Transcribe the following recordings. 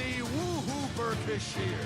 Everybody woohoo Burkish here.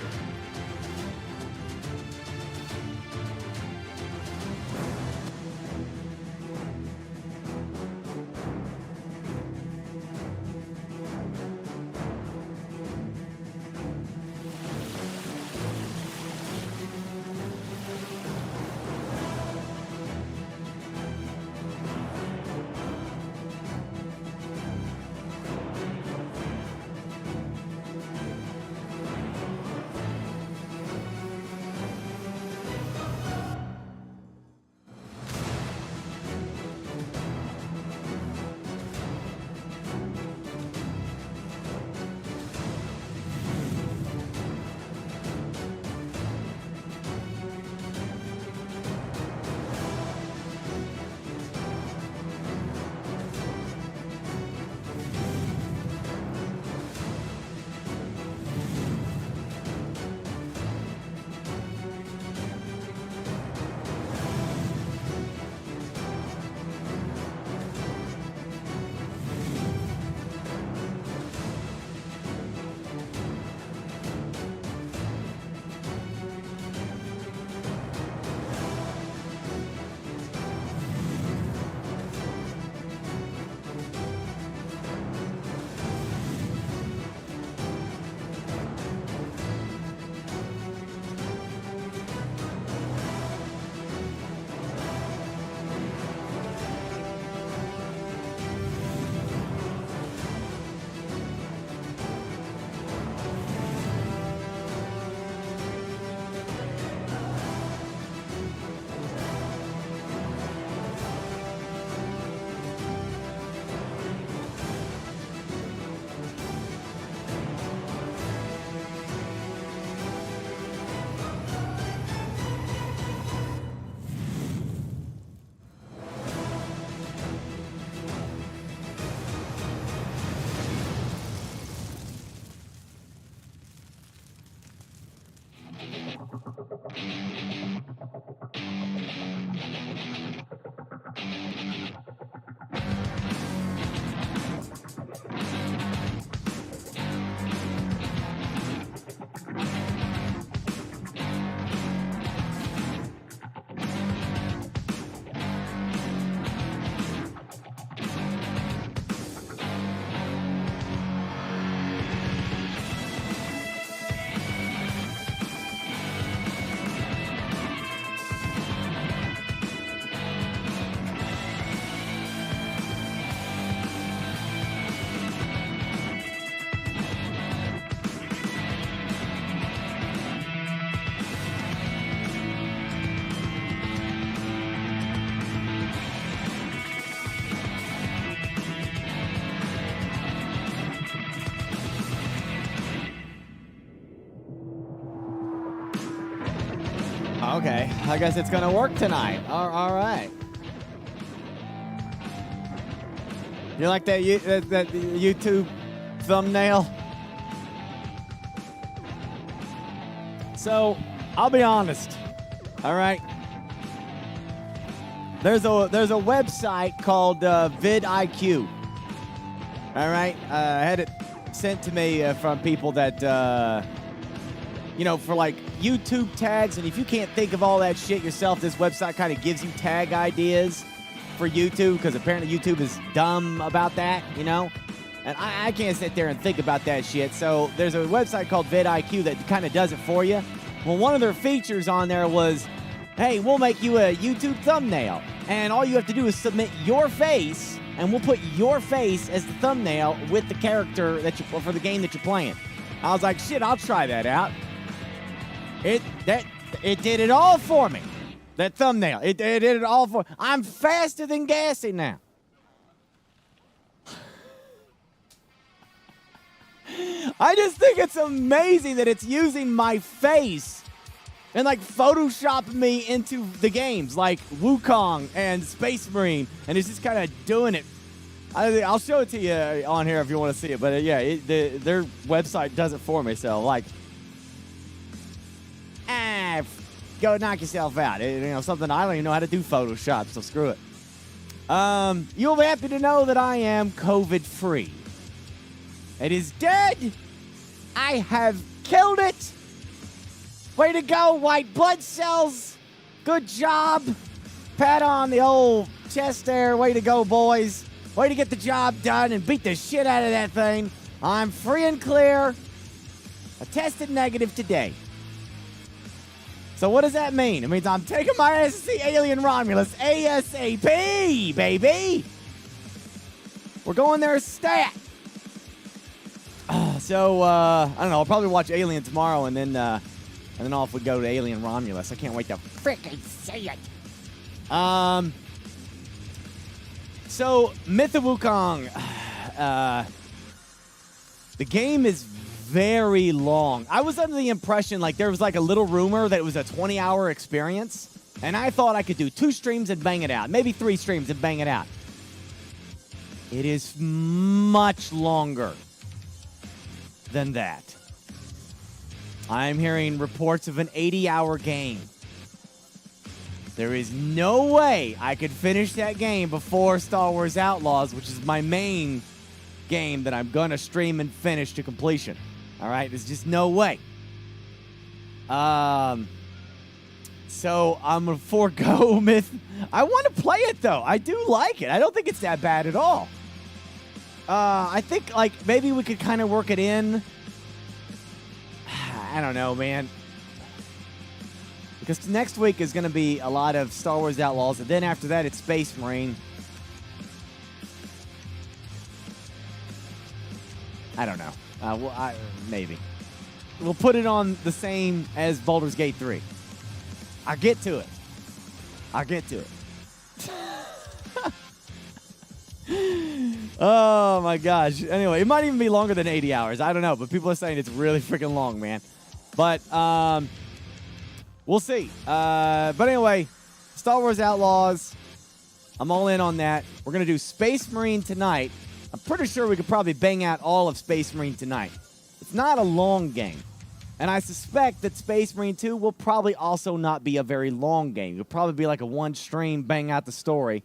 Okay, I guess it's gonna work tonight. All right. You like that YouTube thumbnail? So, I'll be honest. All right. There's a website called vidIQ. All right. I had it sent to me from people that for like YouTube tags, and if you can't think of all that shit yourself, this website kind of gives you tag ideas for YouTube, because apparently YouTube is dumb about that, and I can't sit there and think about that shit. So there's a website called vidIQ that kind of does it for you. Well, one of their features on there was, hey, we'll make you a YouTube thumbnail, and all you have to do is submit your face, and we'll put your face as the thumbnail with the character for the game that you're playing. I was like, shit, I'll try that out. It did it all for me. That thumbnail. It did it all for me. I'm faster than Gassy now. I just think it's amazing that it's using my face and like Photoshopping me into the games like Wukong and Space Marine, and it's just kind of doing it. I'll show it to you on here if you want to see it, but their website does it for me, so like, go knock yourself out. Something I don't even know how to do Photoshop, so screw it. You'll be happy to know that I am COVID-free. It is dead, I have killed it. Way to go, white blood cells. Good job. Pat on the old chest there. Way to go, boys. Way to get the job done and beat the shit out of that thing. I'm free and clear. I tested negative today. So what does that mean? It means I'm taking my ass to see Alien Romulus ASAP, baby. We're going there stat. I don't know. I'll probably watch Alien tomorrow, and then off we go to Alien Romulus. I can't wait to freaking see it. So Myth of Wukong. The game is very long. I was under the impression like there was like a little rumor that it was a 20-hour experience, and I thought I could do 2 streams and bang it out, maybe 3 streams and bang it out. It is much longer than that. I'm hearing reports of an 80-hour game. There is no way I could finish that game before Star Wars Outlaws, which is my main game that I'm going to stream and finish to completion. All right? There's just no way. So I'm going to forego Myth. I want to play it, though. I do like it. I don't think it's that bad at all. I think, like, maybe we could kind of work it in. I don't know, man. Because next week is going to be a lot of Star Wars Outlaws, and then after that, it's Space Marine. I don't know. Maybe. We'll put it on the same as Baldur's Gate 3. I'll get to it. Oh, my gosh. Anyway, it might even be longer than 80 hours. I don't know, but people are saying it's really freaking long, man. But we'll see. But anyway, Star Wars Outlaws, I'm all in on that. We're going to do Space Marine tonight. I'm pretty sure we could probably bang out all of Space Marine tonight. It's not a long game. And I suspect that Space Marine 2 will probably also not be a very long game. It'll probably be like a 1 stream, bang out the story.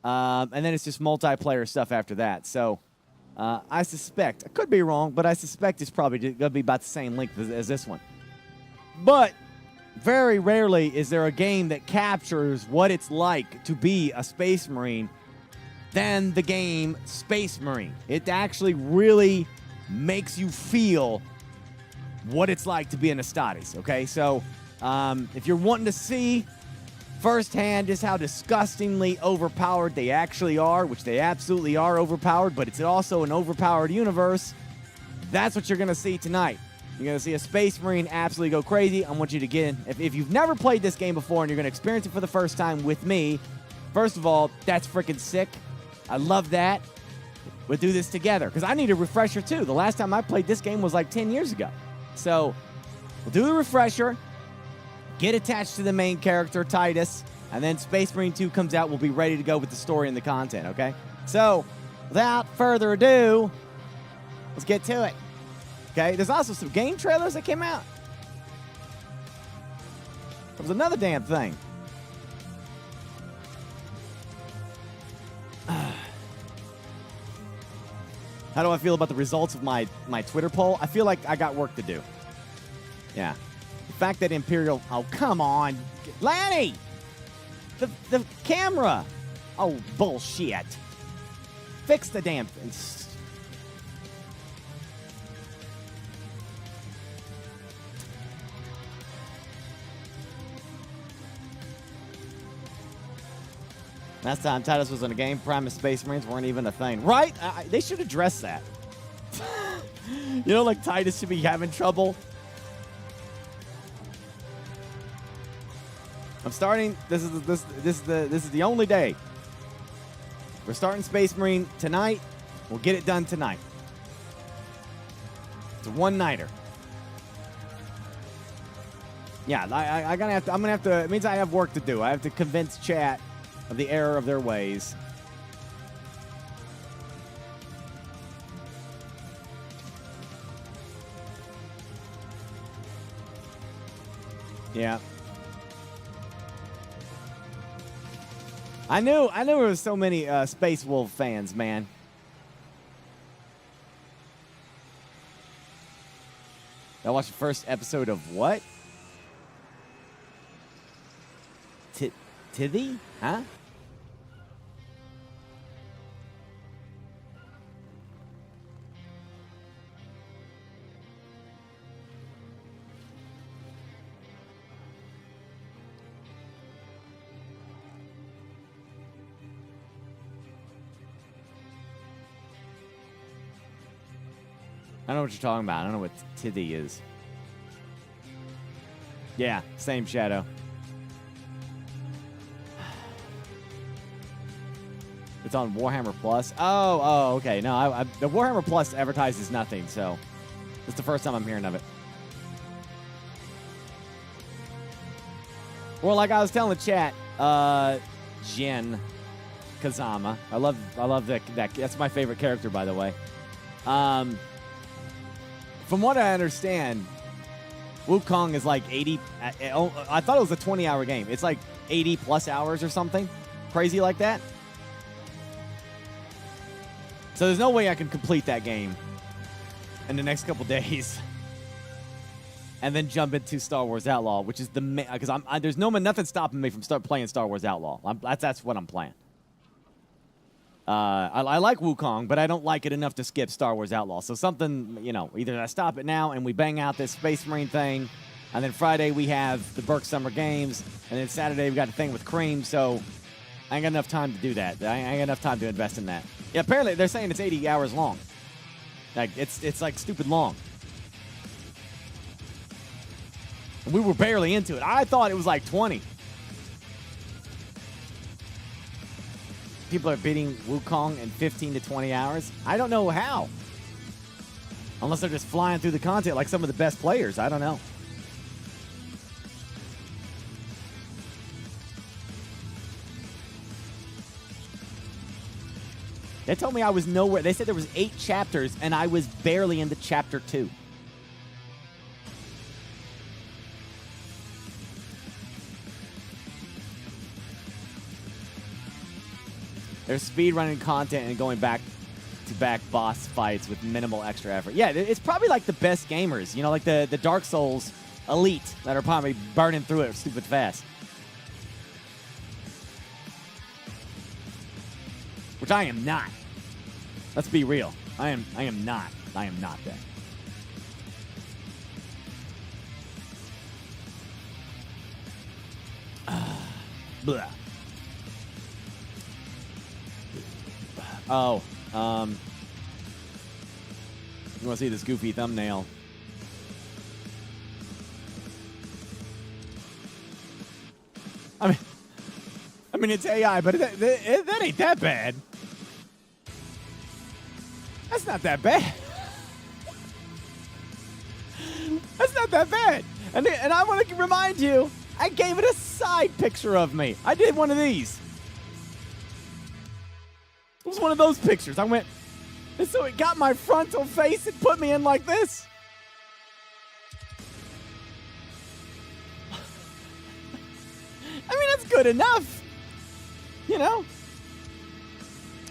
And then it's just multiplayer stuff after that. So I suspect, I could be wrong, but I suspect it's probably going to be about the same length as this one. But very rarely is there a game that captures what it's like to be a Space Marine than the game Space Marine. It actually really makes you feel what it's like to be an Astartes, okay? So if you're wanting to see firsthand just how disgustingly overpowered they actually are, which they absolutely are overpowered, but it's also an overpowered universe, that's what you're going to see tonight. You're going to see a Space Marine absolutely go crazy. I want you to get in. If you've never played this game before and you're going to experience it for the first time with me, first of all, that's freaking sick. I love that. We'll do this together because I need a refresher too. The last time I played this game was like 10 years ago. So we'll do the refresher, get attached to the main character, Titus, and then Space Marine 2 comes out. We'll be ready to go with the story and the content, okay? So without further ado, let's get to it. Okay, there's also some game trailers that came out. There was another damn thing. How do I feel about the results of my Twitter poll? I feel like I got work to do. Yeah. The fact that Imperial... Oh, come on. Lanny! The camera! Oh, bullshit. Fix the damn thing. Last time Titus was in a game, Prime and Space Marines weren't even a thing. Right? They should address that. You know, like Titus should be having trouble. I'm starting. This is the only day. We're starting Space Marine tonight. We'll get it done tonight. It's a one-nighter. Yeah, I'm gonna have to. It means I have work to do. I have to convince chat of the error of their ways. Yeah. I knew there was so many Space Wolf fans, man. I watched the first episode of what? Tithy? Huh? I don't know what you're talking about. I don't know what Tithy is. Yeah, same Shadow. It's on Warhammer Plus. Oh, okay. No, the Warhammer Plus advertises nothing, so it's the first time I'm hearing of it. Well, like I was telling the chat, Jin Kazama. I love that. That's my favorite character, by the way. From what I understand, Wukong is like 80. I thought it was a 20-hour game. It's like 80 plus hours or something crazy like that. So there's no way I can complete that game in the next couple days, and then jump into Star Wars Outlaw, which is because there's nothing stopping me from playing Star Wars Outlaw. That's what I'm playing. I like Wukong, but I don't like it enough to skip Star Wars Outlaw. So something, either I stop it now and we bang out this Space Marine thing, and then Friday we have the Burke Summer Games, and then Saturday we got a thing with Cream, so I ain't got enough time to do that. I ain't got enough time to invest in that. Yeah, apparently they're saying it's 80 hours long. Like, it's like stupid long. And we were barely into it. I thought it was like 20. People are beating Wukong in 15 to 20 hours. I don't know how. Unless they're just flying through the content like some of the best players. I don't know. They told me I was nowhere. They said there was 8 chapters, and I was barely into chapter 2. There's speedrunning content and going back-to-back boss fights with minimal extra effort. Yeah, it's probably like the best gamers. Like the Dark Souls elite that are probably burning through it stupid fast. Which I am not. Let's be real. I am not. I am not that. Blah. Oh, you want to see this goofy thumbnail? I mean, it's AI, but that ain't that bad. That's not that bad. That's not that bad. And I want to remind you, I gave it a side picture of me. I did one of these. It was one of those pictures. I went, and so it got my frontal face and put me in like this. I mean, it's good enough. It's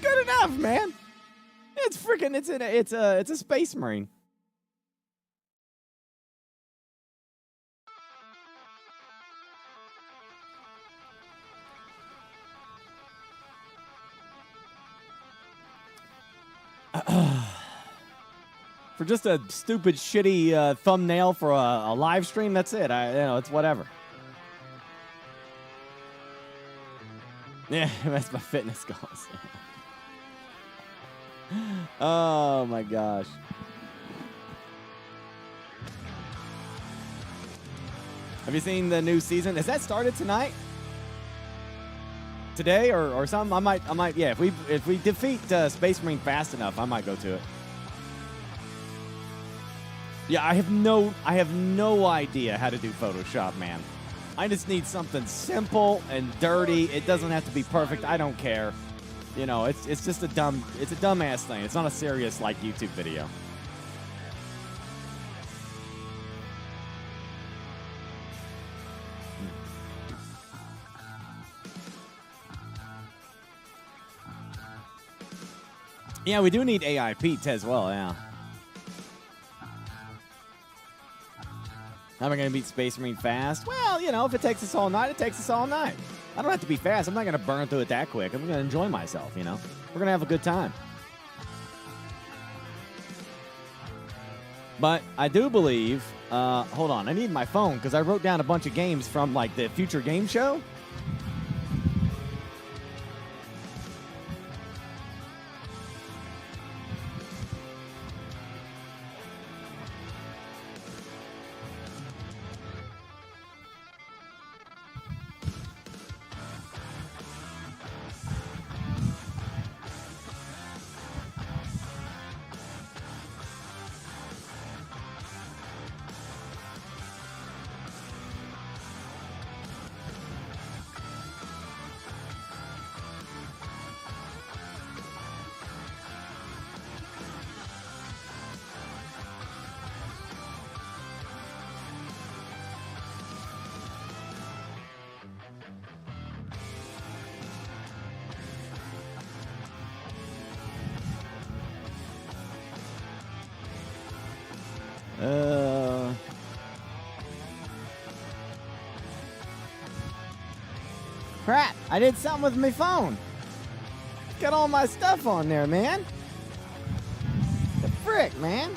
good enough, man. It's freaking. It's a Space Marine. For just a stupid, shitty thumbnail for a live stream, that's it. It's whatever. Yeah, that's my fitness goals. Oh my gosh. Have you seen the new season? Has that started tonight? Today or something? I might. Yeah, if we defeat Space Marine fast enough, I might go to it. Yeah, I have no idea how to do Photoshop, man. I just need something simple and dirty. It doesn't have to be perfect. I don't care. It's just a dumbass thing. It's not a serious like YouTube video. Yeah, we do need AI Pete as well, yeah. How am I going to beat Space Marine fast? Well, you know, if it takes us all night, it takes us all night. I don't have to be fast. I'm not going to burn through it that quick. I'm going to enjoy myself, you know. We're going to have a good time. But I do believe, hold on, I need my phone because I wrote down a bunch of games from, like, the Future Game Show. Crap, I did something with my phone. Got all my stuff on there, man. The frick, man.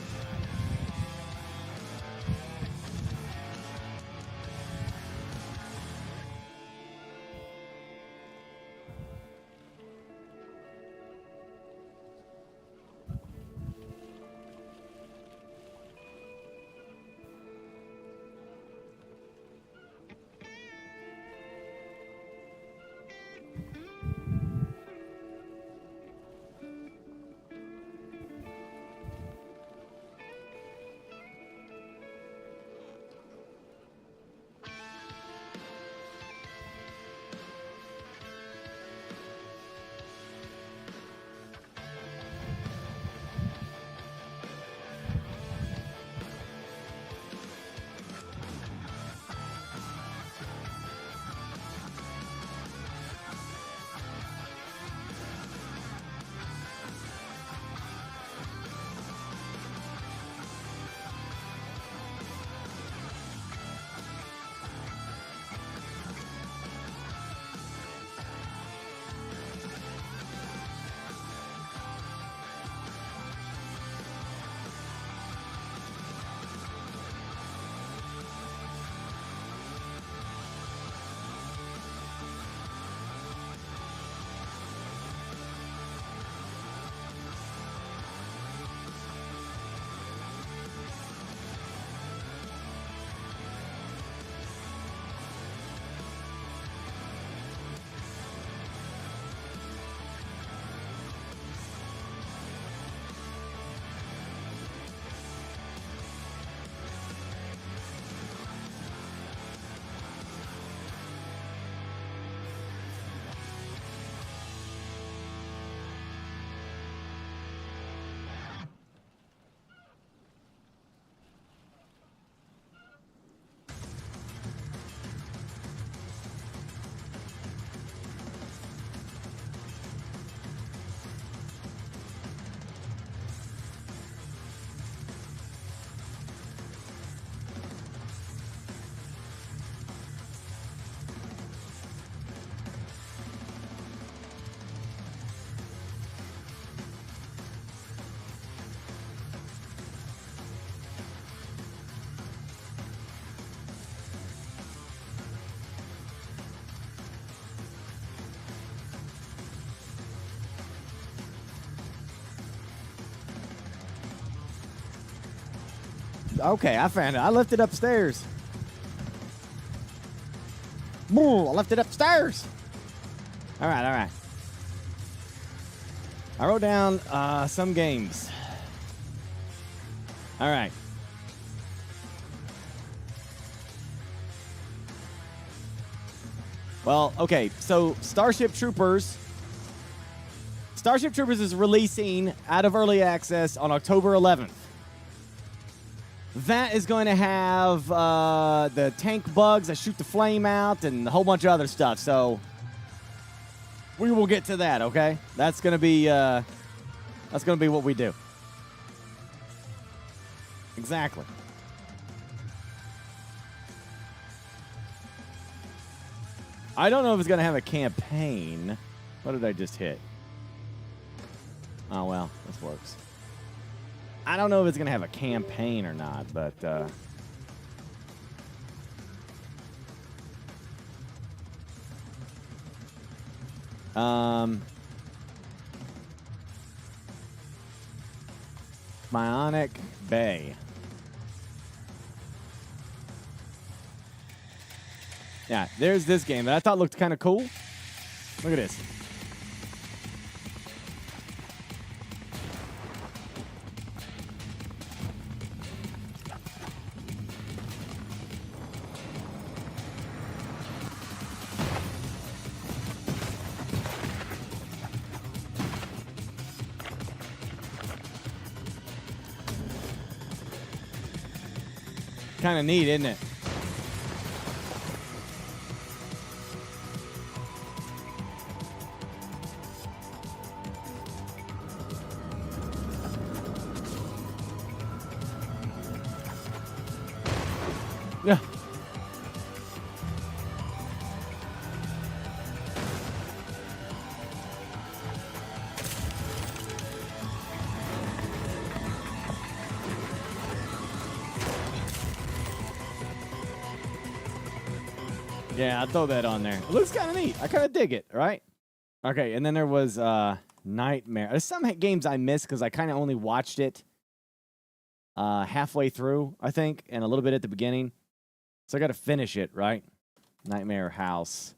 Okay, I found it. I left it upstairs. I left it upstairs. All right, all right. I wrote down some games. All right. Well, okay, so Starship Troopers is releasing out of early access on October 11th. That is going to have the tank bugs that shoot the flame out and a whole bunch of other stuff. So we will get to that, okay? That's going to be what we do. Exactly. I don't know if it's going to have a campaign. What did I just hit? Oh, well, this works. I don't know if it's going to have a campaign or not, but... Bionic Bay. Yeah, there's this game that I thought looked kind of cool. Look at this. Kind of neat, isn't it? Yeah. Yeah, I'll throw that on there. It looks kind of neat. I kind of dig it, right? Okay, and then there was Nightmare. There's some games I missed because I kind of only watched it halfway through, I think, and a little bit at the beginning. So I got to finish it, right? Nightmare House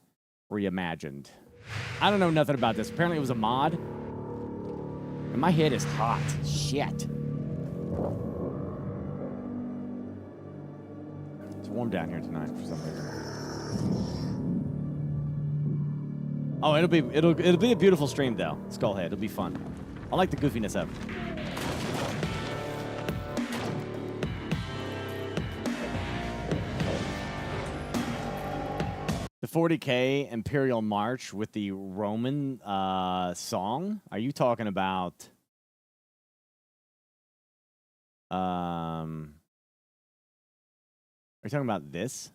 Reimagined. I don't know nothing about this. Apparently it was a mod. And my head is hot. Shit. It's warm down here tonight for some reason. Oh, it'll be a beautiful stream though. Skullhead, it'll be fun. I like the goofiness of it. The 40K Imperial March with the Roman song. Are you talking about? Are you talking about this?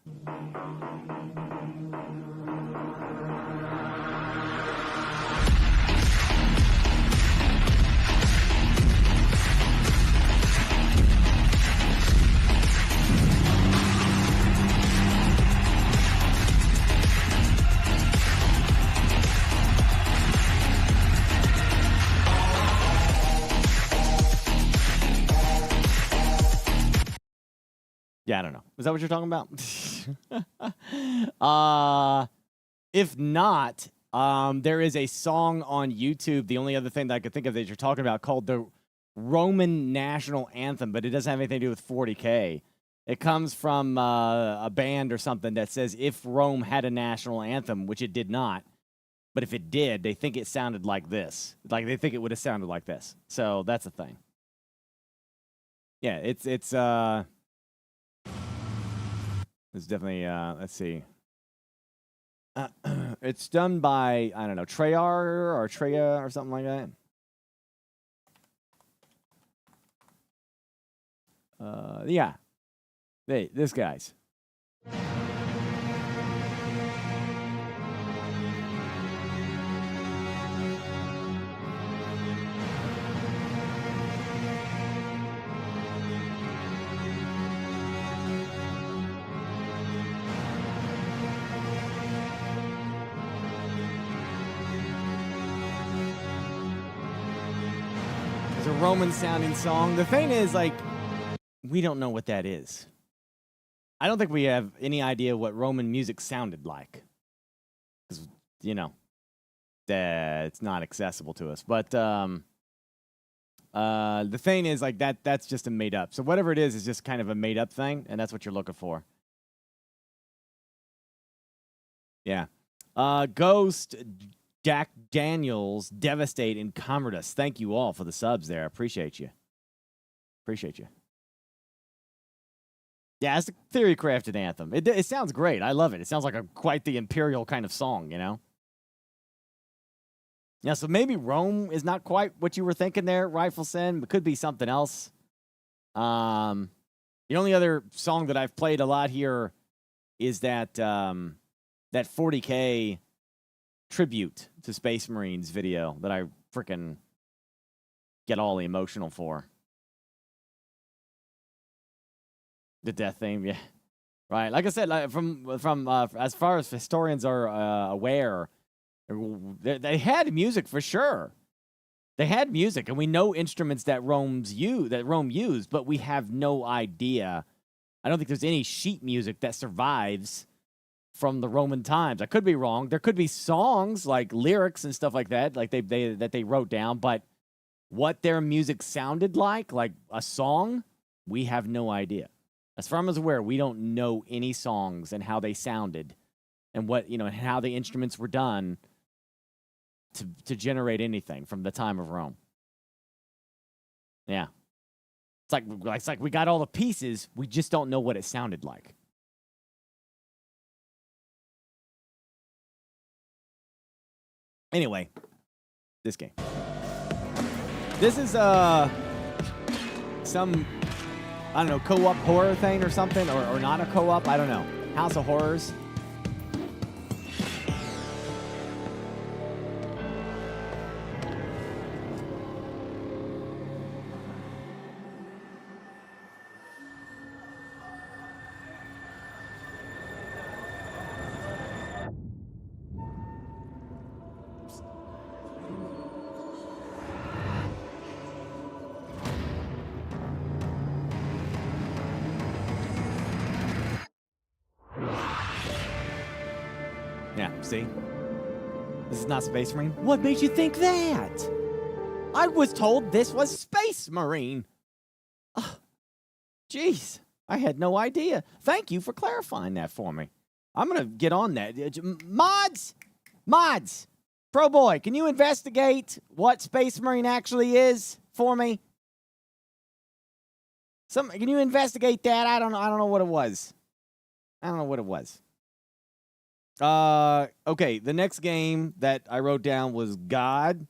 Yeah, I don't know. Is that what you're talking about? If not, there is a song on YouTube. The only other thing that I could think of that you're talking about called the Roman National Anthem, but it doesn't have anything to do with 40K. It comes from a band or something that says if Rome had a national anthem, which it did not. But if it did, they think it sounded like this. Like they think it would have sounded like this. So that's the thing. Yeah, it's definitely, let's see. It's done by, I don't know, Treyarch or Treya or something like that. Yeah. Hey, this guy's. It's a Roman-sounding song. The thing is, like, we don't know what that is. I don't think we have any idea what Roman music sounded like. Because, you know, it's not accessible to us. But the thing is, like, that's just a made-up. So whatever it is just kind of a made-up thing, and that's what you're looking for. Yeah. Ghost, Jack Daniels, Devastate, and Commodus. Thank you all for the subs there. I appreciate you. Appreciate you. Yeah, it's a theory-crafted anthem. It sounds great. I love it. It sounds like quite the imperial kind of song, you know? Yeah, so maybe Rome is not quite what you were thinking there, Rifle Sin, but could be something else. The only other song that I've played a lot here is that that 40K tribute to Space Marines video that I freaking get all emotional for. The death theme, yeah. Right. Like I said, like from as far as historians are aware, they had music for sure. They had music, and we know instruments that Rome used, but we have no idea. I don't think there's any sheet music that survives from the Roman times. I could be wrong. There could be songs like lyrics and stuff like that, like they wrote down, but what their music sounded like a song, we have no idea. As far as I'm aware, we don't know any songs and how they sounded, and what and how the instruments were done to generate anything from the time of Rome. Yeah. It's like we got all the pieces, we just don't know what it sounded like. Anyway, this game. This is some, I don't know, co-op horror thing or something, or not a co-op, I don't know. House of Horrors. Yeah, see? This is not Space Marine. What made you think that? I was told this was Space Marine. Jeez, I had no idea. Thank you for clarifying that for me. I'm going to get on that. Mods, Pro Boy, can you investigate what Space Marine actually is for me? Can you investigate that? I don't know what it was. Okay, the next game that I wrote down was God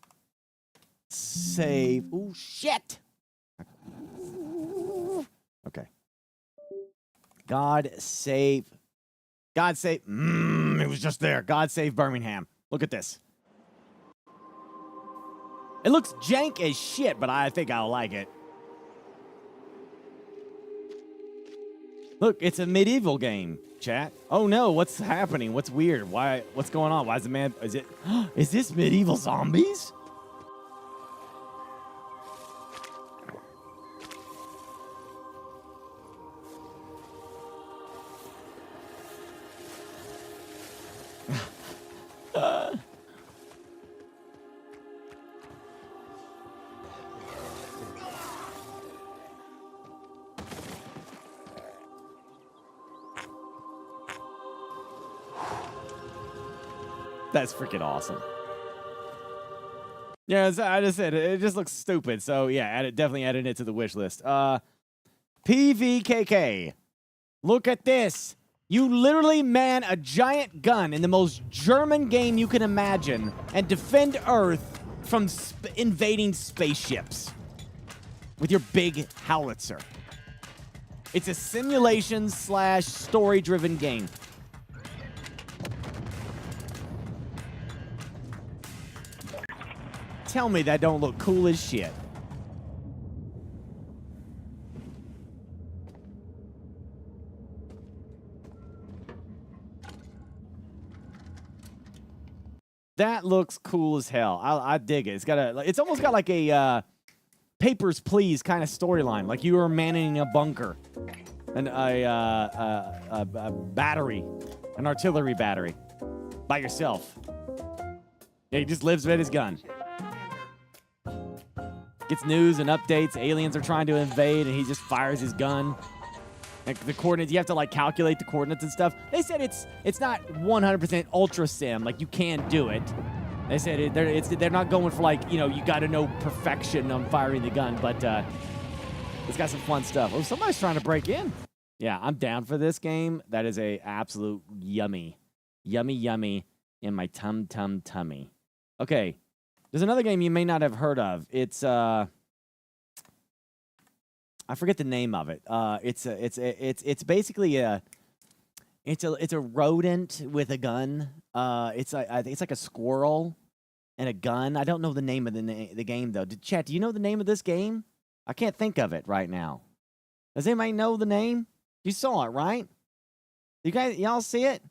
Save. Oh, shit. Okay. God Save. It was just there. God Save Birmingham. Look at this. It looks jank as shit, but I think I'll like it. Look, it's a medieval game, chat. Oh no, what's happening? What's weird? What's going on? Why is the man, is this medieval zombies? That's freaking awesome. Yeah, I just said it just looks stupid. So yeah, definitely added it to the wish list. PVKK. Look at this. You literally man a giant gun in the most German game you can imagine and defend Earth from invading spaceships with your big howitzer. It's a simulation / story-driven game. Tell me that don't look cool as shit. That looks cool as hell. I dig it. It's almost got like a Papers, Please kind of storyline. Like you were manning a bunker and a battery, an artillery battery by yourself. Yeah, he just lives with his gun. Gets news and updates. Aliens are trying to invade, and he just fires his gun. Like the coordinates, you have to like calculate the coordinates and stuff. They said it's not 100% ultra sim. Like you can do it. They said they're not going for like you got to know perfection on firing the gun, but it's got some fun stuff. Oh, somebody's trying to break in. Yeah, I'm down for this game. That is a absolute yummy in my tummy. Okay. There's another game you may not have heard of. It's I forget the name of it. It's basically It's a rodent with a gun. It's I think it's like a squirrel and a gun. I don't know the name of the game though. Chat, do you know the name of this game? I can't think of it right now. Does anybody know the name? You saw it, right? Y'all see it?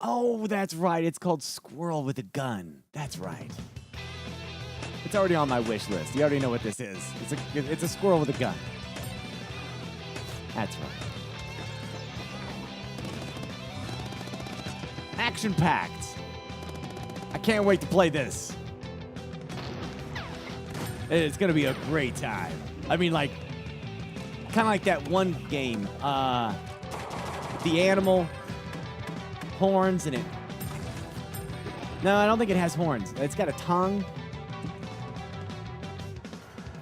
Oh, that's right. It's called Squirrel with a Gun. That's right. It's already on my wish list. You already know what this is. It's a squirrel with a gun. That's right. Action-packed. I can't wait to play this. It's going to be a great time. I mean, like, kind of like that one game, the animal, horns, and it... No, I don't think it has horns. It's got a tongue.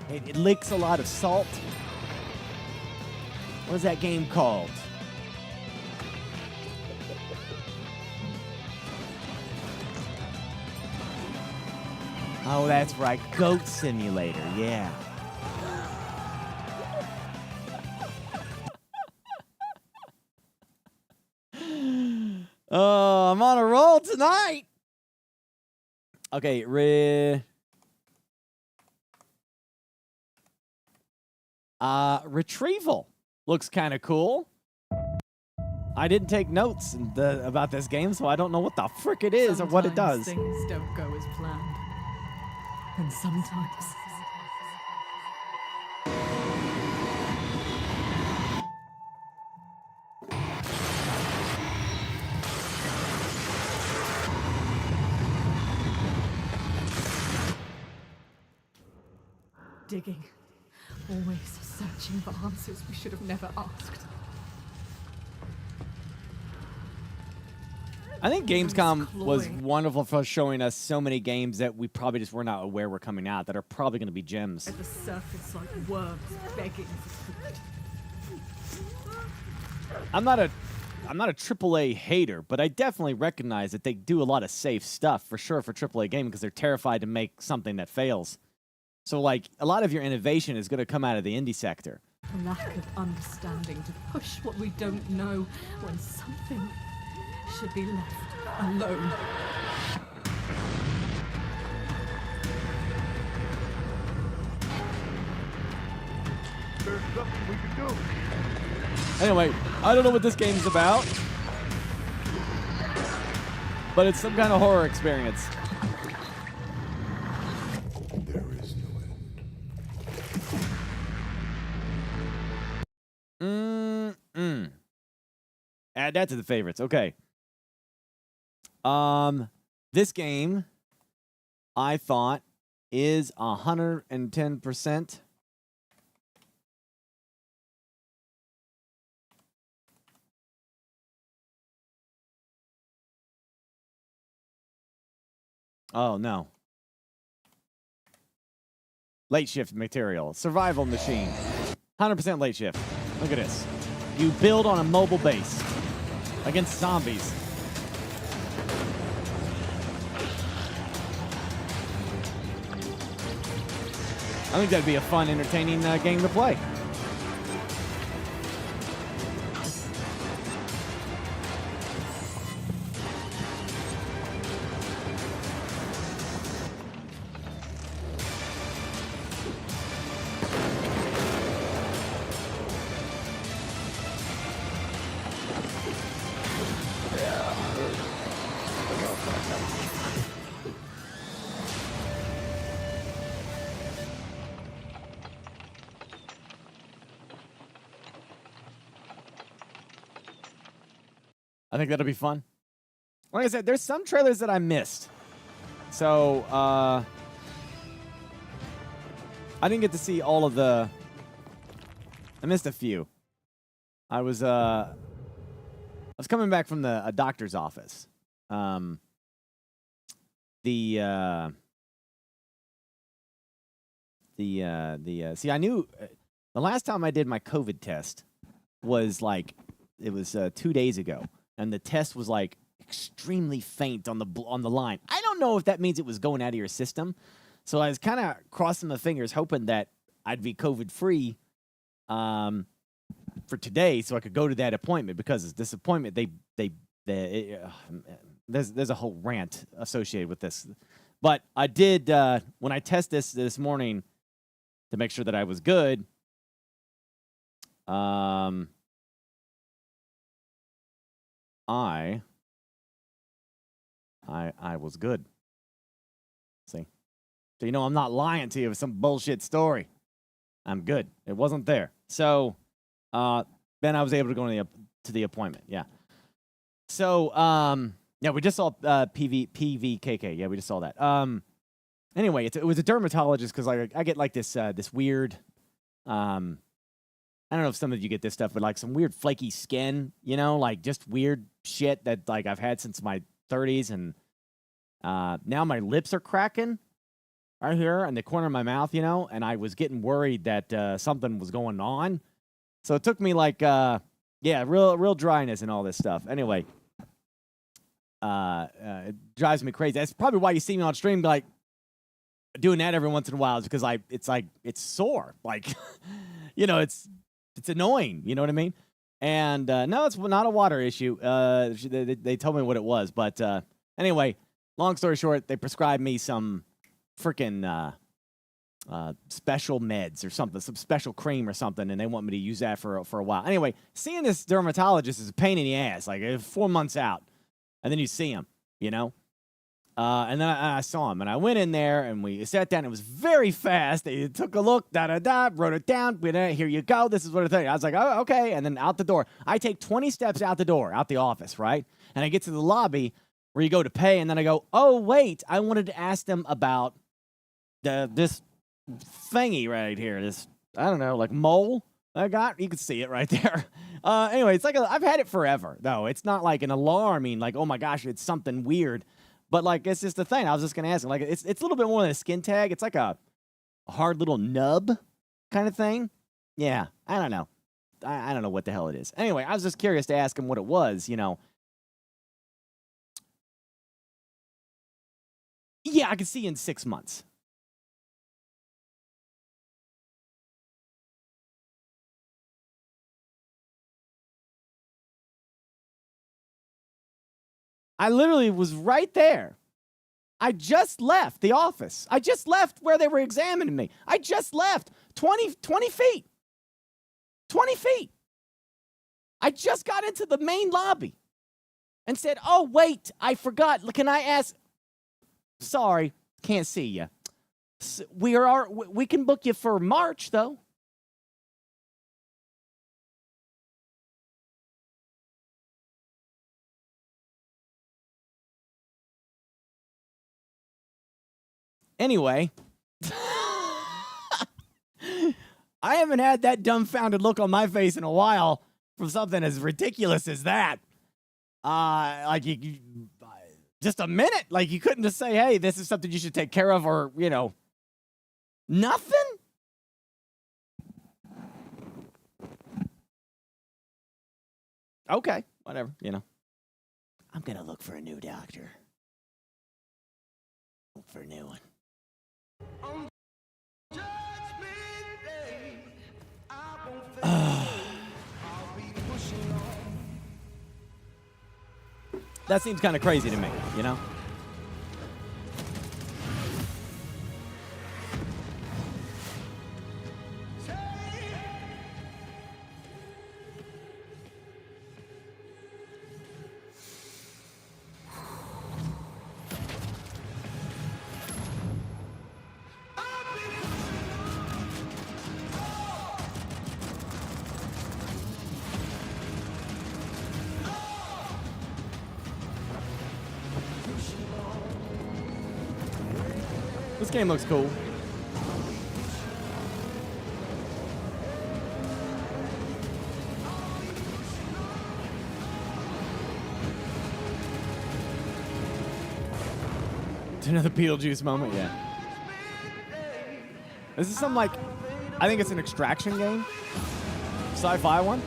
It licks a lot of salt. What is that game called? Oh, that's right. Goat Simulator. Yeah. Oh, I'm on a roll tonight. Okay, retrieval looks kind of cool. I didn't take notes about this game, so I don't know what the frick it is or what it does. Things don't go as planned. And sometimes... Digging. Always searching for answers we should have never asked. I think Gamescom was wonderful for showing us so many games that we probably just were not aware were coming out that are probably going to be gems. At the surface like worms begging for food. I'm not a AAA hater, but I definitely recognize that they do a lot of safe stuff for sure for AAA gaming because they're terrified to make something that fails. So, like, a lot of your innovation is going to come out of the indie sector. A lack of understanding to push what we don't know when something should be left alone. There's nothing we can do. Anyway, I don't know what this game's about, but it's some kind of horror experience. There is no end. Add that to the favorites. Okay. This game, I thought, is 110%. Oh, no. Late shift material. Survival machine. 100% late shift. Look at this. You build on a mobile base against zombies. I think that'd be a fun, entertaining game to play. I think that'll be fun. Like I said, there's some trailers that I missed. So, I didn't get to see all of the... I missed a few. I was coming back from a doctor's office. See, I knew the last time I did my COVID test was like, it was 2 days ago. And the test was like extremely faint on the line. I don't know if that means it was going out of your system. So I was kind of crossing my fingers, hoping that I'd be COVID free for today, so I could go to that appointment, because this appointment, there's a whole rant associated with this. But I did, when I tested this morning to make sure that I was good, I was good. See? So, I'm not lying to you with some bullshit story. I'm good. It wasn't there. So, then I was able to go to the appointment. Yeah. So, yeah, we just saw PVKK. Yeah, we just saw that. Anyway, it was a dermatologist, because I get like this weird, I don't know if some of you get this stuff, but like some weird flaky skin, like just weird shit that like I've had since my 30s, and now my lips are cracking right here in the corner of my mouth, and I was getting worried that something was going on. So it took me like, real dryness and all this stuff. Anyway, it drives me crazy. That's probably why you see me on stream like doing that every once in a while, is because it's sore. Like, it's annoying. You know what I mean? And no, it's not a water issue. They told me what it was. But anyway, long story short, they prescribed me some freaking special meds or something, some special cream or something, and they want me to use that for a while. Anyway, seeing this dermatologist is a pain in the ass, like 4 months out, and then you see him, and then I saw him, and I went in there, and we sat down. It was very fast. They took a look, wrote it down. Here you go. This is what I think. I was like, oh, okay, and then out the door. I take 20 steps out the door, out the office, right? And I get to the lobby where you go to pay, and then I go, oh, wait, I wanted to ask them about this thingy right here, this, I don't know, like mole I got. You can see it right there. Anyway, it's like I've had it forever, though. It's not like an alarming, like, oh my gosh, it's something weird. But like, it's just a thing. I was just gonna ask him, like, it's a little bit more than a skin tag. It's like a hard little nub kind of thing. Yeah, I don't know. I don't know what the hell it is. Anyway, I was just curious to ask him what it was. Yeah, I can see in 6 months. I literally was right there. I just left the office. I just left where they were examining me. I just left 20 feet. 20 feet. I just got into the main lobby and said, oh, wait, I forgot. Can I ask? Sorry, can't see you. We can book you for March, though. Anyway, I haven't had that dumbfounded look on my face in a while from something as ridiculous as that. Like, just a minute. Like, you couldn't just say, hey, this is something you should take care of, or, nothing? Okay, whatever, I'm going to look for a new doctor. Look for a new one. That seems kind of crazy to me, This game looks cool. It's another Beetlejuice moment, yeah. This is some, like, I think it's an extraction game. Sci-fi one.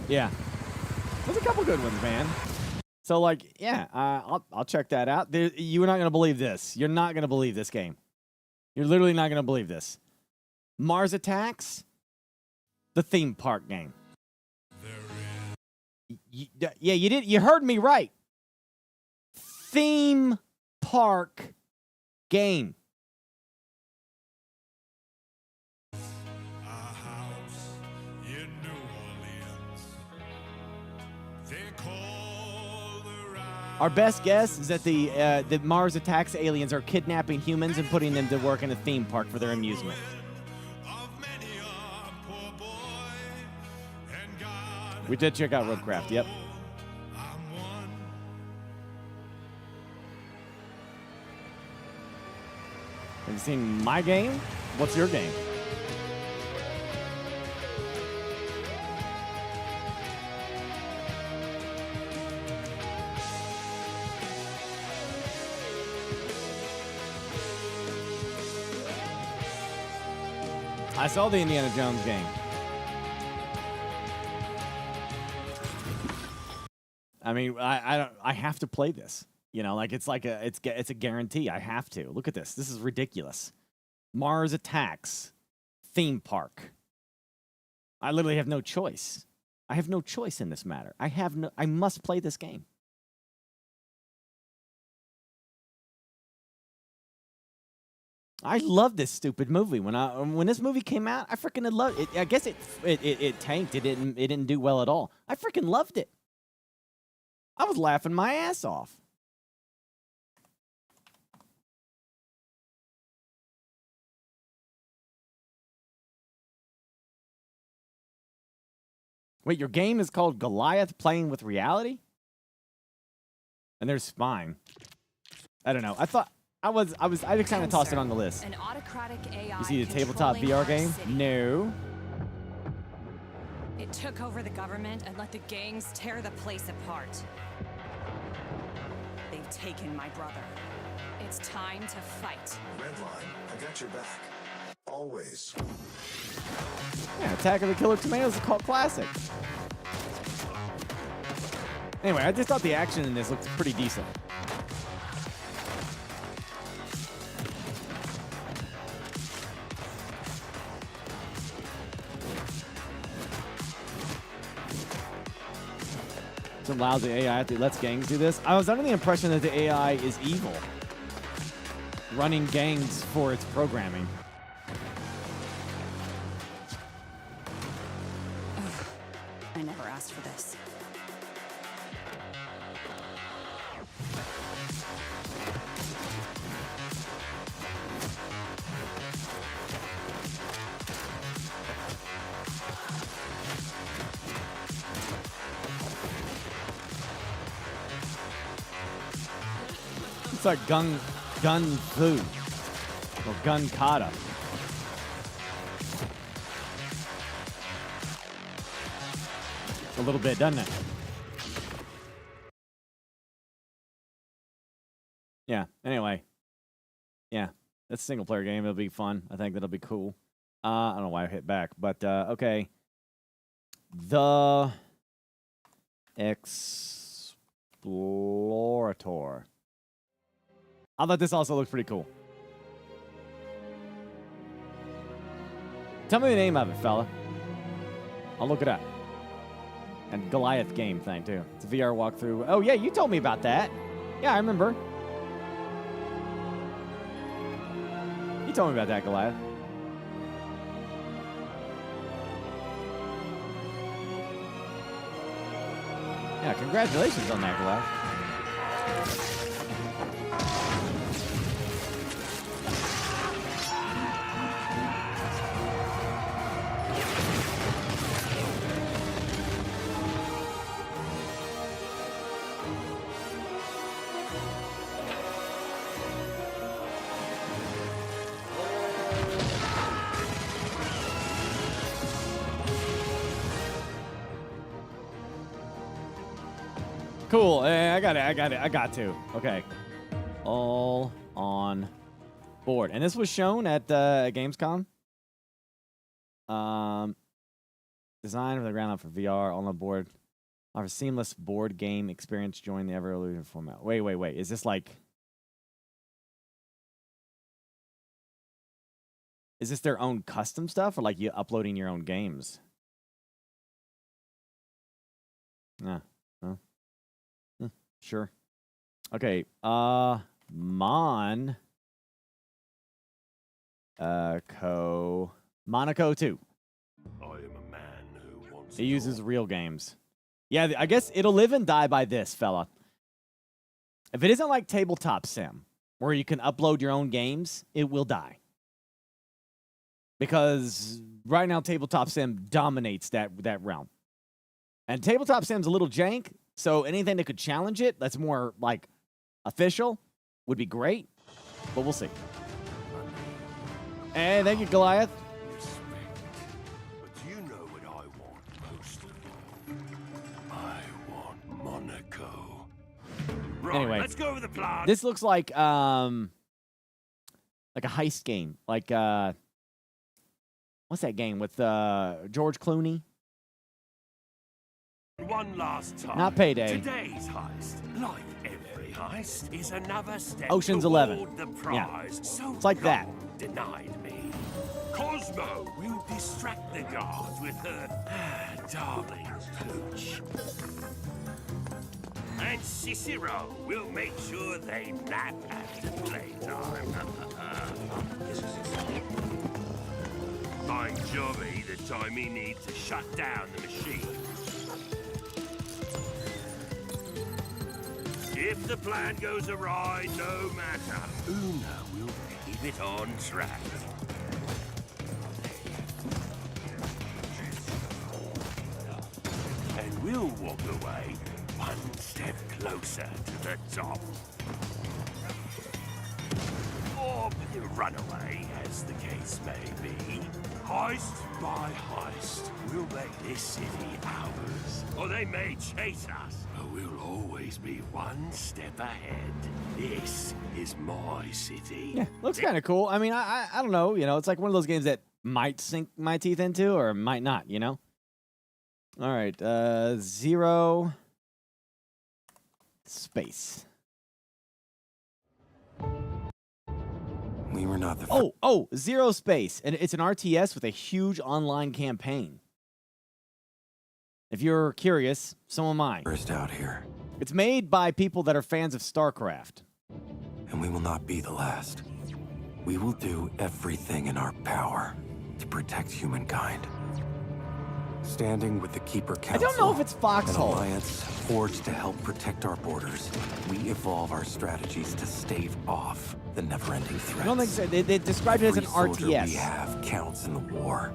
Yeah. There's a couple good ones, man. So, like, yeah, I'll check that out. You're not going to believe this. You're not going to believe this game. You're literally not going to believe this. Mars Attacks, the theme park game. Yeah, you did. You heard me right. Theme park game. Our best guess is that the Mars Attacks aliens are kidnapping humans and putting them to work in a theme park for their amusement. We did check out Roadcraft, yep. Have you seen my game? What's your game? I saw the Indiana Jones game. I mean, I have to play this. You know, like it's a guarantee. I have to. Look at this. This is ridiculous. Mars Attacks theme park. I literally have no choice. I have no choice in this matter. I must play this game. I love this stupid movie. When this movie came out, I freaking loved it. I guess it tanked. It didn't do well at all. I freaking loved it. I was laughing my ass off. Wait, your game is called Goliath Playing with Reality? And there's Spine. I don't know. I thought I just kind of tossed it on the list. An autocratic AI You see the tabletop VR game? No. It took over the government and let the gangs tear the place apart. They've taken my brother. It's time to fight. Redline, I got your back. Always. Yeah, Attack of the Killer Tomatoes is a cult classic. Anyway, I just thought the action in this looked pretty decent. Some lousy AI that lets gangs do this. I was under the impression that the AI is evil, running gangs for its programming. I never asked for this. It's like gun fu or gun kata. A little bit, doesn't it? Yeah. Anyway. Yeah. That's a single player game. It'll be fun. I think that'll be cool. I don't know why I hit back, but okay. The Explorator. I thought this also looked pretty cool. Tell me the name of it, fella. I'll look it up. And Goliath game thing, too. It's a VR walkthrough. Oh, yeah, you told me about that. Yeah, I remember. You told me about that, Goliath. Yeah, congratulations on that, Goliath. Cool. I got it. I got to. Okay. All on board. And this was shown at Gamescom. Designed from the ground up for VR, on the board. Offers seamless board game experience. Join the ever-evolving format. Wait. Is this like... Is this their own custom stuff, or like you uploading your own games? Yeah. Well, sure. Okay. Monaco 2. I am a man who wants It uses real games. Yeah, I guess it'll live and die by this, fella. If it isn't like Tabletop Sim, where you can upload your own games, it will die. Because right now, Tabletop Sim dominates that realm. And Tabletop Sim's a little jank, so anything that could challenge it, that's more, like, official, would be great. But we'll see. Hey, thank you, Goliath. respect. But you know what I want most of all. I want Monaco. Right, Anyway, let's go over the plan. This looks like a heist game. Like, what's that game with George Clooney? One last time. Not Payday. Today's heist, like every heist, is another step Ocean's toward 11. the prize. So It's like that. long denied me. Cosmo will distract the guards with her darling pooch. And Cicero will make sure they nap after playtime. Find Joey the time he needs to shut down the machine. If the plan goes awry, no matter, Una will keep it on track. And we'll walk away one step closer to the top. Or run away, as the case may be. Heist by heist, we'll make this city ours. Or they may chase us, but we'll always be one step ahead. This is my city. Yeah, looks kind of cool. I mean, I don't know. You know, it's like one of those games that might sink my teeth into or might not, you know? All right, Zero Space. We were not the Zero Space. And it's an RTS with a huge online campaign. If you're curious, so am I. first out here, It's made by people that are fans of StarCraft. and we will not be the last. We will do everything in our power to protect humankind. Standing with the Keeper Council, don't know if it's Foxhole. an alliance forged to help protect our borders, we evolve our strategies to stave off the never-ending threats. I don't think so. They described it as an Every soldier RTS. we have counts in the war.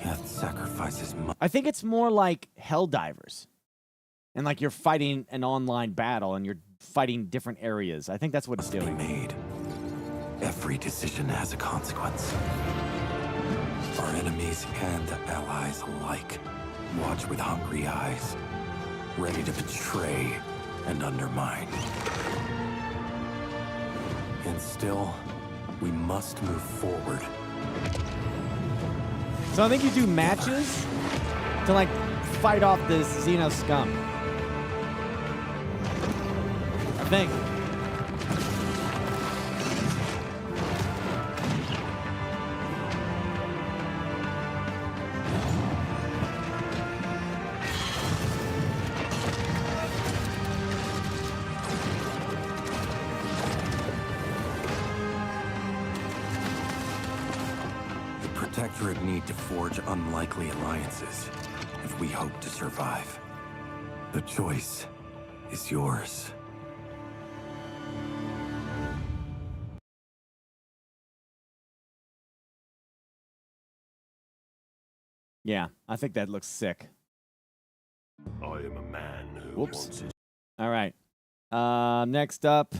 Yet sacrifices must I think it's more like Helldivers. And like you're fighting an online battle and you're fighting different areas. I think that's what it's be doing. made. Every decision has a consequence. Our enemies and allies alike watch with hungry eyes, ready to betray and undermine. And still, we must move forward. So I think you do matches to like fight off this Xeno scum. I think. The Protectorate need to forge unlikely alliances if we hope to survive. The choice is yours. Yeah, I think that looks sick. I am a man who Whoops. wants his All right. Next up.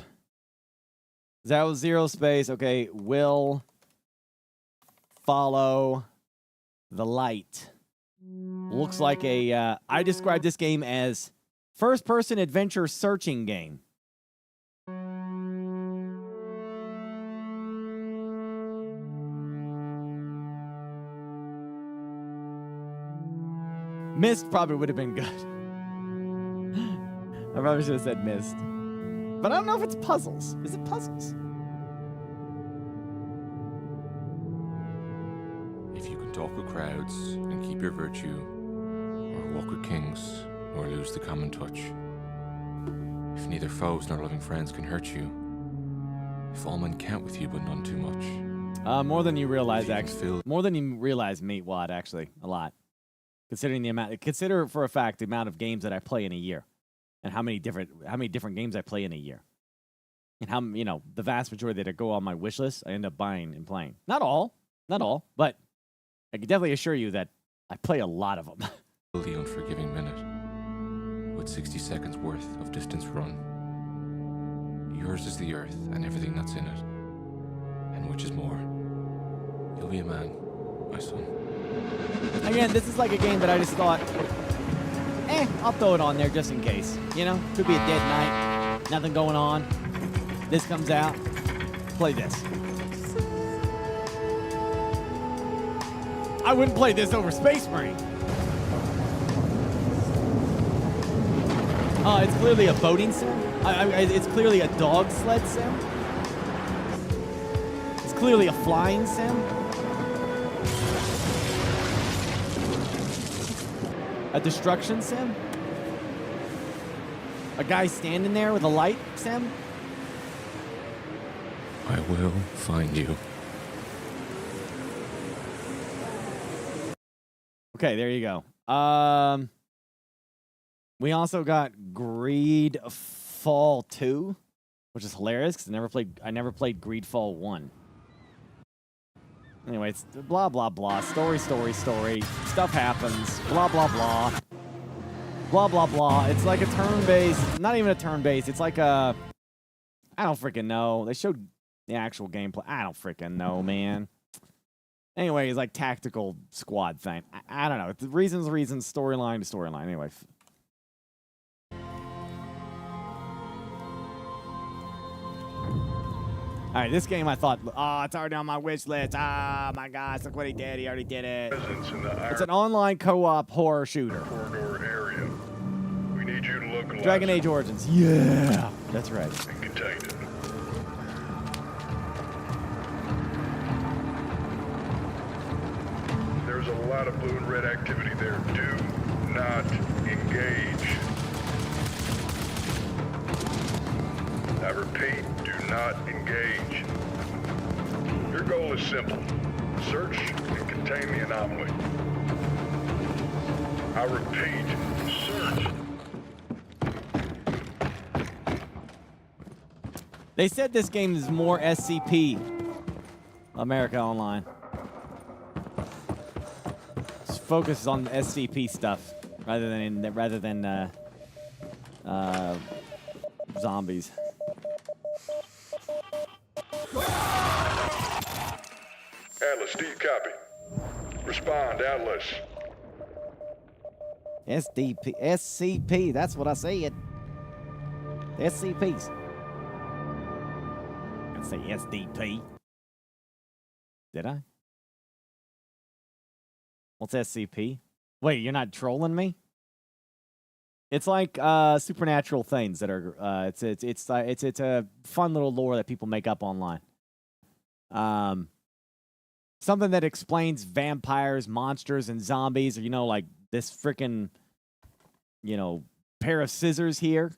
That was Zero Space. Okay, will follow the light. Looks like a, I describe this game as first-person adventure searching game. Mist probably would have been good. I probably should have said Mist. But I don't know if it's puzzles. Is it puzzles? If you can talk with crowds and keep your virtue, or walk with kings, or lose the common touch. If neither foes nor loving friends can hurt you, if all men count with you but none too much. More than you realize, If you can actually. feel- More than you realize, Meatwad, actually. A lot. Consider for a fact the amount of games that I play in a year. And how many different games I play in a year. And how, the vast majority that go on my wish list, I end up buying and playing. Not all, but I can definitely assure you that I play a lot of them. The unforgiving minute, with 60 seconds worth of distance run. Yours is the earth and everything that's in it. And which is more, you'll be a man, my son. Again, this is like a game that I just thought, I'll throw it on there just in case. Could be a dead night, nothing going on. This comes out, play this. I wouldn't play this over Space Marine. It's clearly a boating sim. It's clearly a dog sled sim. It's clearly a flying sim. A destruction sim. A guy standing there with a light sim. I will find you. Okay, there you go. We also got Greedfall 2, which is hilarious because I never played Greedfall 1. Anyway, it's blah blah blah. Story. Stuff happens. Blah blah blah. Blah blah blah. It's like a turn-based, not even a turn-based. It's like a, I don't freaking know. They showed the actual gameplay. I don't freaking know, man. Anyway, it's like tactical squad thing. I don't know. It's reasons, storyline to storyline. Anyway. All right, this game I thought, it's already on my wish list. My gosh, look what he did. He already did it. It's an online co-op horror shooter. Corridor area. We need you to localize Dragon Age Origins. Yeah, that's right. and contain it. There's a lot of blue and red activity there. Do not engage. I repeat, do not engage. Your goal is simple. Search and contain the anomaly. I repeat, search. They said this game is more SCP. America Online. Just focuses on the SCP stuff rather than zombies. Atlas, do you copy? Respond, Atlas. SCP, that's what I said. SCPs. I say SDP. Did I? What's SCP? Wait, you're not trolling me? It's like supernatural things that are it's a fun little lore that people make up online. Something that explains vampires, monsters, and zombies, or like this freaking pair of scissors here,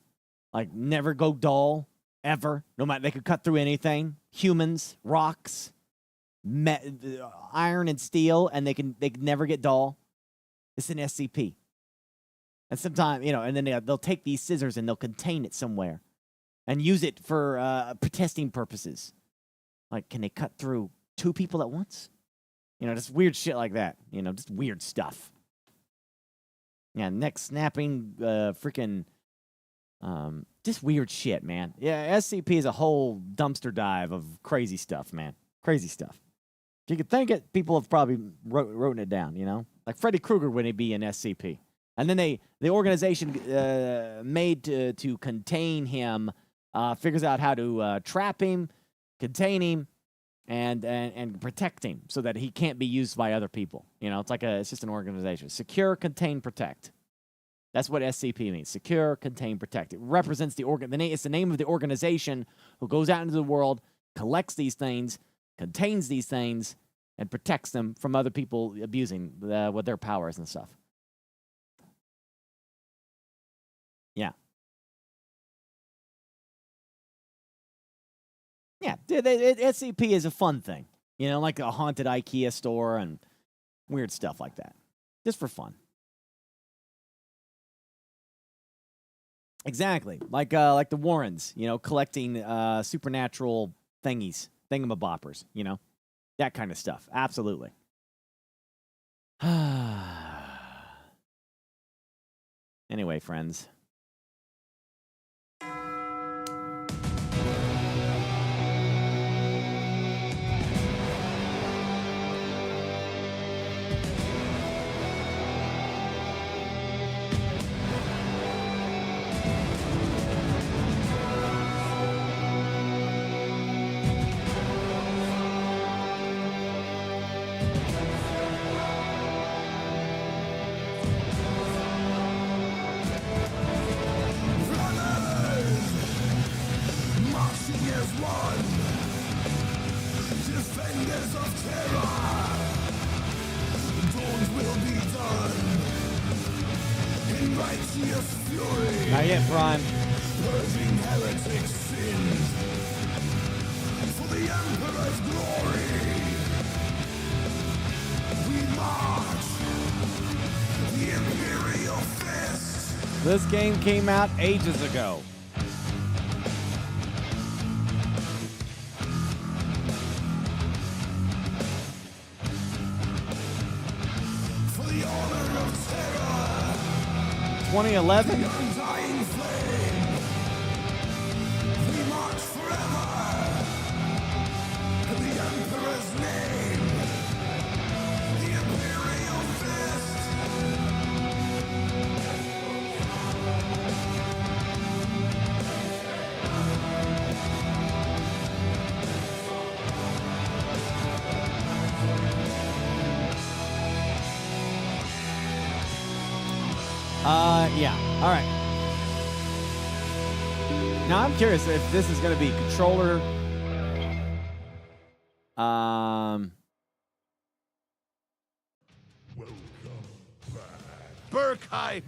like never go dull ever. No matter, they could cut through anything. Humans, rocks, iron and steel, and they can never get dull. It's an SCP. And sometimes, and then they'll take these scissors and they'll contain it somewhere and use it for testing purposes. Like, can they cut through two people at once? Just weird shit like that. Just weird stuff. Yeah, neck snapping, freaking, just weird shit, man. Yeah, SCP is a whole dumpster dive of crazy stuff, man. Crazy stuff. If you could think it, people have probably written it down, Like Freddy Krueger when he'd be an SCP. And then the organization made to contain him figures out how to trap him, contain him, and protecting so that he can't be used by other people. You know, it's just an organization. Secure, contain, protect. That's what SCP means. Secure, contain, protect. It represents it's the name of the organization who goes out into the world, collects these things, contains these things, and protects them from other people abusing with their powers and stuff. Yeah. Yeah, SCP is a fun thing. You know, like a haunted IKEA store and weird stuff like that. Just for fun. Exactly. Like the Warrens, you know, collecting supernatural thingamaboppers, you know. That kind of stuff. Absolutely. Anyway, friends. Not yet, Prime. Purging heretic sins for the Emperor's glory. We march the Imperial Fist. This game came out ages ago. For the honor of terror. 2011? The undying flame. We march forever. In the Emperor's name. The Imperial Fist. Yeah. All right. Now I'm curious if this is going to be controller. Burkheim.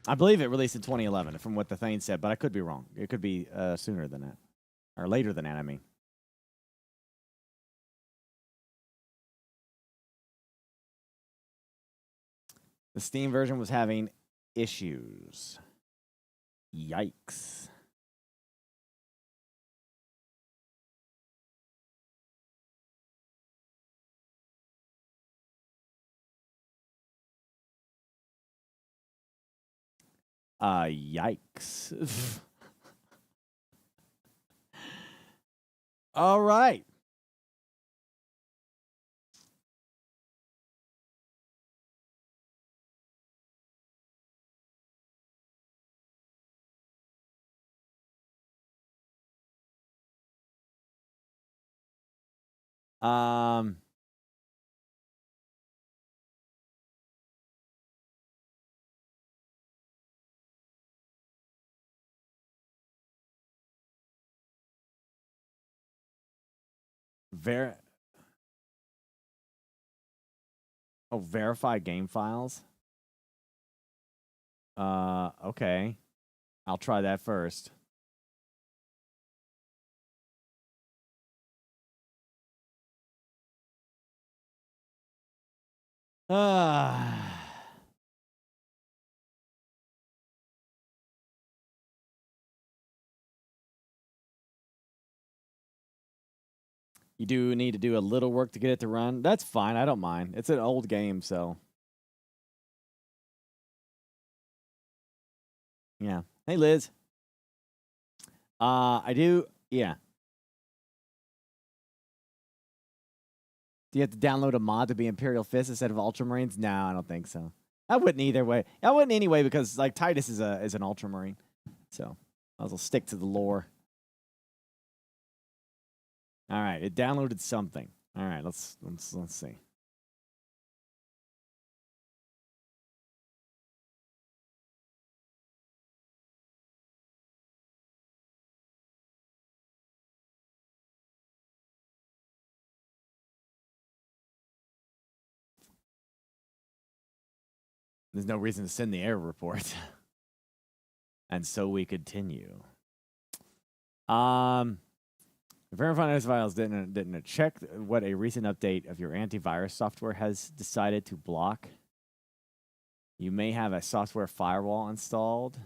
I believe it released in 2011, from what the Thane said, but I could be wrong. It could be sooner than that, or later than that. I mean. The Steam version was having issues. Yikes. Yikes. All right. Verify game files? Okay. I'll try that first. You do need to do a little work to get it to run. That's fine. I don't mind. It's an old game, so. Yeah. Hey, Liz. I do. Yeah. Do you have to download a mod to be Imperial Fist instead of Ultramarines? No, I don't think so. I wouldn't either way. I wouldn't anyway because like Titus is an Ultramarine, so I'll stick to the lore. All right, it downloaded something. All right, let's see. There's no reason to send the error report. And so we continue. Verifying those files didn't check what a recent update of your antivirus software has decided to block. You may have a software firewall installed.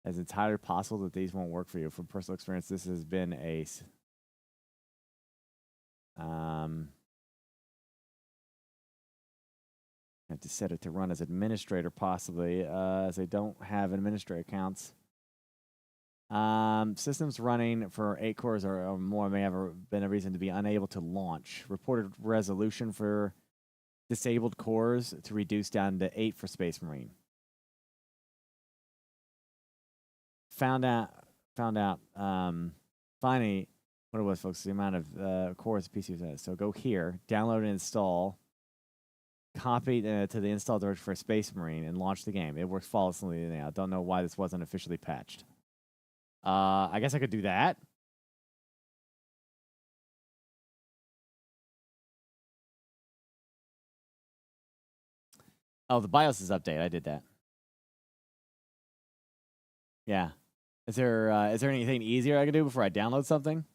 It's entirely possible that these won't work for you. From personal experience, this has been a have to set it to run as administrator, possibly, as I don't have administrator accounts. Systems running for 8 cores or more may have been a reason to be unable to launch. Reported resolution for disabled cores to reduce down to 8 for Space Marine. Found out. Finally, what it was, folks, the amount of cores the PC has. So go here, download and install. Copy to the install directory for Space Marine and launch the game. It works flawlessly now. Don't know why this wasn't officially patched. I guess I could do that. Oh, the BIOS is update. I did that. Yeah. Is there anything easier I can do before I download something?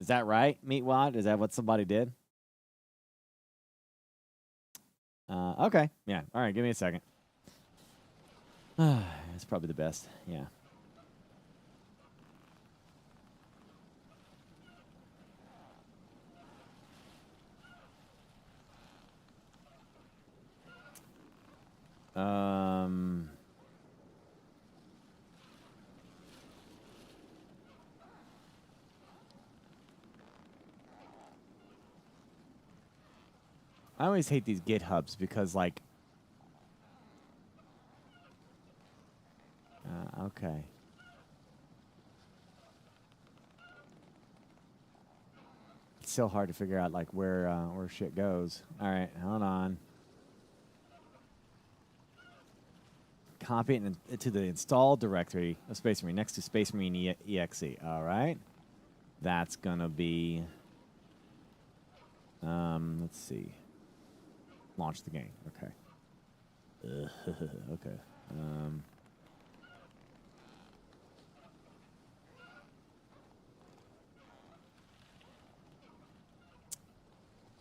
Is that right, Meatwad? Is that what somebody did? Okay. Yeah. All right. Give me a second. That's probably the best. Yeah. I always hate these GitHubs because, like, okay. It's so hard to figure out, like, where shit goes. All right, hold on. Copy it to the install directory of Space Marine next to Space Marine EXE. All right, that's gonna be. Let's see. Launch the game. Okay. Okay.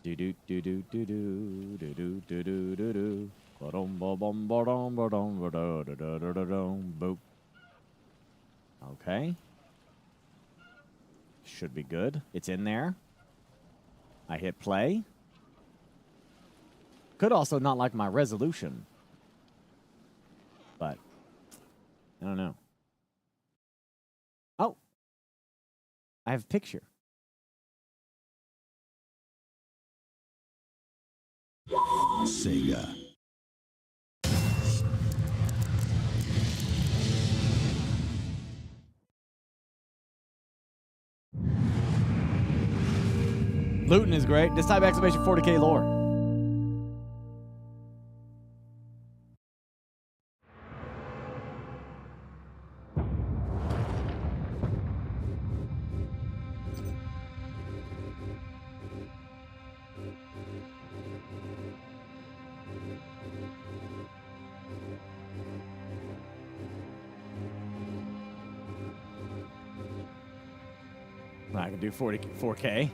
Do do do do do do do do do do do do. Boop. Okay. Should be good. It's in there. I hit play. Could also not like my resolution. But I don't know. Oh. I have a picture. Sega. Looting is great. This type exclamation 40K lore. I can do 4K.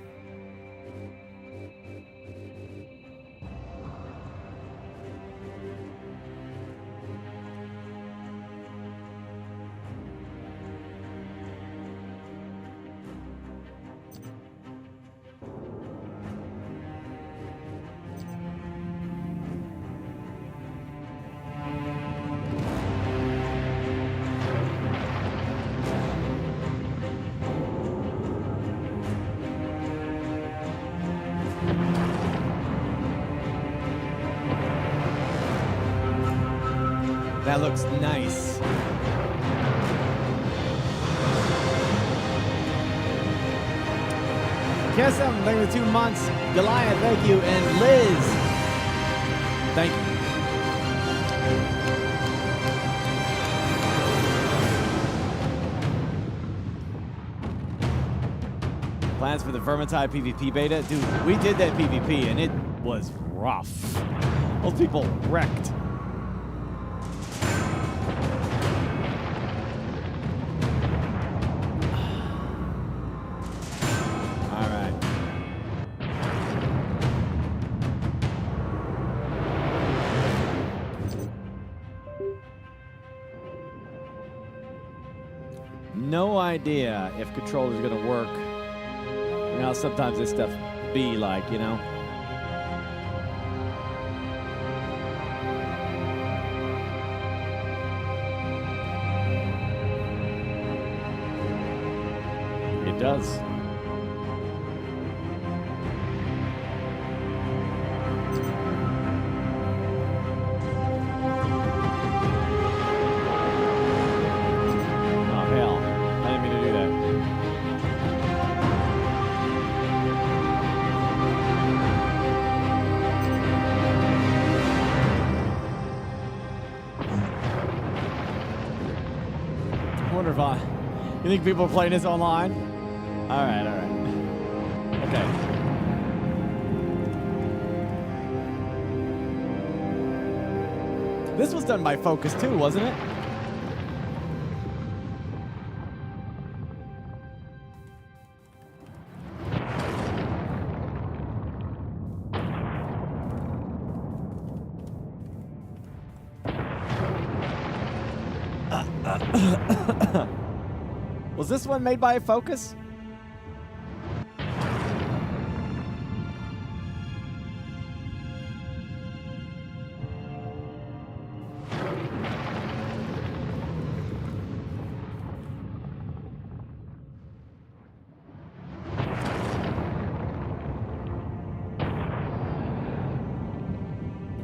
That looks nice. Kissam, thank you for 2 months. Goliath, thank you. And Liz, thank you. Plans for the Vermintide PvP beta? Dude, we did that PvP and it was rough. Those people wrecked. All right. No idea if controller's gonna work. You know, sometimes this stuff be like, you know. It does. Oh, hell. I didn't mean to do that. I wonder if you think people are playing this online? All right. Okay. This was done by Focus too, wasn't it? Was this one made by Focus?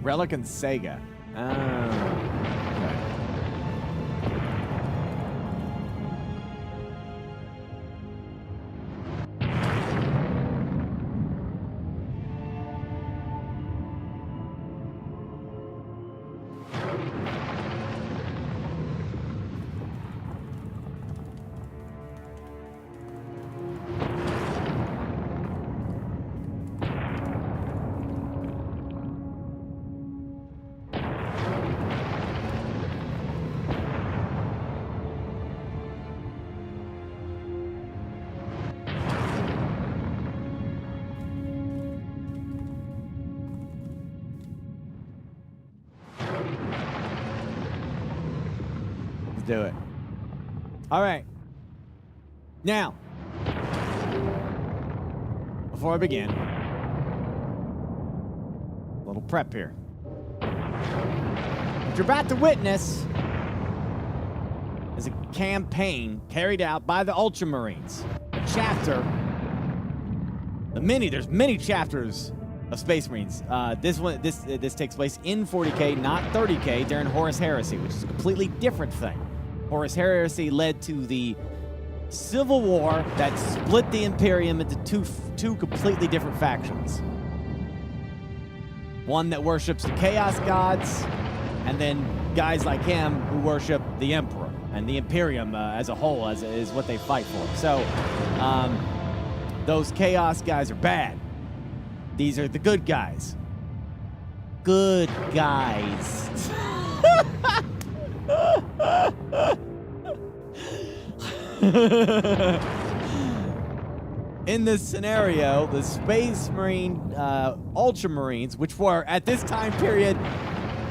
Relic and Sega. Okay. Do it. All right. Now, before I begin, a little prep here. What you're about to witness is a campaign carried out by the Ultramarines. A chapter. There's many chapters of Space Marines. This takes place in 40K, not 30K, during Horus Heresy, which is a completely different thing. Horus Heresy led to the civil war that split the Imperium into two completely different factions. One that worships the Chaos Gods, and then guys like him who worship the Emperor. And the Imperium as a whole is what they fight for. So, those Chaos guys are bad. These are the good guys. Good guys. In this scenario, the Space Marine Ultramarines, which were at this time period,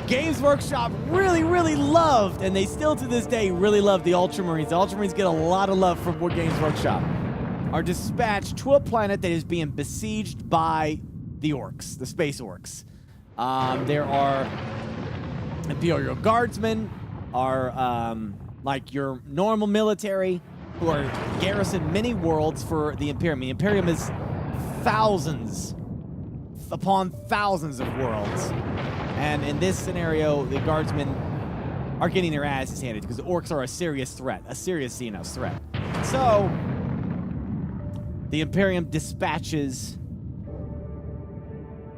Games Workshop really, really loved, and they still to this day really love the Ultramarines. The Ultramarines get a lot of love from Games Workshop. Are dispatched to a planet that is being besieged by the orcs, the space orcs. There are Imperial Guardsmen, are like your normal military, who are garrisoned many worlds for the Imperium. The Imperium is thousands upon thousands of worlds. And in this scenario, the Guardsmen are getting their asses handed because the orcs are a serious threat, a serious threat. So, the Imperium dispatches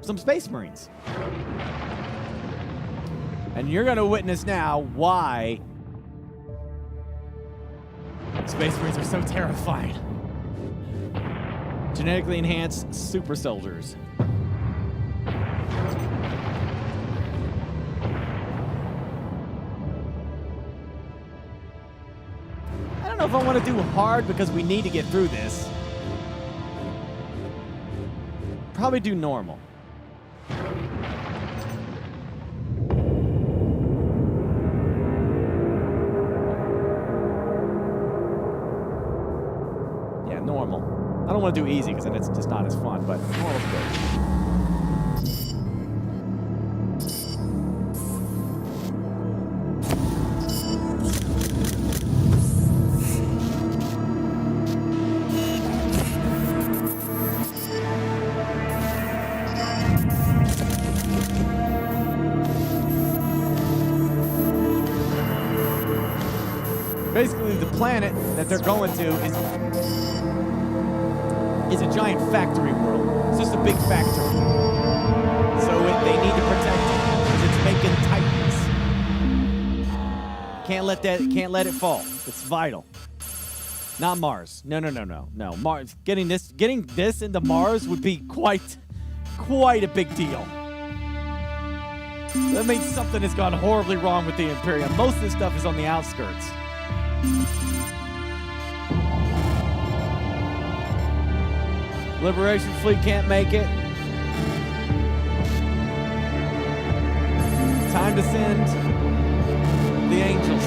some Space Marines. And you're going to witness now why Space Marines are so terrifying. Genetically enhanced super soldiers. I don't know if I want to do hard because we need to get through this. Probably do normal. Yeah, normal. I don't want to do easy because then it's just not as fun, but normal's good. Basically, the planet that they're going to is a giant factory world. It's just a big factory. So they need to protect it because it's making titans. Can't let it fall. It's vital. Not Mars. No. Mars. Getting this into Mars would be quite a big deal. That means something has gone horribly wrong with the Imperium. Most of this stuff is on the outskirts. Liberation Fleet can't make it. Time to send the Angels.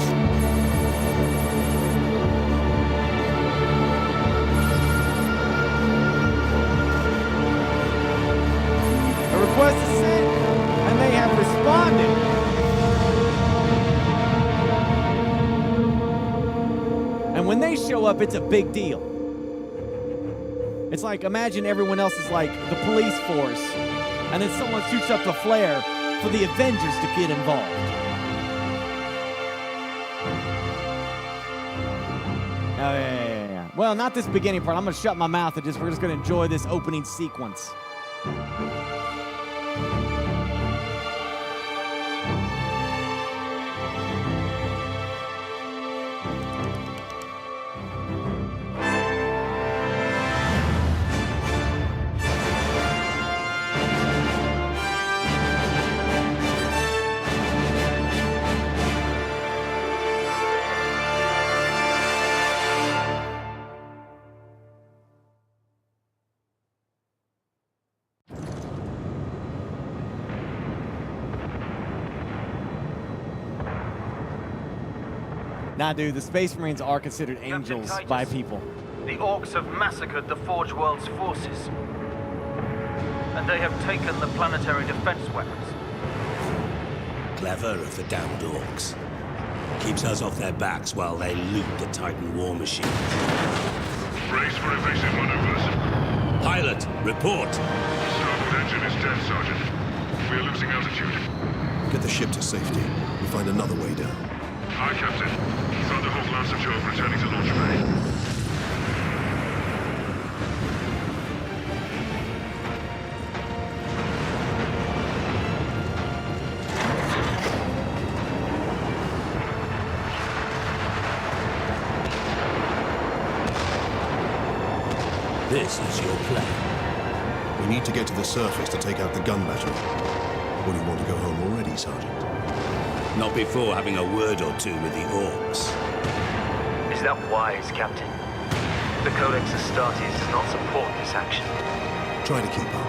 A request is sent, and they have responded. And when they show up, it's a big deal. It's like, imagine everyone else is like the police force, and then someone shoots up the flare for the Avengers to get involved. Oh, yeah. Well, not this beginning part. I'm going to shut my mouth and we're just going to enjoy this opening sequence. Nah, dude, the Space Marines are considered angels by people. The Orcs have massacred the Forge World's forces. And they have taken the planetary defense weapons. Clever of the damned Orcs. Keeps us off their backs while they loot the Titan war machine. Brace for evasive maneuvers. Pilot, report. Starboard engine is dead, Sergeant. We are losing altitude. Get the ship to safety. We'll find another way down. Aye, Captain. Thunderhawk Lancer Jove returning to launch bay. This is your plan. We need to get to the surface to take out the gun battery. Or do you want to go home already, Sergeant? Not before having a word or two with the Orcs. Is that wise, Captain? The Codex Astartes does not support this action. Try to keep up.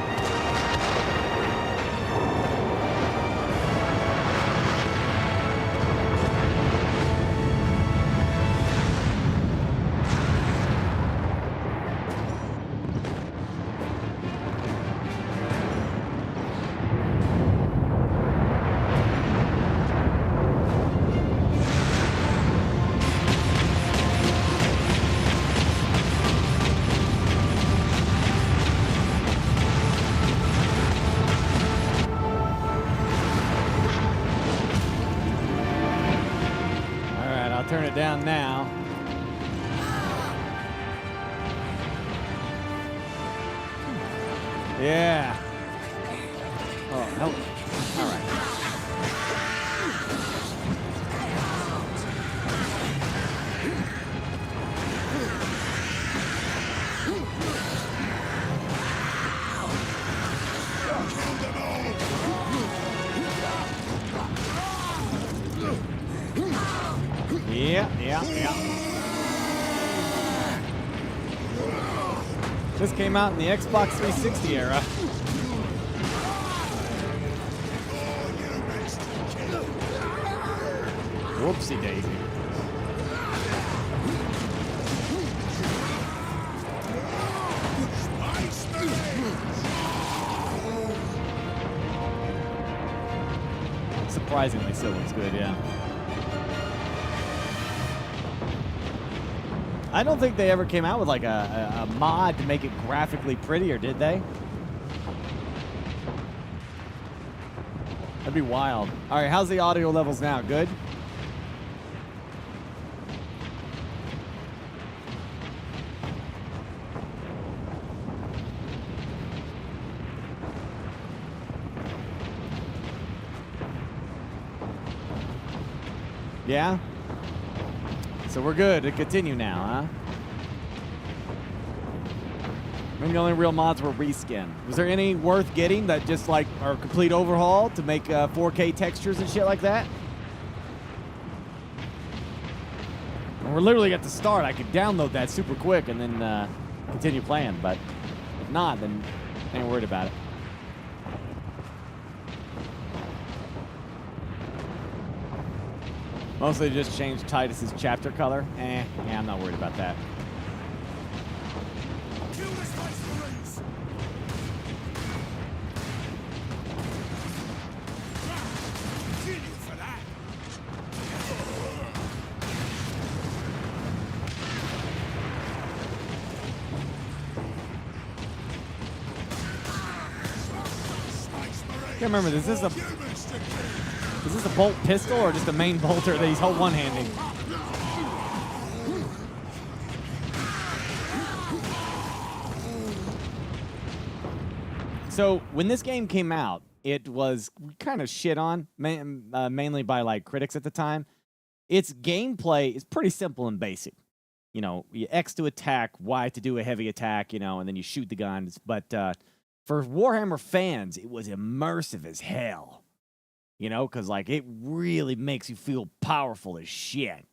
Yeah. Oh, hell. All right. Yeah. This came out in the Xbox 360 era. Whoopsie daisy. Surprisingly, still looks good, yeah. I don't think they ever came out with like a mod to make it graphically prettier, did they? That'd be wild. All right, how's the audio levels now? Good? Yeah? So we're good to continue now, huh? I mean, the only real mods were reskin. Was there any worth getting that just like are a complete overhaul to make 4K textures and shit like that? And we're literally at the start. I could download that super quick and then continue playing, but if not, then I ain't worried about it. Mostly just changed Titus's chapter color. Yeah, I'm not worried about that. Kill the Space Marines! Kill you for that! Can't remember. Is this a bolt pistol or just a main bolter that he's one-handing? So when this game came out, it was kind of shit on, mainly by like critics at the time. Its gameplay is pretty simple and basic. You know, you X to attack, Y to do a heavy attack, you know, and then you shoot the guns. But for Warhammer fans, it was immersive as hell. You know, because, like, it really makes you feel powerful as shit.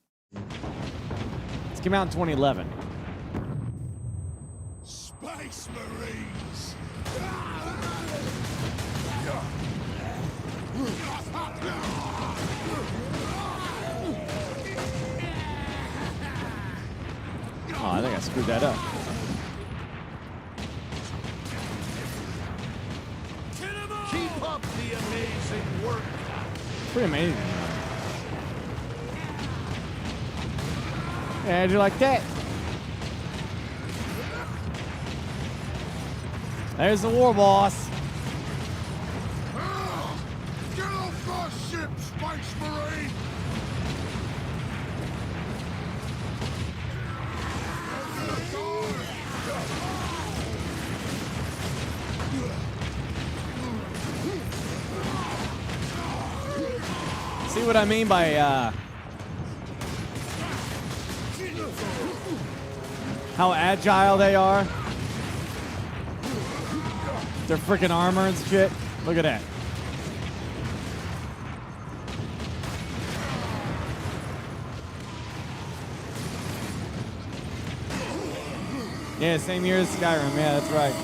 This came out in 2011. Space Marines! Oh, I think I screwed that up. Keep up the amazing work! Pretty amazing. Yeah, do you like that? There's the war boss. Get off our ship, Space Marine! See what I mean by how agile they are? Their freaking armor and shit. Look at that. Yeah, same year as Skyrim. Yeah, that's right.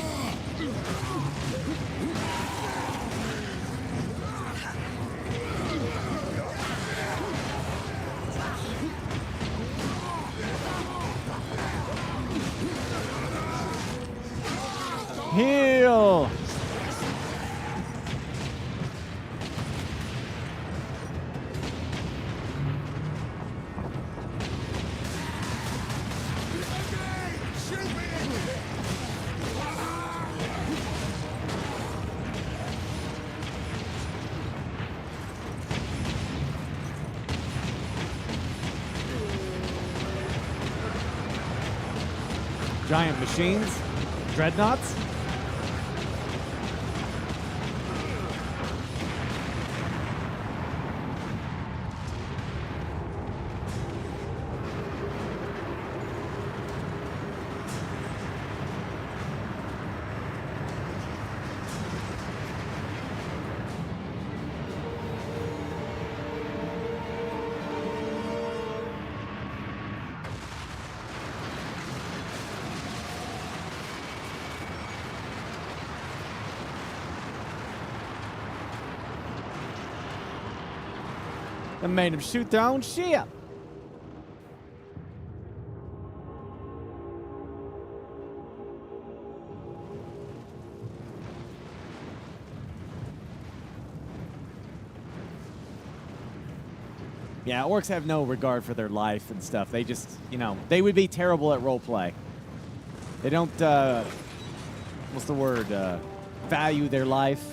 Heal! Giant machines? Dreadnoughts? That made them shoot their own ship. Yeah, orcs have no regard for their life and stuff. They just, you know, they would be terrible at roleplay. They don't, what's the word, value their life.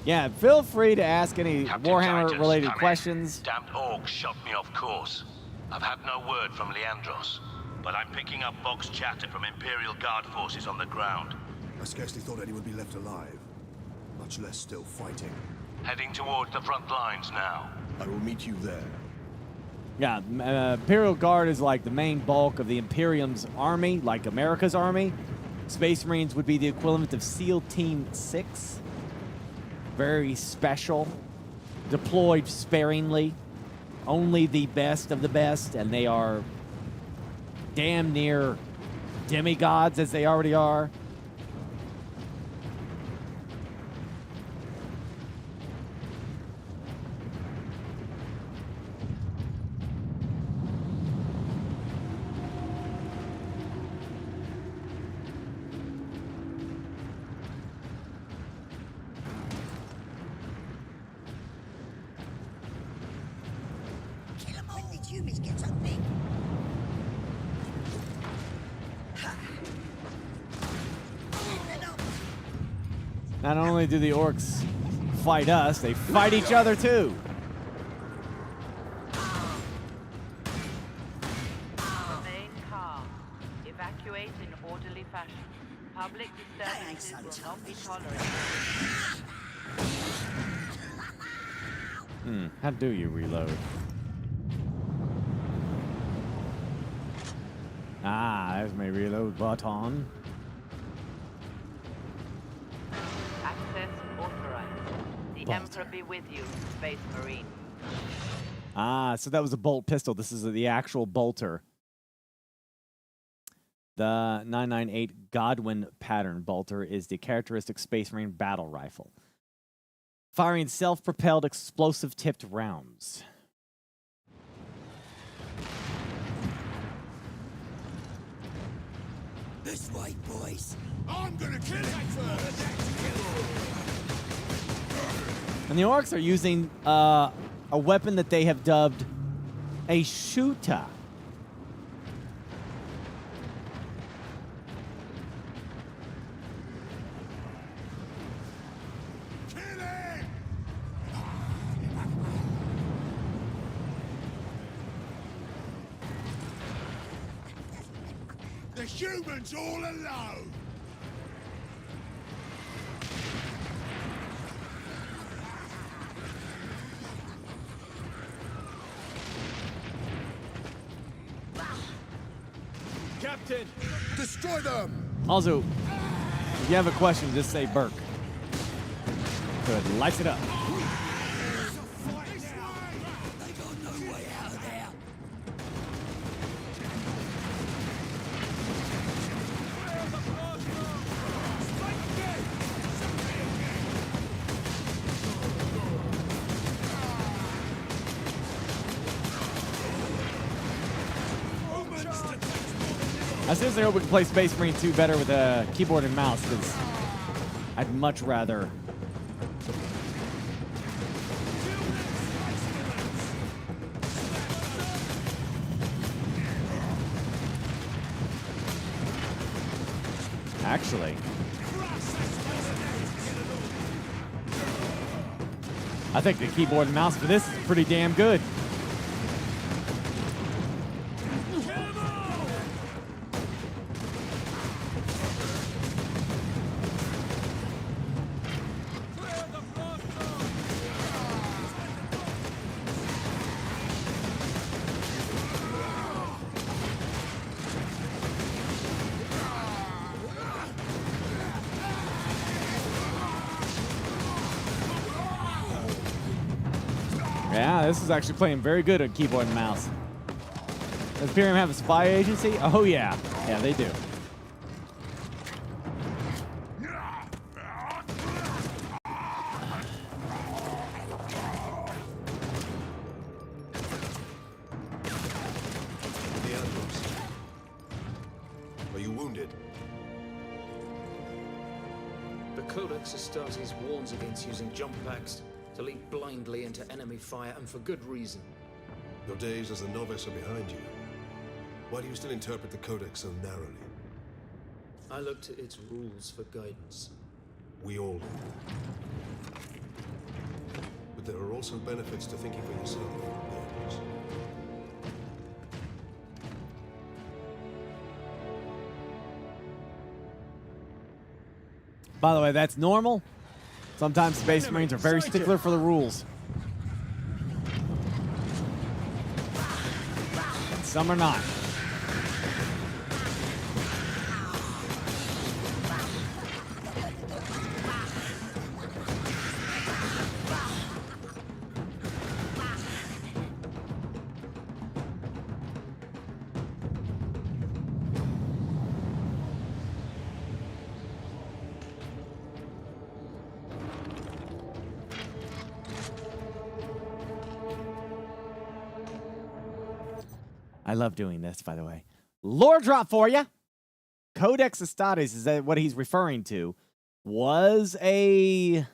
Yeah, feel free to ask any Warhammer-related questions. Damned orcs shot me off course. I've had no word from Leandros, but I'm picking up box chatter from Imperial Guard forces on the ground. I scarcely thought anyone would be left alive, much less still fighting. Heading towards the front lines now. I will meet you there. Yeah, Imperial Guard is like the main bulk of the Imperium's army, like America's army. Space Marines would be the equivalent of SEAL Team 6. Very special, deployed sparingly, only the best of the best, and they are damn near demigods as they already are. Not only do the orcs fight us, they fight each other too. Remain calm. Evacuate in orderly fashion. Public disturbances will not be tolerated. How do you reload? Ah, there's my reload button. Access authorized. The Emperor be with you, Space Marine. Ah, so that was a bolt pistol. This is the actual bolter. The 998 Godwin pattern bolter is the characteristic Space Marine battle rifle, firing self-propelled explosive-tipped rounds. This way, boys. I'm gonna kill it first. And the orcs are using a weapon that they have dubbed a shooter. The humans all alone. Captain, destroy them! Also, if you have a question, just say Burke. Good, lights it up. They got no way out of there. I seriously hope we can play Space Marine 2 better with a keyboard and mouse, because I'd much rather. Actually, I think the keyboard and mouse for this is pretty damn good. Yeah, this is actually playing very good on keyboard and mouse. Does Imperium have a spy agency? Oh, yeah. Yeah, they do. Are you wounded? The Codex Astartes warns against using jump packs to leap blindly into enemy fire, and for good reason. Your days as a novice are behind you. Why do you still interpret the Codex so narrowly? I look to its rules for guidance. We all do. But there are also benefits to thinking for yourself, Leandros. By the way, that's normal. Sometimes Space Marines are very stickler for the rules. Some are not. I love doing this, by the way. Lore drop for you. Codex Astartes is that what he's referring to, was a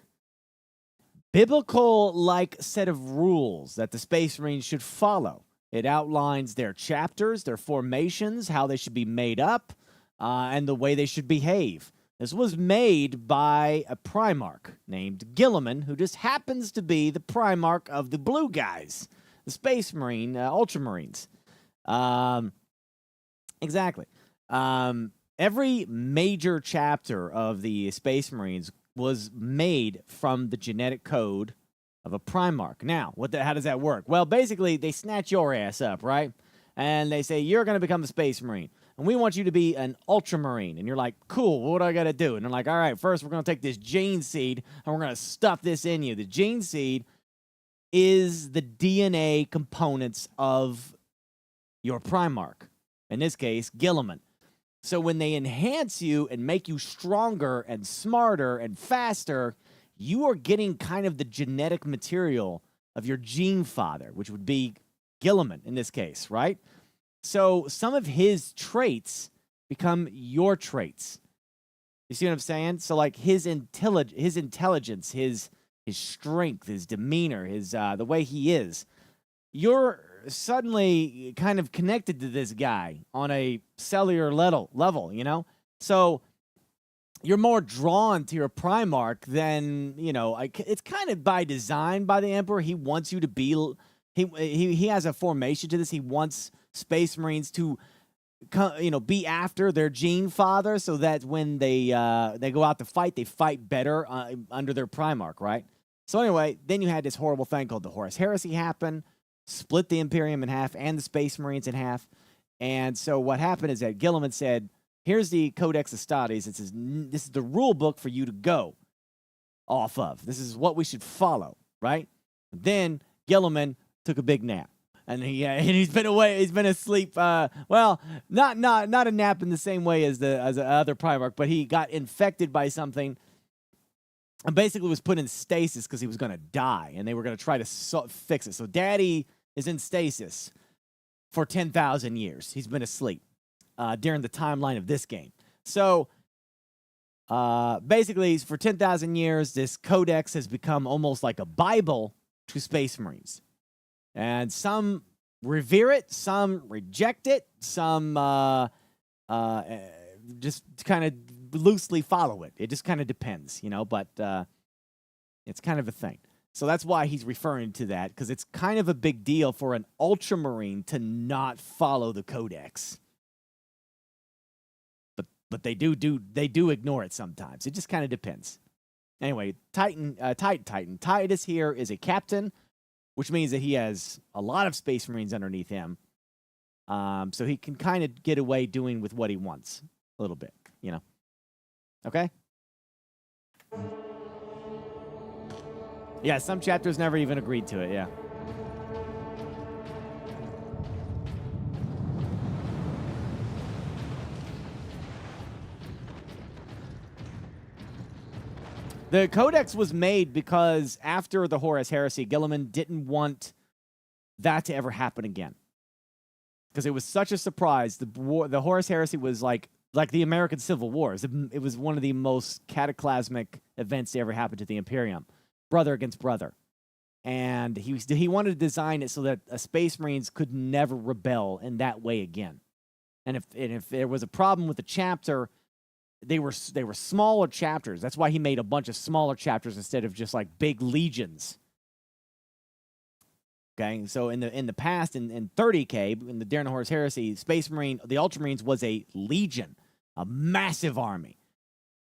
biblical-like set of rules that the Space Marines should follow. It outlines their chapters, their formations, how they should be made up, and the way they should behave. This was made by a Primarch named Guilliman, who just happens to be the Primarch of the Blue Guys, the Space Marine, Ultramarines. Exactly. Every major chapter of the Space Marines was made from the genetic code of a Primarch. Now, how does that work? Well, basically, they snatch your ass up, right? And they say, you're going to become a Space Marine, and we want you to be an Ultramarine. And you're like, cool, what do I got to do? And they're like, all right, first we're going to take this gene seed, and we're going to stuff this in you. The gene seed is the DNA components of your Primarch, in this case, Guilliman. So when they enhance you and make you stronger and smarter and faster, you are getting kind of the genetic material of your gene father, which would be Guilliman in this case, right? So some of his traits become your traits. You see what I'm saying? So like his intelligence, his strength, his demeanor, the way he is, you're suddenly kind of connected to this guy on a cellular level, you know? So you're more drawn to your Primarch than, you know, it's kind of by design by the Emperor. He wants you to be, he has a formation to this. He wants Space Marines to, you know, be after their gene father so that when they go out to fight, they fight better under their Primarch, right? So anyway, then you had this horrible thing called the Horus Heresy happen, split the Imperium in half and the Space Marines in half. And so what happened is that Guilliman said, here's the Codex Astartes. It says, this is the rule book for you to go off of. This is what we should follow, right? Then Guilliman took a big nap. And he's been away. He's been asleep. Well, not a nap in the same way as the other Primarch, but he got infected by something and basically was put in stasis because he was going to die, and they were going to try to fix it. So Daddy is in stasis for 10,000 years. He's been asleep during the timeline of this game. So basically, for 10,000 years, this codex has become almost like a Bible to Space Marines. And some revere it, some reject it, some just kind of loosely follow it. It just kind of depends, you know, but it's kind of a thing. So that's why he's referring to that, because it's kind of a big deal for an Ultramarine to not follow the Codex. But they do ignore it sometimes. It just kind of depends. Anyway, Titus here is a captain, which means that he has a lot of Space Marines underneath him. So he can kind of get away doing with what he wants a little bit, you know. Okay? Yeah, some chapters never even agreed to it, yeah. The Codex was made because after the Horus Heresy, Gilliman didn't want that to ever happen again. Because it was such a surprise. The Horus Heresy was like the American Civil Wars. It was one of the most cataclysmic events to ever happen to the Imperium. Brother against brother. And he wanted to design it so that Space Marines could never rebel in that way again. And if there was a problem with the chapter, they were smaller chapters. That's why he made a bunch of smaller chapters instead of just like big legions. Okay, so in the past, in 30K, in the Daring the Horus Heresy, Space Marine, the Ultramarines was a legion, a massive army.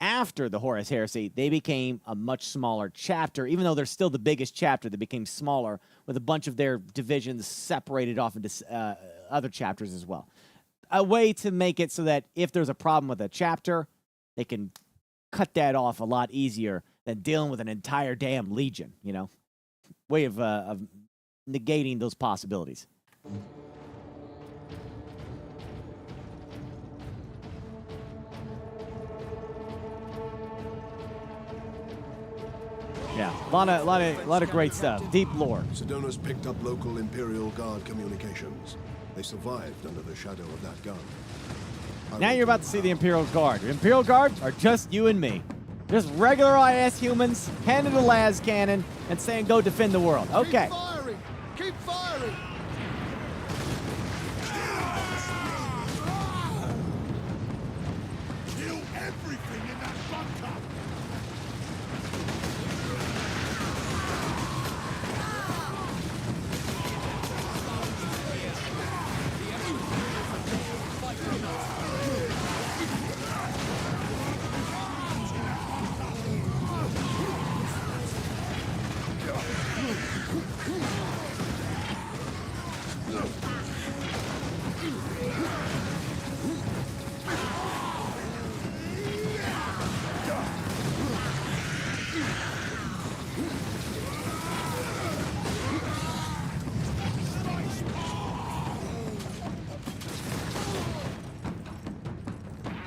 After the Horus Heresy, they became a much smaller chapter, even though they're still the biggest chapter. They became smaller with a bunch of their divisions separated off into other chapters as well. A way to make it so that if there's a problem with a chapter, they can cut that off a lot easier than dealing with an entire damn legion, you know? Way of negating those possibilities. Yeah, a lot of great stuff. Deep lore. Sedona's picked up local Imperial Guard communications. They survived under the shadow of that gun. Now you're about to see the Imperial Guard. The Imperial Guard are just you and me. Just regular IS humans, handing a las cannon and saying, go defend the world. Okay. Keep firing! Keep firing! Kill everything in that bunker!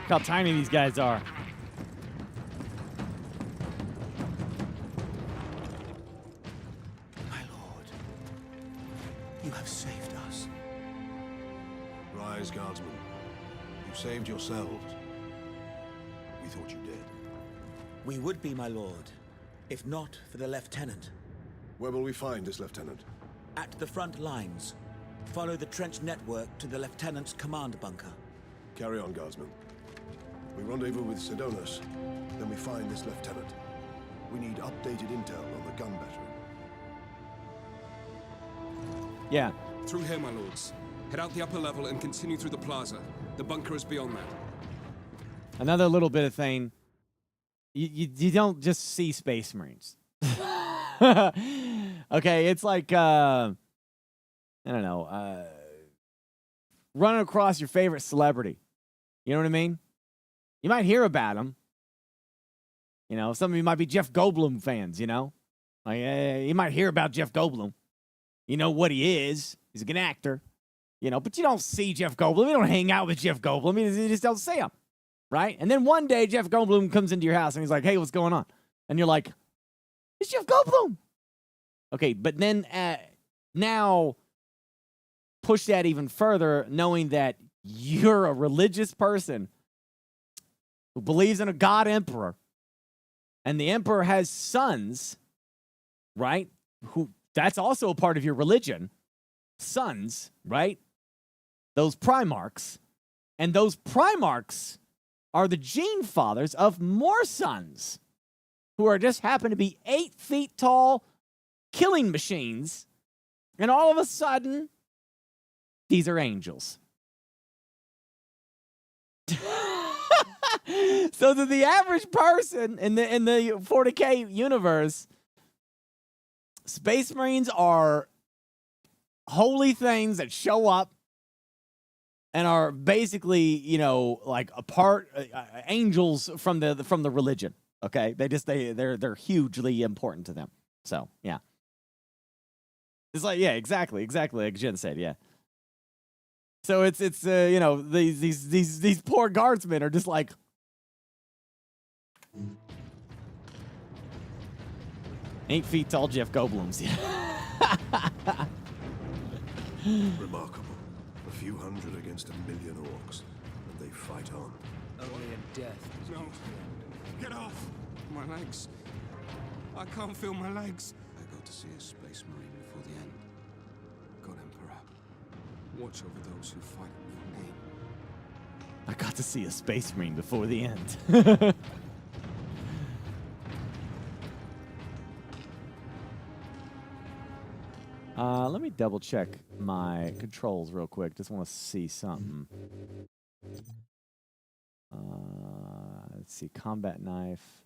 Look how tiny these guys are. My lord, you have saved us. Rise, Guardsmen. You saved yourselves. We thought you did. We would be, my lord, if not for the Lieutenant. Where will we find this Lieutenant? At the front lines. Follow the trench network to the Lieutenant's command bunker. Carry on, Guardsmen. We rendezvous with Sedonis, then we find this Lieutenant. We need updated intel on the gun battery. Yeah. Through here, my lords. Head out the upper level and continue through the plaza. The bunker is beyond that. Another little bit of thing. You don't just see Space Marines. Okay, it's like, I don't know, running across your favorite celebrity. You know what I mean? You might hear about him. You know, some of you might be Jeff Goldblum fans, you know? Like, you might hear about Jeff Goldblum. You know what he is. He's a good actor. You know, but you don't see Jeff Goldblum. You don't hang out with Jeff Goldblum. You just don't see him. Right? And then one day, Jeff Goldblum comes into your house and he's like, hey, what's going on? And you're like, it's Jeff Goldblum. Okay, but then now push that even further, knowing that you're a religious person who believes in a God Emperor, and the Emperor has sons, right? Who that's also a part of your religion. Sons, right? Those Primarchs. And those Primarchs are the gene fathers of more sons who are just happen to be 8 feet tall killing machines. And all of a sudden, these are angels. So to the average person in the 40K universe, Space Marines are holy things that show up and are basically, you know, like a part angels from the religion. Okay, they're hugely important to them. So yeah, it's like exactly like Jen said. Yeah. So it's you know, these poor guardsmen are just like, 8 feet tall Jeff Goldblum's. Remarkable. A few hundred against 1 million orcs, and they fight on. Only in death. No. Get off! My legs. I can't feel my legs. I got to see a space marine before the end. God Emperor, watch over those who fight in your name. I got to see a space marine before the end. Let me double check my controls real quick. Just want to see something. Let's see, combat knife.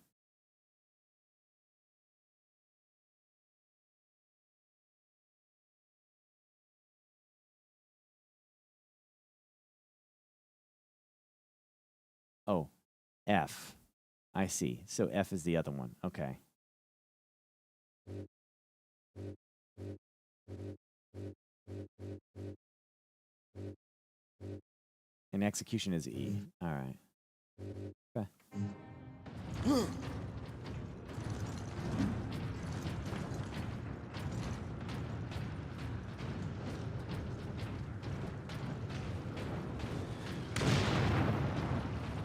Oh, F. I see. So F is the other one. Okay. And execution is E. All right. Okay.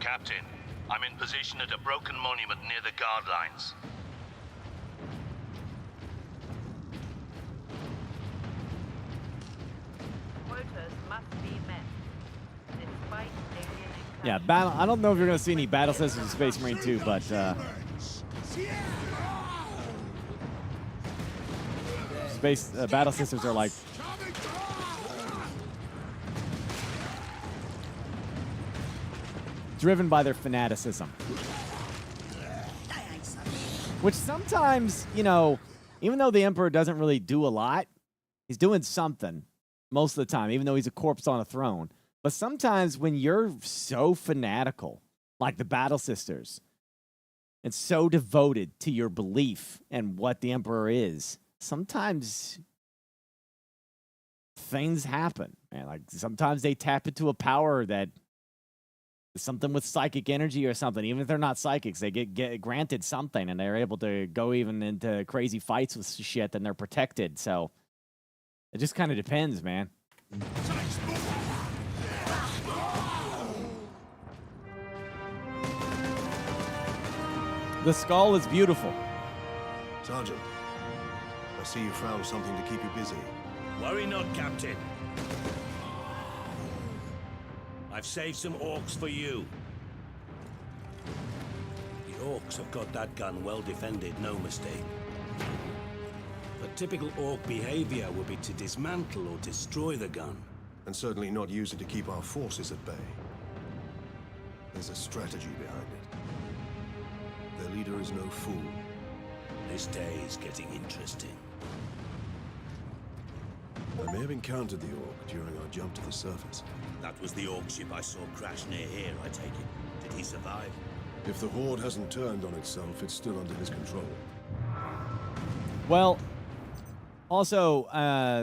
Captain, I'm in position at a broken monument near the guard lines. Quotas must be met. Despite alien Yeah, battle. I don't know if you're going to see any battle systems in Space Marine 2, but space battle systems are like driven by their fanaticism, which sometimes, you know, even though the Emperor doesn't really do a lot, he's doing something most of the time, even though he's a corpse on a throne. But sometimes when you're so fanatical, like the Battle Sisters, and so devoted to your belief and what the Emperor is, sometimes things happen, man. Like sometimes they tap into a power that is something with psychic energy or something. Even if they're not psychics, they get granted something, and they're able to go even into crazy fights with shit, and they're protected. So it just kind of depends, man. The skull is beautiful. Sergeant, I see you found something to keep you busy. Worry not, Captain. I've saved some orcs for you. The orcs have got that gun well defended, no mistake. But typical orc behavior would be to dismantle or destroy the gun. And certainly not use it to keep our forces at bay. There's a strategy behind it. Their leader is no fool. This day is getting interesting. I may have encountered the orc during our jump to the surface. That was the orc ship I saw crash near here, I take it. Did he survive? If the Horde hasn't turned on itself, it's still under his control. Well, also,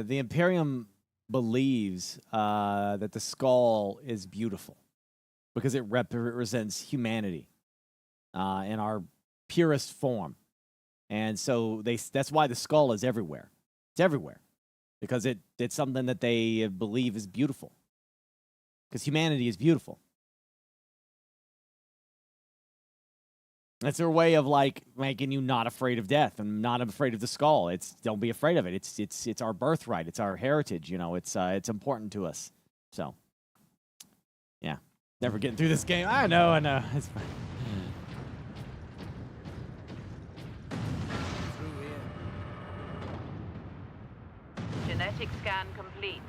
the Imperium believes that the skull is beautiful because it represents humanity in our purest form. And so that's why the skull is everywhere. It's everywhere because it's something that they believe is beautiful. Because humanity is beautiful. It's their way of like making you not afraid of death and not afraid of the skull. It's don't be afraid of it. It's our birthright. It's our heritage. You know, it's important to us. So, yeah, never getting through this game. I know. It's fine. Genetic scan complete.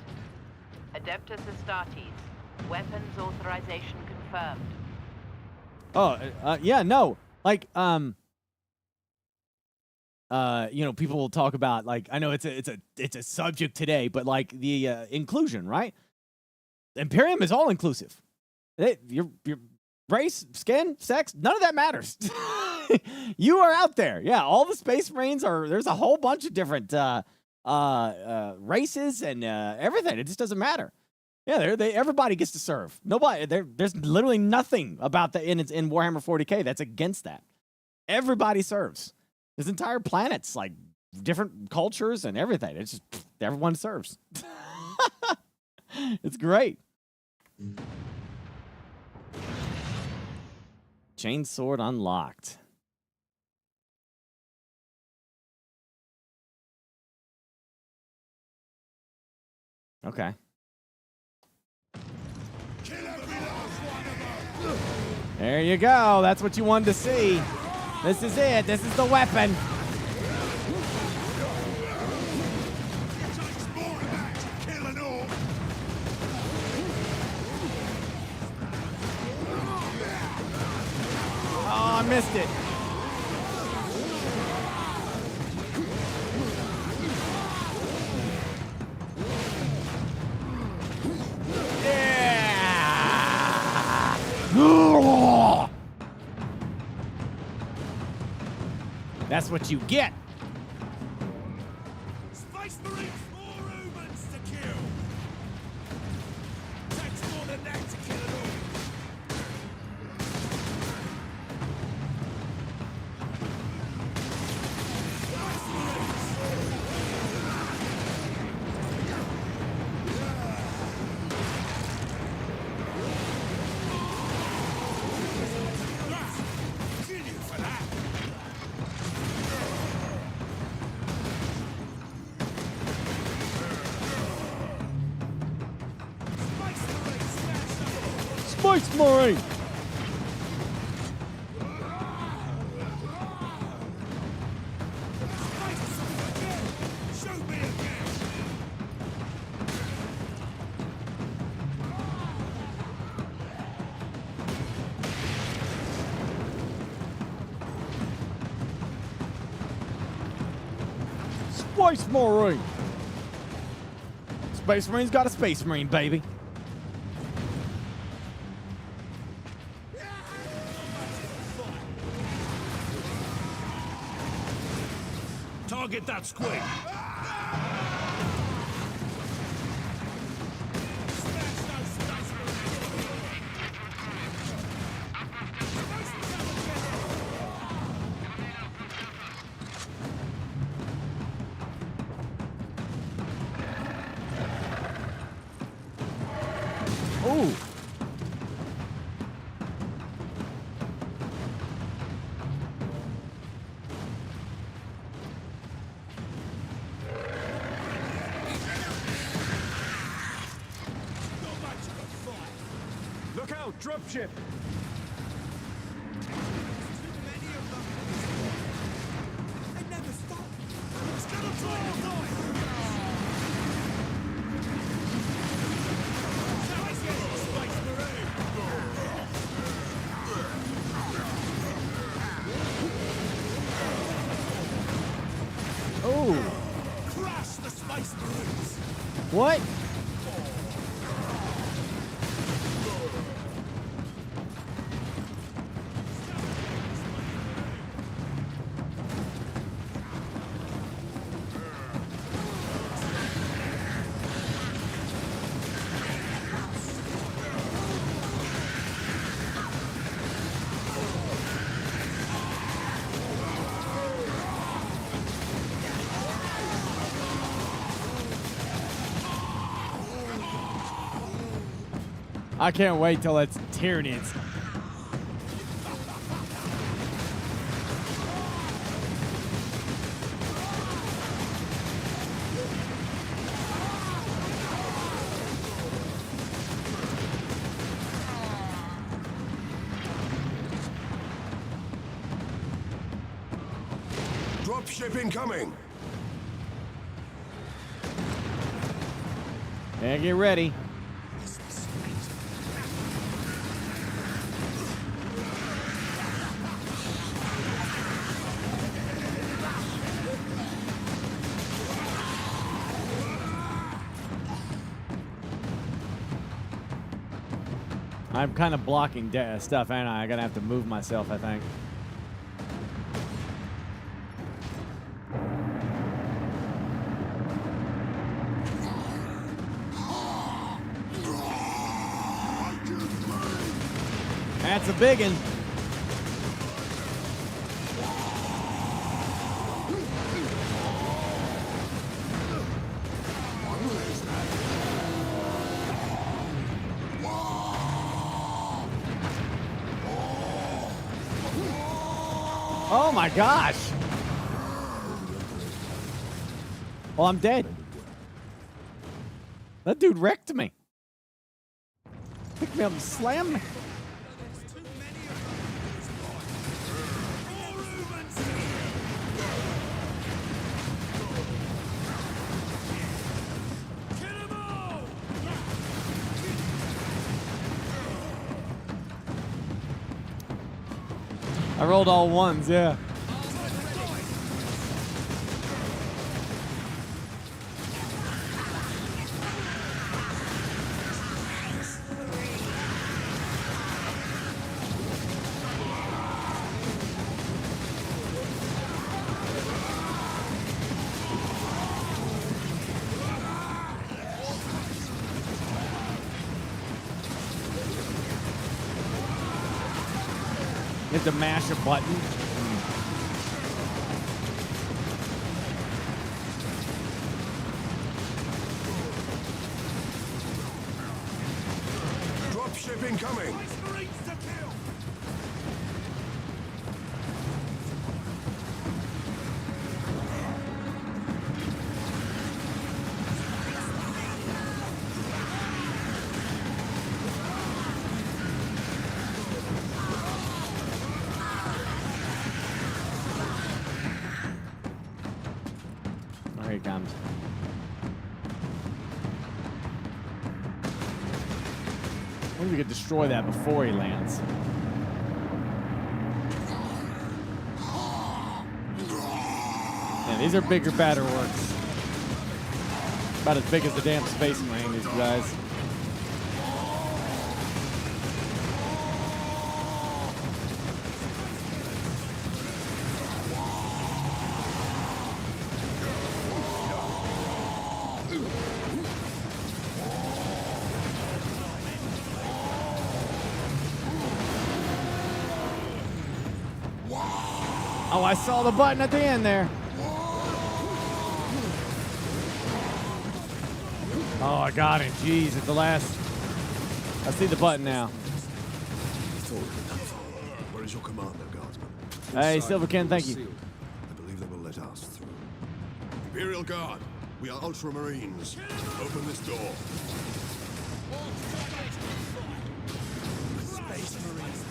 Adeptus Astartes. Weapons authorization confirmed. Oh, yeah, no. Like, you know, people will talk about, like, I know it's a subject today, but like the inclusion, right? Imperium is all inclusive. Your race, skin, sex, none of that matters. You are out there. Yeah, all the Space Marines there's a whole bunch of different races and everything. It just doesn't matter. Yeah, everybody gets to serve. Nobody there's literally nothing about that in Warhammer 40K that's against that. Everybody serves. This entire planet's like different cultures and everything. It's just everyone serves. It's great. Chainsword unlocked. Okay. There you go. That's what you wanted to see. This is it. This is the weapon. Oh, I missed it. Yeah. That's what you get. Space Marines, more humans to kill. Takes more than that to kill it all. Kill you for that. Space Marine. Shoot me again. Space Marine. Space Marine's got a Space Marine, baby. Target that squid. Ooh. Look out, dropship! They never stop. Skeleton die! Space Marine! Oh. Crush the Space Marines! What? I can't wait till it's Tyranids. Dropship incoming. Yeah, get ready. I'm kind of blocking stuff, ain't I? I'm gonna have to move myself, I think. That's a big one. Oh my gosh. Well, I'm dead. That dude wrecked me. Picked me up and slammed me. I rolled all ones, yeah. You have to mash a button. Dropship incoming. Here he comes. Maybe we could destroy that before he lands. Yeah, these are bigger, badder works. About as big as the damn Space Marine, these guys. Oh, I saw the button at the end there. Oh, I got him. Jeez, at the last. I see the button now. Where is your commander, Guardsman? Hey, Silverkin, thank you. I believe they will let us through. Imperial Guard, we are Ultramarines. Open this door. Space Marines.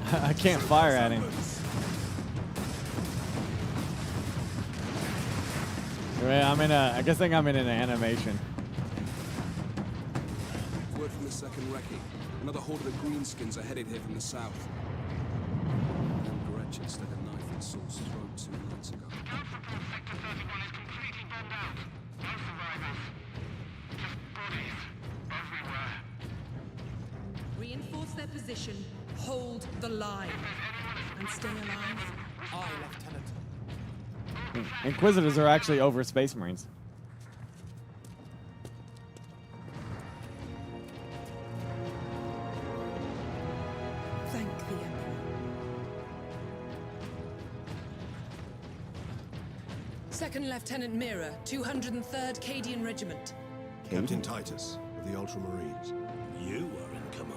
I can't fire at him. I guess I'm in an animation. Word from the second recce. Another horde of the Greenskins are headed here from the south. Gretchen stuck a knife in Saul's throat 2 nights ago. Reinforce their position, hold the line, and stay alive. Aye, Lieutenant. Inquisitors are actually over Space Marines. Thank the Emperor. Second Lieutenant Mira, 203rd Cadian Regiment. Captain Titus of the Ultramarines. You are in command.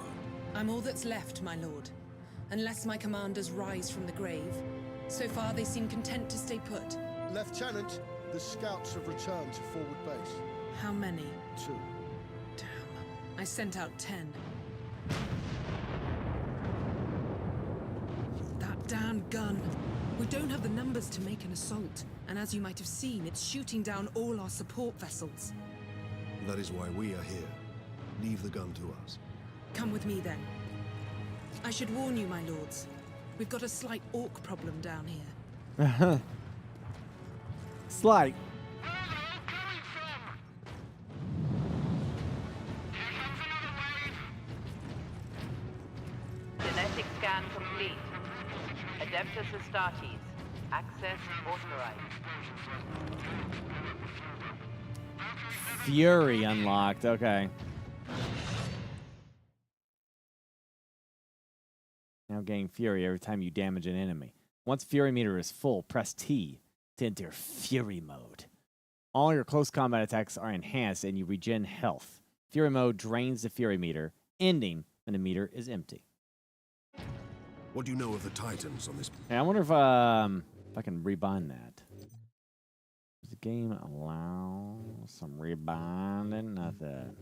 I'm all that's left, my lord. Unless my commanders rise from the grave. So far, they seem content to stay put. Lieutenant, the scouts have returned to forward base. How many? 2. Damn. I sent out 10. That damn gun. We don't have the numbers to make an assault. And as you might have seen, it's shooting down all our support vessels. That is why we are here. Leave the gun to us. Come with me, then. I should warn you, my lords. We've got a slight orc problem down here. Slight. Genetic scan complete. Adeptus Astartes. Access authorized. Fury unlocked. Okay. Now gain Fury every time you damage an enemy. Once Fury meter is full, press T to enter Fury mode. All your close combat attacks are enhanced and you regen health. Fury mode drains the Fury meter, ending when the meter is empty. What do you know of the Titans on this? Hey, I wonder if I can rebind that. Does the game allow some rebinding? Nothing.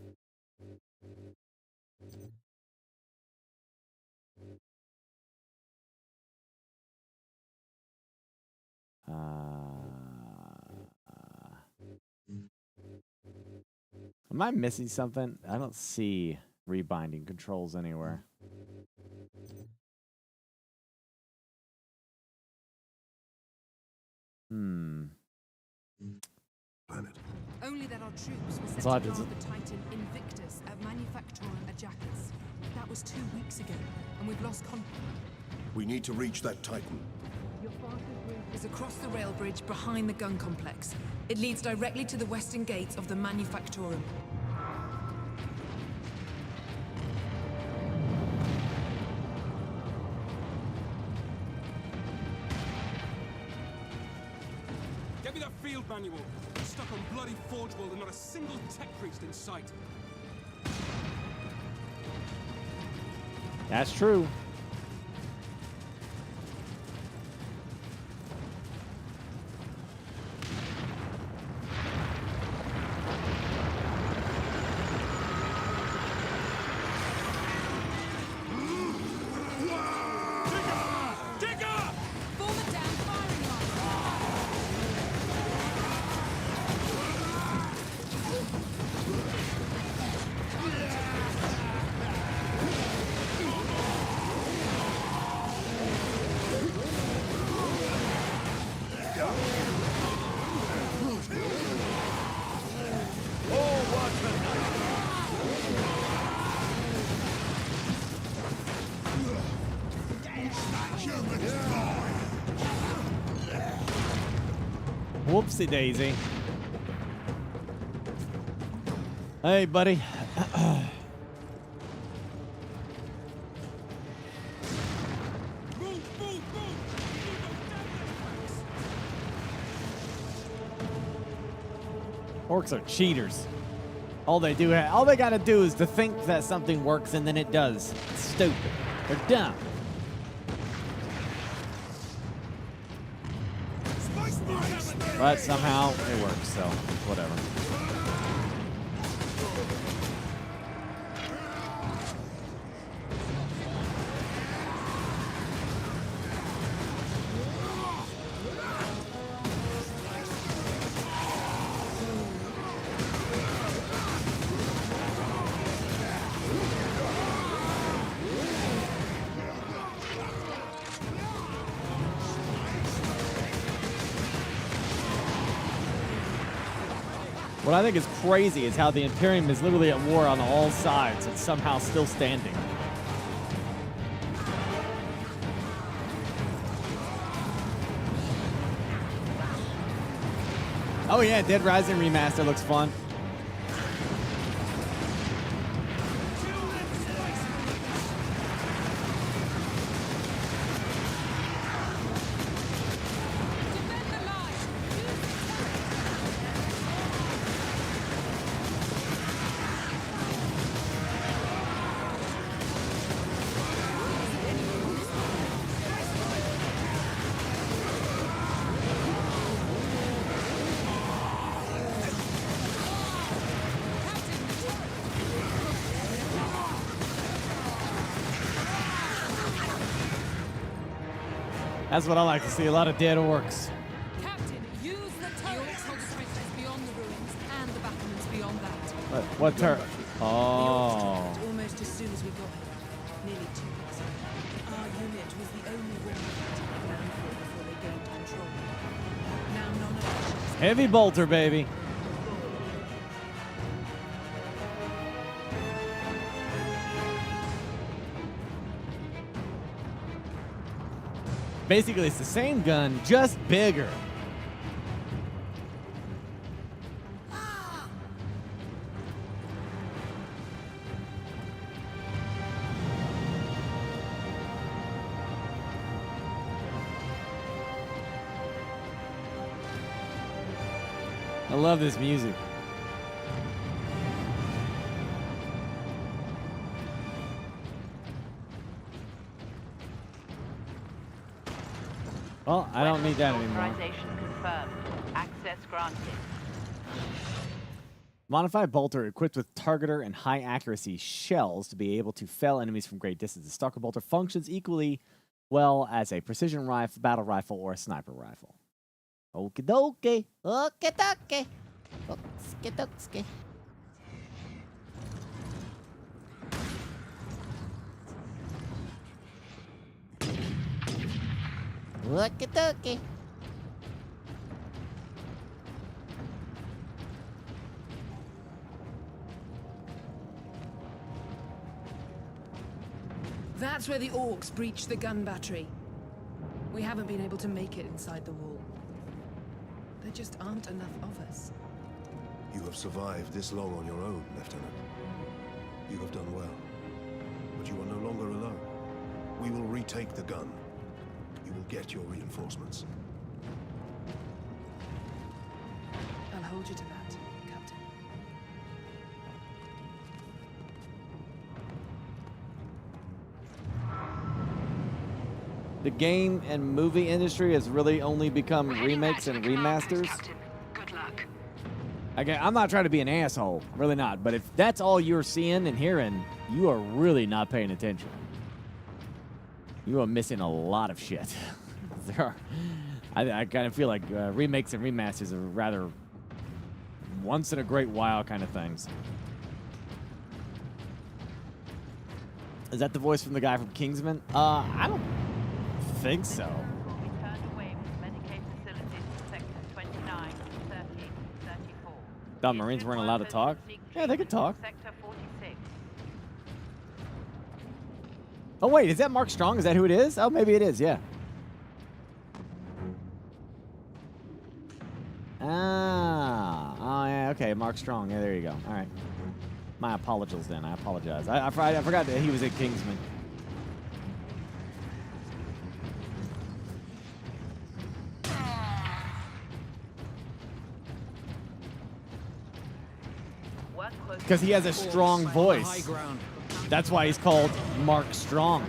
Am I missing something? I don't see rebinding controls anywhere. Planet. Only that our troops were set So to guard the Titan Invictus at Manufactorum Ajax. That was 2 weeks ago, and we've lost contact. We need to reach that Titan. Your fastest route is across the rail bridge behind the gun complex. It leads directly to the western gates of the Manufactorum. Get me that field manual. We're stuck on bloody Forge World and not a single tech priest in sight. That's true. Whoopsie daisy. Hey, buddy. Orcs are cheaters. All they gotta do is to think that something works and then it does. It's stupid. They're dumb. But somehow it works, so whatever. What I think is crazy is how the Imperium is literally at war on all sides and somehow still standing. Oh yeah, Dead Rising Remaster looks fun. That's what I like to see, a lot of dead orcs. Captain, use the turrets hold the trenches beyond the ruins and the battlements beyond that. What turret? The Oh. orcs almost as soon as we got here. Nearly 2 weeks ago. Our unit was the only one to have landfall before they gained control. Now none of us. Heavy bolter, baby. Basically, it's the same gun, just bigger. I love this music. Well, I don't need that anymore. Authorization confirmed. Access granted. Modified bolter equipped with targeter and high accuracy shells to be able to fell enemies from great distances. Stalker bolter functions equally well as a precision rifle, battle rifle, or a sniper rifle. Okie dokie. Okie dokie. Okie dokie. Okie dokie. That's where the orcs breached the gun battery. We haven't been able to make it inside the wall. There just aren't enough of us. You have survived this long on your own, Lieutenant. You have done well. But you are no longer alone. We will retake the gun. You will get your reinforcements. I'll hold you to that, Captain. The game and movie industry has really only become remakes and remasters. Good luck. Okay, I'm not trying to be an asshole, really not. But if that's all you're seeing and hearing, you are really not paying attention. You are missing a lot of shit. I kind of feel like remakes and remasters are rather once in a great while kind of things. Is that the voice from the guy from Kingsman? I don't think so. Thought Marines weren't allowed to talk? Yeah, they could talk. Oh, wait, is that Mark Strong? Is that who it is? Oh, maybe it is, yeah. Ah. Oh, yeah, okay, Mark Strong. Yeah, there you go. All right. My apologies then. I apologize. I forgot that he was at Kingsman. Because he has a strong voice. That's why he's called Mark Strong.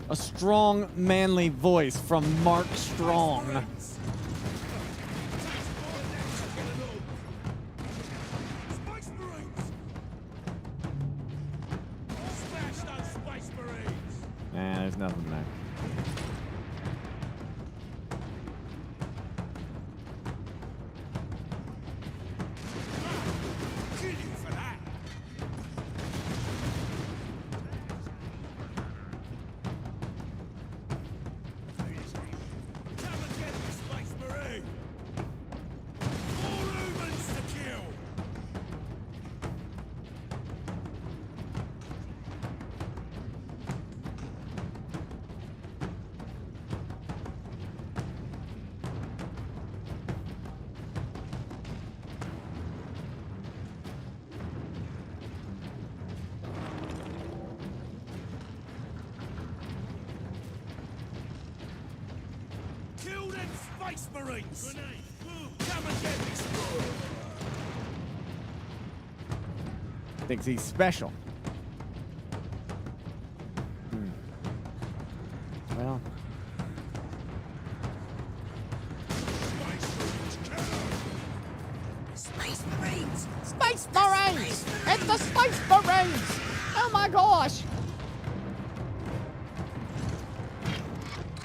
A strong, manly voice from Mark Strong. There's nothing there. Marines! Come and get this! Thinks he's special. Well. Space Marines! Space Marines! It's the Space Marines! Oh my gosh!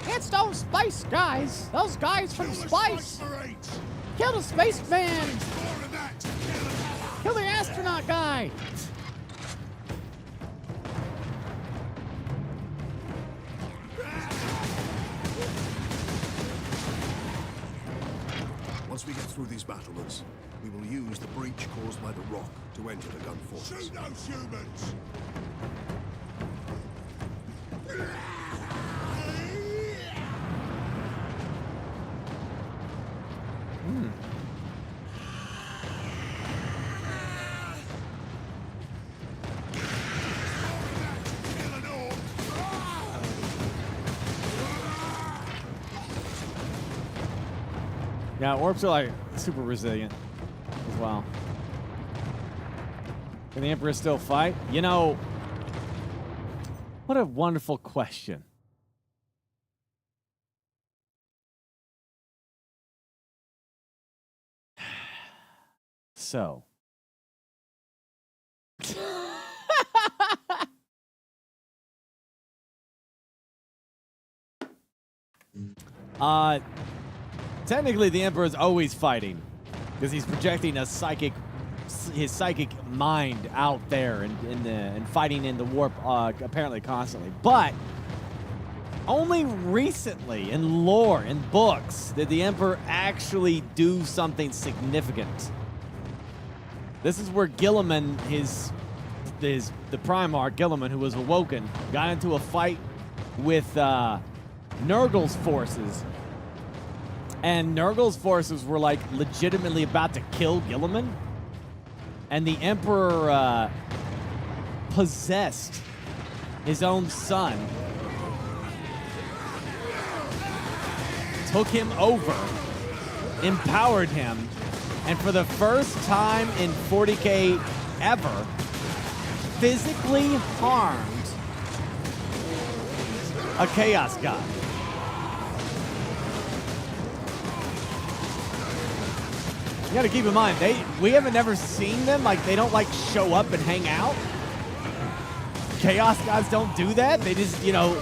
It's those space guys! Those guys from space! Kill the spaceman! Kill the astronaut guy! Once we get through these battlements, we will use the breach caused by the rock to enter the gun fortress. Shoot those humans! Yeah, orbs are like super resilient as well. Can the Emperor still fight? You know, what a wonderful question. So. Technically, the Emperor is always fighting because he's projecting his psychic mind out there and fighting in the warp apparently constantly. But only recently in lore, in books, did the Emperor actually do something significant. This is where Gilliman, the Primarch Gilliman, who was awoken, got into a fight with Nurgle's forces. And Nurgle's forces were like legitimately about to kill Gilliman. And the Emperor possessed his own son, took him over, empowered him, and for the first time in 40K ever, physically harmed a Chaos God. You gotta keep in mind, we haven't never seen them, like they don't like show up and hang out. Chaos Gods don't do that. They just, you know,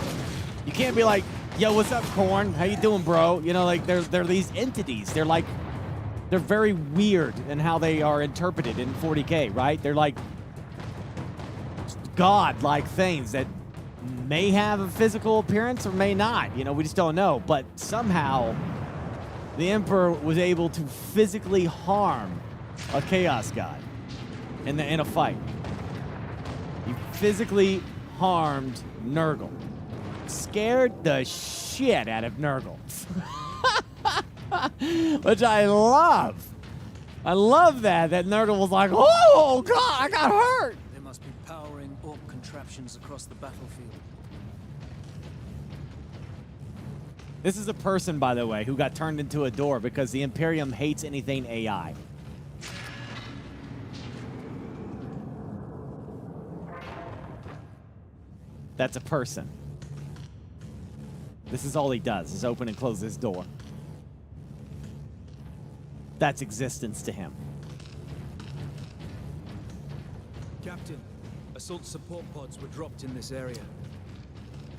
you can't be like, yo, what's up, Korn? How you doing, bro? You know, like they're these entities. They're very weird in how they are interpreted in 40K, right? They're like god-like things that may have a physical appearance or may not. You know, we just don't know. But somehow the Emperor was able to physically harm a Chaos God in a fight. He physically harmed Nurgle. Scared the shit out of Nurgle. Which I love. I love that Nurgle was like, oh, God, I got hurt. There must be powering orc contraptions across the battlefield. This is a person, by the way, who got turned into a door because the Imperium hates anything AI. That's a person. This is all he does, is open and close this door. That's existence to him. Captain, assault support pods were dropped in this area.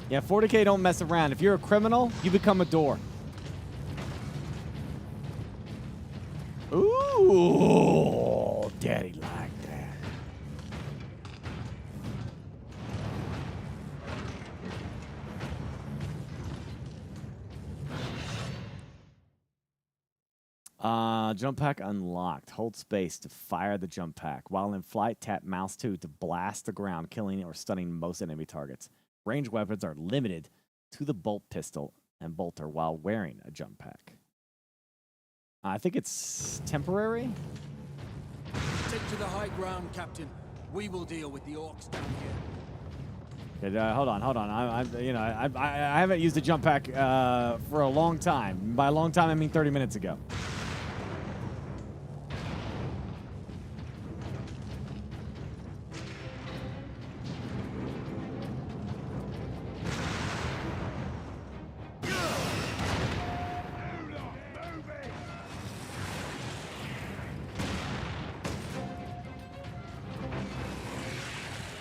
Yeah, 40K don't mess around. If you're a criminal, you become a door. Ooh, daddy like that. Jump pack unlocked. Hold space to fire the jump pack. While in flight, tap mouse 2 to blast the ground, killing or stunning most enemy targets. Ranged weapons are limited to the bolt pistol and bolter while wearing a jump pack. I think it's temporary. Take to the high ground, Captain. We will deal with the orcs down here. Okay, hold on. I haven't used a jump pack for a long time. By a long time, I mean 30 minutes ago.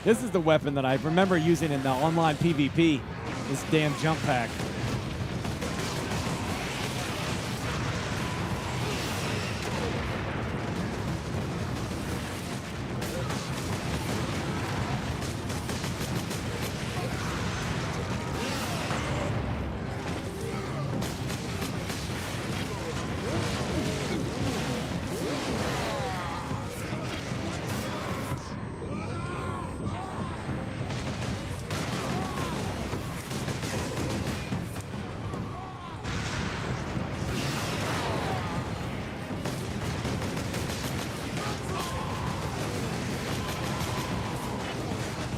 This is the weapon that I remember using in the online PvP, this damn jump pack.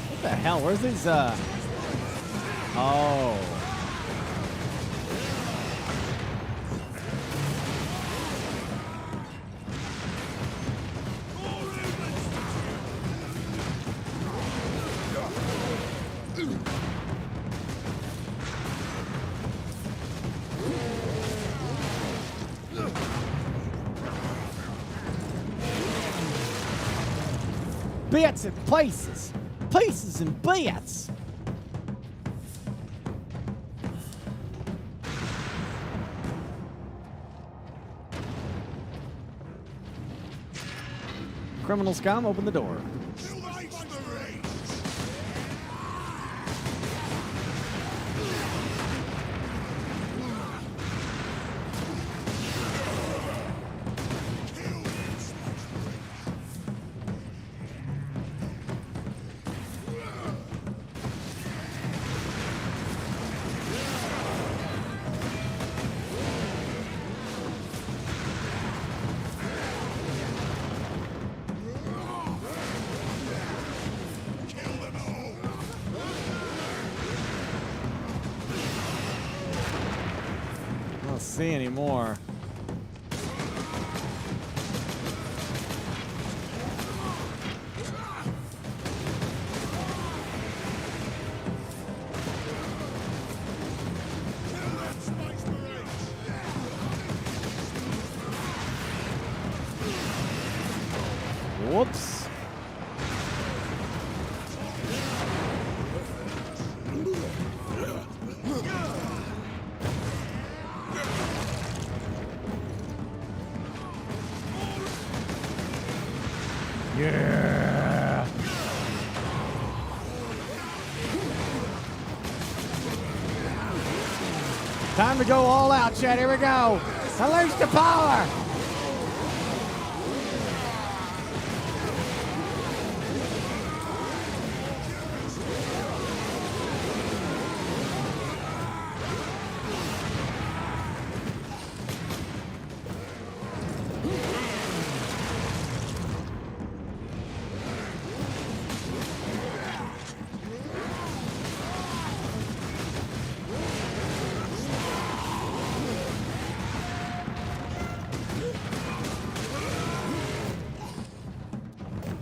What the hell? Where's these, Oh. bits and pieces. Pieces and bits. Criminal scum, open the door. I don't see any more. Whoops. Yeah. Time to go all out, Chad. Here we go. Unleash the power.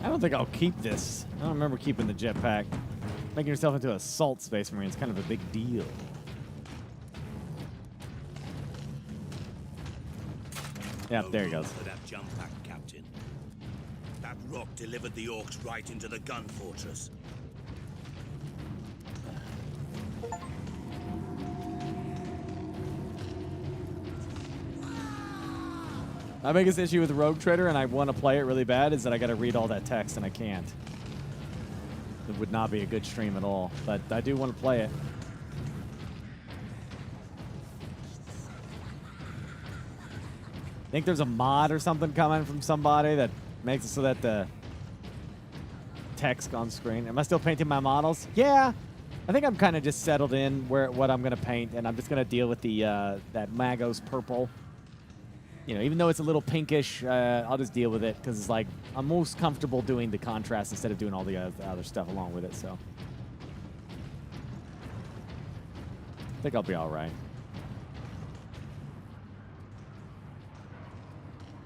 I don't think I'll keep this. I don't remember keeping the jetpack. Making yourself into an assault space marine is kind of a big deal. Yep, there he goes. For that jump pack, Captain. That rock delivered the orcs right into the gun fortress. My biggest issue with Rogue Trader, and I want to play it really bad, is that I got to read all that text, and I can't. It would not be a good stream at all, but I do want to play it. I think there's a mod or something coming from somebody that makes it so that the text on screen. Am I still painting my models? Yeah. I think I'm kind of just settled in what I'm going to paint, and I'm just going to deal with the that Magos purple. You know, even though it's a little pinkish, I'll just deal with it because it's like I'm most comfortable doing the contrast instead of doing all the other stuff along with it. So I think I'll be all right.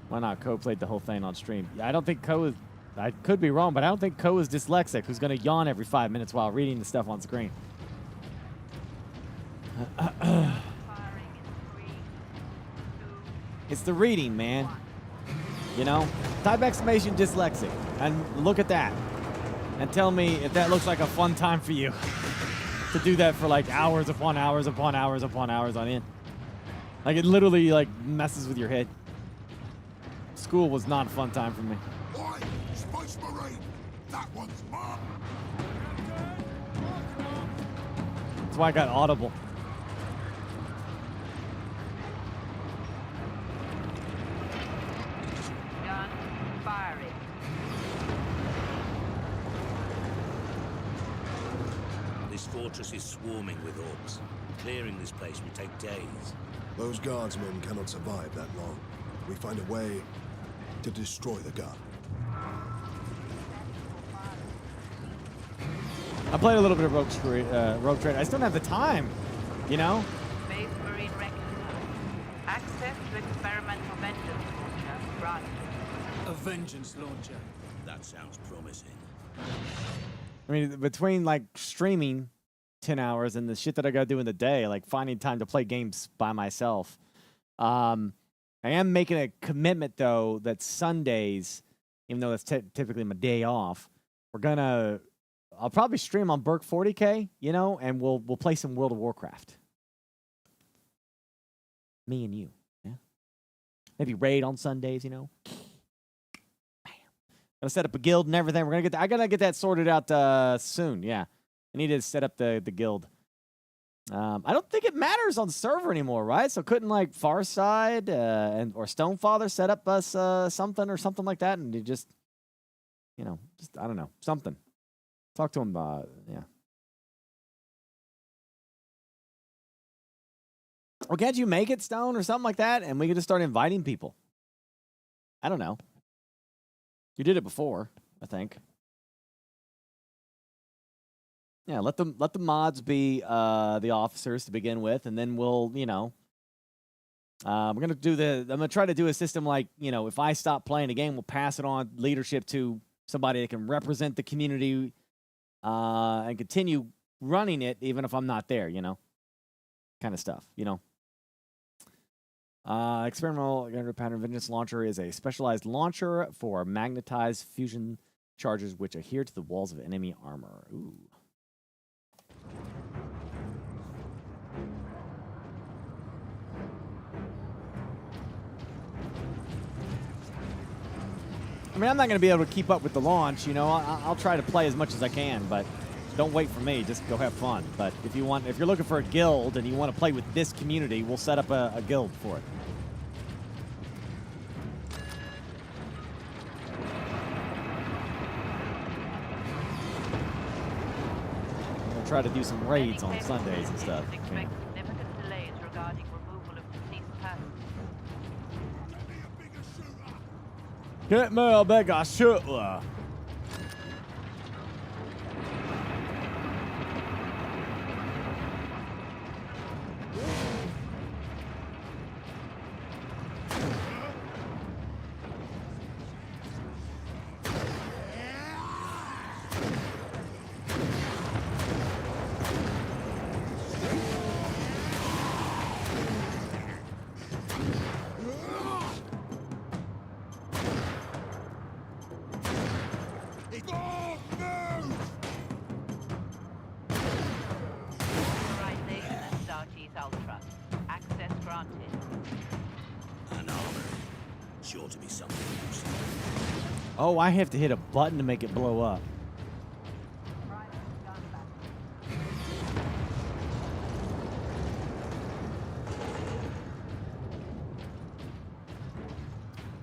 Why not? Ko played the whole thing on stream. Yeah, I don't think Ko is. I could be wrong, but I don't think Ko is dyslexic. Who's going to yawn every 5 minutes while reading the stuff on screen? It's the reading, man. You know? Type exclamation dyslexic. And look at that. And tell me if that looks like a fun time for you. To do that for like hours upon hours upon hours upon hours on end. Like it literally like messes with your head. School was not a fun time for me. Oi, Space Marine! That one's mine! That's why I got Audible. Gun firing. This fortress is swarming with orcs. Clearing this place will take days. Those guardsmen cannot survive that long. We find a way to destroy the gun. I played a little bit of Rogue Trader. I still don't have the time, you know? Space Marine recognized. Access to experimental vengeance launcher granted. A vengeance launcher. That sounds promising. I mean, between like streaming 10 hours and the shit that I gotta do in the day, like finding time to play games by myself. I am making a commitment though that Sundays, even though that's typically my day off, I'll probably stream on Burke 40K, you know, and we'll play some World of Warcraft. Me and you, yeah. Maybe raid on Sundays, you know. Gonna set up a guild and everything. I gotta get that sorted out soon. Yeah, I need to set up the guild. I don't think it matters on the server anymore, right? So couldn't like Farside or Stonefather set up us something or something like that, and you just, you know, just I don't know, something. Talk to him. Yeah. Or can't you make it, Stone, or something like that, and we can just start inviting people? I don't know. You did it before, I think. Yeah, let the mods be the officers to begin with, and then we'll, you know, I'm gonna try to do a system like, you know, if I stop playing a game, we'll pass it on leadership to somebody that can represent the community and continue running it even if I'm not there, you know, kind of stuff, you know. Experimental pattern vengeance launcher is a specialized launcher for magnetized fusion charges which adhere to the walls of enemy armor. Ooh. I mean, I'm not going to be able to keep up with the launch, you know. I'll try to play as much as I can, but don't wait for me. Just go have fun. But if you're looking for a guild and you want to play with this community, we'll set up a guild for it. I'm going to try to do some raids on Sundays and stuff. Expect significant delays regarding removal of deceased persons. Get me a bigger shooter. Oh, I have to hit a button to make it blow up.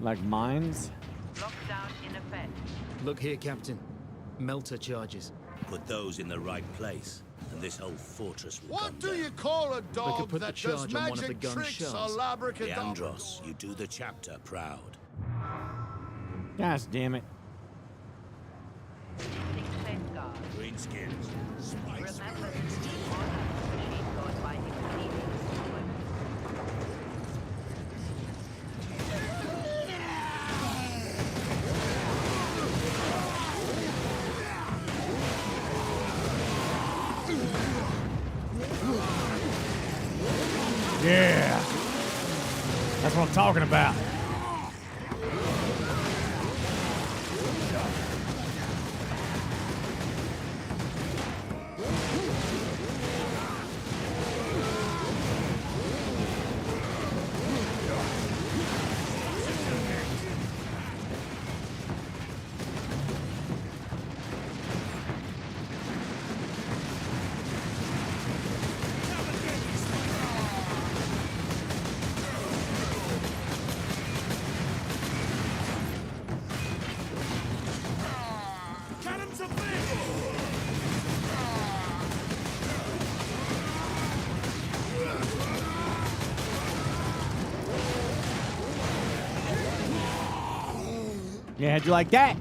Like mines? Lockdown in effect. Look here, Captain. Melter charges. Put those in the right place, and this whole fortress will What do you call a dog put that the does charge on one of the magic gun tricks shells. or labracadabra? Leandros, you do the chapter proud. Gosh damn it. Greenskins. Remember that each one machine goes by exceeding forward. Yeah. That's what I'm talking about. Yeah, how'd you like that?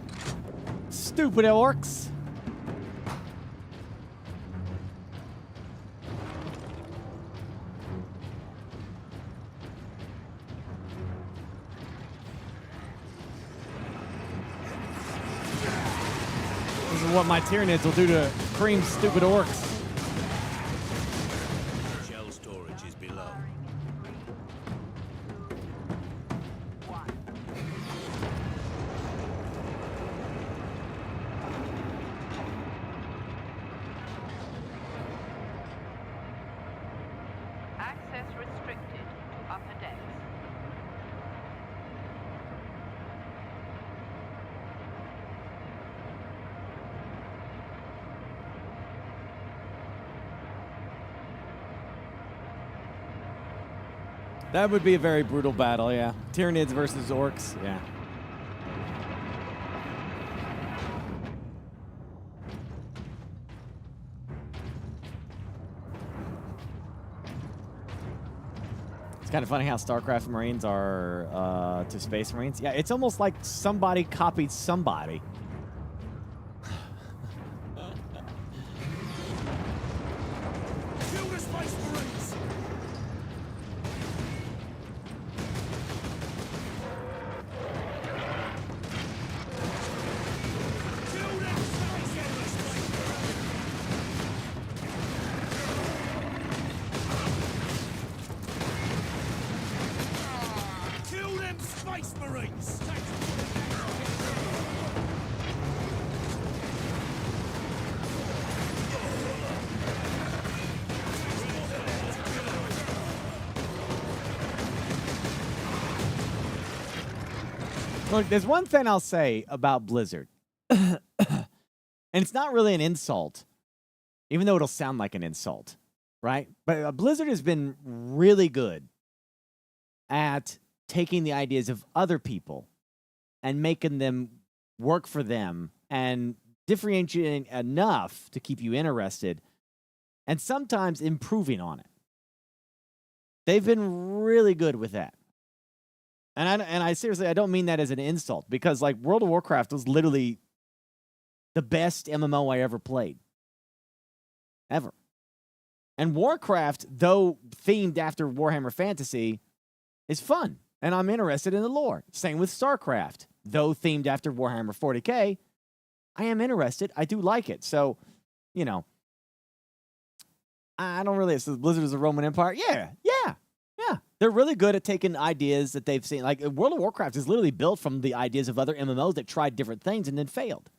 Stupid orcs. This is what my Tyranids will do to Cream's stupid orcs. Shell storage is below. restricted to upper decks. That would be a very brutal battle, yeah. Tyranids versus orcs, yeah. It's kind of funny how StarCraft Marines are to Space Marines. Yeah, it's almost like somebody copied somebody. Kill the Space Marines! Kill them Space Marines! Look, there's one thing I'll say about Blizzard. And it's not really an insult, even though it'll sound like an insult, right? But Blizzard has been really good at taking the ideas of other people and making them work for them and differentiating enough to keep you interested and sometimes improving on it. They've been really good with that. And I seriously, I don't mean that as an insult, because like World of Warcraft was literally the best MMO I ever played. Ever. And Warcraft, though themed after Warhammer Fantasy, is fun. And I'm interested in the lore. Same with StarCraft. Though themed after Warhammer 40k, I am interested. I do like it. So, you know, I don't really... So Blizzard is a Roman Empire? Yeah. They're really good at taking ideas that they've seen. Like, World of Warcraft is literally built from the ideas of other MMOs that tried different things and then failed.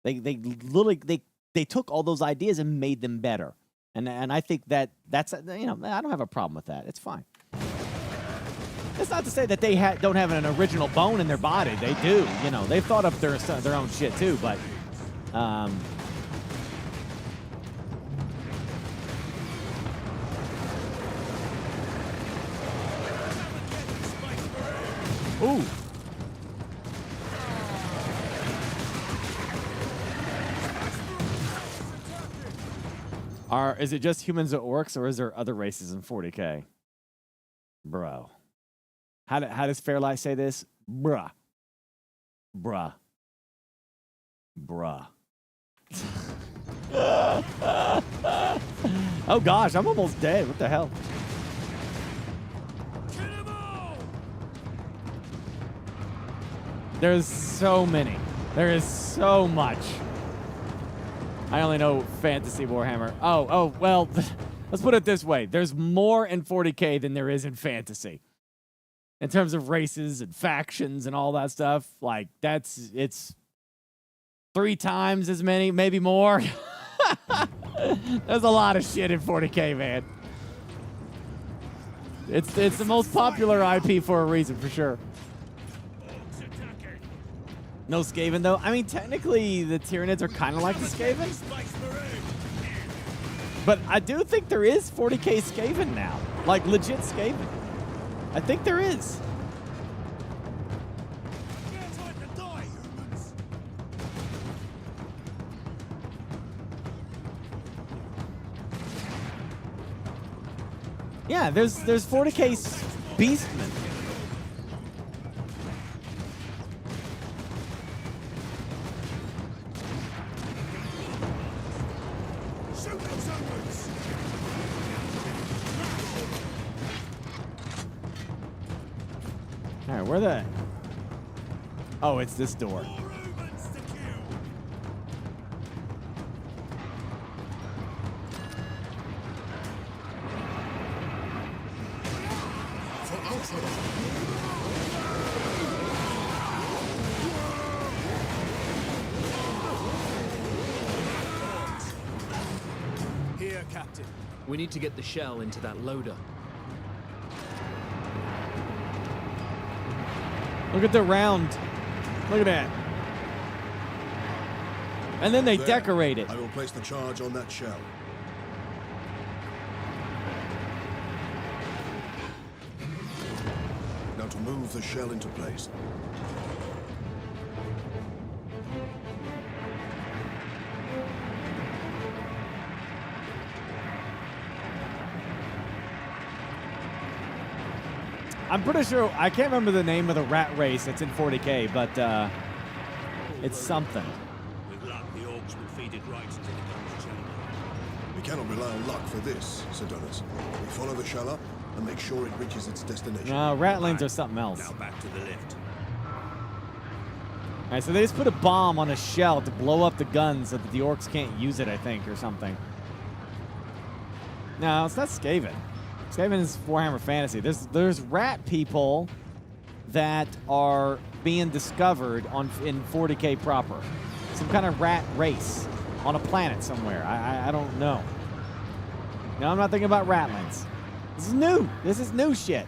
They literally took all those ideas and made them better. And I think that's, you know, I don't have a problem with that. It's fine. It's not to say that they don't have an original bone in their body. They do. You know, they've thought up their own shit too, but... Ooh. Is it just humans or orcs, or is there other races in 40k? Bro. How does Fairlight say this? Bruh. Bruh. Bruh. Oh gosh, I'm almost dead. What the hell? There's so many. There is so much. I only know Fantasy Warhammer. Oh, well, let's put it this way. There's more in 40k than there is in Fantasy. In terms of races and factions and all that stuff. Like, it's 3 times as many, maybe more. There's a lot of shit in 40k, man. It's the most popular IP for a reason, for sure. No Skaven, though? I mean, technically, the Tyranids are kind of like the Skaven. But I do think there is 40k Skaven now. Like, legit Skaven. I think there is. Yeah, there's 40k Beastmen. All right, where the... Oh, it's this door. Here, Captain. We need to get the shell into that loader. Look at the round. Look at that. And then they There. decorate it. I will place the charge on that shell. Now to move the shell into place. I'm pretty sure, I can't remember the name of the rat race that's in 40K, but it's something. With luck, the orcs will feed it right into the gun's chamber. We cannot rely on luck for this, Sidonus. We follow the shell up and make sure it reaches its destination. No, ratlings are something else. Now back to the lift. All right, so they just put a bomb on a shell to blow up the gun so that the orcs can't use it, I think, or something. No, it's not Skaven. Skaven is Warhammer Fantasy. There's rat people that are being discovered in 40K proper. Some kind of rat race on a planet somewhere. I don't know. No, I'm not thinking about ratlings. This is new. This is new shit.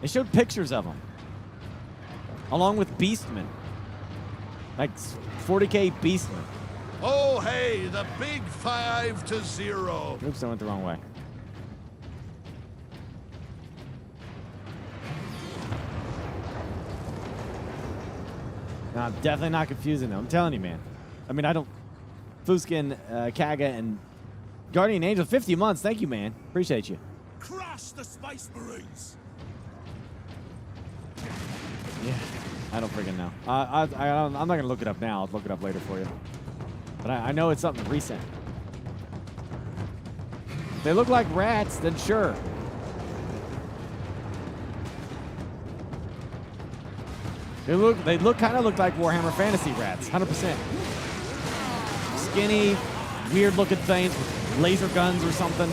They showed pictures of them. Along with Beastmen. Like 40K Beastmen. Oh, hey, the big 5-0. Oops, I went the wrong way. No, I'm definitely not confusing them. I'm telling you, man. I mean, I don't... Fuskin, Kaga, and Guardian Angel, 50 months. Thank you, man. Appreciate you. Crush the Space Marines. Yeah, I don't freaking know. I'm not going to look it up now. I'll look it up later for you. But I know it's something recent. If they look like rats, then sure. They kind of look like Warhammer Fantasy rats, 100%. Skinny, weird-looking things with laser guns or something.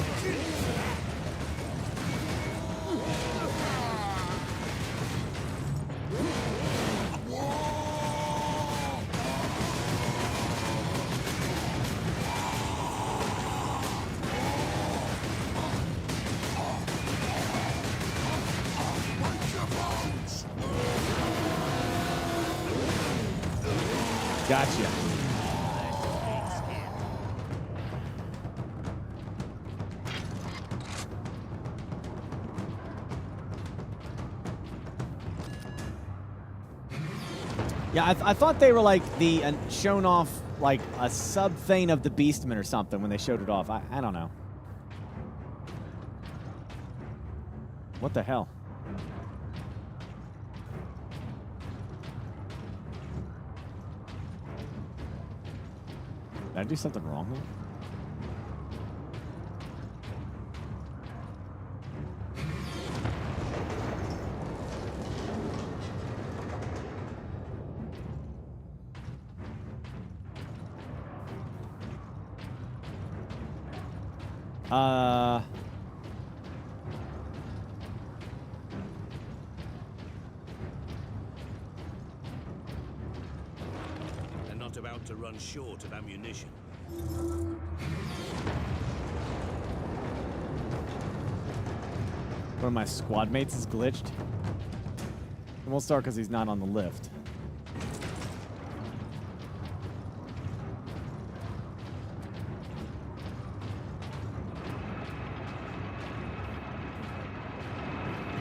Gotcha. Yeah, I thought they were like shown off like a sub thing of the Beastmen or something when they showed it off. I don't know. What the hell? Did I do something wrong here? They're not about to run short of ammunition. One of my squad mates is glitched. And we'll start because he's not on the lift.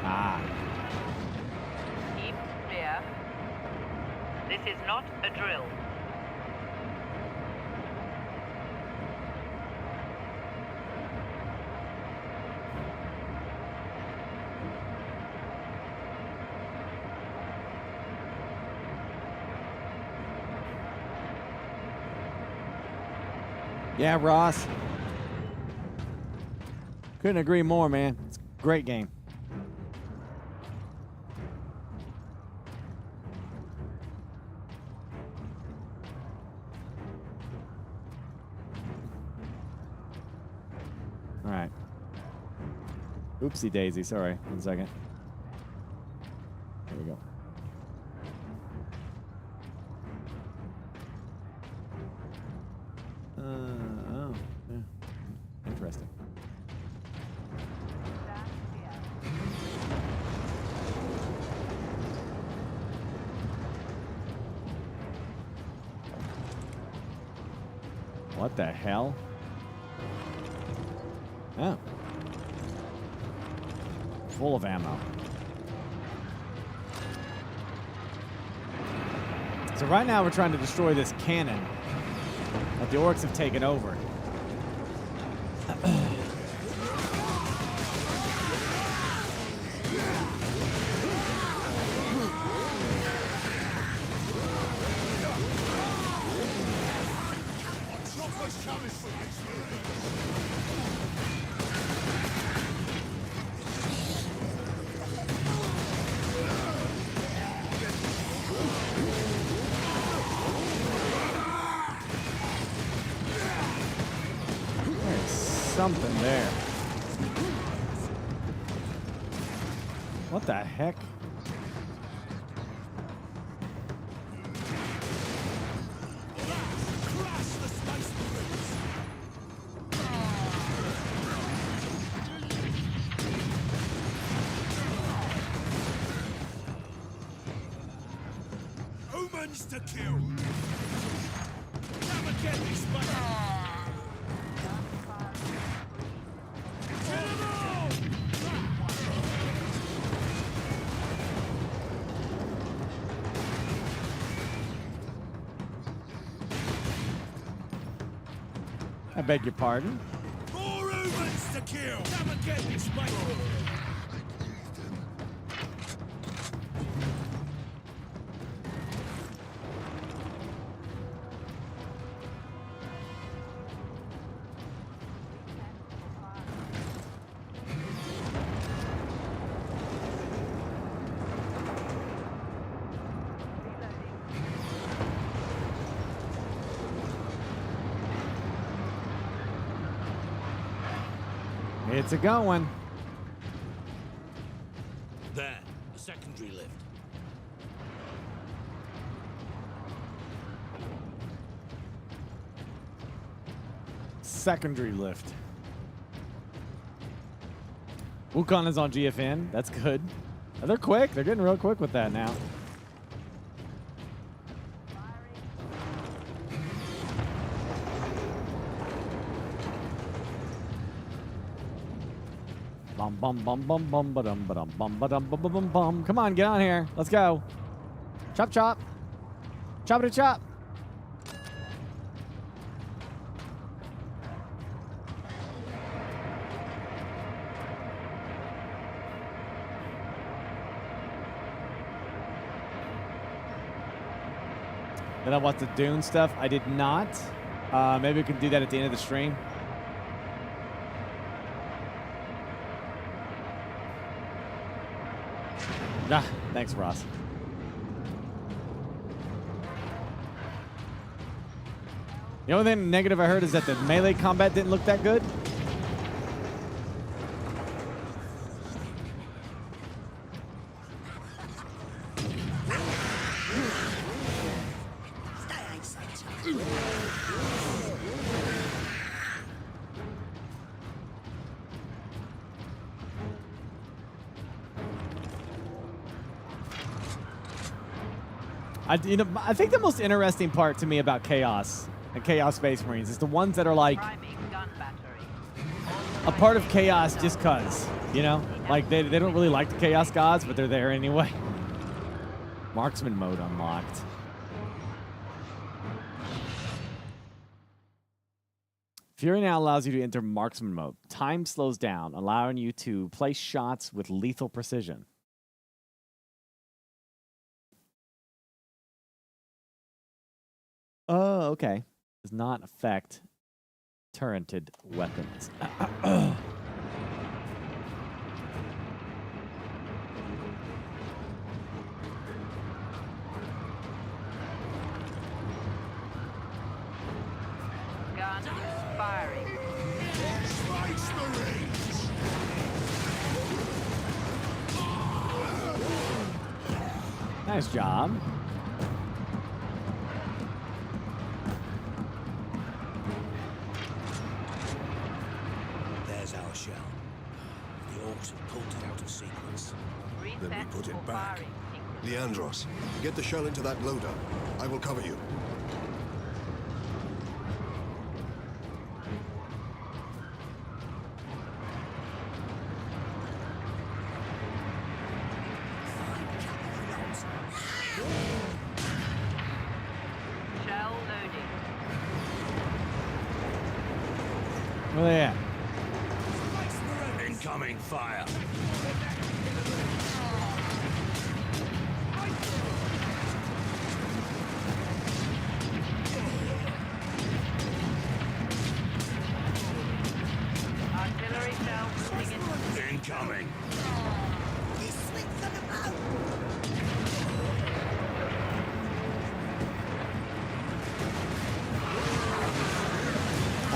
Ah. Keep clear. This is not a drill. Yeah, Ross. Couldn't agree more, man. It's a great game. All right. Oopsie daisy. Sorry. 1 second. There we go. Oh, yeah. Interesting. What the hell? Oh. Full of ammo. So right now we're trying to destroy this cannon that the orcs have taken over. Something there. What the heck? Humans to kill. Come and get me, Spider. I beg your pardon. More humans to kill. Come and get me, Spider. It's a going. There, a secondary lift. Secondary lift. Wukon is on GFN. That's good. Oh, they're quick. They're getting real quick with that now. Bum bum bum bum bum ba dum ba dum bum ba dum bum bum bum bum. Come on, get on here. Let's go. Chop chop. Choppity chop. Then I watched the Dune stuff. I did not. Maybe we can do that at the end of the stream. Ah, thanks, Ross. The only thing negative I heard is that the melee combat didn't look that good. I think the most interesting part to me about Chaos and Chaos Space Marines is the ones that are like a part of Chaos just cause, you know? Like they don't really like the Chaos gods, but they're there anyway. Marksman mode unlocked. Fury now allows you to enter marksman mode. Time slows down, allowing you to place shots with lethal precision. Oh, okay. Does not affect turreted weapons. Gun firing. Space Marines! Nice job. There's our shell. The orcs have pulled it out of sequence. Then we put it back. Leandros, get the shell into that loader. I will cover you. Where they at? Incoming fire. Artillery shell moving in. Incoming.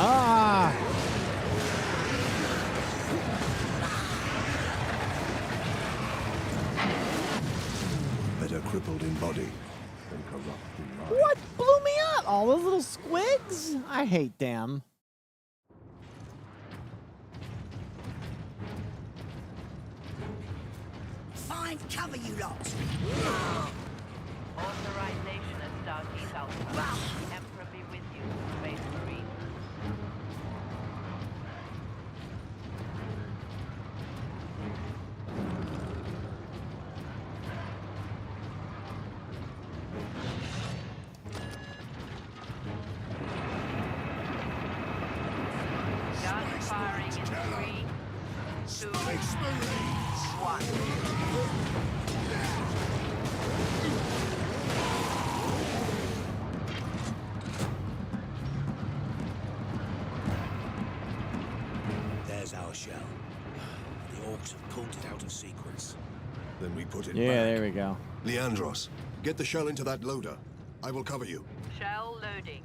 Ah! Better crippled in body than corrupt in mind. What blew me up? All those little squigs? I hate them. Find cover, you lot! Authorization at Stargate Alpha. The Emperor be with you, Space Marine. Gun firing in 3, 2, 1. There's our shell. The orcs have pulled it out of sequence. Then we put it Yeah, back. there we go. Leandros, get the shell into that loader. I will cover you. Shell loading.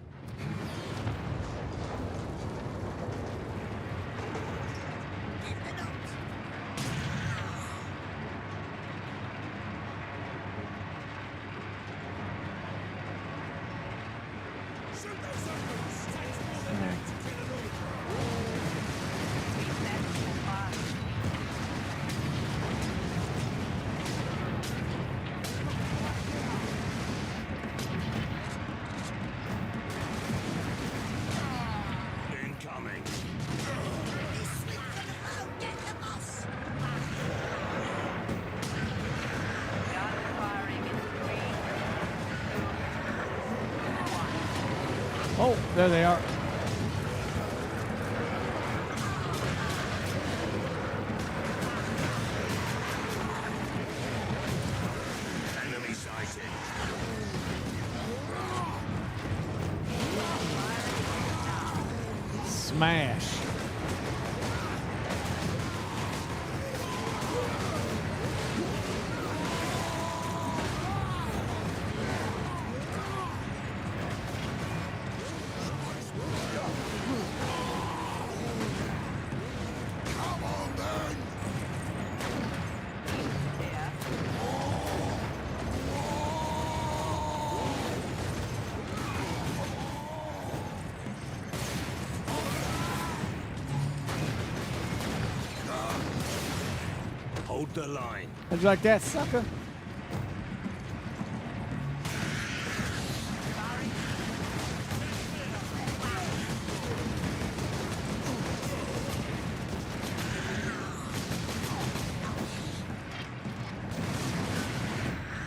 Incoming. Gun firing in 3, 2, 1. Oh, there they are. Enemy sighted. Smash. Come on then! Hold the line. How'd you like that, sucker?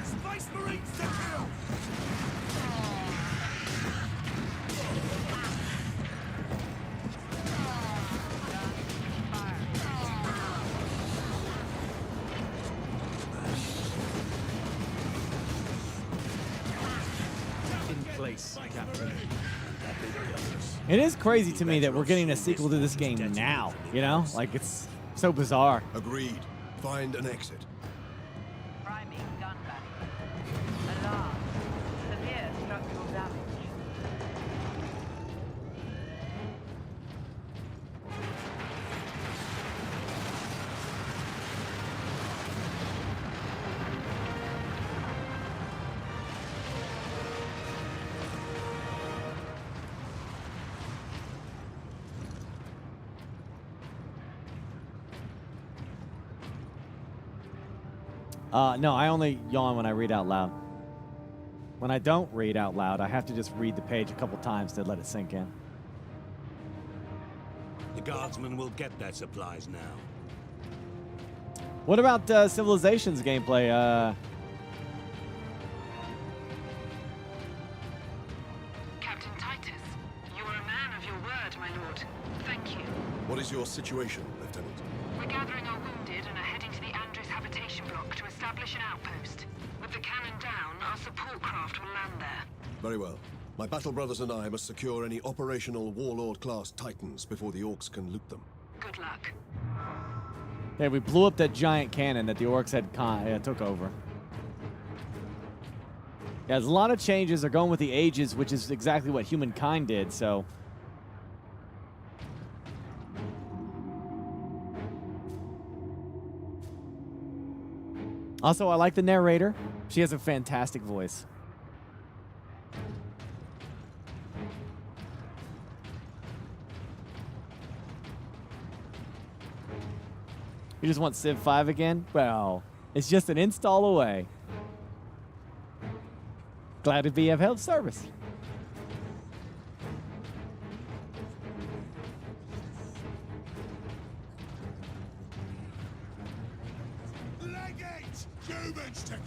Space Marines to kill! In place, Captain. It is crazy to me that we're getting a sequel to this game now, you know? Like, it's so bizarre. Agreed. Find an exit. Priming gun battery. Alarm. Severe structural damage. No, I only yawn when I read out loud. When I don't read out loud, I have to just read the page a couple times to let it sink in. The guardsmen will get their supplies now. What about Civilization's gameplay? Captain Titus, you are a man of your word, my lord. Thank you. What is your situation, Lieutenant? We're gathering our wounded and are heading to the Andres habitation block to establish an outpost. With the cannon down, our support craft will land there. Very well. My battle brothers and I must secure any operational Warlord-class Titans before the Orcs can loot them. Good luck. Yeah, we blew up that giant cannon that the Orcs had took over. Yeah, there's a lot of changes. They're going with the ages, which is exactly what humankind did, so... Also, I like the narrator. She has a fantastic voice. You just want Civ 5 again? Well, it's just an install away. Glad to be of help service. Legate! Humans to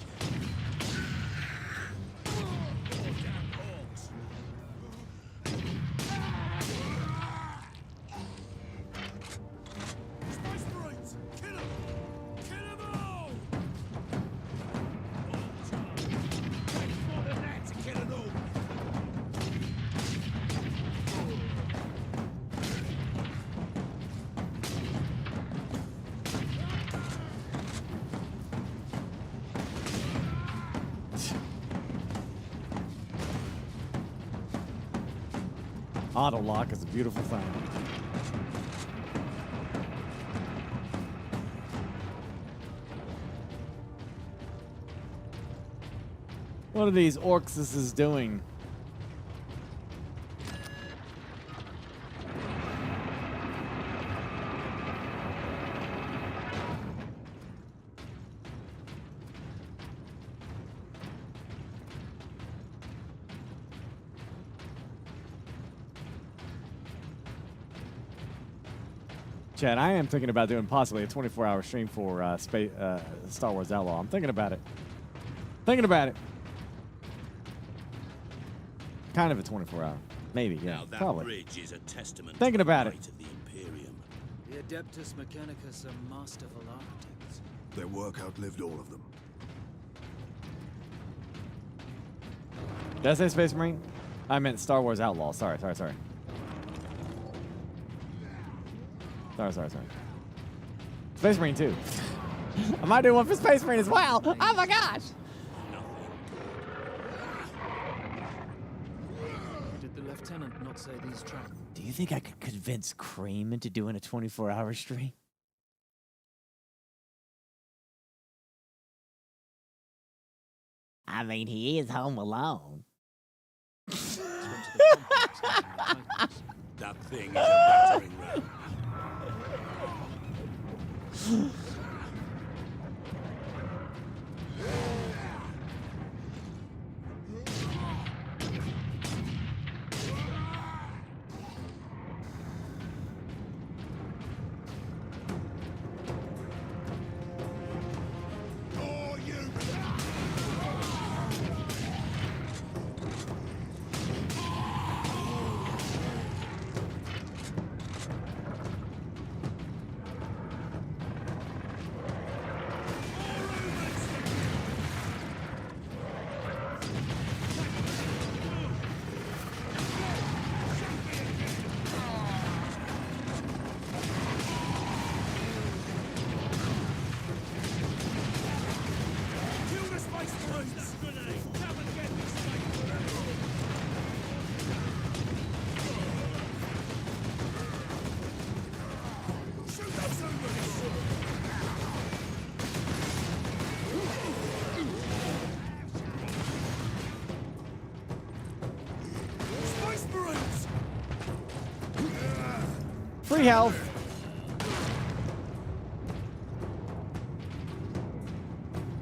Space Marines! Kill them! Kill them all! More than that to kill them all! Auto lock is a beautiful thing. What are these orcs this is doing? Chad, I am thinking about doing possibly a 24-hour stream for Star Wars Outlaw. I'm thinking about it. Thinking about it. Kind of a 24-hour. Maybe, yeah. Now that probably. bridge is a testament Thinking to the about it. might of the Imperium. The Adeptus Mechanicus are masterful architects. Their work outlived all of them. Did I say Space Marine? I meant Star Wars Outlaw. Sorry. Sorry. Space Marine 2. I might do one for Space Marine as well. Oh my gosh. Did the lieutenant not say these track? Do you think I could convince Cream into doing a 24-hour stream? I mean, he is home alone. That thing is a battering ram. Free health.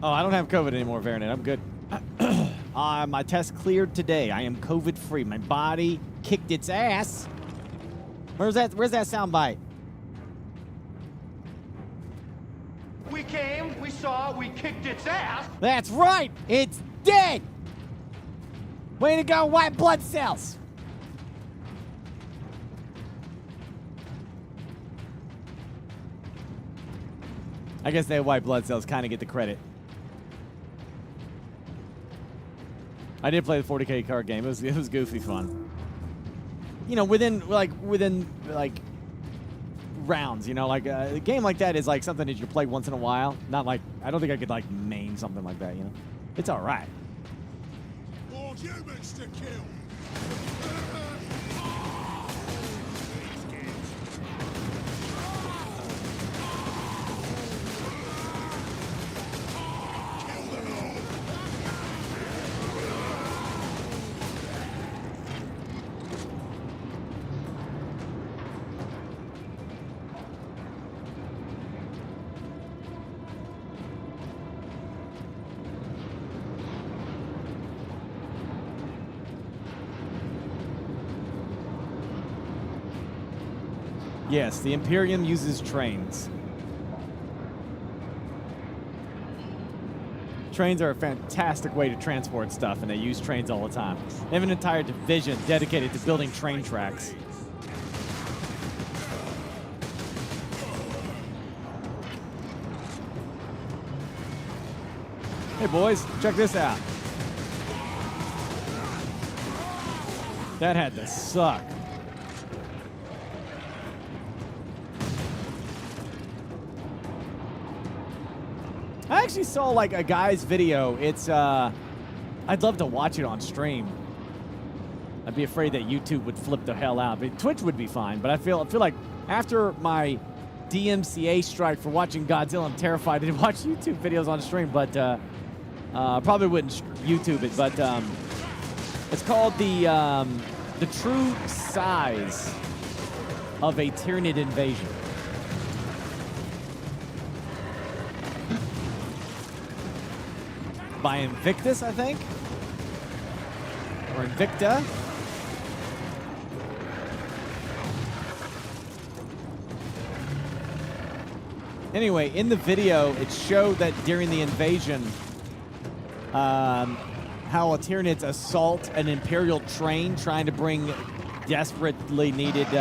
Oh, I don't have COVID anymore, Variant. I'm good. My test cleared today. I am COVID-free. My body kicked its ass. Where's that soundbite? We came, we saw, we kicked its ass. That's right. It's dead. Way to go, white blood cells. I guess they have white blood cells, kind of get the credit. I did play the 40K card game. It was goofy fun. You know, within rounds, you know, like a game like that is like something that you play once in a while. Not like, I don't think I could like main something like that, you know. It's all right. More humans to kill. Yes, the Imperium uses trains. Trains are a fantastic way to transport stuff, and they use trains all the time. They have an entire division dedicated to building train tracks. Hey boys, check this out. That had to suck. I actually saw like a guy's video. It's I'd love to watch it on stream. I'd be afraid that YouTube would flip the hell out. But Twitch would be fine. But I feel like after my DMCA strike for watching Godzilla, I'm terrified to watch YouTube videos on stream. But probably wouldn't YouTube it. But it's called the true size of a Tyranid invasion. By Invictus, I think, or Invicta. Anyway, in the video, it showed that during the invasion, how Tyranids assault an Imperial train trying to bring desperately needed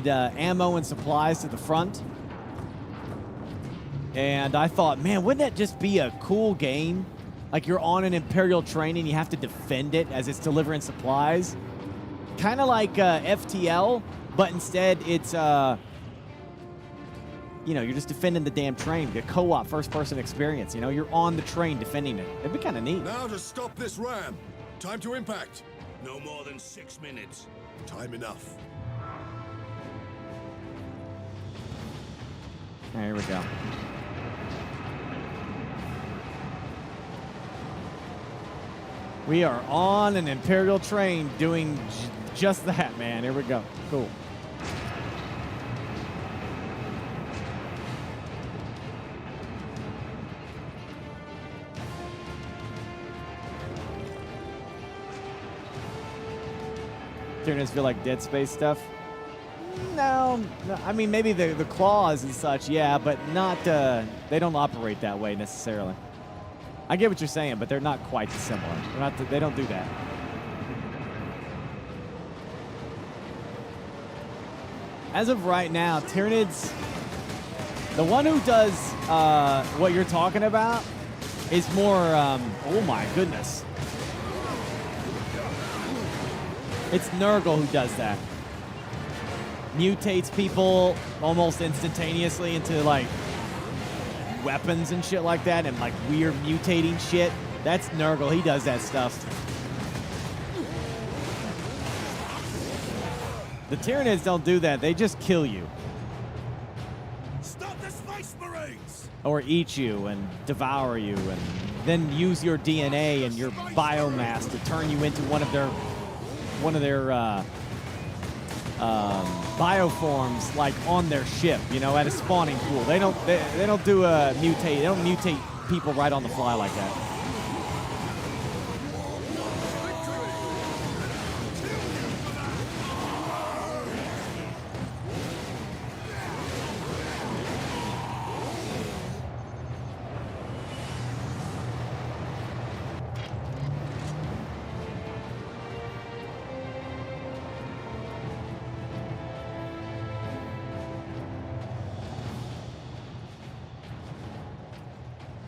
ammo and supplies to the front. And I thought, man, wouldn't that just be a cool game? Like you're on an Imperial train and you have to defend it as it's delivering supplies. Kind of like FTL, but instead it's, you know, you're just defending the damn train. The co-op first-person experience, you know? You're on the train defending it. It'd be kind of neat. Now to stop this ram. Time to impact. No more than 6 minutes. Time enough. Here we go. We are on an Imperial train doing just that, man. Here we go. Cool. Tyranids feel like Dead Space stuff? No, I mean, maybe the claws and such, yeah, but not, they don't operate that way necessarily. I get what you're saying, but they're not quite similar. They don't do that. As of right now, Tyranids, the one who does what you're talking about is more, oh my goodness. It's Nurgle who does that. Mutates people almost instantaneously into like weapons and shit like that, and like weird mutating shit. That's Nurgle. He does that stuff. The Tyranids don't do that. They just kill you. Stop the Space Marines! Or eat you and devour you, and then use your DNA and your biomass to turn you into one of their bioforms, like on their ship, you know, at a spawning pool. They don't do a mutate. They don't mutate people right on the fly like that.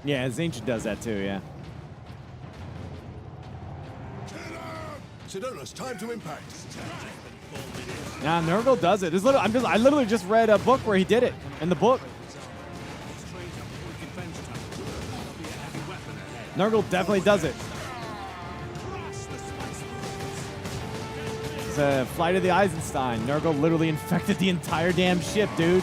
Yeah, Zinch does that too, yeah. Sidonus, time to impact. Nah, Nurgle does it. I literally just read a book where he did it in the book. Nurgle definitely does it. It's a Flight of the Eisenstein. Nurgle literally infected the entire damn ship, dude.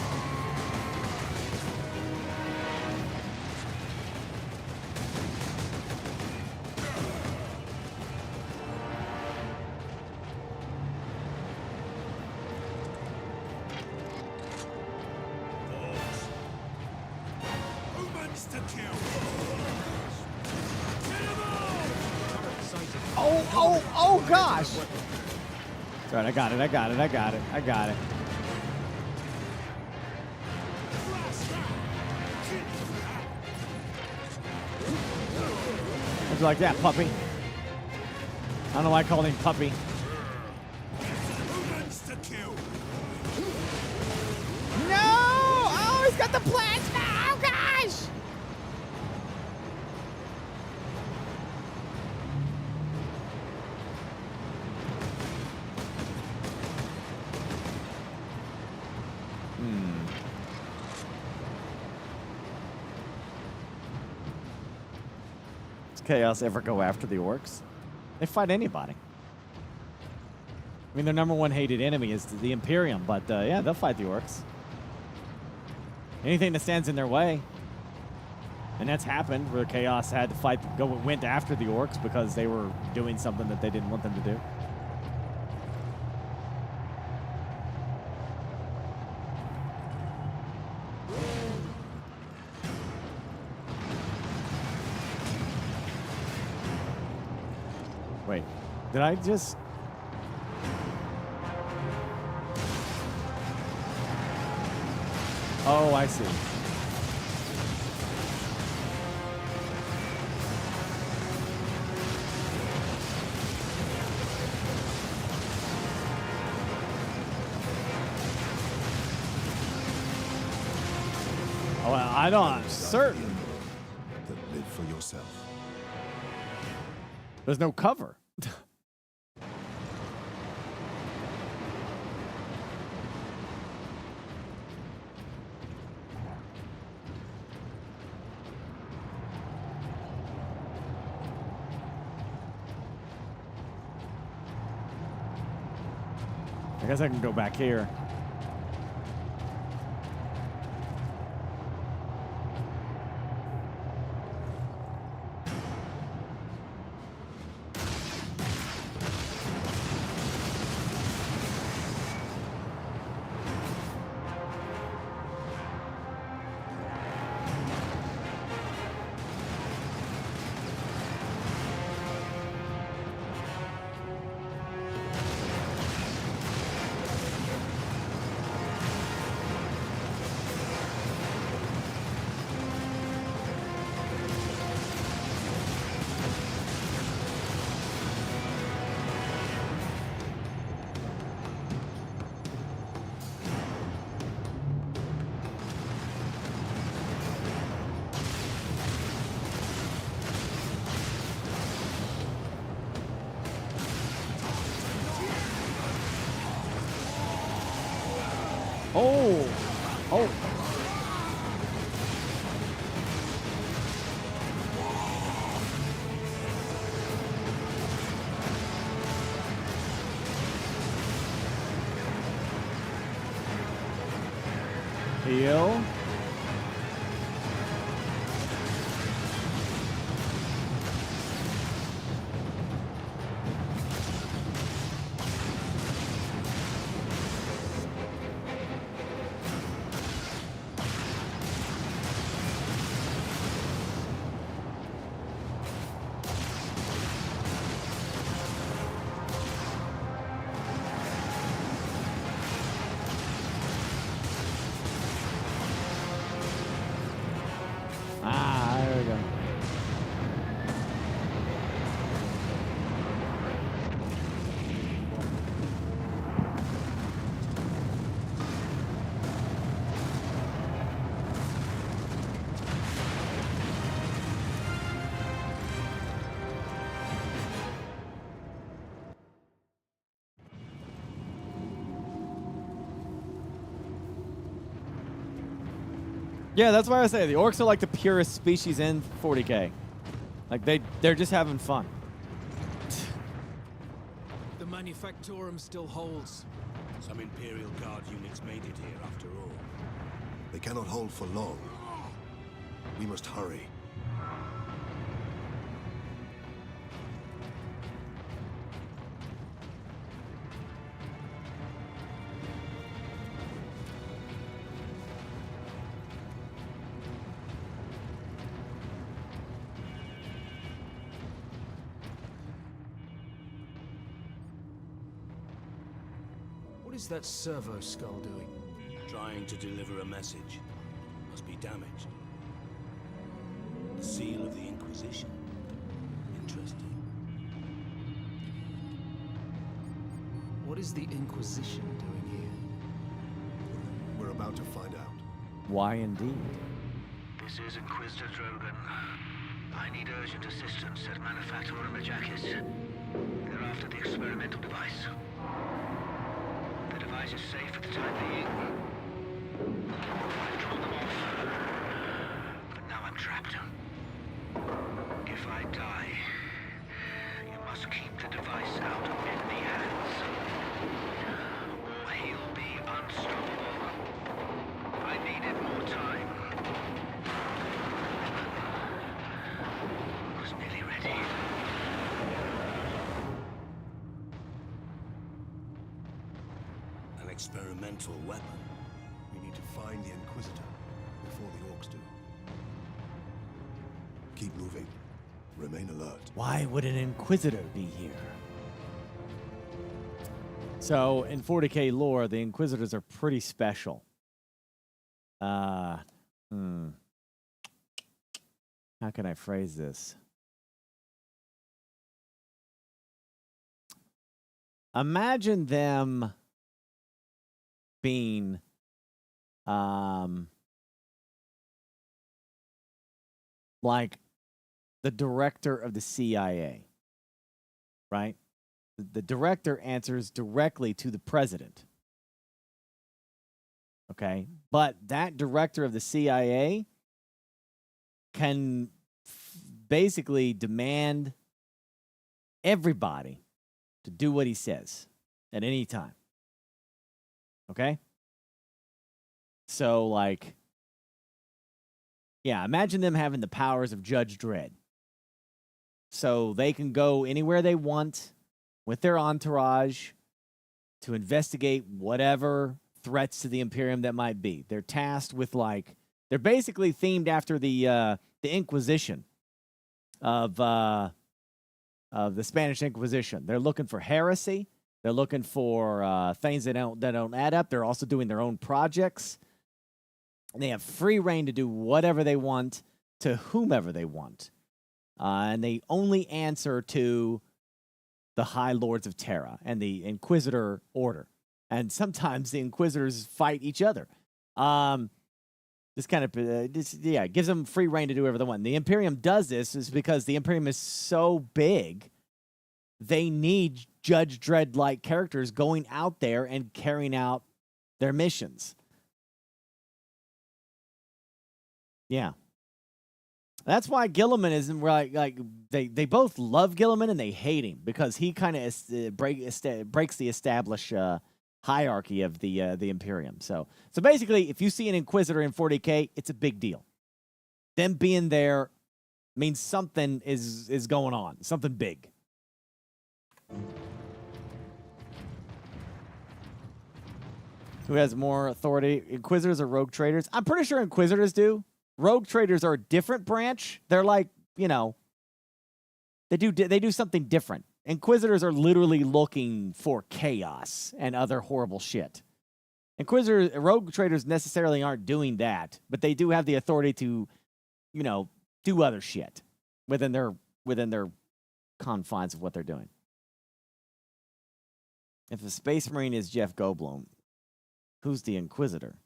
Oh gosh! Sorry, I got it. How'd you like that, puppy? I don't know why I called him puppy. No! Oh, he's got the plasma! Oh gosh! Chaos ever go after the orcs? They fight anybody. I mean, their number one hated enemy is the Imperium, but yeah, they'll fight the orcs. Anything that stands in their way. And that's happened where Chaos had to went after the orcs because they were doing something that they didn't want them to do. Wait, did I just... Oh, I see. Oh, well, I'm certain. That live for yourself. There's no cover. I guess I can go back here. Oh! Oh! Heal. Yeah, that's why I say the orcs are like the purest species in 40K. Like they're just having fun. The Manufactorum still holds. Some Imperial Guard units made it here after all. They cannot hold for long. We must hurry. What is that servo skull doing? Trying to deliver a message. Must be damaged. The seal of the Inquisition. Interesting. What is the Inquisition doing here? We're about to find out. Why indeed? This is Inquisitor Drogan. I need urgent assistance at Manufactorum Ajakis. They're after the experimental device. The device is safe at the time being. I've drawn them off. But now I'm trapped. If I die, you must keep the device out of enemy hands. Or he'll be unstoppable. I needed more time. I was nearly ready. An experimental weapon. We need to find the Inquisitor before the orcs do. Keep moving. Remain alert. Why would an Inquisitor be here? So, in 40K lore, the Inquisitors are pretty special. How can I phrase this? Imagine them being like the director of the CIA, right? The director answers directly to the president. Okay? But that director of the CIA can basically demand everybody to do what he says at any time. Okay? So, like, yeah, imagine them having the powers of Judge Dredd. So they can go anywhere they want with their entourage to investigate whatever threats to the Imperium that might be. They're tasked with, like, they're basically themed after the Inquisition of the Spanish Inquisition. They're looking for heresy. They're looking for things that don't add up. They're also doing their own projects. And they have free reign to do whatever they want to whomever they want. And they only answer to the High Lords of Terra and the Inquisitor Order. And sometimes the Inquisitors fight each other. This kind of, gives them free reign to do whatever they want. And the Imperium does this is because the Imperium is so big, they need Judge Dredd-like characters going out there and carrying out their missions. Yeah. That's why Gilliman isn't like they both love Gilliman and they hate him because he kind of breaks the established hierarchy of the Imperium. So basically, if you see an Inquisitor in 40K, it's a big deal. Them being there means something is going on, something big. Who has more authority? Inquisitors or rogue traders? I'm pretty sure Inquisitors do. Rogue traders are a different branch. They're like, they do something different. Inquisitors are literally looking for chaos and other horrible shit. Rogue traders necessarily aren't doing that, but they do have the authority to, do other shit within their confines of what they're doing. If a Space Marine is Jeff Goldblum, who's the Inquisitor?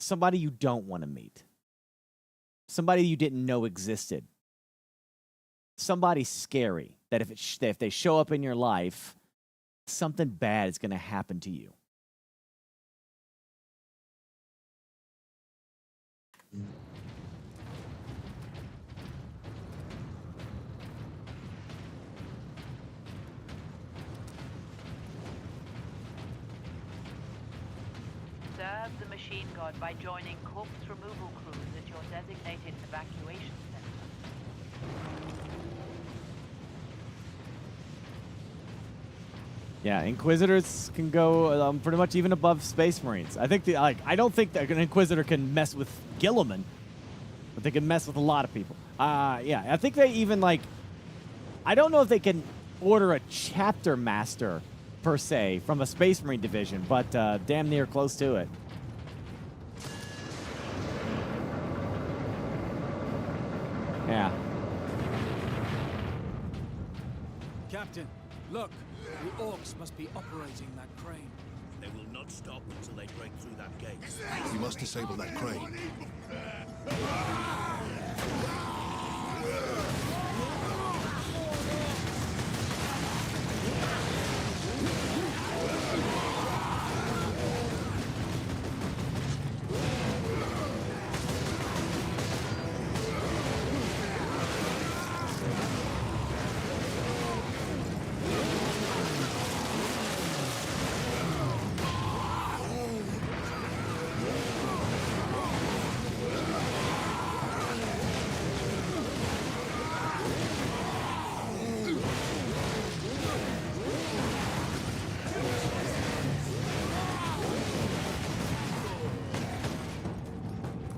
Somebody you don't want to meet. Somebody you didn't know existed. Somebody scary that if they show up in your life, something bad is going to happen to you. Serve the machine god by joining corpse removal crews at your designated evacuation center. Yeah, Inquisitors can go pretty much even above Space Marines. I think I don't think that an Inquisitor can mess with Gilliman, but they can mess with a lot of people. Yeah, I think they even I don't know if they can order a chapter master per se from a Space Marine division, but damn near close to it. Yeah. Captain, look. The orcs must be operating that crane. They will not stop until they break through that gate. You must disable that crane.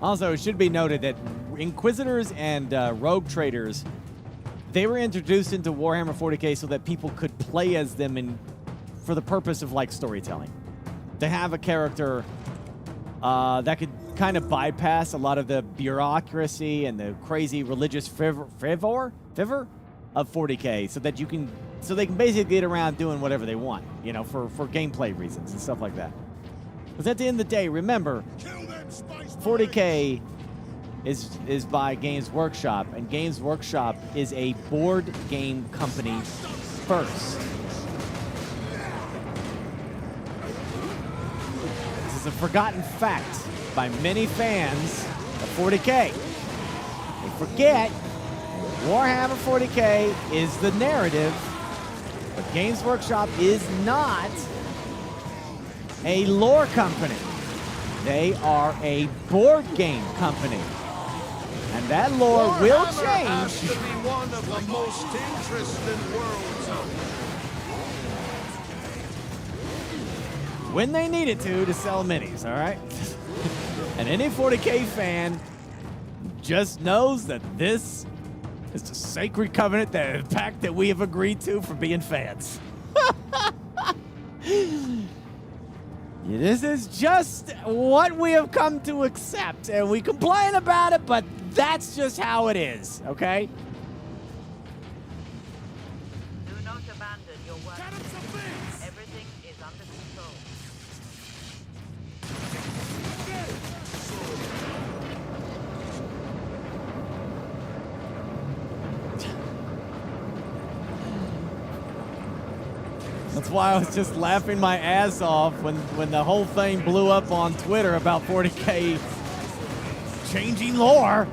Also, it should be noted that Inquisitors and Rogue Traders, they were introduced into Warhammer 40k so that people could play as them for the purpose of storytelling. To have a character that could kind of bypass a lot of the bureaucracy and the crazy religious fervor of 40k, so that they can basically get around doing whatever they want, for gameplay reasons and stuff like that. Because at the end of the day, remember, 40k is by Games Workshop, and Games Workshop is a board game company first. This is a forgotten fact by many fans of 40k. They forget Warhammer 40k is the narrative, but Games Workshop is not a lore company. They are a board game company. And that lore will change. Has to be one of the most interesting worlds. When they need it to sell minis, all right? And any 40k fan just knows that this is the sacred covenant, the pact that we have agreed to for being fans. This is just what we have come to accept, and we complain about it, but that's just how it is, okay? Do not abandon your work. Everything is under control. That's why I was just laughing my ass off when the whole thing blew up on Twitter about 40k changing lore.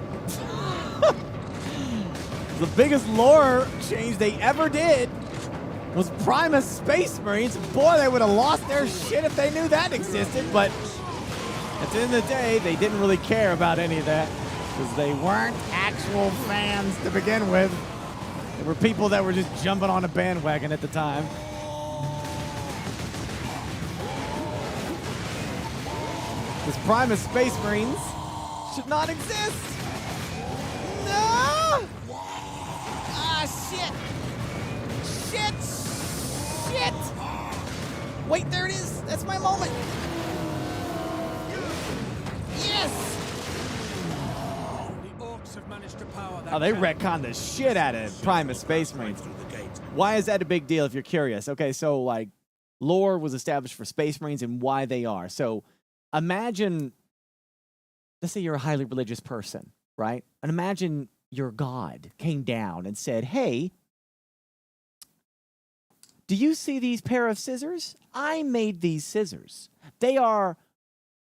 The biggest lore change they ever did was Primus Space Marines. Boy, they would have lost their shit if they knew that existed, but at the end of the day, they didn't really care about any of that because they weren't actual fans to begin with. They were people that were just jumping on a bandwagon at the time. Because Primus Space Marines should not exist. No! Ah, shit. Shit. Wait, there it is. That's my moment. Yes! The orcs have managed to power that. Oh, they retconned the shit out of Primus Space Marines. Why is that a big deal if you're curious? Okay, so, lore was established for Space Marines and why they are. So, imagine, let's say you're a highly religious person, right? And imagine your God came down and said, hey, do you see these pair of scissors? I made these scissors. They are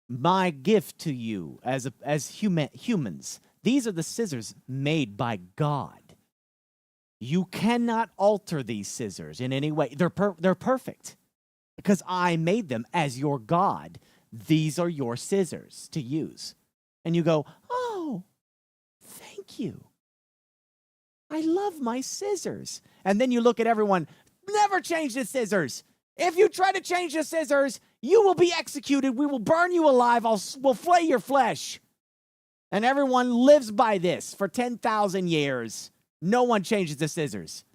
my gift to you as humans. These are the scissors made by God. You cannot alter these scissors in any way. They're perfect because I made them as your God. These are your scissors to use. And you go, oh, thank you. I love my scissors. And then you look at everyone, never change the scissors. If you try to change the scissors, you will be executed. We will burn you alive. We'll flay your flesh. And everyone lives by this for 10,000 years. No one changes the scissors.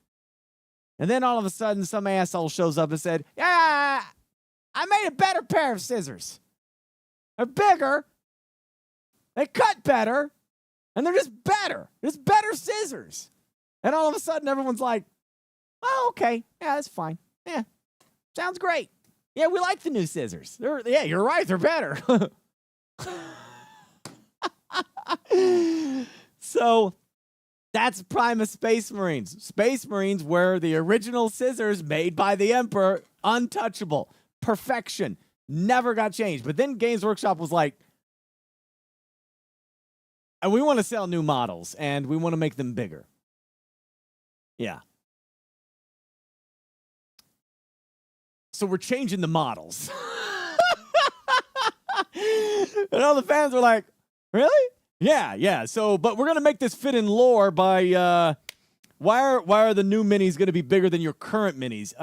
And then all of a sudden, some asshole shows up and said, yeah, I made a better pair of scissors. They're bigger. They cut better. And they're just better. There's better scissors. And all of a sudden, everyone's like, oh, okay. Yeah, that's fine. Yeah, sounds great. Yeah, we like the new scissors. Yeah, you're right. They're better. So that's Primus Space Marines. Space Marines were the original scissors made by the Emperor. Untouchable. Perfection. Never got changed. But then Games Workshop was like, and we want to sell new models, and we want to make them bigger. Yeah. So we're changing the models. And all the fans were like, really? Yeah. So, but we're going to make this fit in lore by, why are the new minis going to be bigger than your current minis?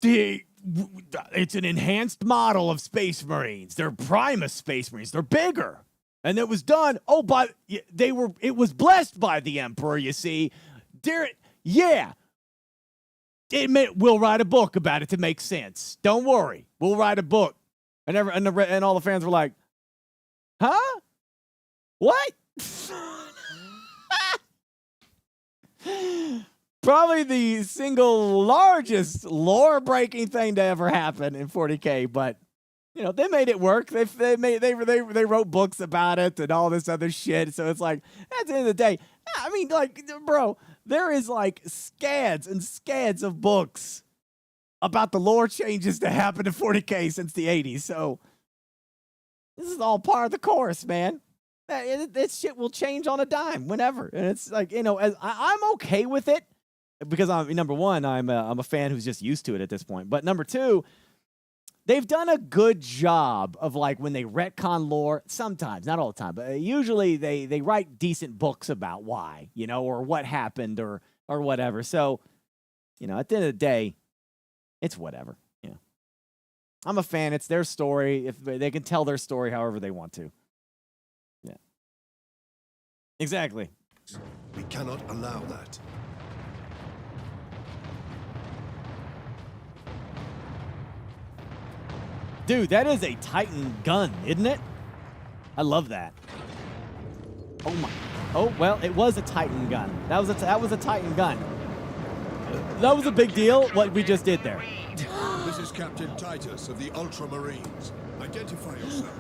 It's an enhanced model of Space Marines. They're Primus Space Marines. They're bigger. And it was done. Oh, but it was blessed by the Emperor, you see. Yeah. We'll write a book about it to make sense. Don't worry. We'll write a book. And all the fans were like, huh? What? Probably the single largest lore-breaking thing to ever happen in 40K, but you know, they made it work. They wrote books about it and all this other shit. So it's like, at the end of the day, I mean, like, bro, there is like scads and scads of books about the lore changes that happened in 40K since the 80s. So this is all part of the course, man. This shit will change on a dime whenever. And it's like, you know, I'm okay with it because number one, I'm a fan who's just used to it at this point. But number two, they've done a good job of, like, when they retcon lore, sometimes, not all the time, but usually they write decent books about why, you know, or what happened or whatever. So, you know, at the end of the day, it's whatever. You know, I'm a fan. It's their story. If they can tell their story however they want to. Yeah. Exactly. We cannot allow that. Dude, that is a Titan gun, isn't it? I love that. Oh my. Oh, well, it was a Titan gun. That was a Titan gun. That was a big deal, what we just did there. This is Captain Titus of the Ultramarines. Identify yourself.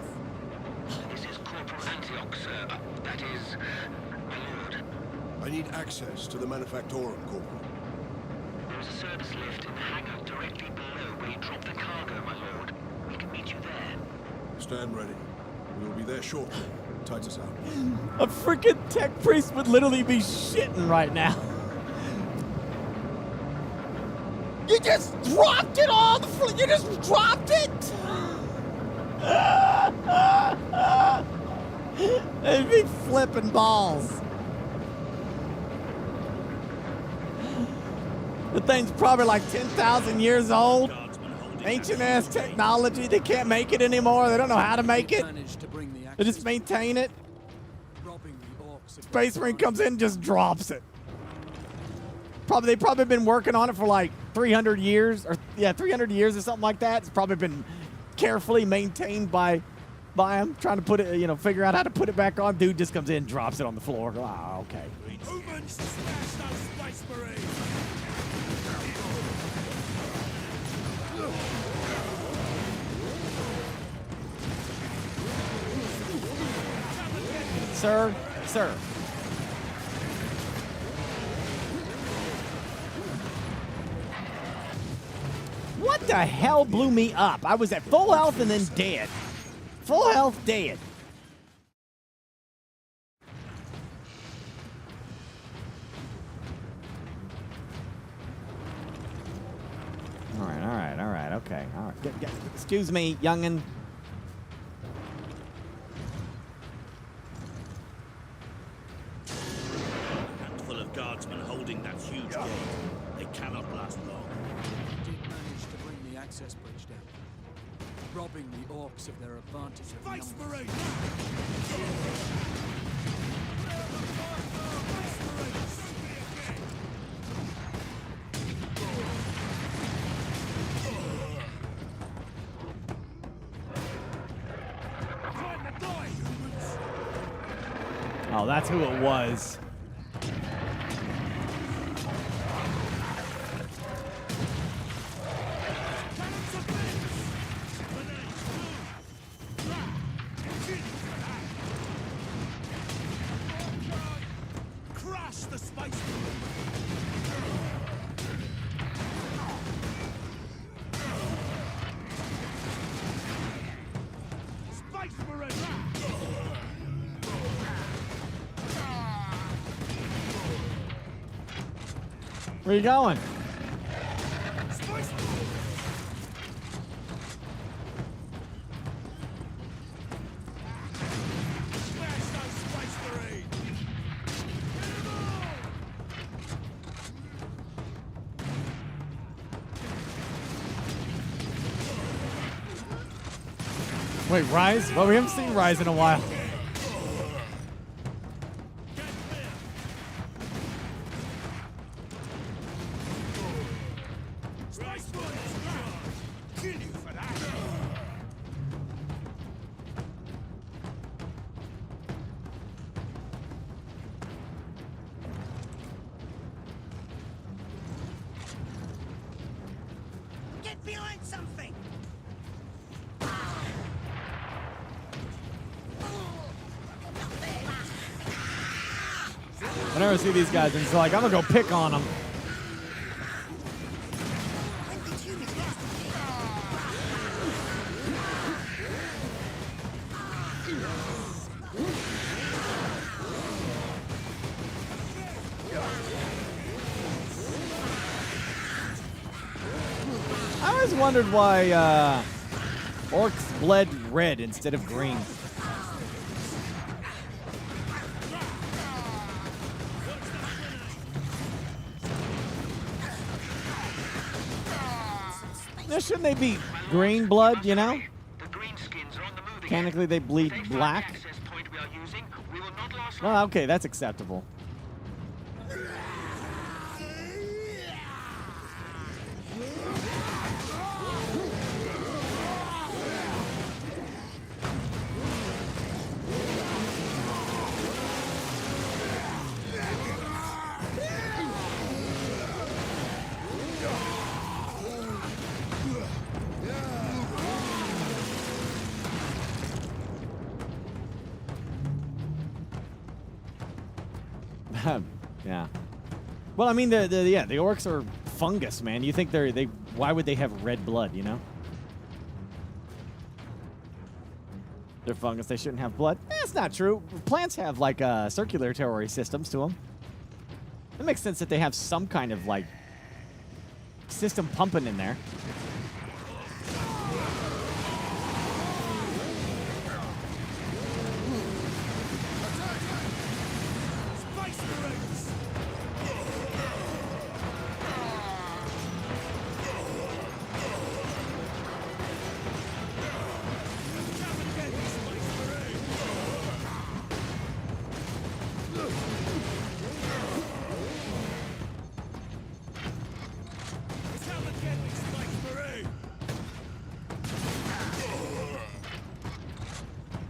This is Corporal Antioch, sir. That is, my lord. I need access to the Manufactorum, Corporal. There is a service lift in the hangar directly below where you drop the cargo, my lord. We can meet you there. Stand ready. We will be there shortly. Titus out. A freaking tech priest would literally be shitting right now. You just dropped it all. You just dropped it. They'd be flipping balls. The thing's probably like 10,000 years old. Ancient ass technology. They can't make it anymore. They don't know how to make it. They just maintain it. Space Marine comes in and just drops it. They probably been working on it for like 300 years, or 300 years or something like that. It's probably been carefully maintained by him, trying to put it, you know, figure out how to put it back on. Dude just comes in, drops it on the floor. Oh, okay. Sir. What the hell blew me up? I was at full health and then dead. Full health, dead. All right, okay. All right. Excuse me, youngin'. A handful of guardsmen holding that huge gate. They cannot last long. Did manage to bring the access bridge down, robbing the orcs of their advantage of Space numbers. Marine! Oh, that's who it was. Crush the Space Marine! Space Marine! Where you going? Wait, Rise? Well, we haven't seen Rise in a while. Get behind something! Whenever I see these guys, and it's like, I'm gonna go pick on them. I always wondered why orcs bled red instead of green. Now, shouldn't they be green blood, you know? Mechanically, they bleed black. Well, okay, that's acceptable. Yeah. Well, I mean, the orcs are fungus, man. You think why would they have red blood, you know? They're fungus. They shouldn't have blood. That's not true. Plants have, like, circulatory systems to them. It makes sense that they have some kind of, like, system pumping in there.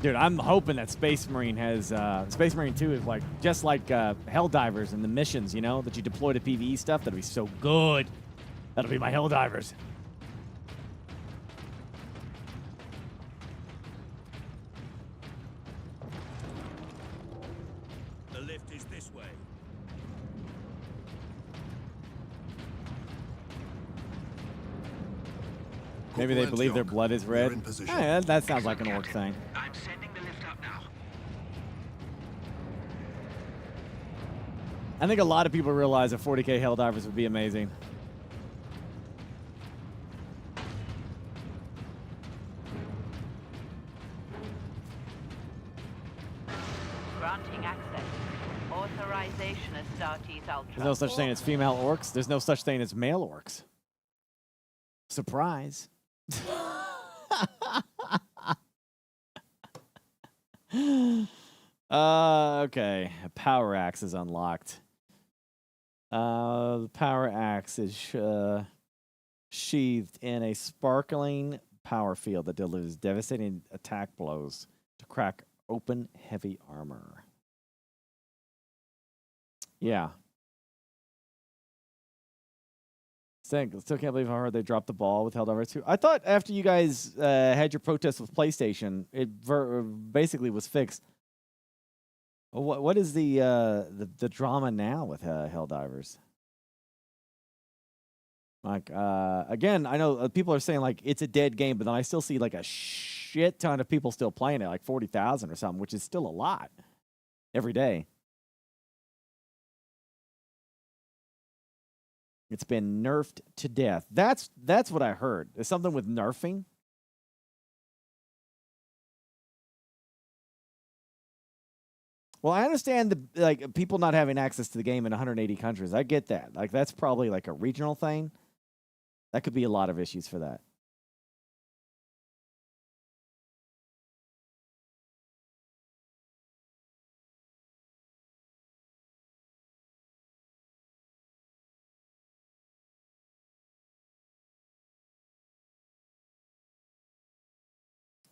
Dude, I'm hoping that Space Marine has Space Marine 2 is like just like Helldivers and the missions, you know, that you deploy to PvE stuff. That'll be so good. That'll be my Helldivers. The lift is this way. Maybe they believe their blood is red. in position. Yeah, that sounds like an orc thing. I'm sending the lift up now. I think a lot of people realize that 40k Helldivers would be amazing. Granting access. Authorization Astartes Ultra. There's no such thing as female orcs. There's no such thing as male orcs. Surprise. Okay. A power axe is unlocked. The power axe is sheathed in a sparkling power field that delivers devastating attack blows to crack open heavy armor. Yeah. Still can't believe how hard they dropped the ball with Helldivers 2. I thought after you guys had your protest with PlayStation, it basically was fixed. What is the drama now with Helldivers? Like again, I know people are saying like it's a dead game, but then I still see like a shit ton of people still playing it, like 40,000 or something, which is still a lot every day. It's been nerfed to death. That's what I heard. There's something with nerfing. Well, I understand the like people not having access to the game in 180 countries. I get that. Like that's probably like a regional thing. That could be a lot of issues for that.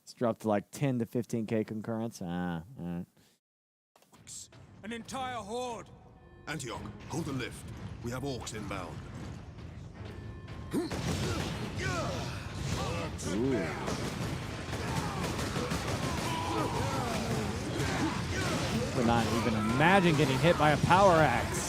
It's dropped to like 10 to 15k concurrence. An entire horde. Antioch, hold the lift. We have orcs inbound. Ooh. Could not even imagine getting hit by a power axe.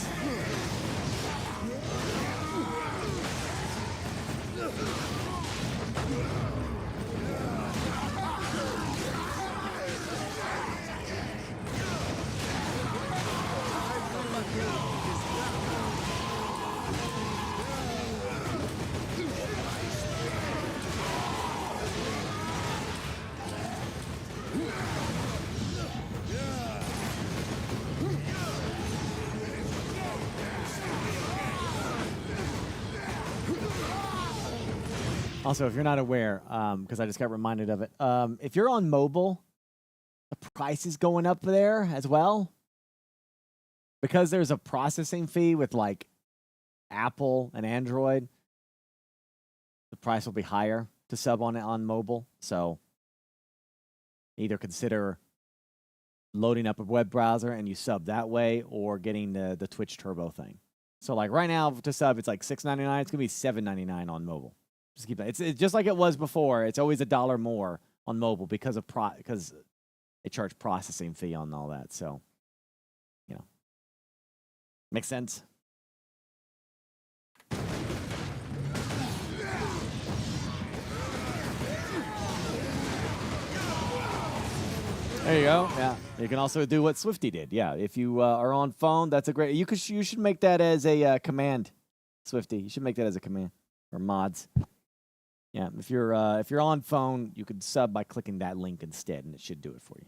Also, if you're not aware, because I just got reminded of it, if you're on mobile, the price is going up there as well. Because there's a processing fee with like Apple and Android, the price will be higher to sub on mobile. So either consider loading up a web browser and you sub that way, or getting the Twitch Turbo thing. So like right now to sub, it's like $6.99. It's gonna be $7.99 on mobile. Just keep that. It's just like it was before. It's always $1 more on mobile because they charge processing fee on all that. So, you know, makes sense. There you go. Yeah, you can also do what Swifty did. Yeah, if you are on phone, that's a great. You should make that as a command, Swifty. You should make that as a command or mods. Yeah, if you're on phone, you could sub by clicking that link instead, and it should do it for you.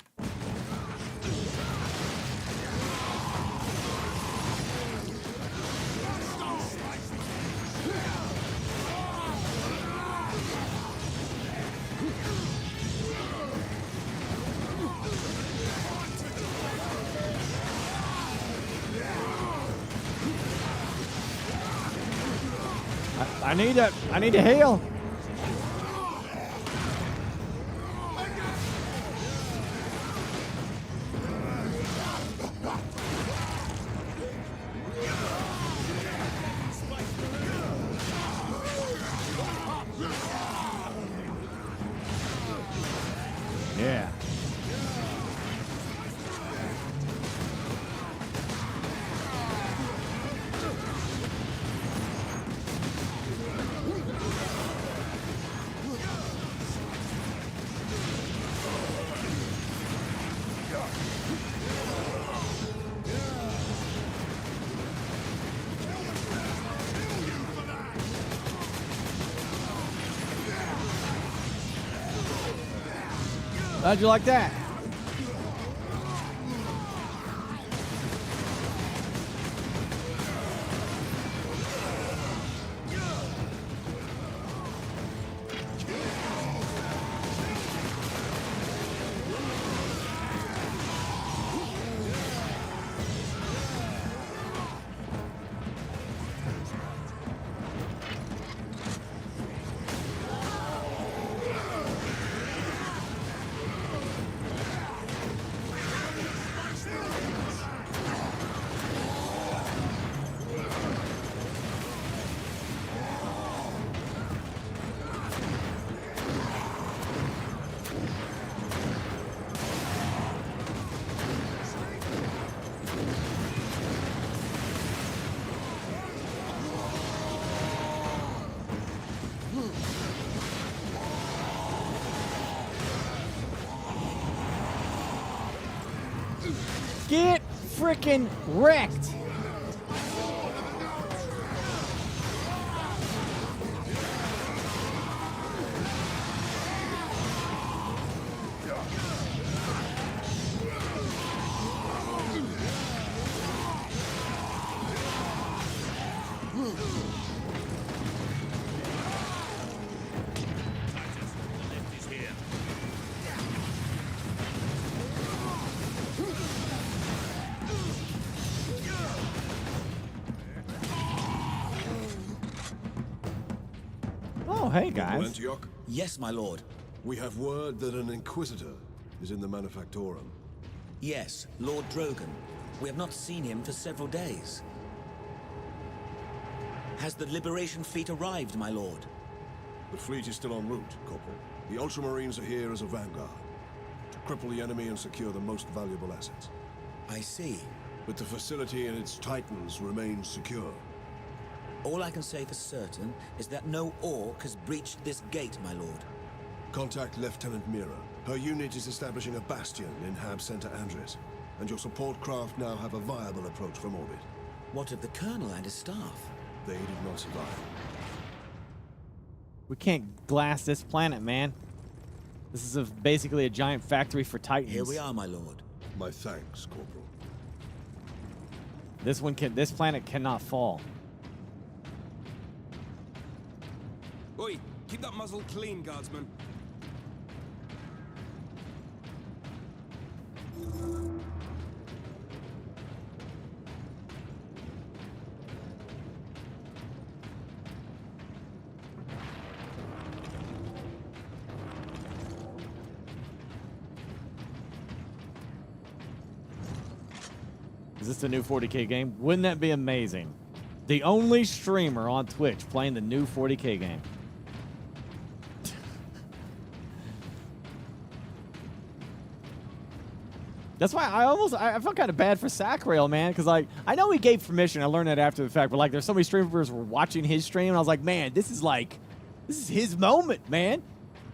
I need to heal. Yeah. How'd you like that? Get freaking wrecked. Oh, hey, guys. Antioch? Yes, my lord. We have word that an Inquisitor is in the Manufactorum. Yes, Lord Drogon. We have not seen him for several days. Has the Liberation Fleet arrived, my lord? The fleet is still en route, Corporal. The Ultramarines are here as a vanguard, to cripple the enemy and secure the most valuable assets. I see. But the facility and its titans remain secure. All I can say for certain is that no orc has breached this gate, my lord. Contact Lieutenant Mira. Her unit is establishing a bastion in Hab Center Andres, and your support craft now have a viable approach from orbit. What of the Colonel and his staff? They did not survive. We can't glass this planet, man. This is basically a giant factory for Titans. Here we are, my lord. My thanks, Corporal. This planet cannot fall. Oi, keep that muzzle clean, guardsman. Is this the new 40K game? Wouldn't that be amazing? The only streamer on Twitch playing the new 40K game. That's why I felt kind of bad for Sacrail, man, because like I know he gave permission. I learned that after the fact, but like there's so many streamers were watching his stream, and I was like, man, this is his moment, man.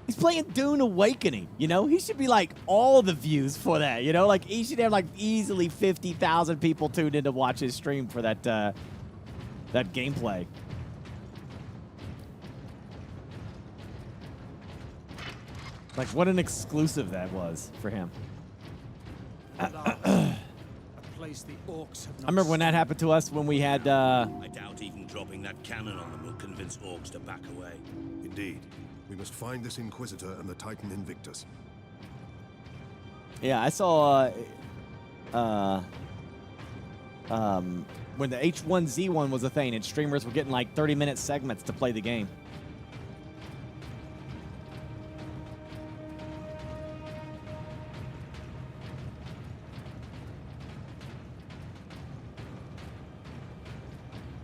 He's playing Dune Awakening, you know? He should be like all the views for that, you know? Like he should have like easily 50,000 people tuned in to watch his stream for that that gameplay. Like what an exclusive that was for him. A place the orcs have I not remember when that happened to us when we had I doubt even dropping that cannon on them will convince orcs to back away. Indeed. We must find this Inquisitor and the Titan Invictus. Yeah, I saw when the H1Z1 was a thing and streamers were getting like 30-minute segments to play the game.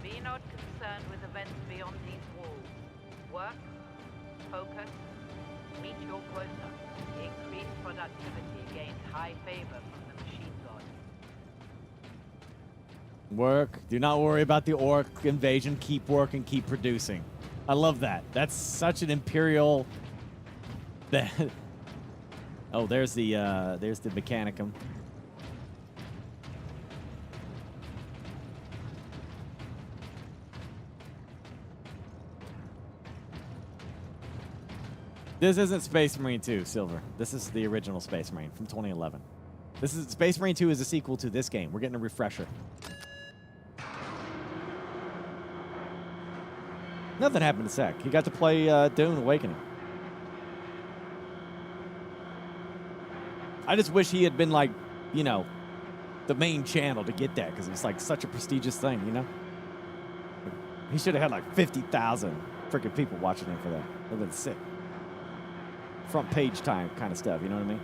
Be not concerned with events beyond these walls. Work, focus, meet your quota. Increased productivity gains high favor from the machine god. Work. Do not worry about the orc invasion. Keep working. Keep producing. I love that. That's such an imperial. Oh, there's the Mechanicum. This isn't Space Marine 2, Silver. This is the original Space Marine from 2011. This is Space Marine 2 is a sequel to this game. We're getting a refresher. Nothing happened to Sek. He got to play Dune Awakening. I just wish he had been like, you know, the main channel to get that, because it's like such a prestigious thing, you know? He should have had like 50,000 freaking people watching him for that. That would have been sick. Front page time kind of stuff, you know what I mean?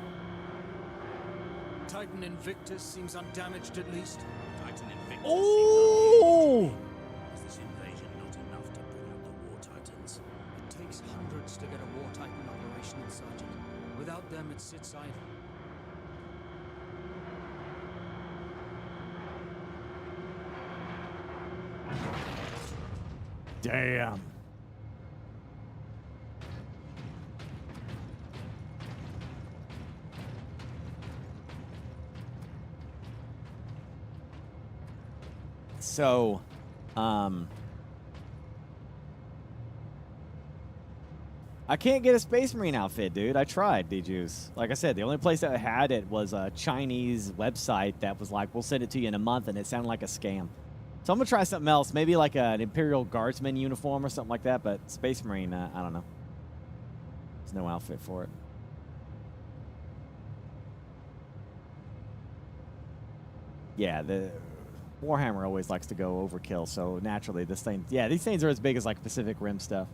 Titan Invictus seems undamaged at least. Titan Invictus Oh! Is this invasion not enough to bring out the War Titans? It takes hundreds to get a War Titan operational, Sergeant. Without them, it sits idle. Damn. So, I can't get a Space Marine outfit, dude. I tried, D-Juice. Like I said, the only place that had it was a Chinese website that was like, we'll send it to you in a month, and it sounded like a scam. So I'm going to try something else, maybe like an Imperial Guardsman uniform or something like that, but Space Marine, I don't know. There's no outfit for it. Yeah, the Warhammer always likes to go overkill, so naturally this thing, yeah, these things are as big as like Pacific Rim stuff.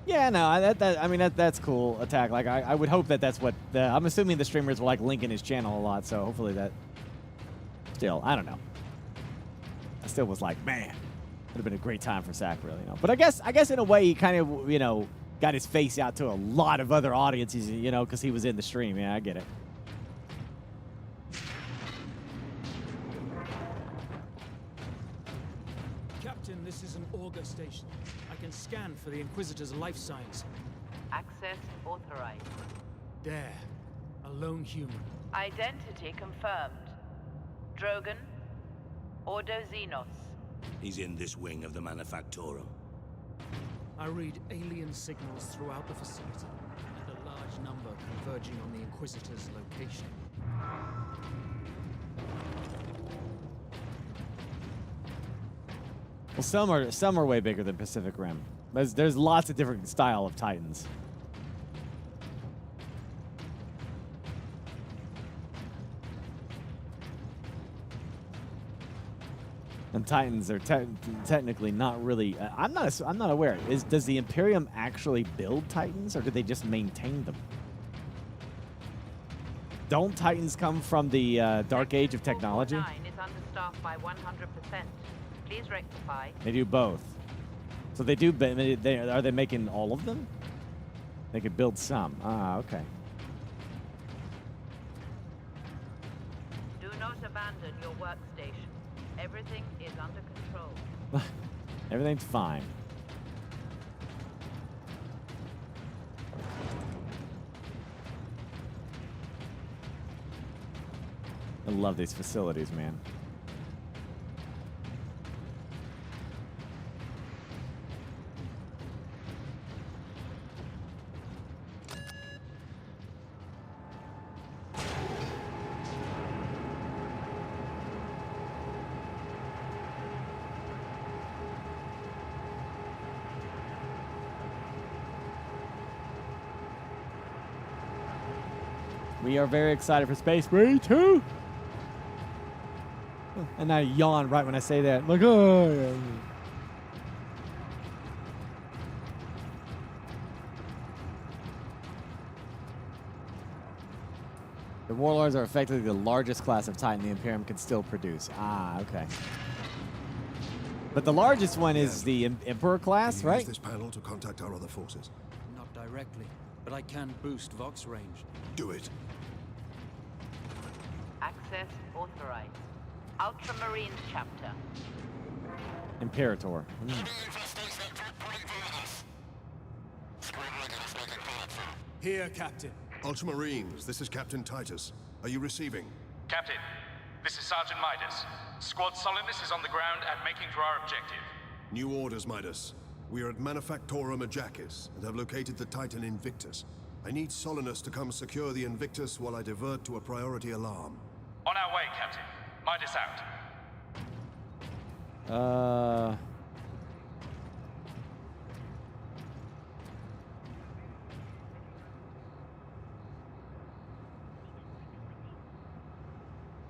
Yeah, no, I mean that's cool. Attack, like I would hope that that's what I'm assuming the streamers will like link in his channel a lot, so hopefully that. Still, I don't know. I still was like, man, would have been a great time for Sack, really, you know. But I guess in a way he kind of, you know, got his face out to a lot of other audiences, you know, because he was in the stream. Yeah, I get it. Captain, this is an auger station. I can scan for the Inquisitor's life signs. Access authorized. There. A lone human. Identity confirmed. Drogon. Ordo Xenos. He's in this wing of the Manufactorum. I read alien signals throughout the facility, and a large number converging on the Inquisitor's location. Well, some are way bigger than Pacific Rim. There's lots of different style of Titans. And Titans are technically not really. I'm not aware. Does the Imperium actually build Titans, or do they just maintain them? Don't Titans come from the Dark Age of technology? 449 is understaffed by 100%. Please rectify. They do both. So they do. Are they making all of them? They could build some. Ah, okay. Do not abandon your workstation. Everything is under control. Everything's fine. I love these facilities, man. We are very excited for Space Marine 2. And I yawn right when I say that. I'm like, oh, yeah. The Warlords are effectively the largest class of Titan the Imperium can still produce. Ah, okay. But the largest one is the Emperor class, Can you right? use this panel to contact our other forces. Not directly, but I can boost Vox range. Do it. Access authorized. Ultramarines chapter. Imperator. Here, Captain. Ultramarines, this is Captain Titus. Are you receiving? Captain, This is Sergeant Midas. Squad Solidus is on the ground and making for our objective. New orders, Midas. We are at Manufactorum Ajakis and have located the Titan Invictus. I need Solinus to come secure the Invictus while I divert to a priority alarm. On our way, Captain. Midas out.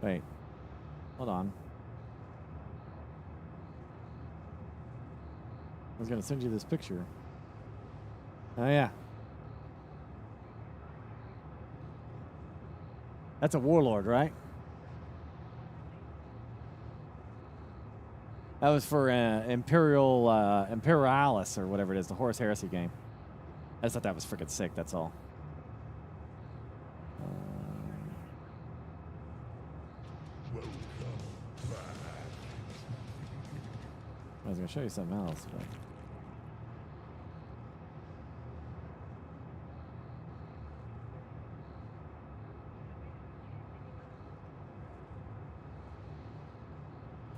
Wait. Hold on. I was gonna send you this picture. Oh yeah. That's a warlord, right? That was for Imperialis or whatever it is, the Horus Heresy game. I just thought that was freaking sick, that's all. I was going to show you something else, but...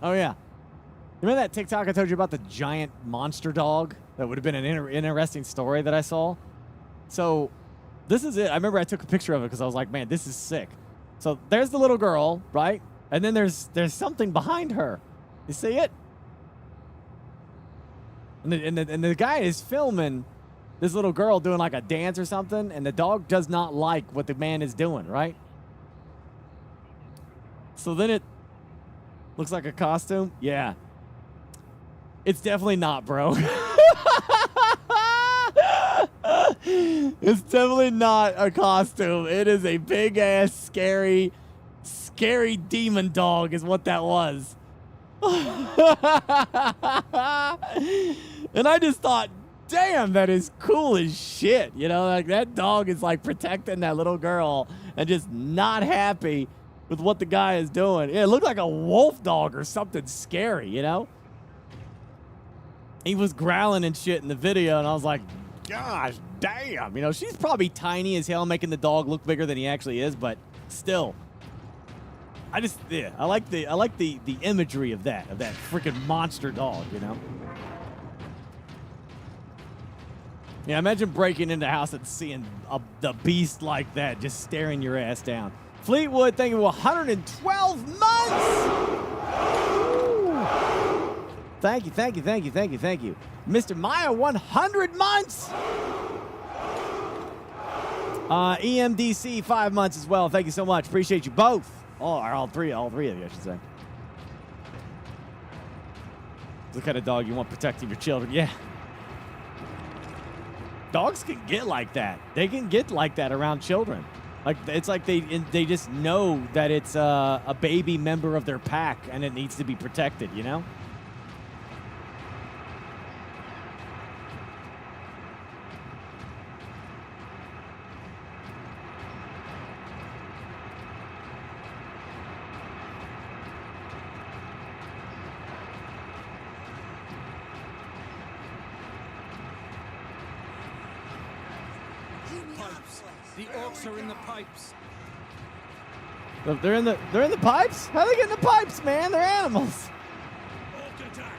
Oh, yeah. Remember that TikTok I told you about the giant monster dog? That would have been an interesting story that I saw. So, this is it. I remember I took a picture of it because I was like, man, this is sick. So, there's the little girl, right? And then there's something behind her. You see it? And the guy is filming this little girl doing like a dance or something, and the dog does not like what the man is doing, right? So then it looks like a costume. Yeah. It's definitely not, bro. It's definitely not a costume. It is a big-ass, scary demon dog is what that was. And I just thought, damn, that is cool as shit. You know, like that dog is like protecting that little girl and just not happy with what the guy is doing. It looked like a wolf dog or something scary, you know? He was growling and shit in the video, and I was like, gosh, damn. You know, she's probably tiny as hell, making the dog look bigger than he actually is, but still. I like the imagery of that freaking monster dog, you know? Yeah, imagine breaking into a house and seeing the beast like that just staring your ass down. Fleetwood, thank you for 112 months! Woo! Thank you. Mr. Maya, 100 months! EMDC, 5 months as well. Thank you so much. Appreciate you both. All three of you, I should say. It's the kind of dog you want protecting your children. Yeah. Dogs can get like that. They can get like that around children. Like it's like they just know that it's a baby member of their pack and it needs to be protected, you know? The orcs are in the pipes. They're in the pipes? How do they get in the pipes, man? They're animals. Orc attack.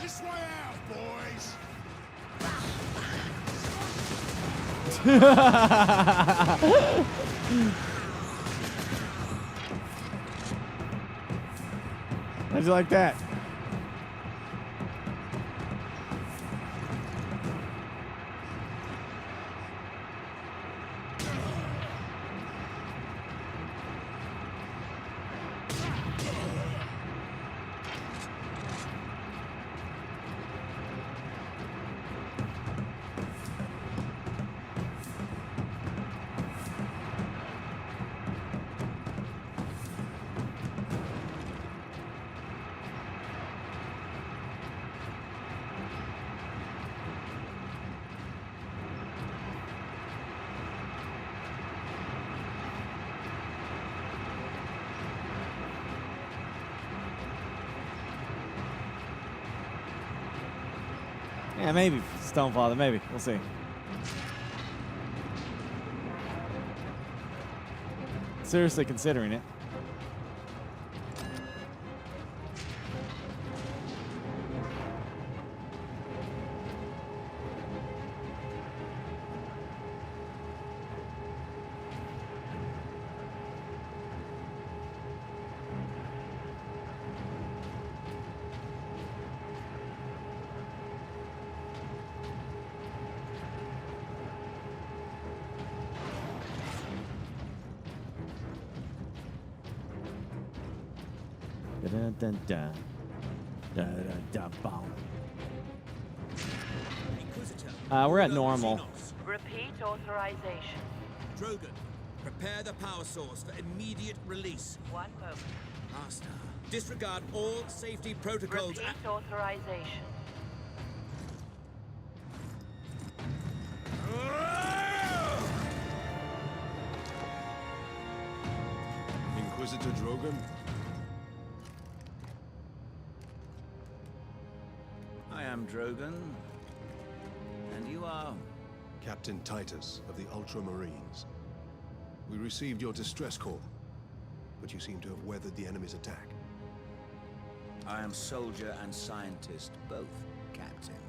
This way out, boys. How'd you like that? Yeah, maybe Stonefather, maybe. We'll see. seriously considering it. Dun, dun, dun. Dun, dun, dun, boom. We're at normal. Repeat authorization. Drogon, prepare the power source for immediate release. One moment. Master, disregard all safety protocols. Repeat authorization. Inquisitor Drogon? I am Drogon. And you are? Captain Titus of the Ultramarines. We received your distress call, but you seem to have weathered the enemy's attack. I am soldier and scientist, both, Captain.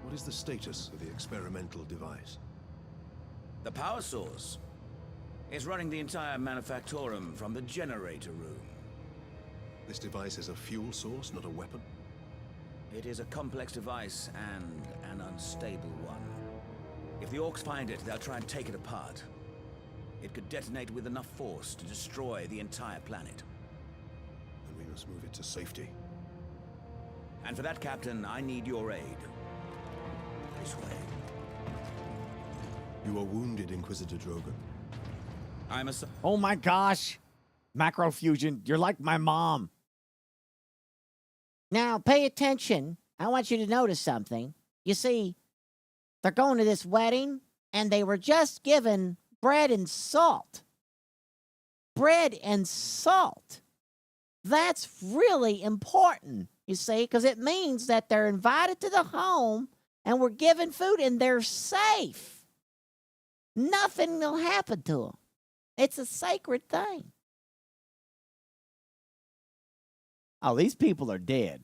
What is the status of the experimental device? The power source is running the entire manufactorum from the generator room. This device is a fuel source, not a weapon? It is a complex device and an unstable one. If the orcs find it, they'll try and take it apart. It could detonate with enough force to destroy the entire planet. Then we must move it to safety. And for that, Captain, I need your aid. This way. You are wounded, Inquisitor Drogon. I'm a... Oh my gosh. Macrofusion, you're like my mom. Now, pay attention. I want you to notice something. You see, they're going to this wedding, and they were just given bread and salt. Bread and salt. That's really important, you see, because it means that they're invited to the home, and we're given food, and they're safe. Nothing will happen to them. It's a sacred thing. Oh, these people are dead.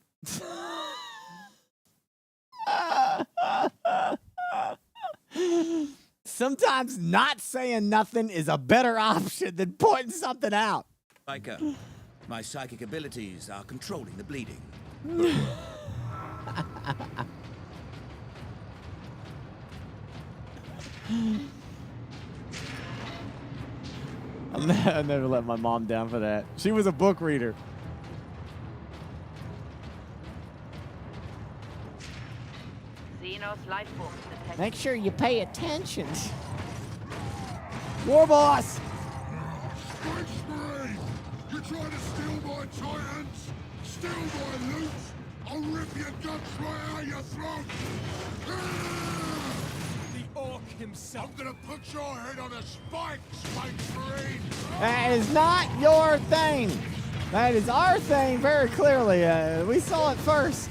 Sometimes not saying nothing is a better option than pointing something out. Micah, my psychic abilities are controlling the bleeding. I never let my mom down for that. She was a book reader. Xenos life form detected. Make sure you pay attention. War boss! Space Marine! You're trying to steal my Titans? Steal my loot? I'll rip your guts right out your throat! The orc himself. I'm gonna put your head on a spike, Space Marine! That is not your thing. That is our thing very clearly. We saw it first.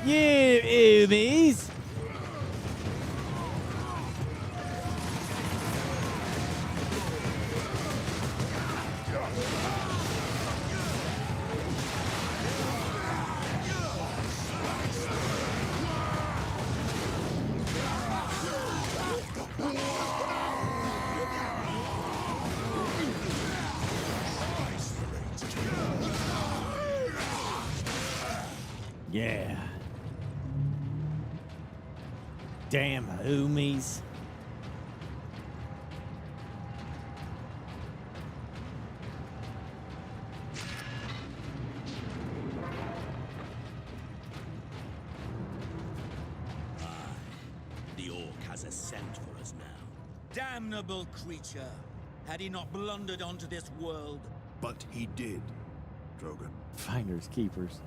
You oobies! Yeah. Damn hoomies. The orc has a scent for us now. Damnable creature! Had he not blundered onto this world, But he did, Drogon. Finders keepers.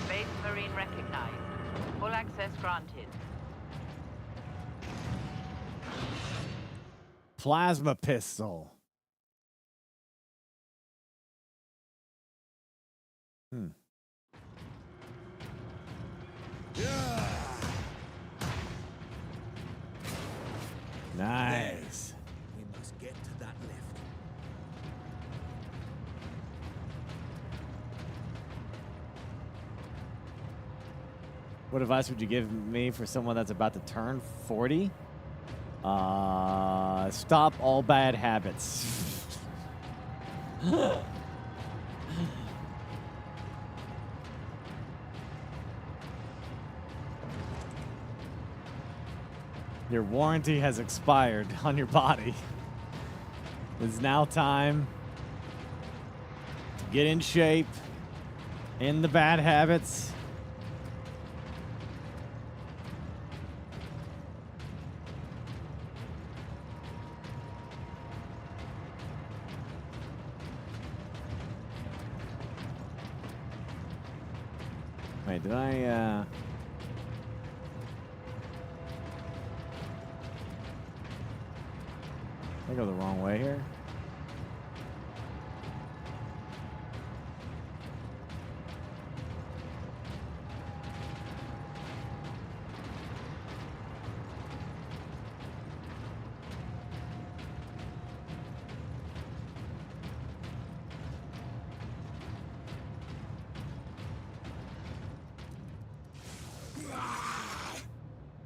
Space Marine recognized. Full access granted. Plasma pistol. Nice. We must get to that lift. What advice would you give me for someone that's about to turn 40? Stop all bad habits. Your warranty has expired on your body. It's now time to get in shape, end the bad habits. Wait, did I go the wrong way here?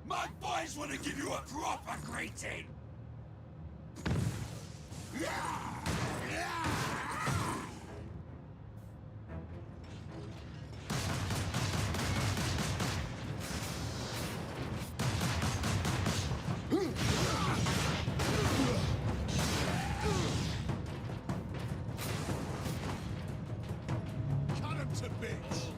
My boys want to give you a proper greeting. Cut him to bits.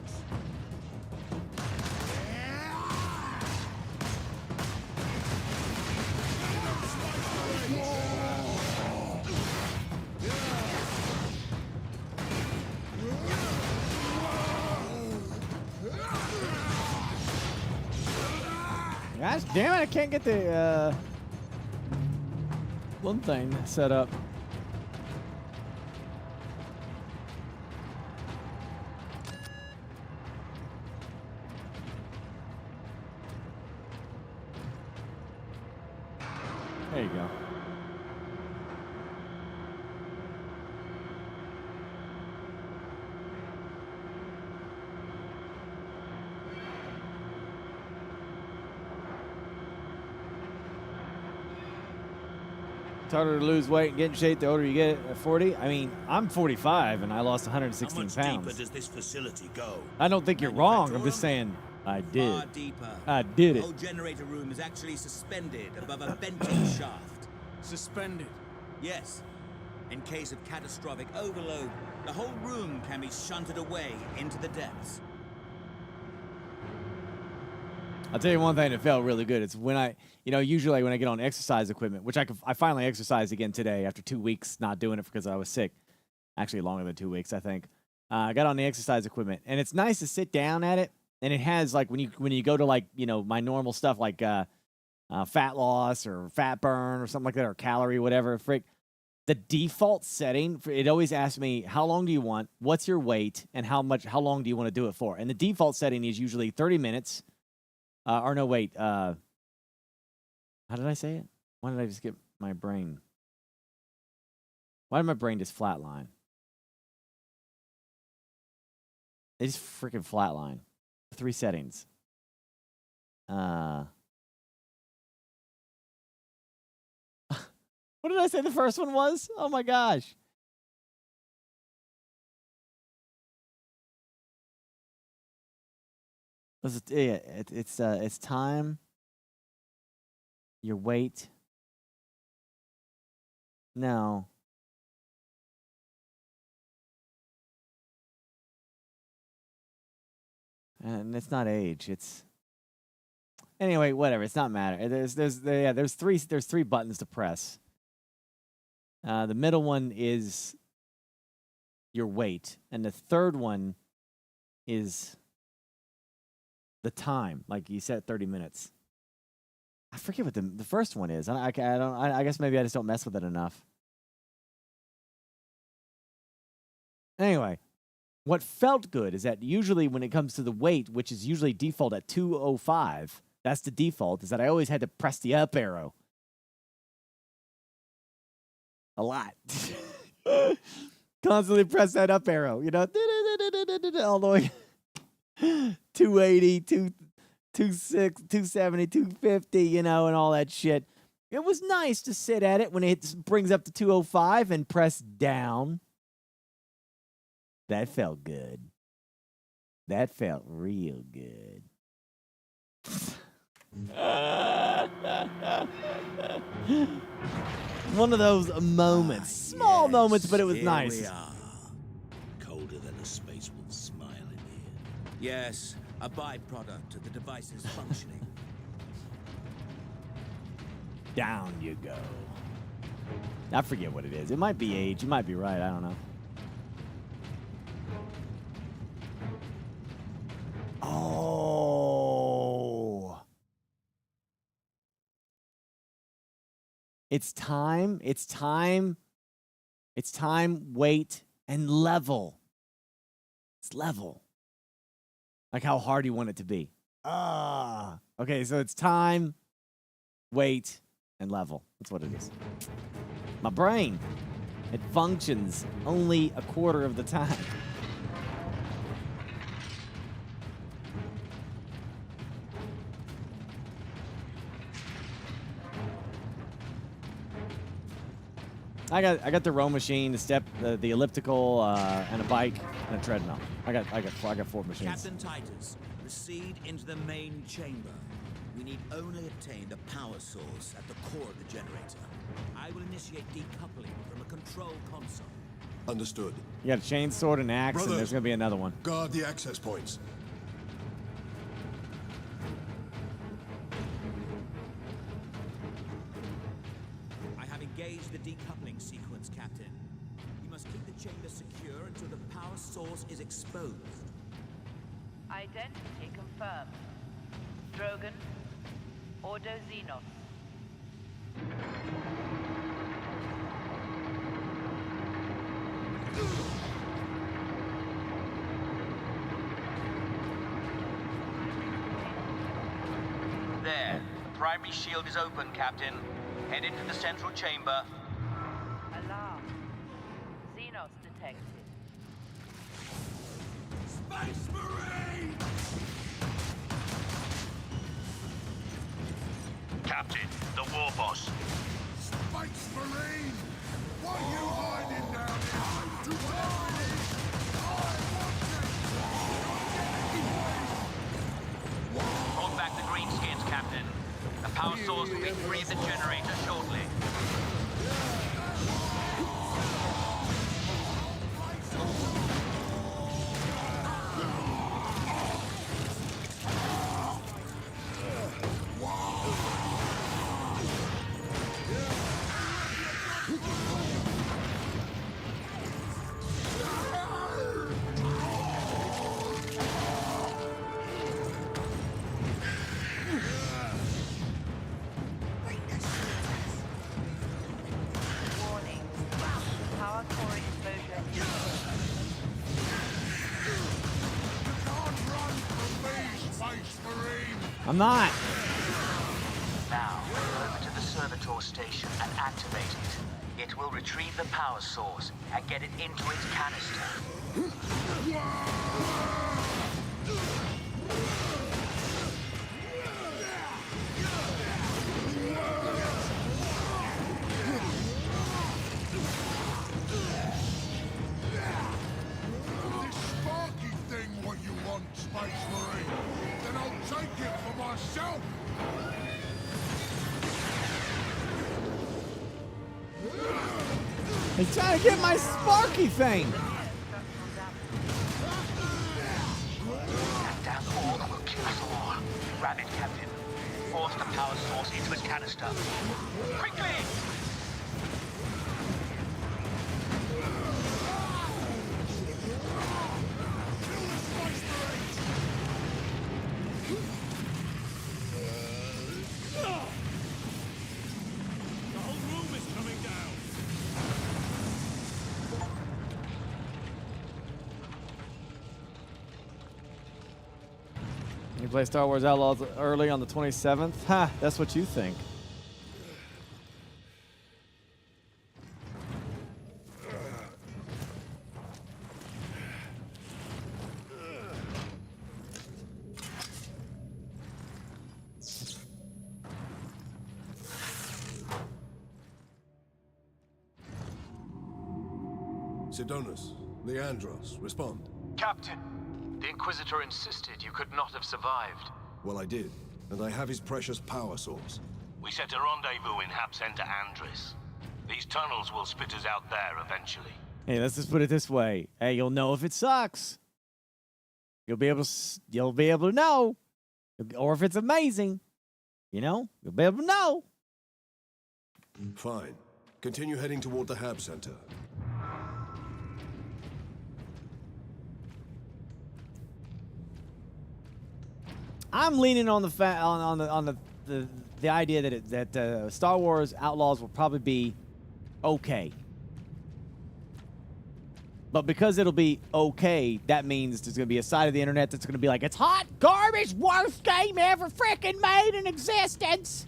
Gosh damn it, I can't get the one thing set up. There you go. It's harder to lose weight and get in shape the older you get at 40. I mean, I'm 45 and I lost 116 How much pounds. deeper does this facility go? I don't think you're wrong. I'm just saying I did. Far deeper. I did The it. whole generator room is actually suspended above a venting shaft. Suspended? Yes. In case of catastrophic overload, the whole room can be shunted away into the depths. I'll tell you one thing that felt really good. It's when I, usually when I get on exercise equipment, which I finally exercised again today after 2 weeks not doing it because I was sick. Actually, longer than 2 weeks, I think. I got on the exercise equipment, and it's nice to sit down at it. And it has like when you go to like my normal stuff like fat loss or fat burn or something like that or calorie whatever. Frick, the default setting it always asks me how long do you want, what's your weight, and how long do you want to do it for. And the default setting is usually 30 minutes. Or no, wait. How did I say it? Why did I just get my brain? Why did my brain just flatline? It just freaking flatline. 3 settings. What did I say the first one was? Oh my gosh. It's time, your weight, No. And it's not age. It's anyway. Whatever. It's not matter. There's three buttons to press. The middle one is your weight, and the third one is the time. Like you said, 30 minutes. I forget what the first one is. I guess maybe I just don't mess with it enough. Anyway, what felt good is that usually when it comes to the weight, which is usually default at 205, that's the default, is that I always had to press the up arrow. A lot. Constantly press that up arrow, you know, all the way 280, 260, 270, 250, you know, and all that shit. It was nice to sit at it when it brings up to 205 and press down. That felt good. That felt real good. One of those moments. Small moments, but it was nice. We are. Colder than a space wolf's smile in here. Yes, a byproduct of the device's functioning. Down you go. I forget what it is. It might be age. You might be right. I don't know. Oh. It's time. It's time. It's time, weight, and level. It's level. Like how hard you want it to be. Okay, so it's time, weight, and level. That's what it is. My brain. It functions only a quarter of the time. I got the row machine, the elliptical, and a bike and a treadmill. I got 4 machines. Captain Titus, proceed into the main chamber. We need only obtain the power source at the core of the generator. I will initiate decoupling from a control console. Understood. You got a chain, sword, and axe, and there's gonna be another one. Guard the access points. Engage the decoupling sequence, Captain. You must keep the chamber secure until the power source is exposed. Identity confirmed. Drogon, Ordo Xenos. There. The primary shield is open, Captain. Head into the central chamber. Alarm. Xenos detected. Space Marine! Captain, the war boss. Space Marine! What are you hiding down here? To whatever it is, I want it! Hold back the greenskins, Captain. The power source will be free of the generator shortly. I'm not. Now, go over to the servitor station and activate it. It will retrieve the power source and get it into its canister. This sparky thing what you want, Space Marine? Then I'll take it for myself! He's trying to get my Sparky thing. That damn orc will kill us all. Ram it, Captain. Force the power source into its canister. Quickly! The whole room is coming down. You play Star Wars Outlaws early on the 27th? Ha, that's what you think. Sidonus, Leandros, respond. Captain, the Inquisitor insisted you could not have survived. Well, I did, and I have his precious power source. We set a rendezvous in Hab Center Andris. These tunnels will spit us out there eventually. Hey, let's just put it this way. Hey, you'll know if it sucks. You'll be able to know. Or if it's amazing. You know? You'll be able to know. Fine. Continue heading toward the Hab Center. I'm leaning on the idea that Star Wars Outlaws will probably be okay. But because it'll be okay, that means there's going to be a side of the internet that's going to be like, it's hot garbage, worst game ever freaking made in existence.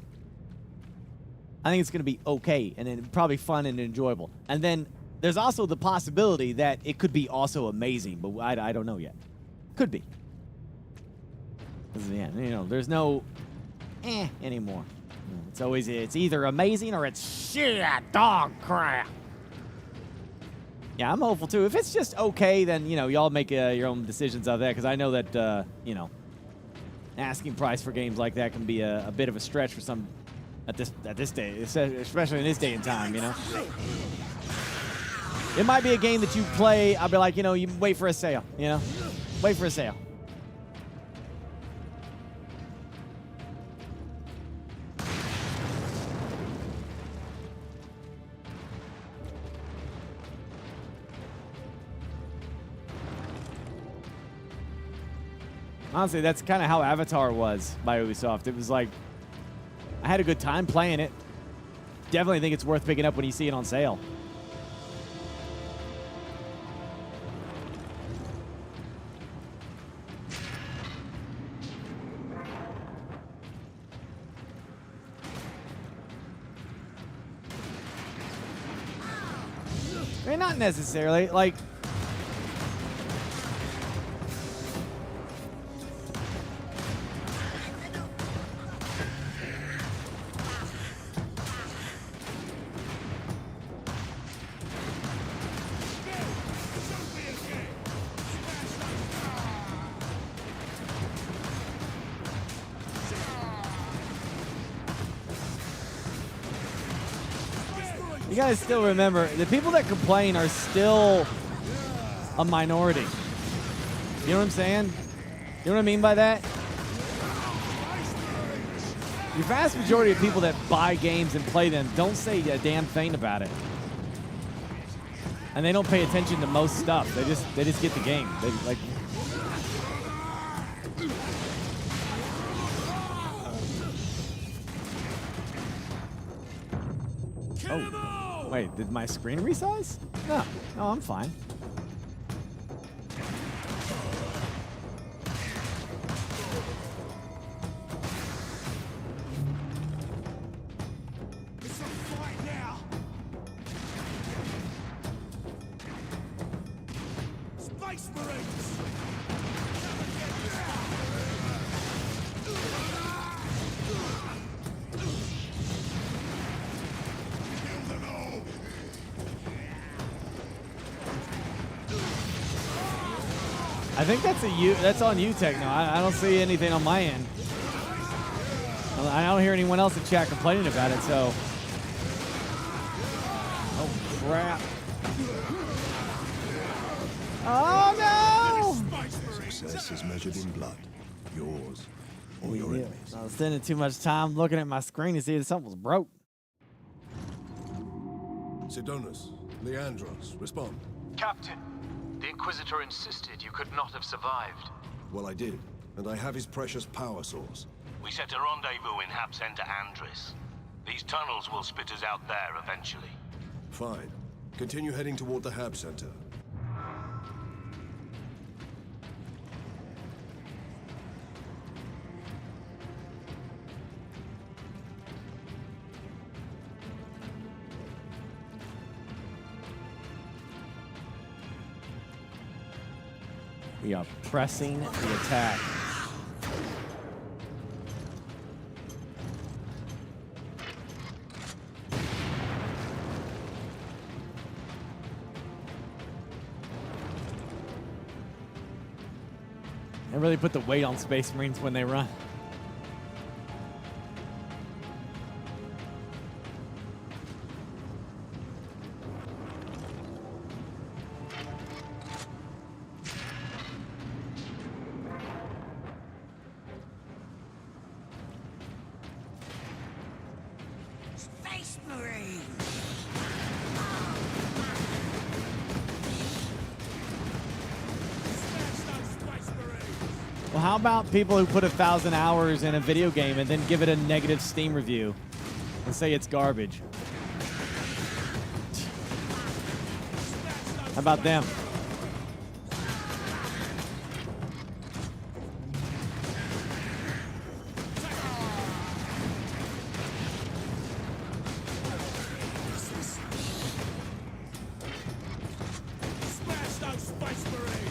I think it's going to be okay, and then probably fun and enjoyable. And then there's also the possibility that it could be also amazing, but I don't know yet. Could be. 'Cause, yeah, you know, there's no anymore. It's either amazing or it's shit, dog crap. Yeah, I'm hopeful too. If it's just okay, then, you know, y'all make your own decisions of that, because I know that, you know, asking price for games like that can be a bit of a stretch for some at this day, especially in this day and time, you know. It might be a game that you play, I'll be like, you know, you wait for a sale, you know. Wait for a sale. Honestly, that's kind of how Avatar was by Ubisoft. It was like, I had a good time playing it. Definitely think it's worth picking up when you see it on sale. I mean, not necessarily. Like, you guys still remember, the people that complain are still a minority. You know what I'm saying? You know what I mean by that? The vast majority of people that buy games and play them don't say a damn thing about it. And they don't pay attention to most stuff. They just get the game. They like. Oh, wait, did my screen resize? No, I'm fine. It's a fight now. Space Marines. I think that's on you, Techno. I don't see anything on my end. I don't hear anyone else in chat complaining about it, so. Oh, crap. Oh no! Success is measured in blood. Yours or your Yeah. enemies. I was spending too much time looking at my screen to see if something was broke. Sidonus, Leandros, respond. Captain, the Inquisitor insisted you could not have survived. Well, I did, and I have his precious power source. We set a rendezvous in Hab Center Andris. These tunnels will spit us out there eventually. Fine. Continue heading toward the Hab Center. We are pressing the attack. They really put the weight on Space Marines when they run. Space Marine! Well, how about people who put 1,000 hours in a video game and then give it a negative Steam review and say it's garbage? How about them? Smash those Space Marines!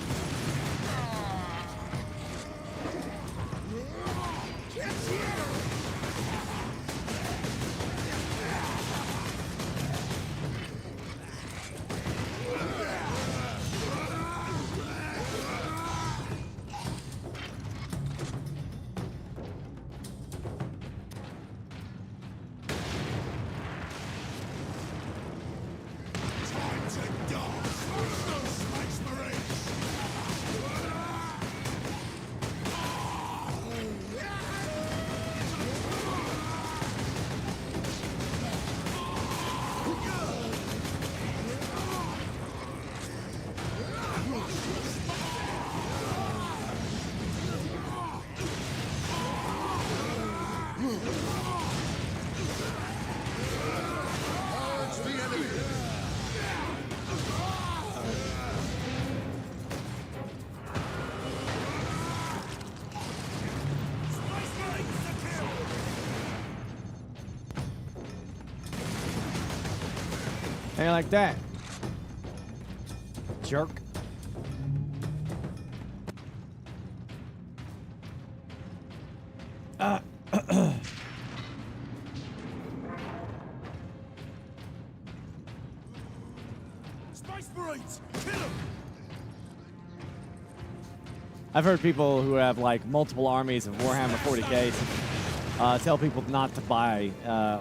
How like that? Jerk. Space Marines! Kill them! I've heard people who have like multiple armies of Warhammer 40K tell people not to buy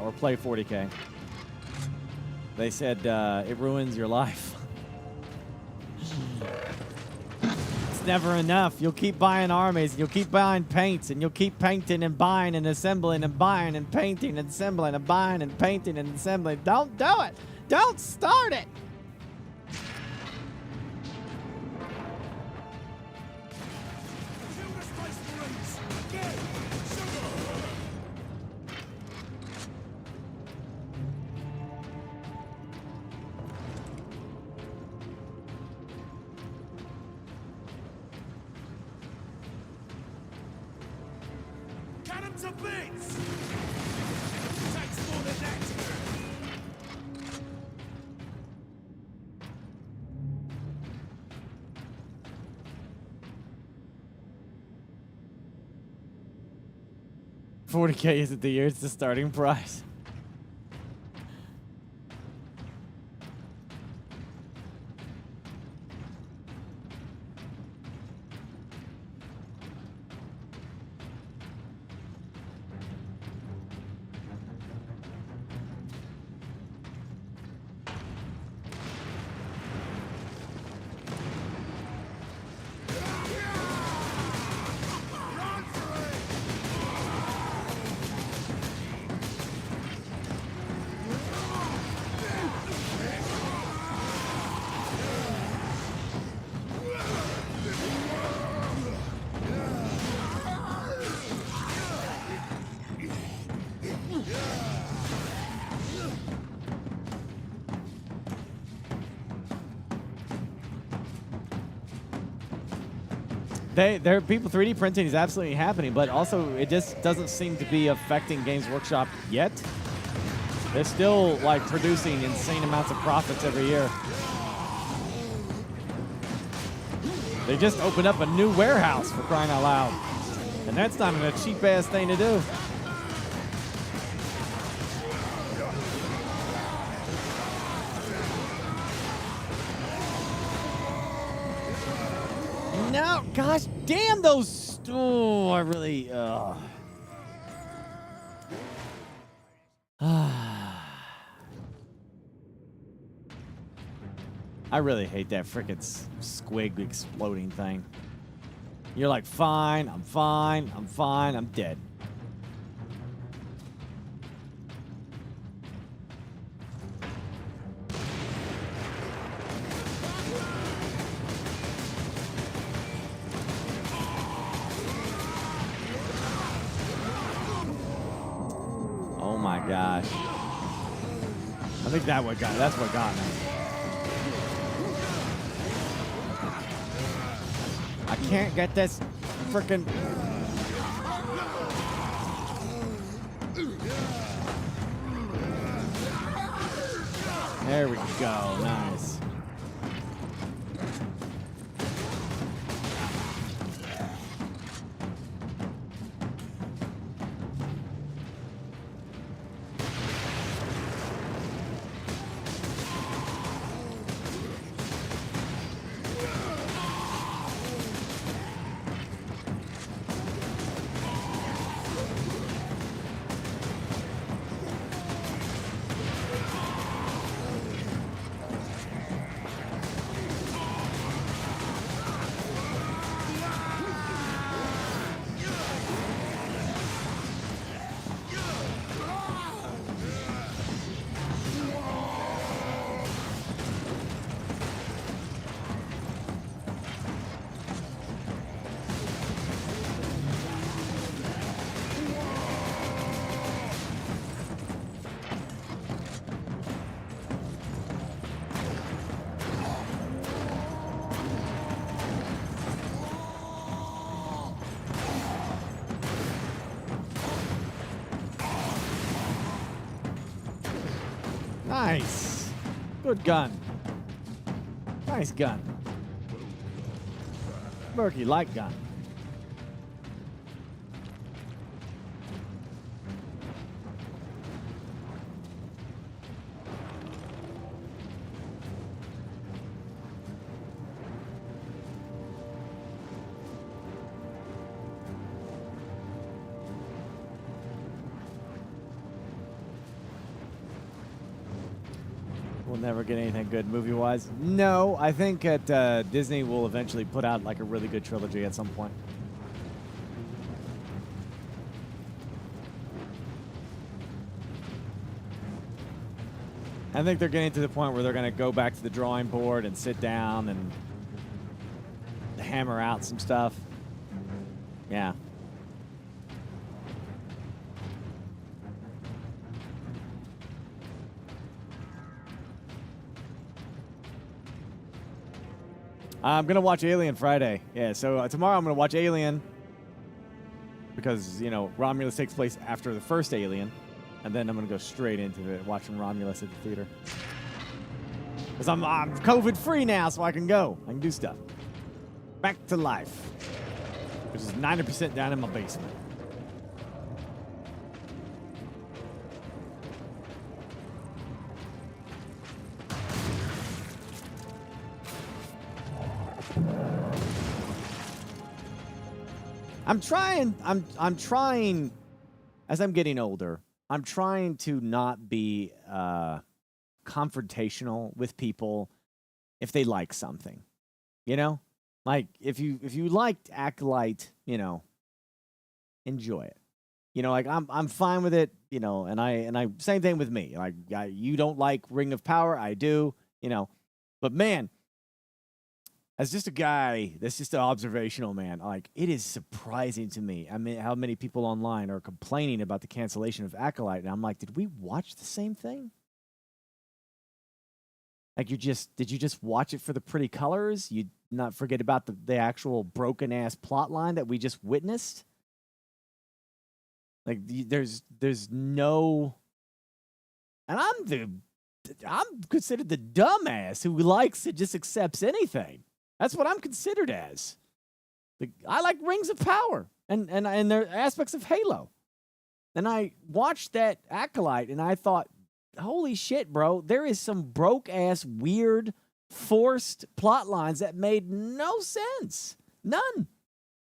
or play 40K. They said it ruins your life. It's never enough. You'll keep buying armies, and you'll keep buying paints, and you'll keep painting and buying and assembling and buying and painting and assembling and buying and painting and assembling. Don't do it. Don't start it. Kill the Space Marines! Again! Sugar! 'em to bits! Takes more than that! 40K isn't the year, it's the starting price. Their people 3D printing is absolutely happening, but also it just doesn't seem to be affecting Games Workshop yet. They're still like producing insane amounts of profits every year. They just opened up a new warehouse, for crying out loud. And that's not a cheap ass thing to do. No, gosh damn those. Oh, I really. I really hate that frickin' squig exploding thing. You're like, fine, I'm fine, I'm fine, I'm dead. Oh my gosh. I think that's what got me. I can't get this frickin'. There we go. Nice. Nice. Good gun. Nice gun. Murky light gun. We'll never get anything good movie-wise. No, I think that Disney will eventually put out like a really good trilogy at some point. I think they're getting to the point where they're going to go back to the drawing board and sit down and hammer out some stuff. Yeah. I'm going to watch Alien Friday. Yeah, so tomorrow I'm going to watch Alien because, you know, Romulus takes place after the first Alien, and then I'm going to go straight into watching Romulus at the theater. Because I'm COVID-free now, so I can go. I can do stuff. Back to life, which is 90% down in my basement. I'm trying, as I'm getting older, I'm trying to not be confrontational with people if they like something. You know? Like, if you liked Acolyte, you know, enjoy it. You know, like, I'm fine with it, you know, and I same thing with me. Like, you don't like Ring of Power, I do, you know. But, man, as just a guy that's just an observational man, like, it is surprising to me. I mean, how many people online are complaining about the cancellation of Acolyte, and I'm like, did we watch the same thing? Like did you just watch it for the pretty colors? You not forget about the actual broken ass plot line that we just witnessed? Like there's no, and I'm considered the dumbass who likes it, just accepts anything. That's what I'm considered as. Like, I like Rings of Power and there are aspects of Halo. And I watched that Acolyte and I thought, holy shit, bro, there is some broke ass, weird, forced plot lines that made no sense. None.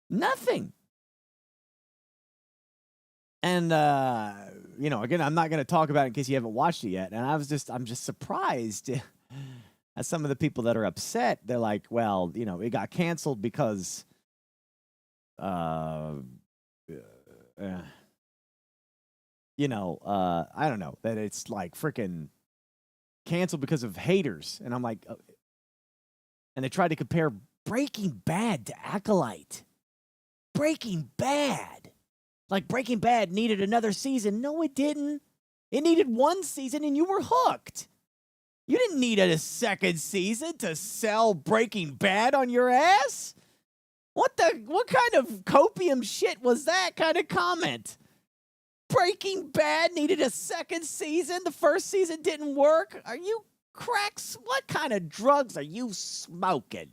Nothing. And, again, I'm not going to talk about it in case you haven't watched it yet. And I'm just surprised at some of the people that are upset. They're like, well, it got canceled because, I don't know, that it's like freaking canceled because of haters. And I'm like, and they tried to compare Breaking Bad to Acolyte. Breaking Bad. Like Breaking Bad needed another season. No, it didn't. It needed one season and you were hooked. You didn't need a second season to sell Breaking Bad on your ass. What kind of copium shit was that kind of comment? Breaking Bad needed a second season. The first season didn't work. Are you cracks? What kind of drugs are you smoking?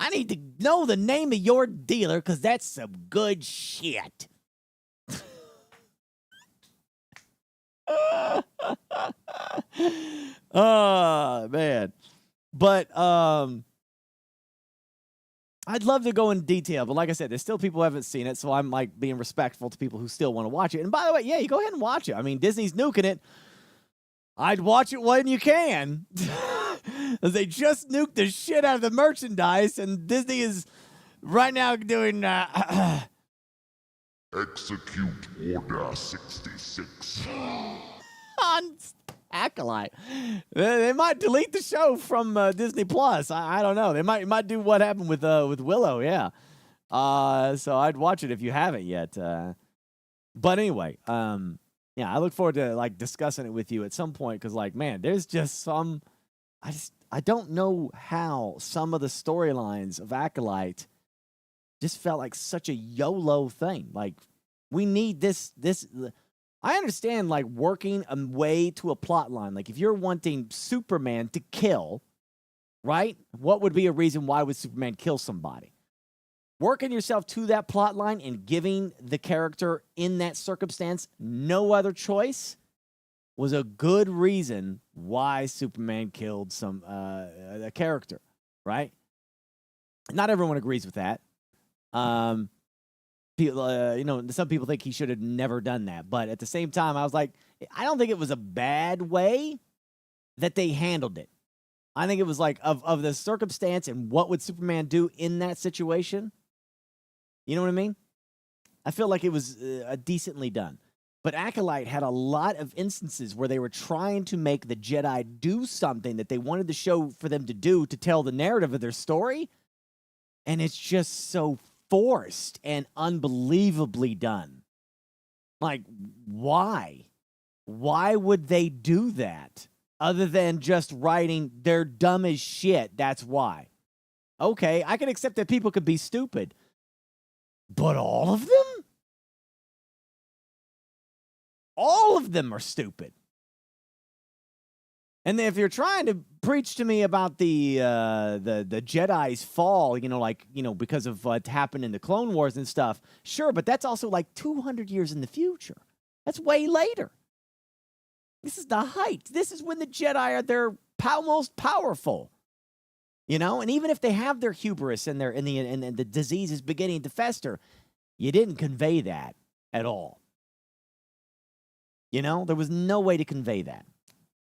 I need to know the name of your dealer because that's some good shit. Oh, man. But I'd love to go in detail, but like I said, there's still people who haven't seen it, so I'm like being respectful to people who still want to watch it. And by the way, yeah, you go ahead and watch it. I mean, Disney's nuking it. I'd watch it when you can. They just nuked the shit out of the merchandise, and Disney is right now doing Execute Order 66. On Acolyte. They might delete the show from Disney Plus. I don't know. They might do what happened with Willow, yeah. So I'd watch it if you haven't yet. But anyway, yeah, I look forward to like discussing it with you at some point because, like, man, there's just some. I don't know how some of the storylines of Acolyte just felt like such a YOLO thing. Like, we need this. I understand, like, working a way to a plot line. Like, if you're wanting Superman to kill, right? What would be a reason why would Superman kill somebody? Working yourself to that plot line and giving the character in that circumstance no other choice was a good reason why Superman killed a character, right? Not everyone agrees with that. People, some people think he should have never done that, but at the same time, I was like, I don't think it was a bad way that they handled it. I think it was like of the circumstance and what would Superman do in that situation. You know what I mean? I feel like it was decently done. But Acolyte had a lot of instances where they were trying to make the Jedi do something that they wanted the show for them to do to tell the narrative of their story. And it's just so forced and unbelievably done. Like, why? Why would they do that? Other than just writing, they're dumb as shit, that's why. Okay, I can accept that people could be stupid. But all of them? All of them are stupid. And if you're trying to preach to me about the Jedi's fall, because of what happened in the Clone Wars and stuff, sure, but that's also like 200 years in the future. That's way later. This is the height. This is when the Jedi are their most powerful. And even if they have their hubris and the disease is beginning to fester, you didn't convey that at all. There was no way to convey that.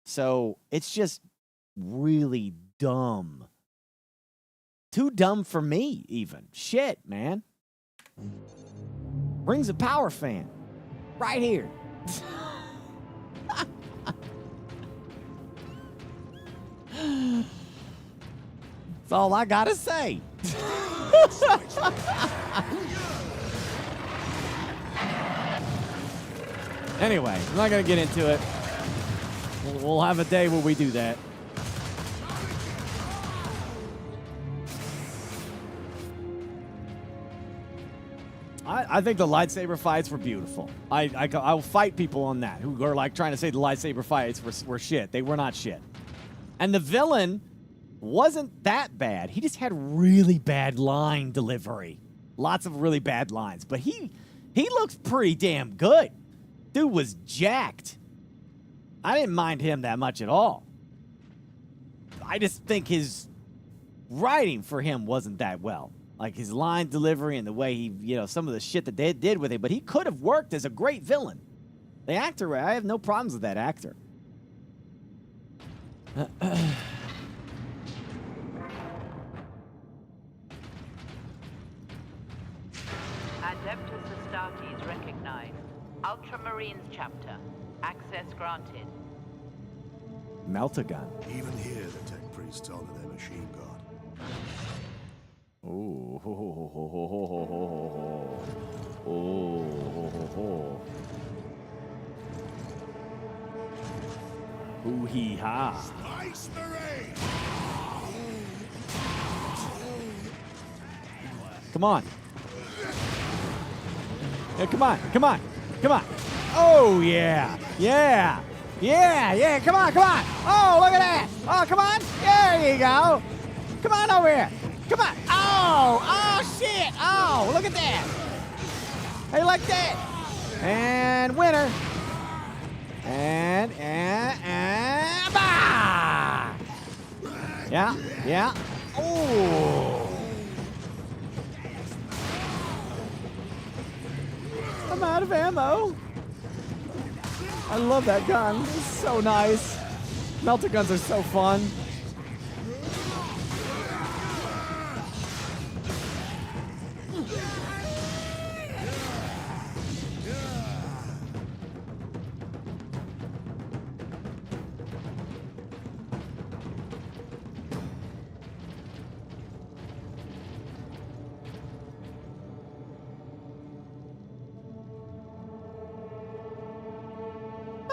So it's just really dumb. Too dumb for me, even. Shit, man. Rings of Power fan. Right here. That's all I gotta say. Anyway, I'm not going to get into it. We'll have a day where we do that. I think the lightsaber fights were beautiful. I'll fight people on that who are like trying to say the lightsaber fights were shit. They were not shit. And the villain wasn't that bad. He just had really bad line delivery. Lots of really bad lines. But he looks pretty damn good. Dude was jacked. I didn't mind him that much at all. I just think his writing for him wasn't that well. Like his line delivery and the way he, some of the shit that they did with it. But he could have worked as a great villain. The actor, I have no problems with that actor. Adeptus Astartes recognized. Ultramarines chapter. Access granted. Melt-A-Gun. Even here, the tech priests honor their machine god. Oh, ho, ho, ho, ho, ho, ho, ho, ho, ho. Oh, ho, ho, ho. Ooh, hee, ha. Space Marine! Come on. Yeah, come on, come on, come on. Oh, yeah, yeah, yeah, yeah, come on, come on. Oh, look at that. Oh, come on. There you go. Come on over here. Come on. Oh, shit. Oh, look at that. Hey, like that. And winner. And, bah! Yeah, yeah. Oh. I'm out of ammo. I love that gun. It's so nice. Melt-A-Guns are so fun.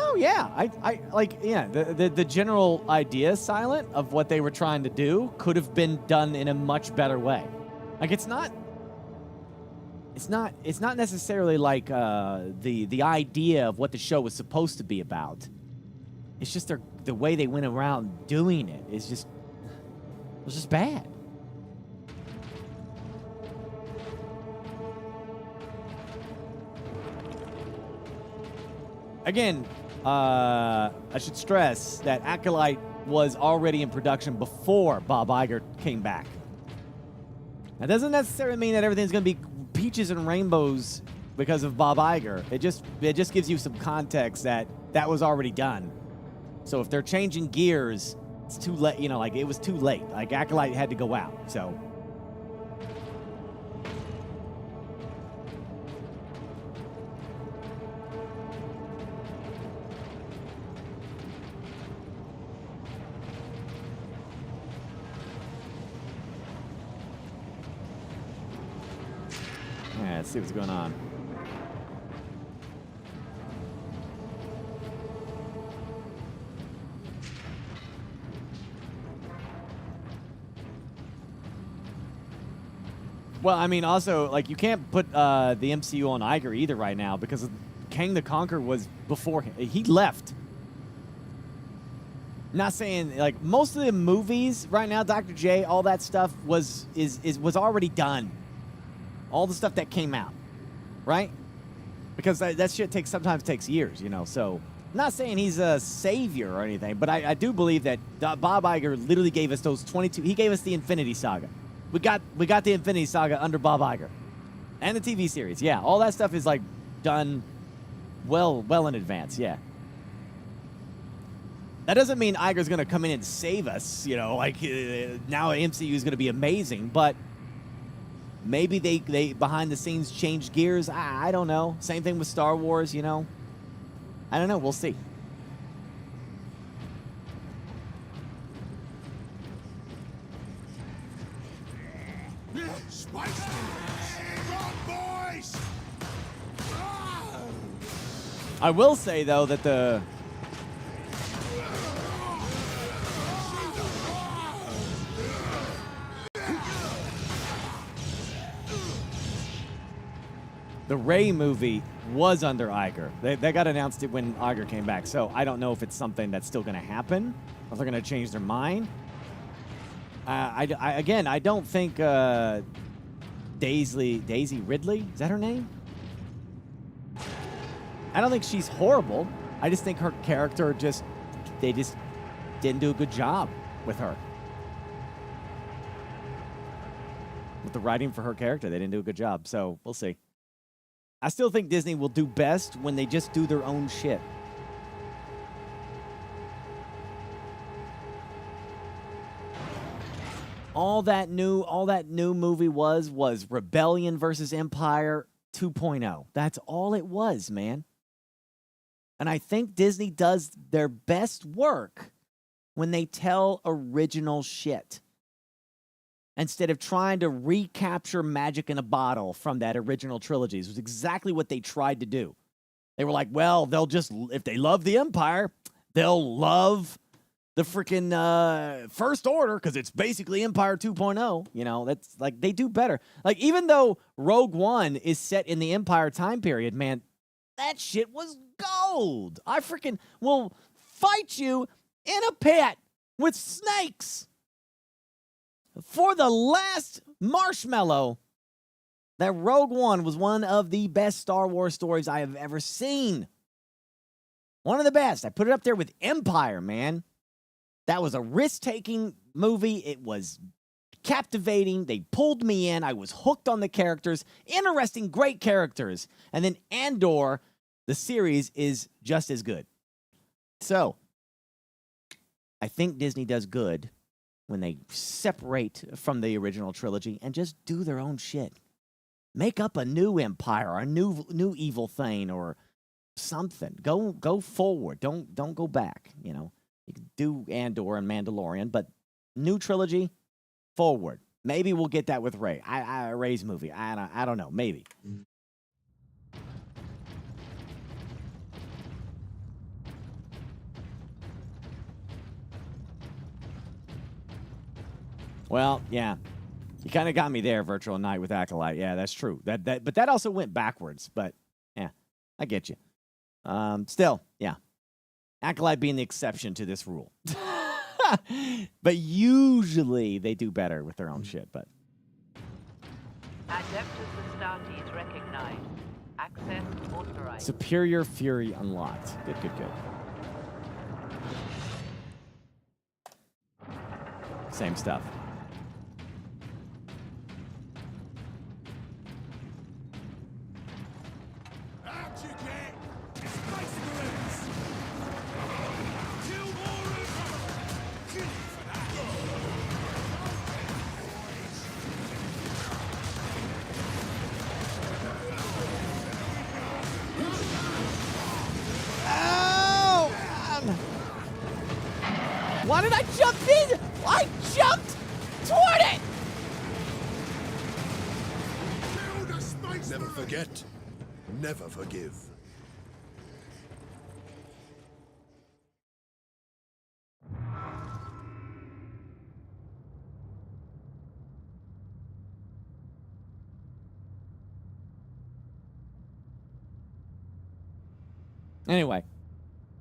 Oh yeah, I like the general idea, Silent, of what they were trying to do could have been done in a much better way. Like it's not necessarily like the idea of what the show was supposed to be about. It's just the way they went around doing it is just bad. Again, I should stress that Acolyte was already in production before Bob Iger came back. That doesn't necessarily mean that everything's going to be peaches and rainbows because of Bob Iger. It just gives you some context that was already done. So if they're changing gears, it's too late. Like it was too late. Like Acolyte had to go out. So. Yeah, let's see what's going on. Well, I mean, also, like, you can't put the MCU on Iger either right now because Kang the Conqueror was before him. He left. Not saying, like, most of the movies right now, Dr. J, all that stuff was already done. All the stuff that came out, right? Because that shit sometimes takes years, so not saying he's a savior or anything, but I do believe that Bob Iger literally gave us those 22, he gave us the Infinity Saga. We got the Infinity Saga under Bob Iger. And the TV series, yeah. All that stuff is like done well in advance, yeah. That doesn't mean Iger's gonna come in and save us, like now MCU is gonna be amazing, but maybe they behind the scenes changed gears. I don't know. Same thing with Star Wars, I don't know. We'll see. Spice! Run, boys! I will say though that the The Rey movie was under Iger. They got announced it when Iger came back. So I don't know if it's something that's still going to happen, or if they're going to change their mind. I don't think Daisy Ridley, is that her name? I don't think she's horrible. I just think her character they just didn't do a good job with her. With the writing for her character, they didn't do a good job. So we'll see. I still think Disney will do best when they just do their own shit. All that new movie was Rebellion versus Empire 2.0. That's all it was, man. And I think Disney does their best work when they tell original shit, instead of trying to recapture magic in a bottle from that original trilogy. It was exactly what they tried to do. They were like, well, if they love the Empire, they'll love the freaking First Order, because it's basically Empire 2.0. You know, that's like, they do better. Like, even though Rogue One is set in the Empire time period, man, that shit was gold. I freaking will fight you in a pit with snakes for the last marshmallow. That Rogue One was one of the best Star Wars stories I have ever seen. One of the best. I put it up there with Empire, man. That was a risk-taking movie. It was captivating. They pulled me in. I was hooked on the characters. Interesting, great characters. And then Andor, the series, is just as good. So, I think Disney does good when they separate from the original trilogy and just do their own shit. Make up a new empire, a new evil thing, or something. Go forward. Don't go back. You know, you can do Andor and Mandalorian, but new trilogy, forward. Maybe we'll get that with Rey. Rey's movie. I don't know. Maybe. Well, yeah. You kind of got me there, Virtual Night, with Acolyte. Yeah, that's true. But that also went backwards. But, yeah, I get you. Still, yeah. Acolyte being the exception to this rule. But usually they do better with their own shit, but... Adeptus Astartes recognized. Access authorized. Superior Fury unlocked. Good. Same stuff. Why did I jump in? I jumped toward it! Never forget. Never forgive. Anyway,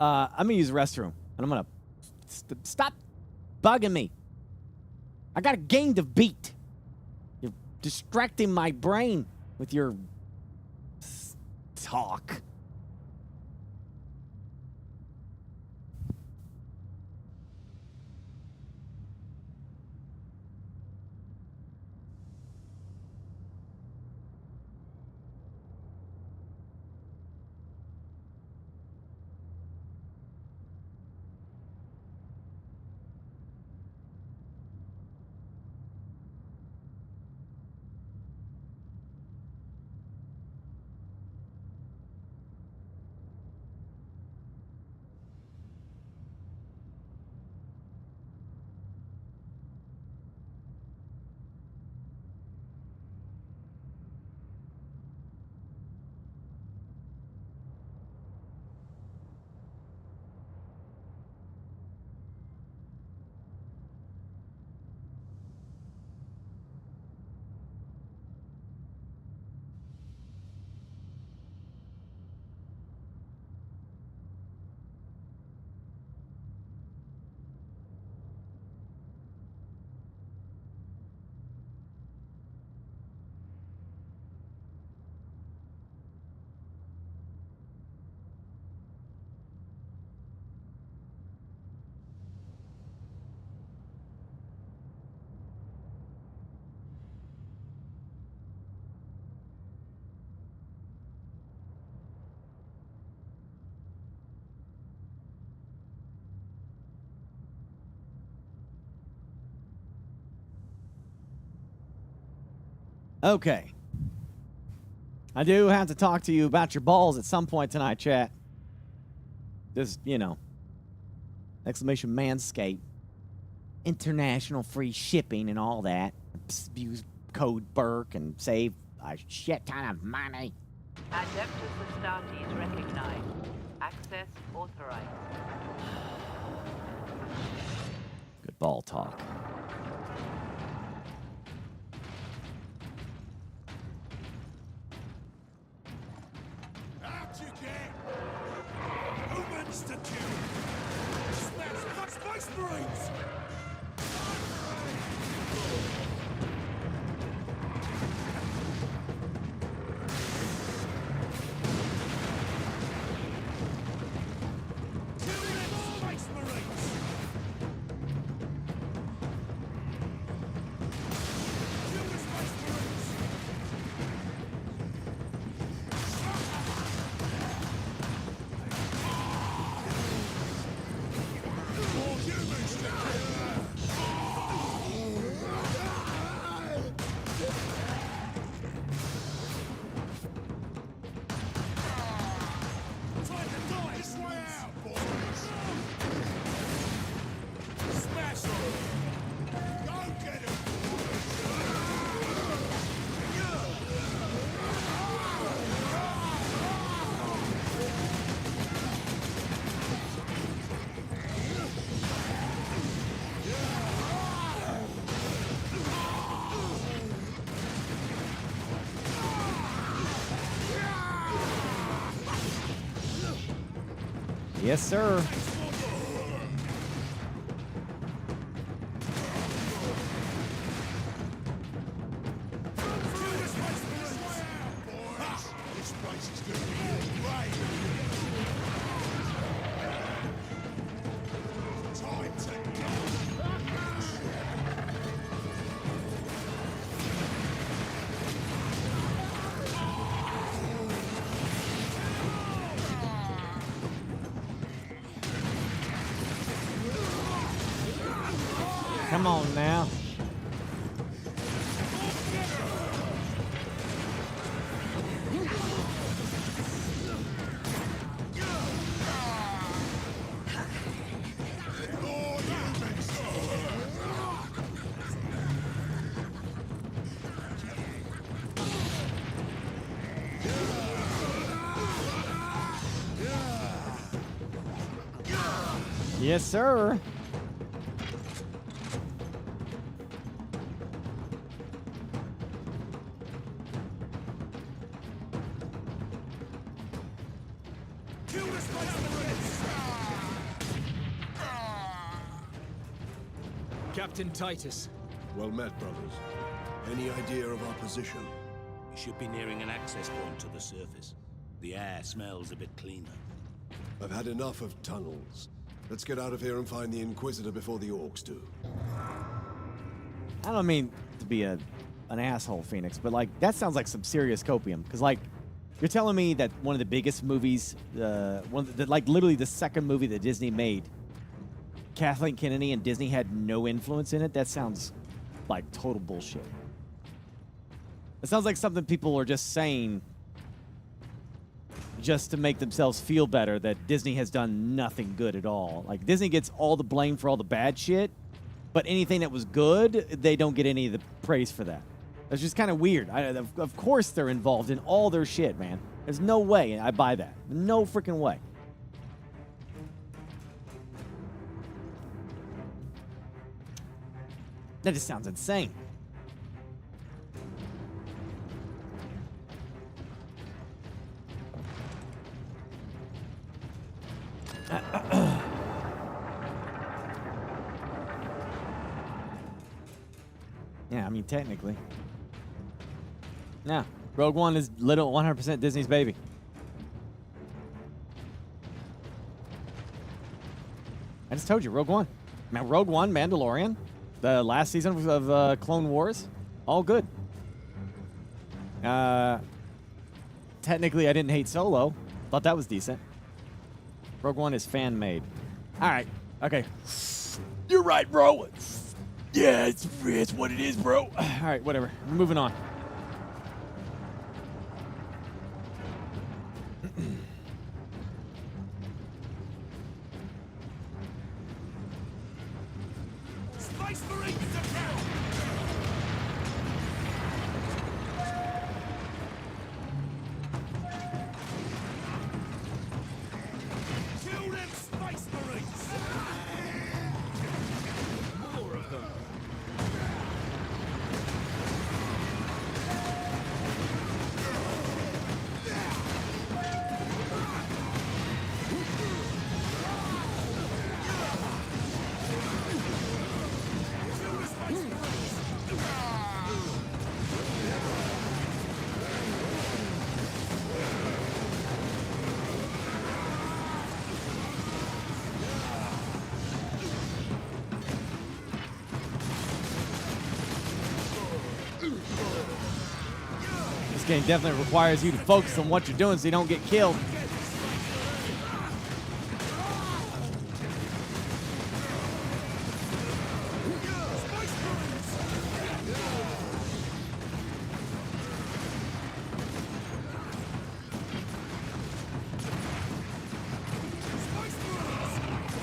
I'm going to use the restroom, and I'm going to stop bugging me. I got a game to beat. You're distracting my brain with your talk. Okay. I do have to talk to you about your balls at some point tonight, chat. Just, you know. Exclamation Manscaped. International free shipping and all that. Use code Burke and save a shit ton of money. Adeptus Astartes recognized. Access authorized. Good ball talk. Out you get! Humans to kill! Smash Space Marines! Space Marines! Kill the Space Marines! More humans to time to die this way out, boys! Smash them! Go get him! Yes, sir. This place is gonna be great! Time to Come on now. Yes, sir. kill the Space Marines! Captain Titus. Well met, brothers. Any idea of our position? We should be nearing an access point to the surface. The air smells a bit cleaner. I've had enough of tunnels. Let's get out of here and find the Inquisitor before the orcs do. I don't mean to be an asshole, Phoenix, but like that sounds like some serious copium. Because like you're telling me that one of the biggest movies, like literally the second movie that Disney made, Kathleen Kennedy and Disney had no influence in it. That sounds like total bullshit. It sounds like something people are just saying just to make themselves feel better that Disney has done nothing good at all. Like Disney gets all the blame for all the bad shit, but anything that was good, they don't get any of the praise for that. That's just kind of weird. Of course they're involved in all their shit, man. There's no way I buy that. No freaking way. That just sounds insane. Yeah, I mean, technically. Yeah, Rogue One is little 100% Disney's baby. I just told you, Rogue One. Man, Rogue One, Mandalorian, the last season of Clone Wars, all good. Technically, I didn't hate Solo. Thought that was decent. Rogue One is fan-made. All right. Okay. You're right, bro. Yeah, it's what it is, bro. All right, whatever. Moving on. Space Marines to town! Kill them Space Marines! More of them. This game definitely requires you to focus on what you're doing so you don't get killed.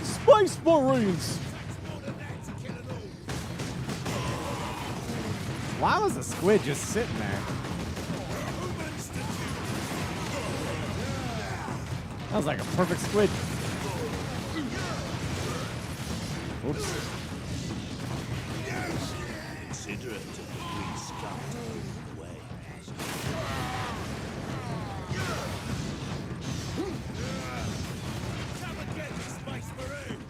Space Marines! Why was the squid just sitting there? That was like a perfect squid. Oops. Consider it a free scout the way. Come and get this Space Marine!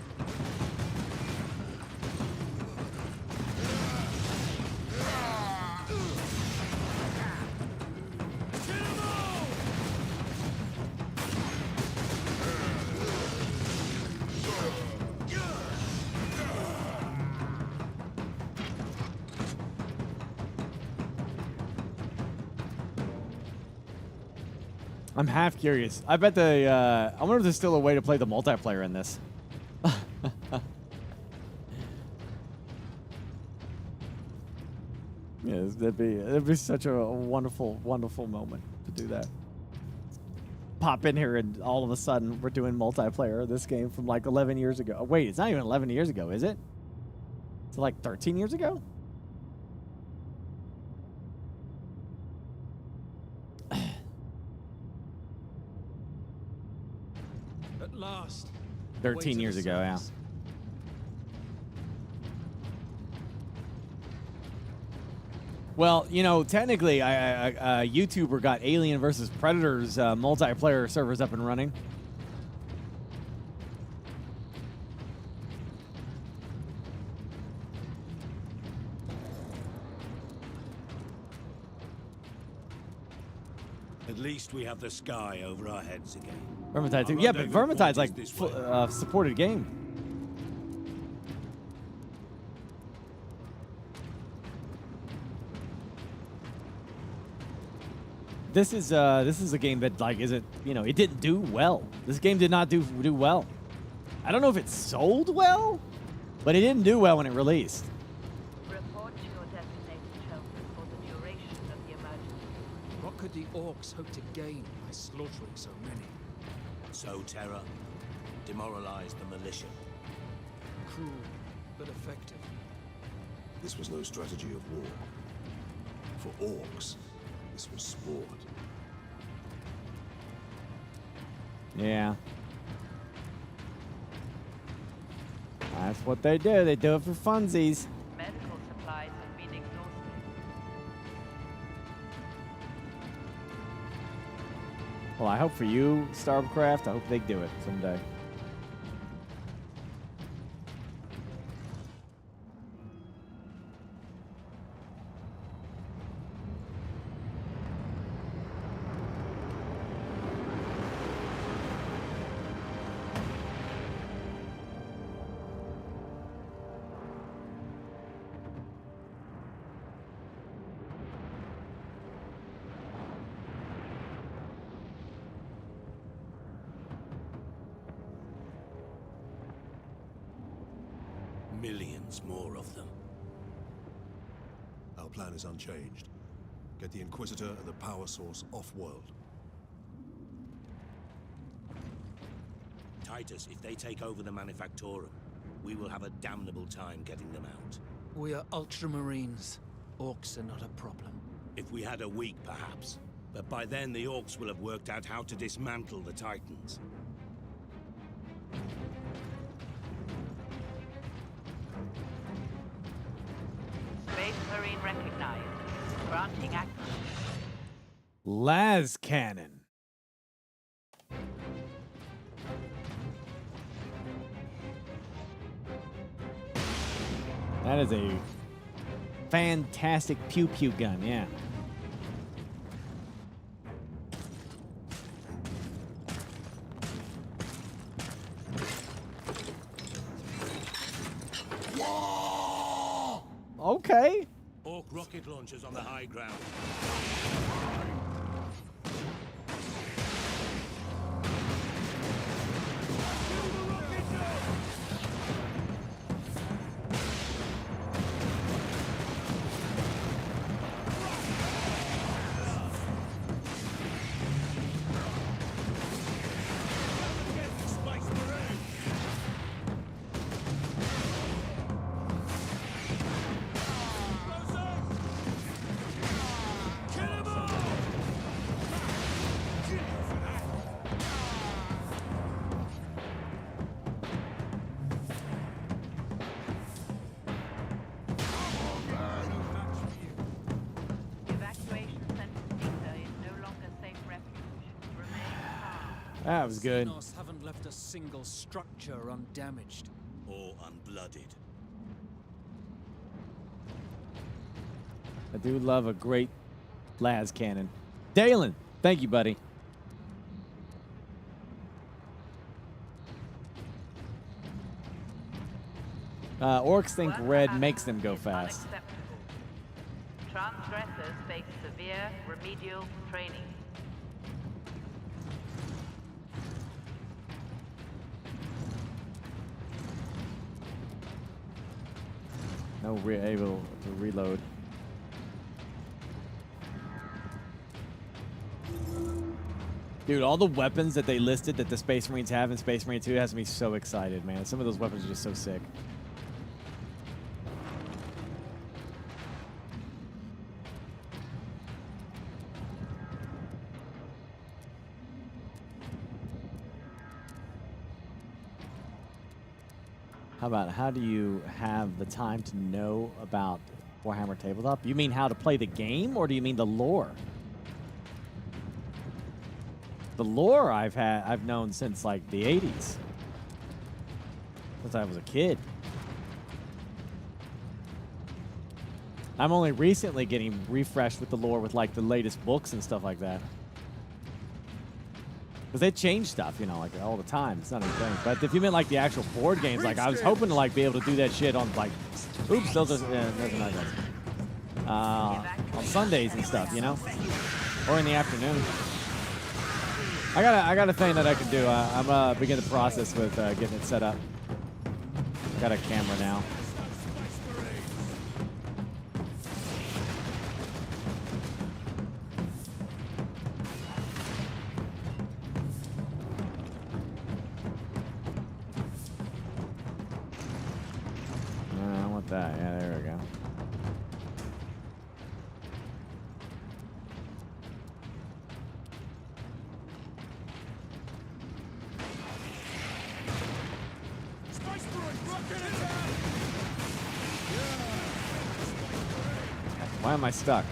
I'm half curious. I bet the, I wonder if there's still a way to play the multiplayer in this. Yeah, that'd be such a wonderful, wonderful moment to do that. Pop in here and all of a sudden we're doing multiplayer of this game from like 11 years ago. Oh, wait, it's not even 11 years ago, is it? It's like 13 years ago? At last. 13 years ago, yeah. Well, you know, technically, a YouTuber got Alien versus Predators multiplayer servers up and running. At least we have the sky over our heads again. Vermintide too. Our Yeah, but rendezvous point Vermintide's is like this way. supported game. This is a game that like isn't, you know, it didn't do well. This game did not do well. I don't know if it sold well, but it didn't do well when it released. Report to your designated shelter for the duration of the emergency. What could the orcs hope to gain by slaughtering so many? Sow terror, demoralize the militia. Cruel, but effective. This was no strategy of war. For orcs, this was sport. Yeah. That's what they do. They do it for funsies. Medical supplies have been exhausted. Well, I hope for you, Starcraft, I hope they do it someday. Millions more of them. Our plan is unchanged. Get the Inquisitor and the power source off-world. Titus, if they take over the Manufactorum, we will have a damnable time getting them out. We are Ultramarines. Orcs are not a problem. If we had a week, perhaps. But by then, the Orcs will have worked out how to dismantle the Titans. Space Marine recognized. Granting access. Las Cannon. That is a fantastic pew-pew gun, yeah. Okay. Orc rocket launchers on the high ground. That was good. Xenos haven't left a single structure undamaged. Or unblooded. I do love a great las cannon. Dalen, thank you, buddy. Orcs think red makes them go fast. Transgressors face severe remedial training. No able to reload. Dude, all the weapons that they listed that the Space Marines have in Space Marine 2 has me so excited, man. Some of those weapons are just so sick. How do you have the time to know about Warhammer Tabletop? You mean how to play the game, or do you mean the lore? The lore I've known since like the 80s. Since I was a kid. I'm only recently getting refreshed with the lore with like the latest books and stuff like that. Because they change stuff, you know, like all the time. It's not anything. But if you meant like the actual board games, like I was hoping to like be able to do that shit on like, oops, those are not good. On Sundays and stuff, you know, or in the afternoon. I got a thing that I can do. I'm begin the process with getting it set up. Got a camera now. That. Yeah, there we go. Why am I stuck?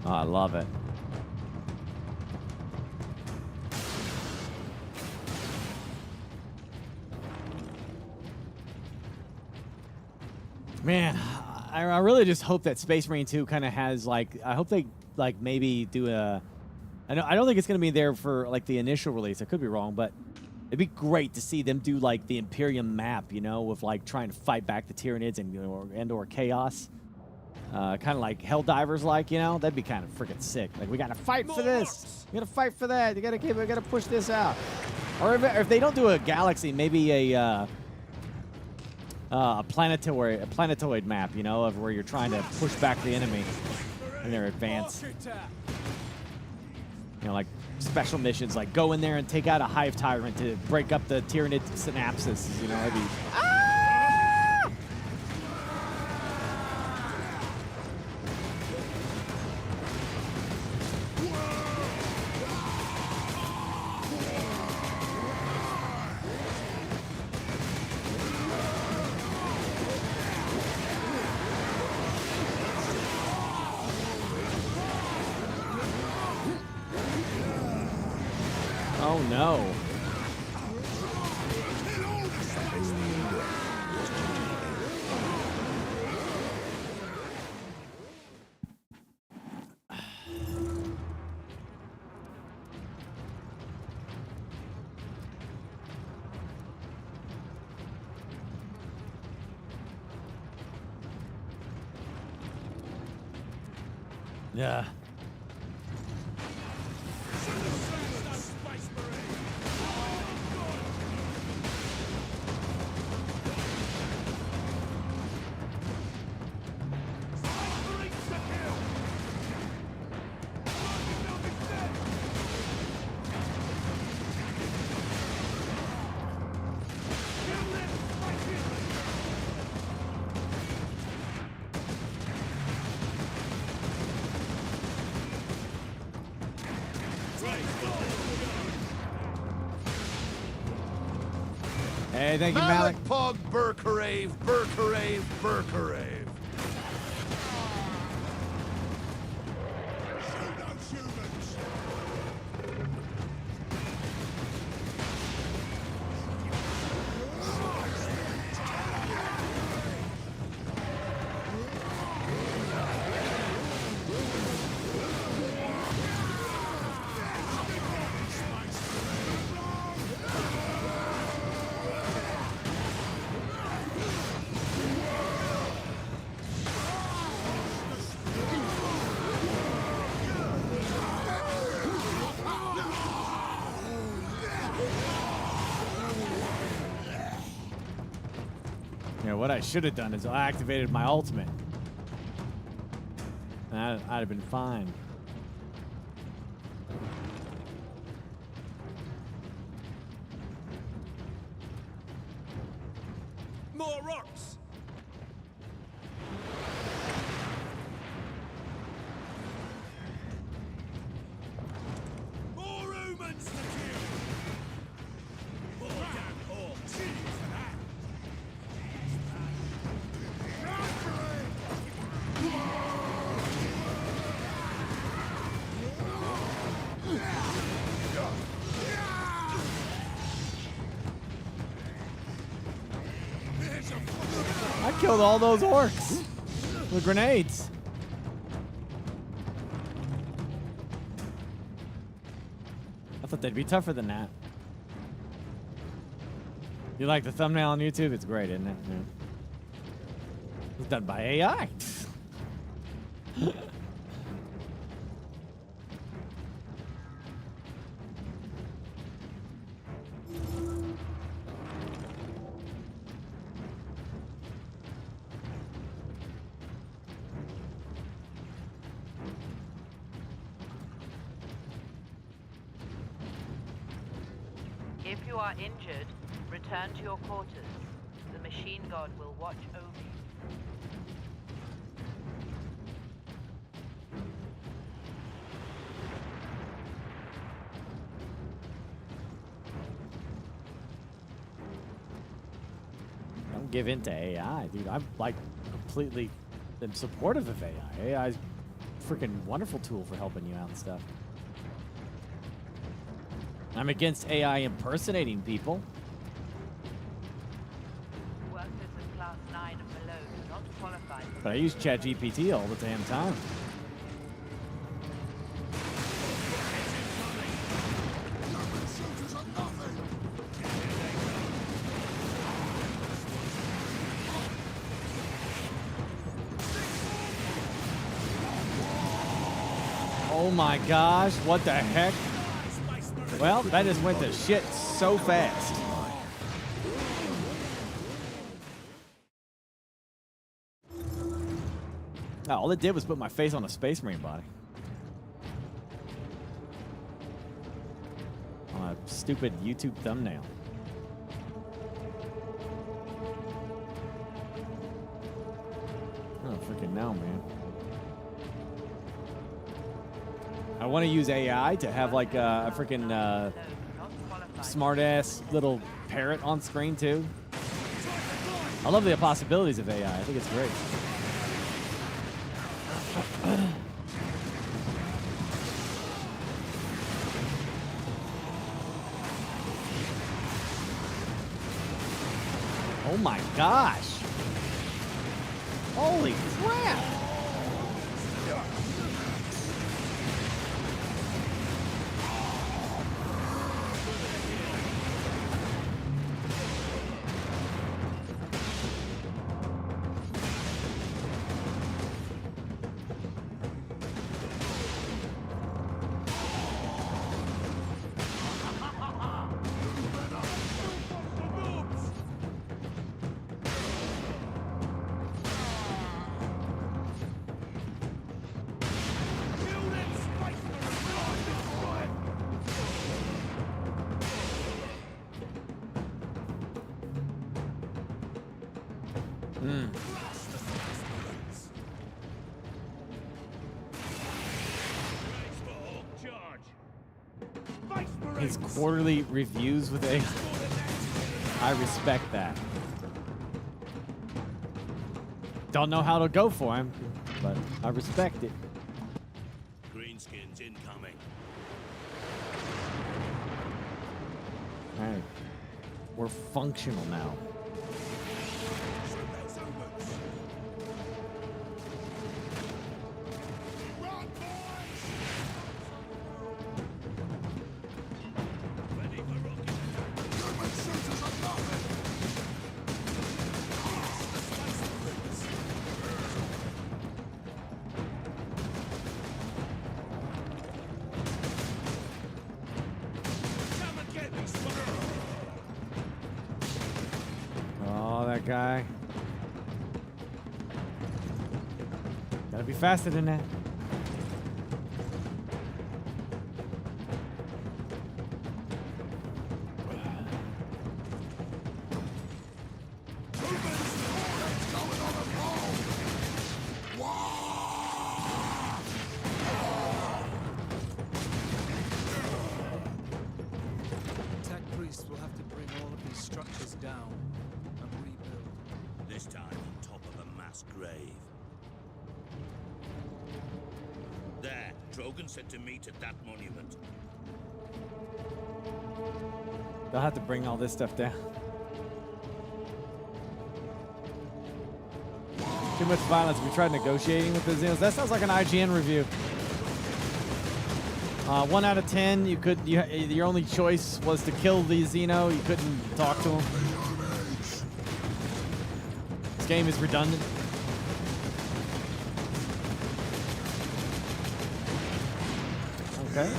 Oh, I love it. Man, I really just hope that Space Marine 2 kind of has, like, I hope they, like, maybe do a... I don't think it's going to be there for, like, the initial release. I could be wrong, but it'd be great to see them do, like, the Imperium map, you know, with, like, trying to fight back the Tyranids and/or Chaos. Kind of like Helldivers, like, you know? That'd be kind of freaking sick. Like, we got to fight for this. We got to fight for that. We got to push this out. Or if they don't do a galaxy, maybe a planetoid map, you know, of where you're trying to push back the enemy in their advance. You know, like special missions, like go in there and take out a hive tyrant to break up the Tyranid synapses. You know, that'd be... Oh no. Yeah. Hey, thank you, Malik. Pog, Burkerave, Burkerave, Burkerave. What I should have done is I activated my ultimate. And I'd have been fine. More rocks! More humans to kill! More damn orcs! Cheers for that! I killed all those orcs with grenades. I thought they'd be tougher than that. You like the thumbnail on YouTube? It's great, isn't it? Yeah. It's done by AI. If you are injured, return to your quarters. The machine god will watch over you. Don't give in to AI, dude. I'm like completely supportive of AI. AI's freaking wonderful tool for helping you out and stuff. I'm against AI impersonating people. Workers of Class 9 and below do not qualify for But I use ChatGPT all the damn time. Oh my gosh, what the heck? Well, that just went to shit so fast. Oh, all it did was put my face on a Space Marine body. On a stupid YouTube thumbnail. Oh, freaking now, man. I want to use AI to have like a freaking smart-ass little parrot on screen too. I love the possibilities of AI. I think it's great. Oh my gosh. Holy crap. His quarterly reviews with AI. I respect that. Don't know how to go for him, but I respect it. Greenskins incoming. All right. We're functional now. Guy. Gotta be faster than that. Tech priests will have to bring all of these structures down. This time on top of a mass grave. There, Drogon said to meet at that monument. They'll have to bring all this stuff down. Too much violence. We tried negotiating with the Xenos. That sounds like an IGN review. 1 out of 10. Your only choice was to kill the Xeno. You couldn't talk to him. This game is redundant. Okay.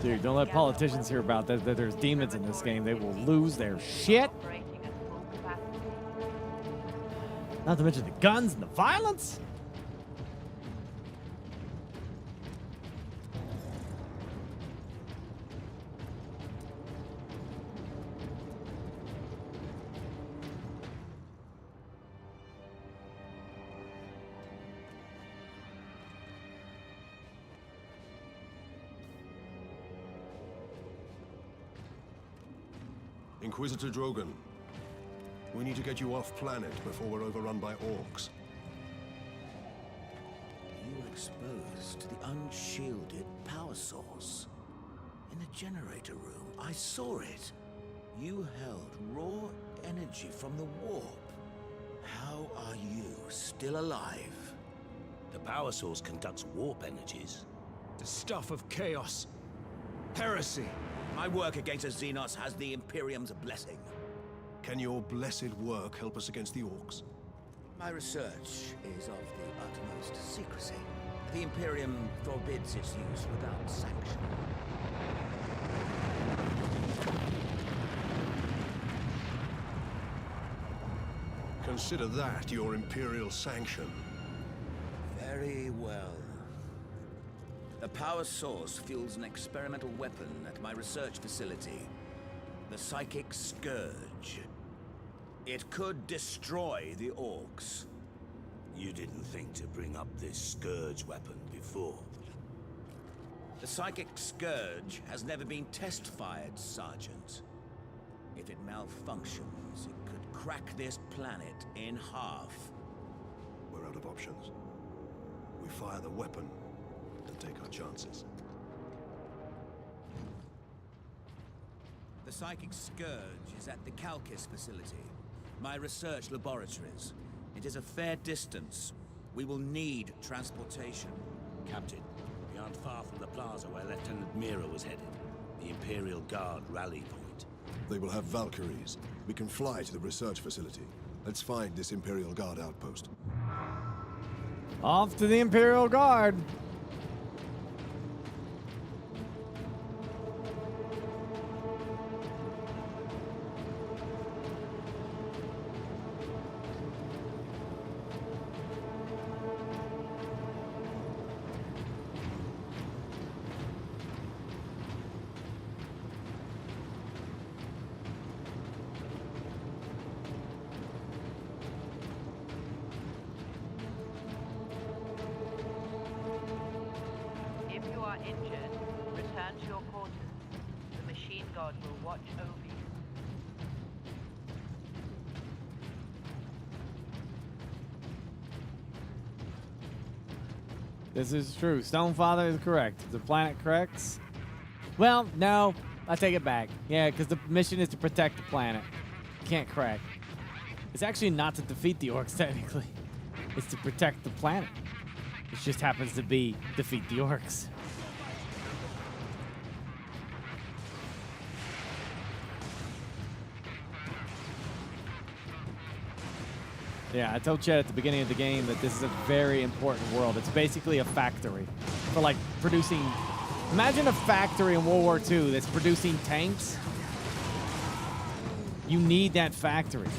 Dude, don't let politicians hear about that there's demons in this game. They will lose their shit. Not to mention the guns and the violence. Inquisitor Drogon, we need to get you off planet before we're overrun by orcs. You were exposed to the unshielded power source. In the generator room, I saw it. You held raw energy from the warp. How are you still alive? The power source conducts warp energies. The stuff of chaos. Heresy. My work against the Xenos has the Imperium's blessing. Can your blessed work help us against the orcs? My research is of the utmost secrecy. The Imperium forbids its use without sanction. Consider that your Imperial sanction. Very well. The power source fuels an experimental weapon at my research facility. The Psychic Scourge. It could destroy the orcs. You didn't think to bring up this Scourge weapon before. The Psychic Scourge has never been test-fired, Sergeant. If it malfunctions, it could crack this planet in half. We're out of options. We fire the weapon and take our chances. The Psychic Scourge is at the Calkis facility, my research laboratories. It is a fair distance. We will need transportation. Captain, we aren't far from the plaza where Lieutenant Mira was headed. The Imperial Guard rally point. They will have Valkyries. We can fly to the research facility. Let's find this Imperial Guard outpost. Off to the Imperial Guard. If you are injured, return to your quarters. The machine god will watch over you. This is true. Stonefather is correct. The planet corrects. Well, no. I take it back. Yeah, because the mission is to protect the planet. Can't correct. It's actually not to defeat the orcs, technically. It's to protect the planet. It just happens to be defeat the orcs. Yeah, I told Chad at the beginning of the game that this is a very important world. It's basically a factory for, like, producing... Imagine a factory in World War II that's producing tanks. You need that factory.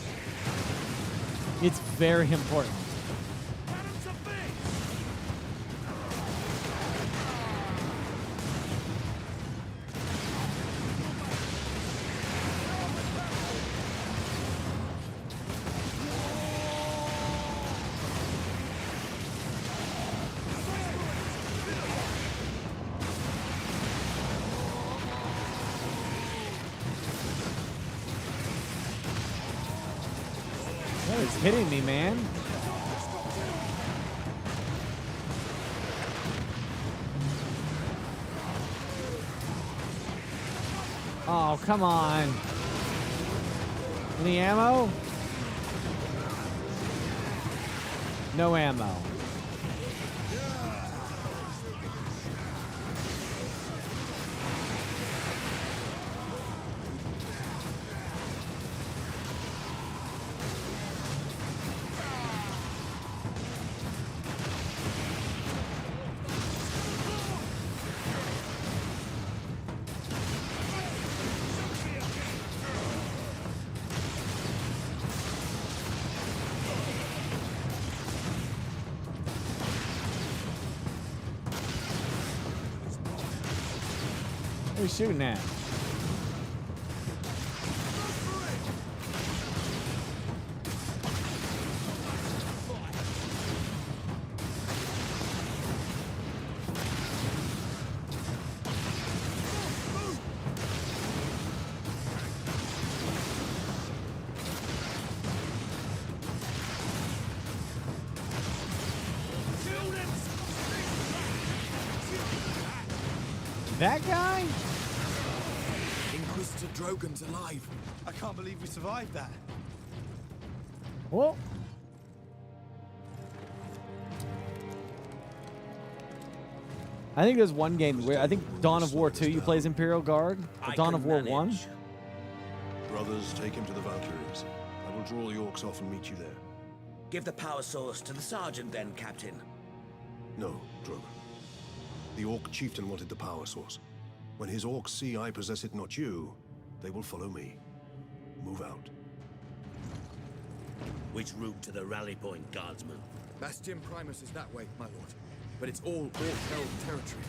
It's very important. What is hitting me, man? Oh, come on. Any ammo? No ammo. Who's shooting at? That guy? Inquisitor Drogon's alive. I can't believe we survived that. Whoa. I think there's one game where I think Dawn of War 2 you play as Imperial Guard. Or Dawn of War 1. Brothers, take him to the Valkyries. I will draw the orcs off and meet you there. Give the power source to the sergeant then, Captain. No, Drogon. The orc chieftain wanted the power source. When his orcs see I possess it, not you, they will follow me. Move out. Which route to the rally point, guardsman? Bastion Primus is that way, my lord. But it's all orc-held territory.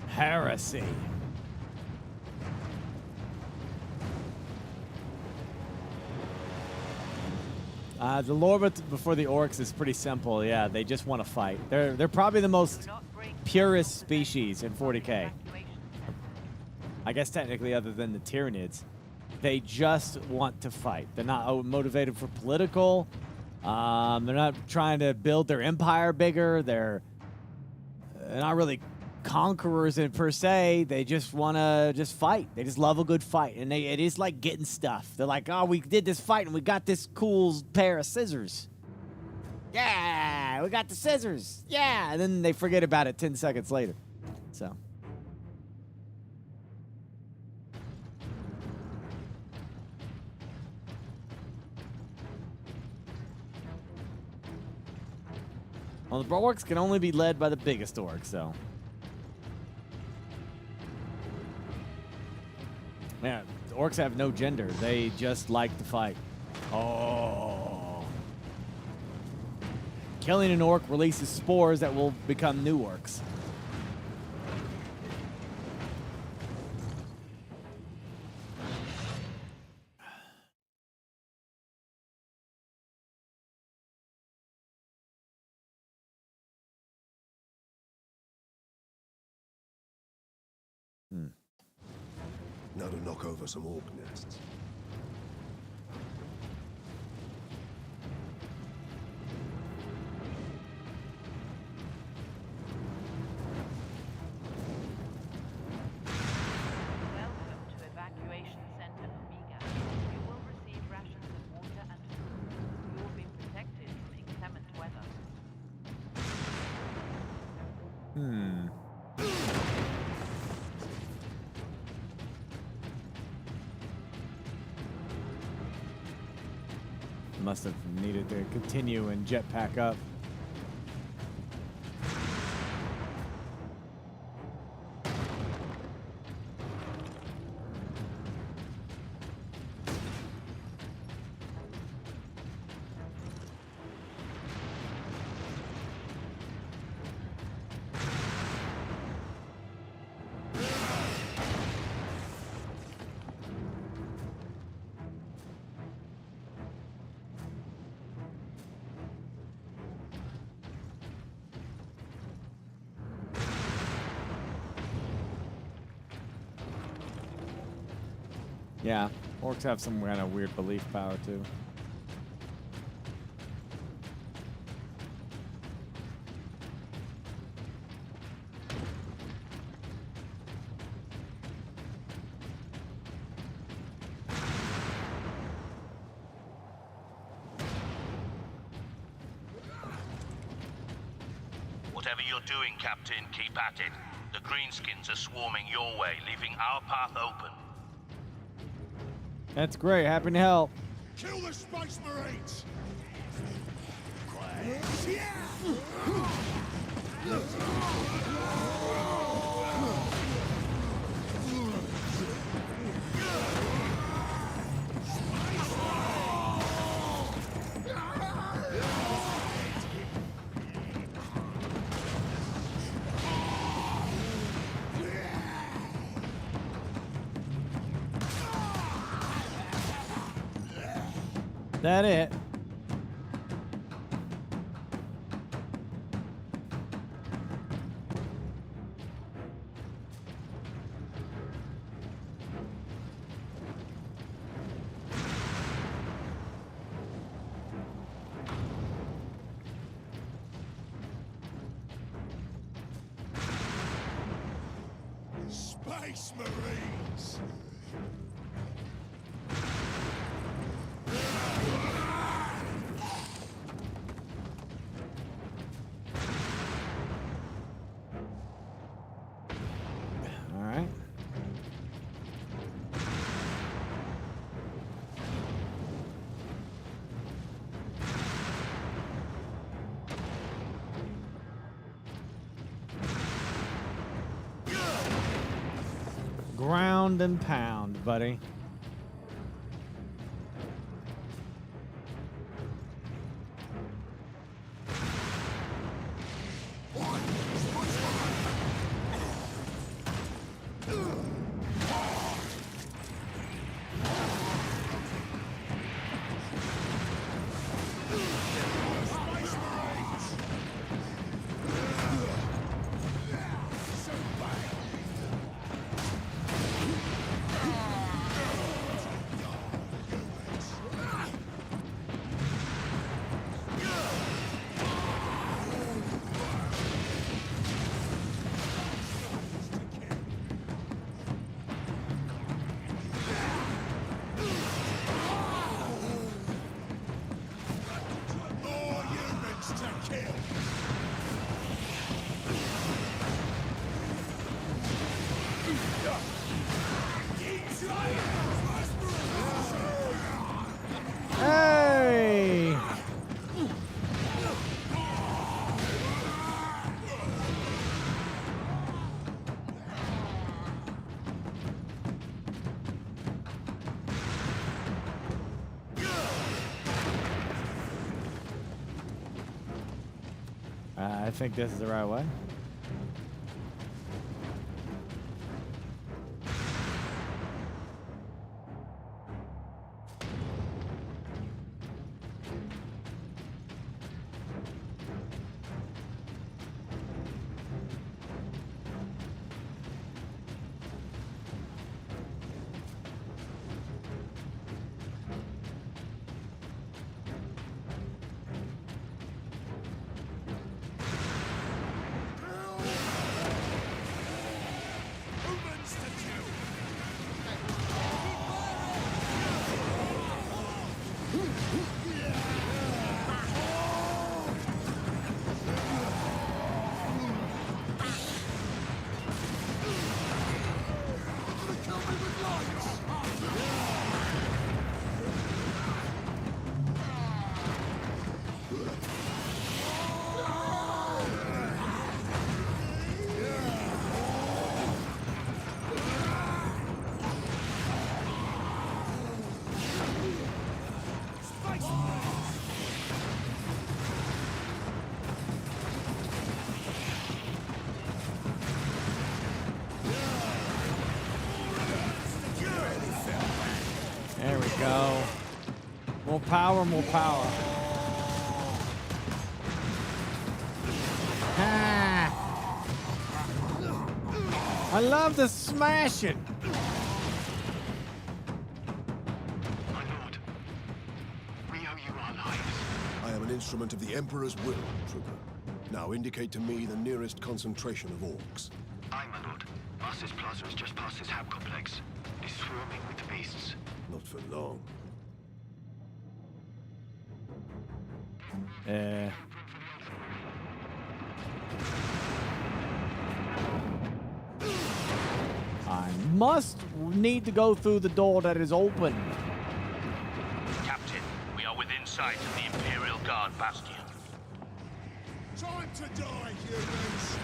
Heresy. The lore before the orcs is pretty simple. Yeah, they just want to fight. They're probably the most purest species in 40K. I guess technically, other than the Tyranids, they just want to fight. They're not motivated for political. They're not trying to build their empire bigger. They're not really conquerors in per se. They just want to just fight. They just love a good fight, and it is like getting stuff. They're like, oh, we did this fight and we got this cool pair of scissors. Yeah, we got the scissors. Yeah, and then they forget about it 10 seconds later. So well, the orcs can only be led by the biggest orc, so yeah, the orcs have no gender. They just like to fight. Oh. Killing an orc releases spores that will become new orcs. Now to knock over some orc nests. Welcome to Evacuation Center Omega. You will receive rations of water and food. You will be protected from inclement weather. Must have needed to continue and jetpack up. Yeah, orcs have some kind of weird belief power too. Whatever you're doing, Captain, keep at it. The Greenskins are swarming your way, leaving our path open. That's great. Happy to help. Kill the Space Marines! that it? Space Marines! All right. Ground and pound, buddy. Hey! I think this is the right way. There we go. More power, more power. Ah. I love the smashing. My lord, we owe you our lives. I am an instrument of the Emperor's will, Trooper. Now indicate to me the nearest concentration of orcs. Aye, my lord. Master's Plaza is just past his hab complex. It is swarming with the beasts. Not for long. I must need to go through the door that is open. Captain, we are within sight of the Imperial Guard bastion. Time to die, humans!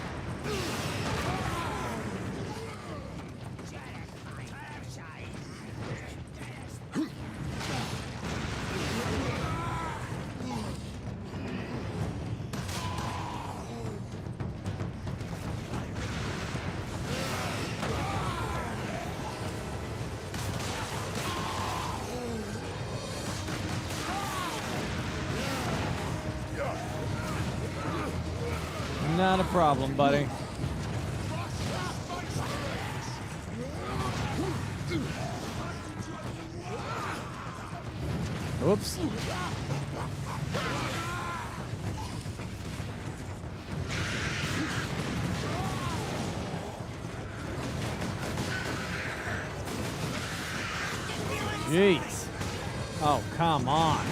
Not a problem, buddy. Oops. Jeez. Oh, come on.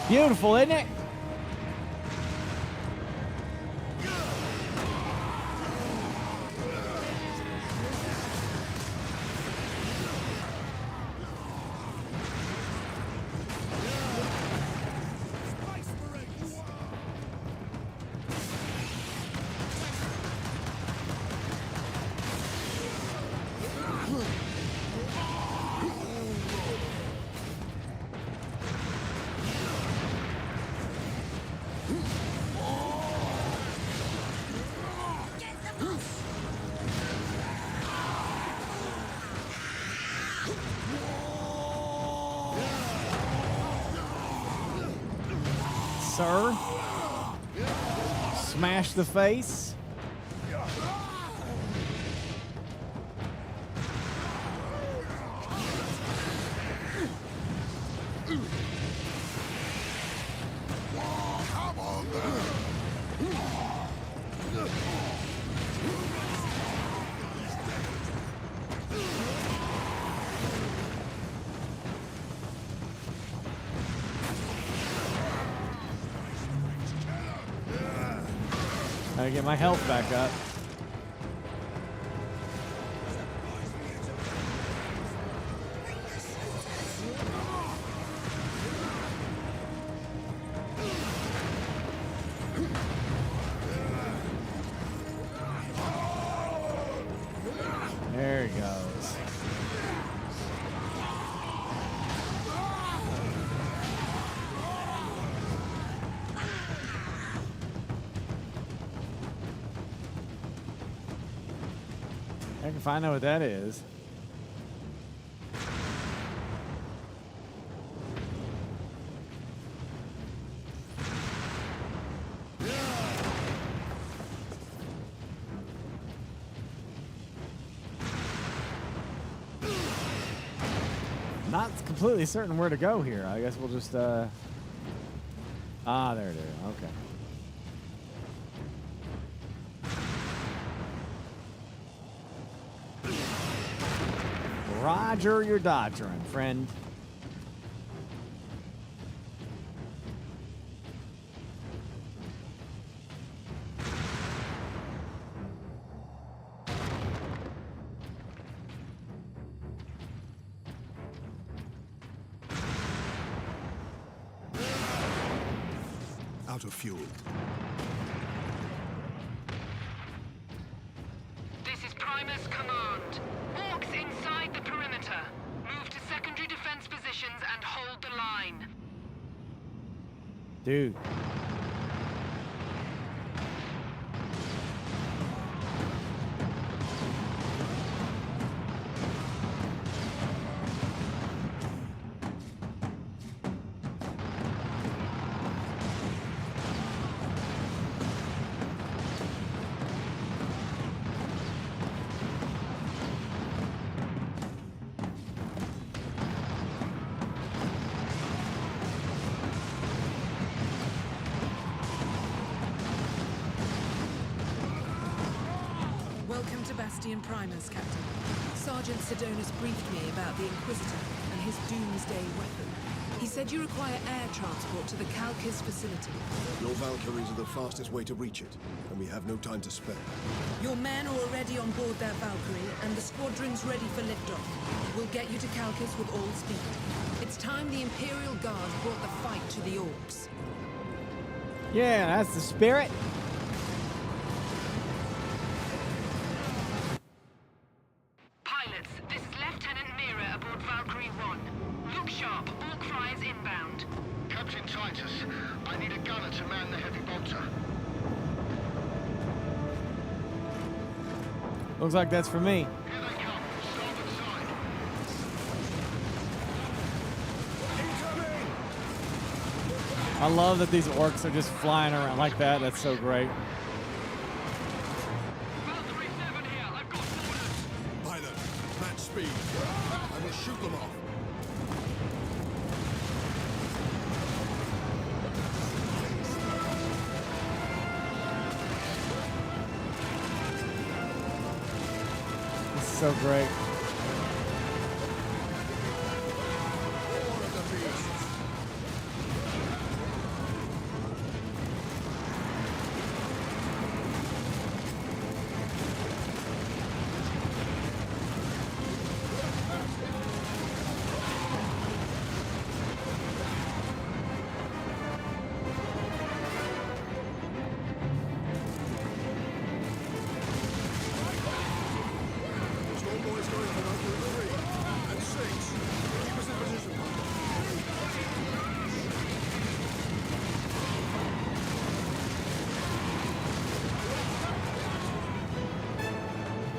Beautiful, isn't it? Sir, smash the face. Gotta get my health back up. There he goes. Heck if I know what that is. Not completely certain where to go here. I guess we'll just there it is. Okay. Roger, you're dodgering, friend. Out of fuel. This is Primus Command. Orcs inside the perimeter. Move to secondary defense positions and hold the line. Dude. Welcome to Bastion Primus, Captain. Sergeant Sidonus briefed me about the Inquisitor and his doomsday weapon. He said you require air transport to the Calcis facility. Your Valkyries are the fastest way to reach it, and we have no time to spare. Your men are already on board their Valkyrie, and the squadron's ready for liftoff. We'll get you to Calcis with all speed. It's time the Imperial Guard brought the fight to the Orcs. Yeah, that's the spirit. Titus. I need a gunner to man the heavy bolter. Looks like that's for me. I love that these orcs are just flying around like that. That's so great. Pilot, match speed. I will shoot them off. This is so great.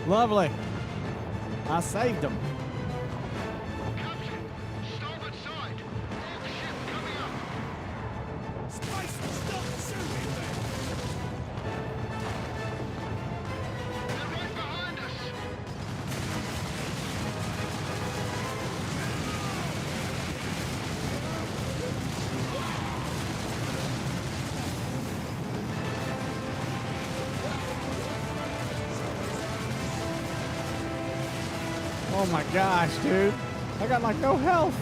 Lovely. I saved them. Oh my gosh, dude. I got like no health.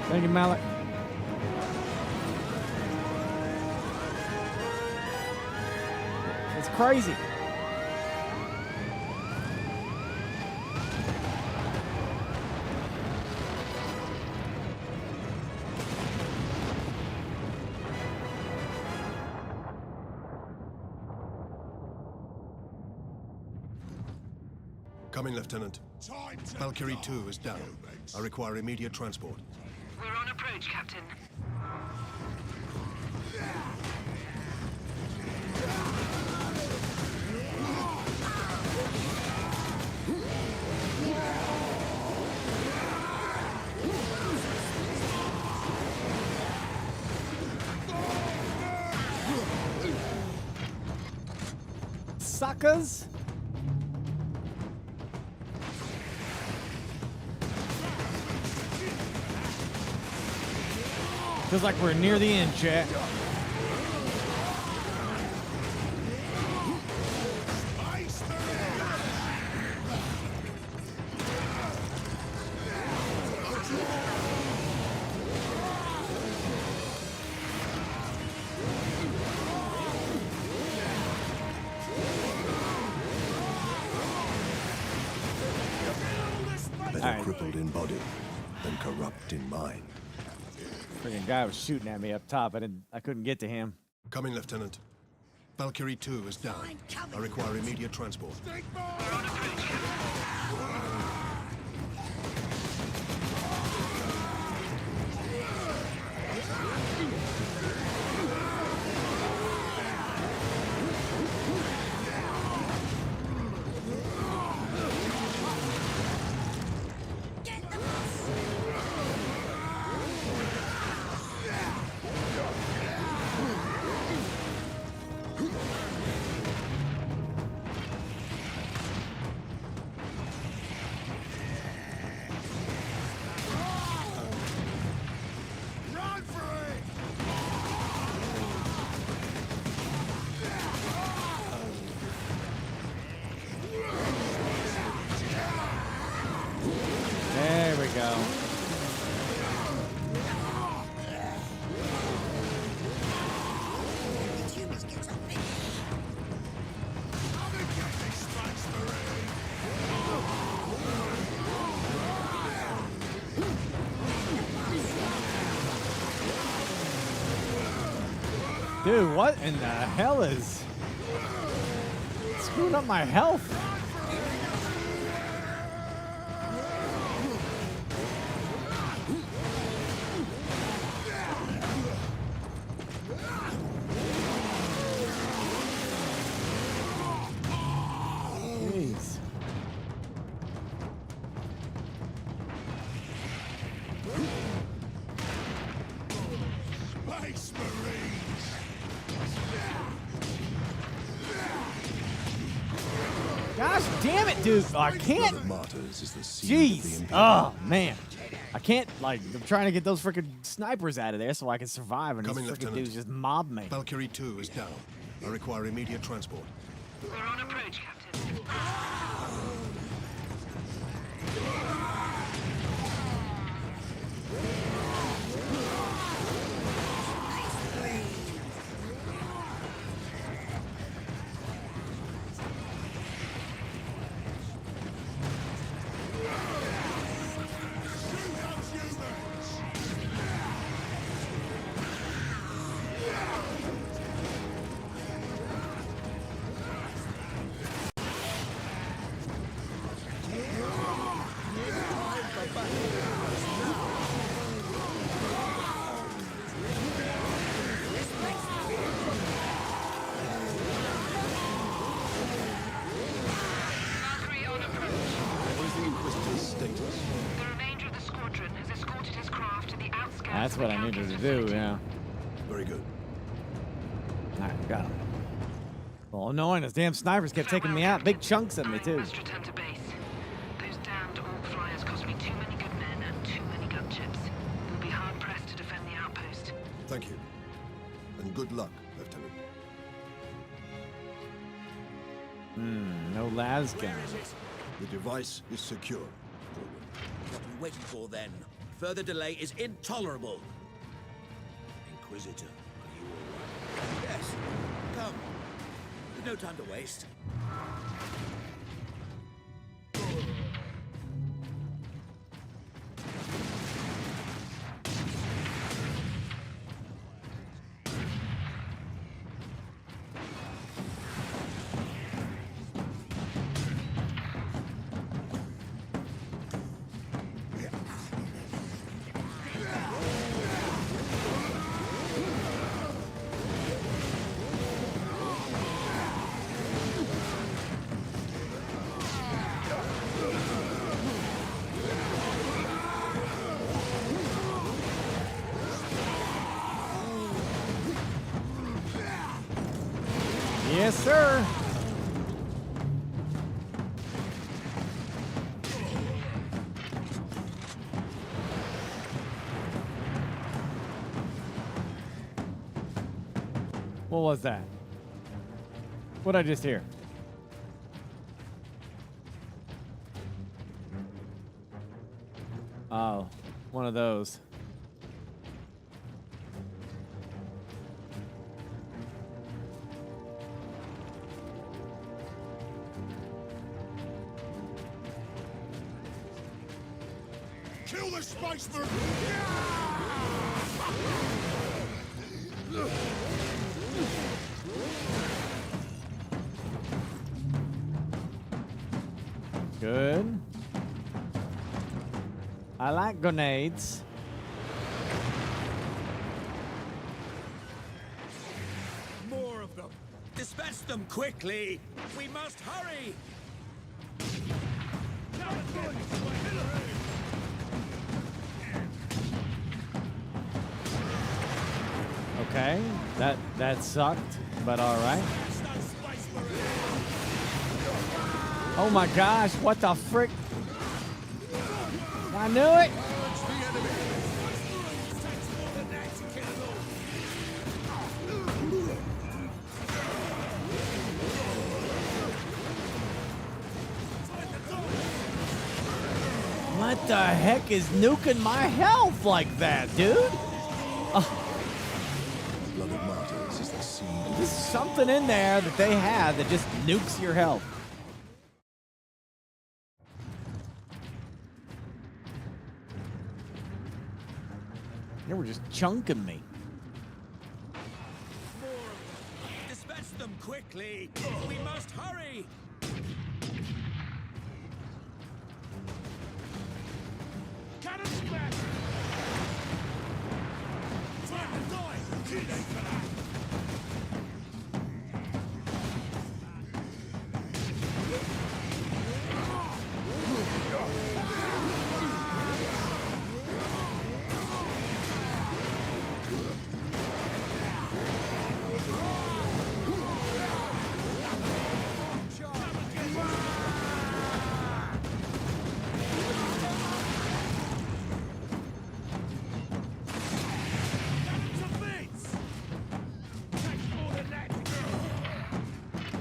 Thank you, Malik. It's crazy. Come in, Lieutenant. Valkyrie 2 is down. I require immediate transport. We're on approach, Captain. Suckers. Feels like we're near the end, chat. Better crippled in body than corrupt in mind. Freaking guy was shooting at me up top. I couldn't get to him. Come in, Lieutenant. Valkyrie 2 is down. I require immediate transport. Dude, what in the hell is screwing up my health? Jeez. Space Marines! Gosh damn it, dude. I can't. Martyrs is the seed of the Jeez. Imperial. Oh, man. I can't, like, I'm trying to get those freaking snipers out of there so I can survive, and these Coming, freaking Lieutenant. dudes just mob me. Valkyrie 2 is down. I require immediate transport. We're on approach, Captain. Valkyrie on approach. What is the Inquisitor's status? The remainder of the squadron has escorted his craft to the outskirts That's of the what I needed Calcus to do, facility. yeah. Very good. Alright, got him. Well, annoying, those damn snipers kept taking me out. Big chunks of me, too. Must return to base. Those damned Orc flyers cost me too many good men and too many gunships. We'll be hard pressed to defend the outpost. Thank you. And good luck, Lieutenant. No las gun. The device is secure. What are we waiting for then? Further delay is intolerable. Inquisitor, are you all right? Yes. Come. There's no time to waste. Yes, sir. What was that? What'd I just hear? Oh, one of those. Kill the Space Marine! Good. I like grenades. More of them. Dispatch them quickly. We must hurry. Okay, that sucked, but all right. Oh my gosh, what the frick? I knew it. What the heck is nuking my health like that, dude? Blood of Martyrs is the seed. There's something in there that they have that just nukes your health. They were just chunking me. quickly! We must hurry! Cannon smash! Time to die! Too late for that!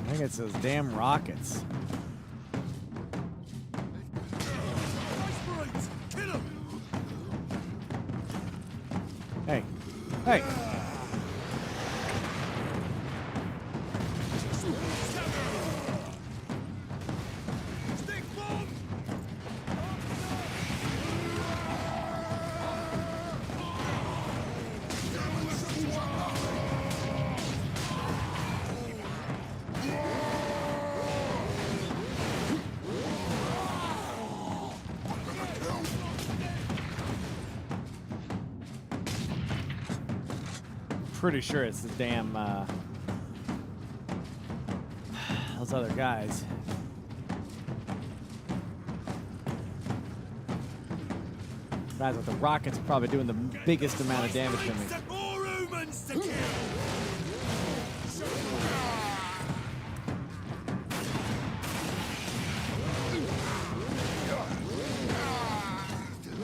I think it's those damn rockets. Hey. Hey. Pretty sure it's the damn those other guys. Guys with the rockets are probably doing the biggest amount of damage to me. More humans to kill!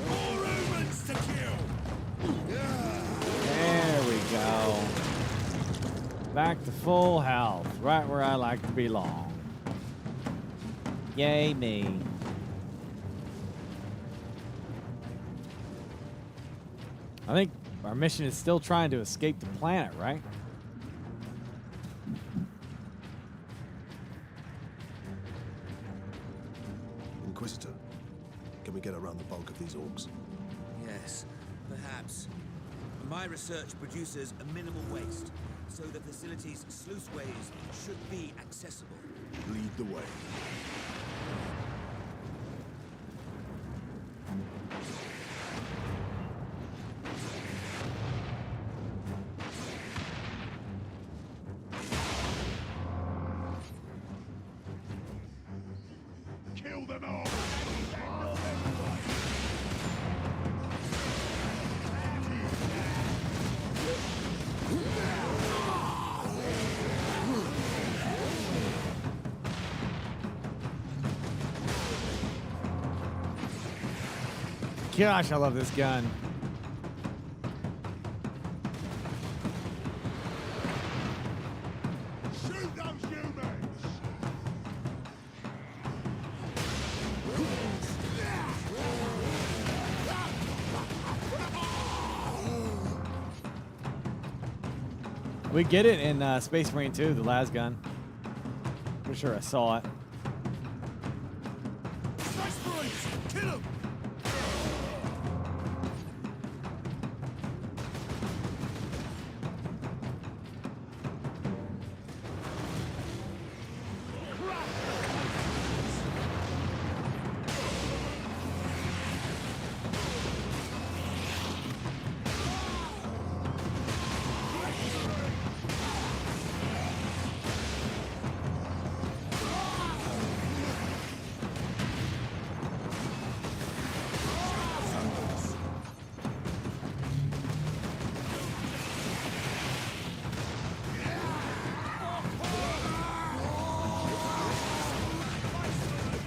More humans to kill! There we go. Back to full health, right where I like to belong. Yay me. I think our mission is still trying to escape the planet, right? Inquisitor, can we get around the bulk of these orcs? Yes, perhaps. My research produces a minimal waste, so the facility's sluiceways should be accessible. Lead the way. Kill them all! Gosh, I love this gun. Shoot those humans! We get it in Space Marine 2, the las gun. Pretty sure I saw it. Space Marines! Kill them!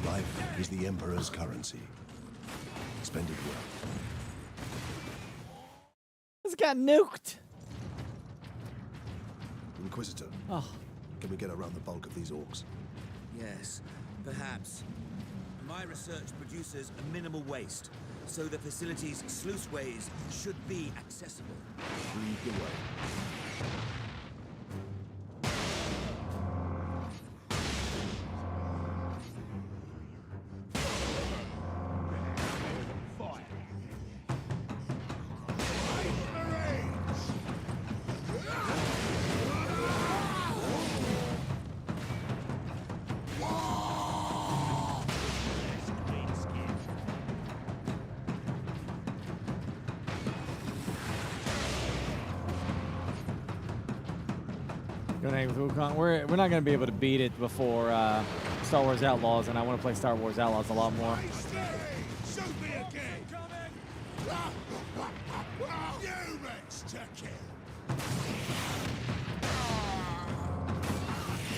Life is the Emperor's currency. Spend it well. This got nuked. Inquisitor, Oh. can we get around the bulk of these orcs? Yes, perhaps. My research produces a minimal waste, so the facility's sluiceways should be accessible. Lead the way. Gonna hang with Wukong. We're not gonna be able to beat it before Star Wars Outlaws, and I want to play Star Wars Outlaws a lot more. Shoot me again! You next to kill!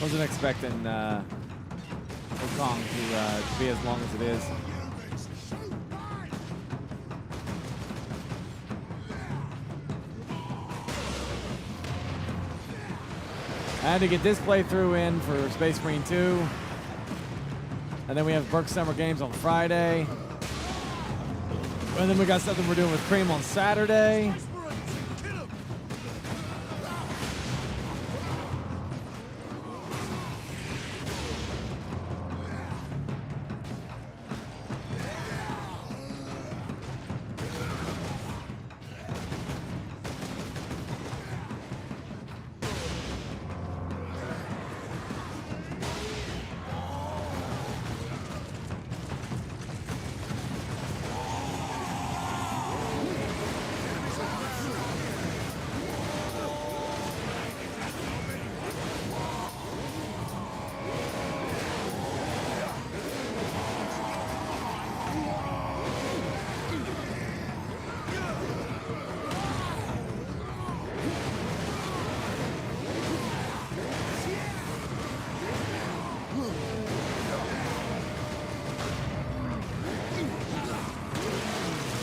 Wasn't expecting Wukong to be as long as it is. I had to get this playthrough in for Space Marine 2. And then we have Burke Summer Games on Friday. And then we got something we're doing with Cream on Saturday.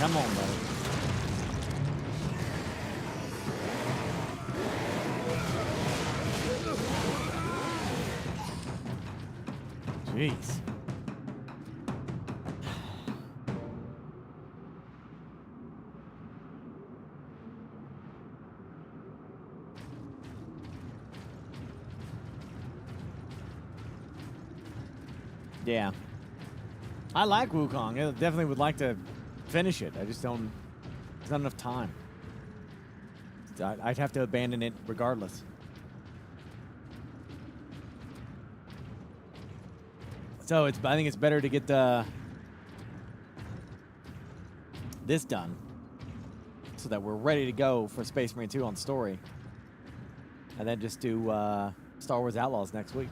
Come on, buddy. Jeez. Yeah. I like Wukong. I definitely would like to finish it. I just don't. There's not enough time. I'd have to abandon it regardless. So I think it's better to get this done so that we're ready to go for Space Marine 2 on story, and then just do Star Wars Outlaws next week.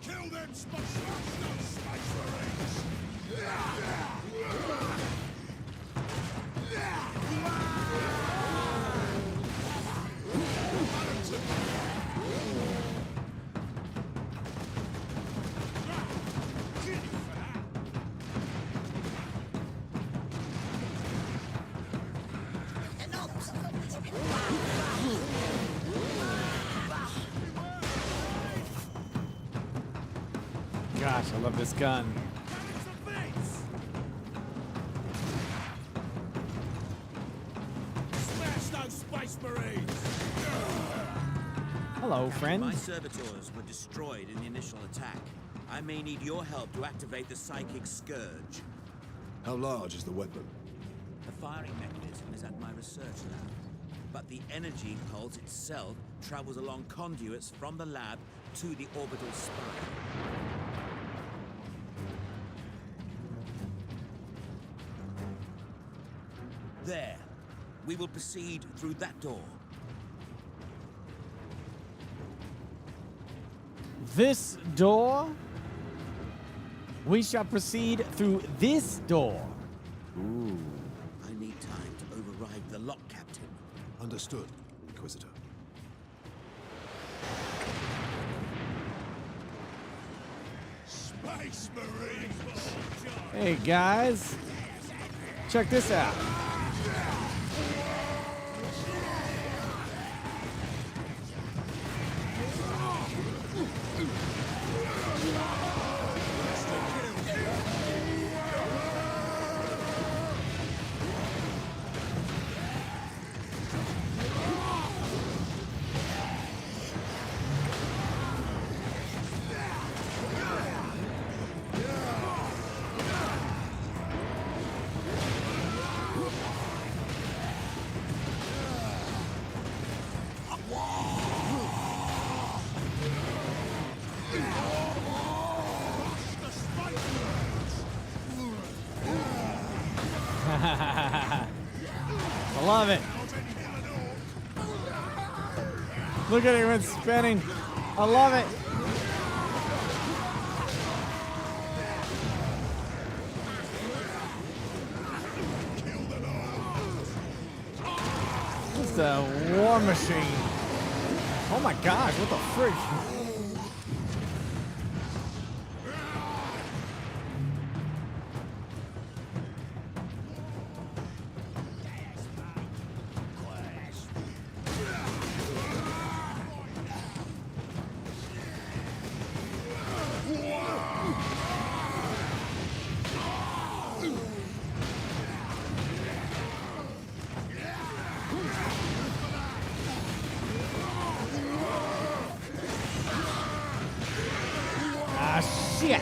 Kill them Space Marines! Gosh, I love this gun. Smash those Space Marines! Hello, friend. My servitors were destroyed in the initial attack. I may need your help to activate the psychic scourge. How large is the weapon? The firing mechanism is at my research lab, but the energy pulse itself travels along conduits from the lab to the orbital spine. There. We will proceed through that door. This door? We shall proceed through this door. Ooh. I need time to override the lock, Captain. Understood, Inquisitor. Space Marines! Hey, guys. Check this out. love it. Look at him, it's spinning. I love it. It's a war machine. Oh my gosh, what the frick? Shit!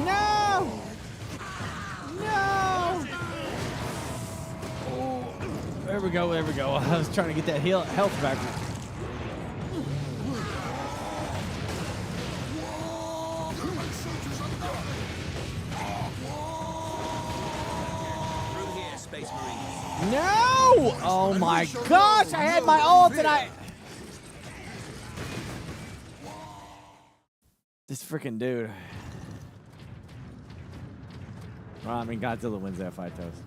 No! No! Oh, there we go, there we go. I was trying to get that health back. Through here, Space Marines. No! Oh my gosh, I had my ult and I... This freaking dude. Well, I mean, Godzilla wins that fight, Toast.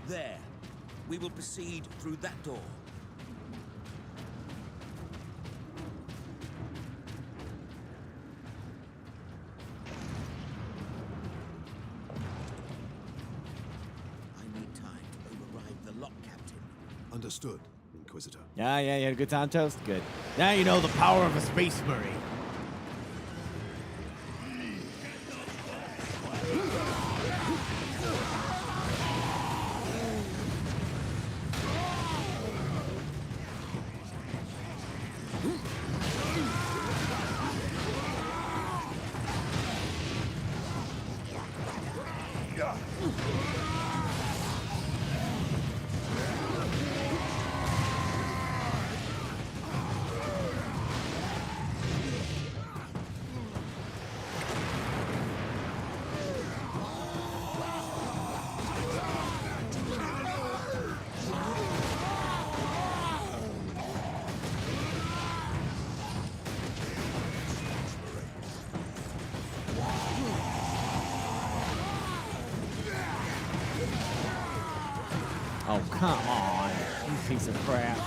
There. We will proceed through that door. Understood, Inquisitor. Yeah, you had a good time, Toast? Good. Now you know the power of a Space Marine. Oh, come on, you piece of crap.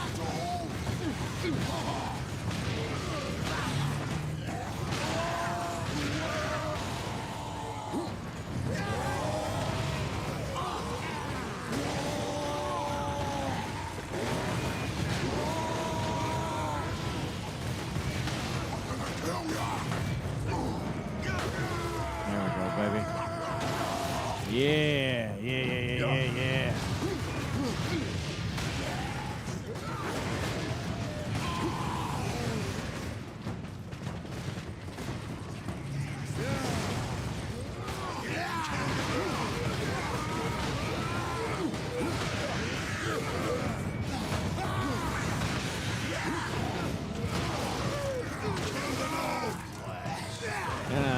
There we go, baby. Yeah, yeah.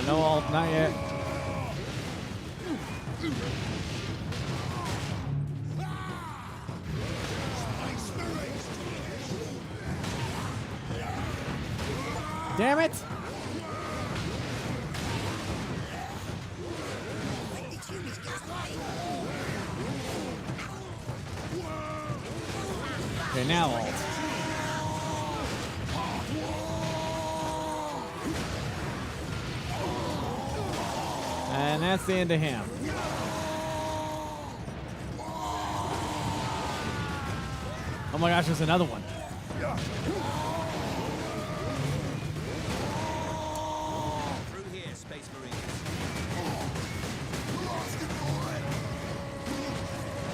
No ult, not yet. Damn it! Okay, now ult. And that's the end of him. Oh my gosh, there's another one. Through here, Space Marines.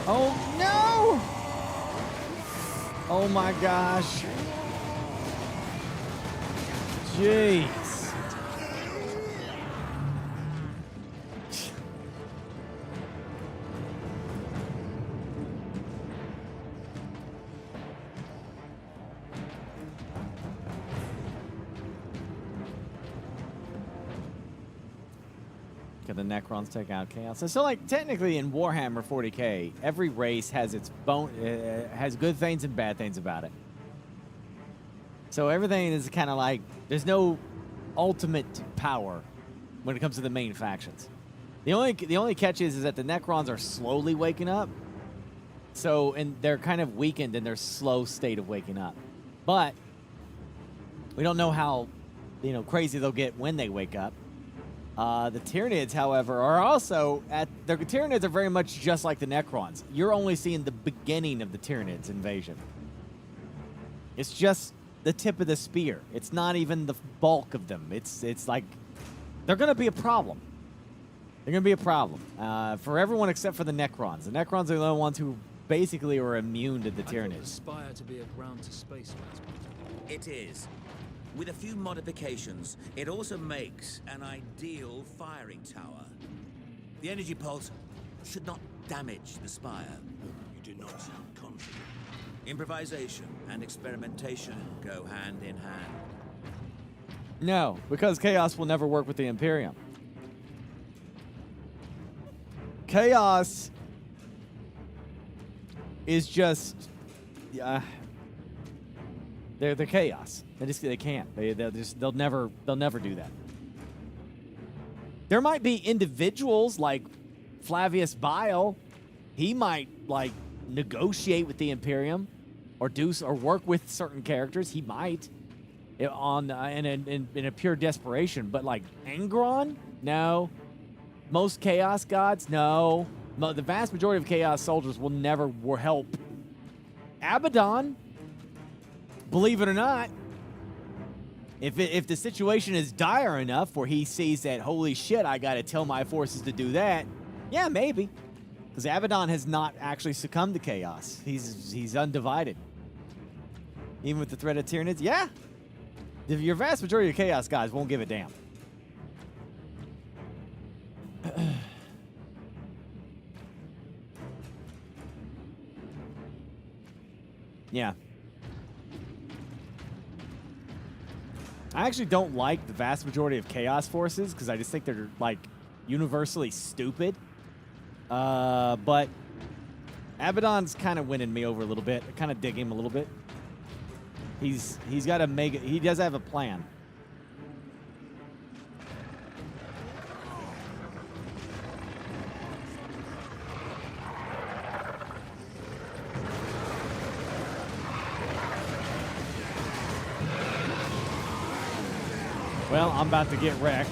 Oh no! Oh my gosh. Jeez. Can the Necrons take out Chaos? So like, technically in Warhammer 40k, every race has its has good things and bad things about it. So everything is kind of like, there's no ultimate power when it comes to the main factions. The only catch is that the Necrons are slowly waking up. So, and they're kind of weakened in their slow state of waking up. But we don't know how, crazy they'll get when they wake up. The Tyranids, however, are also the Tyranids are very much just like the Necrons. You're only seeing the beginning of the Tyranids invasion. It's just the tip of the spear. It's not even the bulk of them. It's like they're going to be a problem. They're going to be a problem for everyone except for the Necrons. The Necrons are the only ones who basically are immune to the Tyranids. Aspire to be a ground-to-space transport. It is. With a few modifications, it also makes an ideal firing tower. The energy pulse should not damage the spire. You do not sound confident. Improvisation and experimentation go hand in hand. No, because Chaos will never work with the Imperium. Chaos is just, they're Chaos. They can't. They'll never do that. There might be individuals like Flavius Bile. He might like negotiate with the Imperium, or work with certain characters. He might, in a pure desperation. But like Angron, no. Most Chaos gods, no. The vast majority of Chaos soldiers will never help Abaddon. Believe it or not, if the situation is dire enough where he sees that, holy shit, I got to tell my forces to do that, yeah, maybe. Because Abaddon has not actually succumbed to Chaos. He's undivided. Even with the threat of Tyranids, yeah. Your vast majority of Chaos guys won't give a damn. Yeah. I actually don't like the vast majority of Chaos forces because I just think they're like universally stupid. But Abaddon's kind of winning me over a little bit. I kind of dig him a little bit. He's got he does have a plan. Well, I'm about to get wrecked.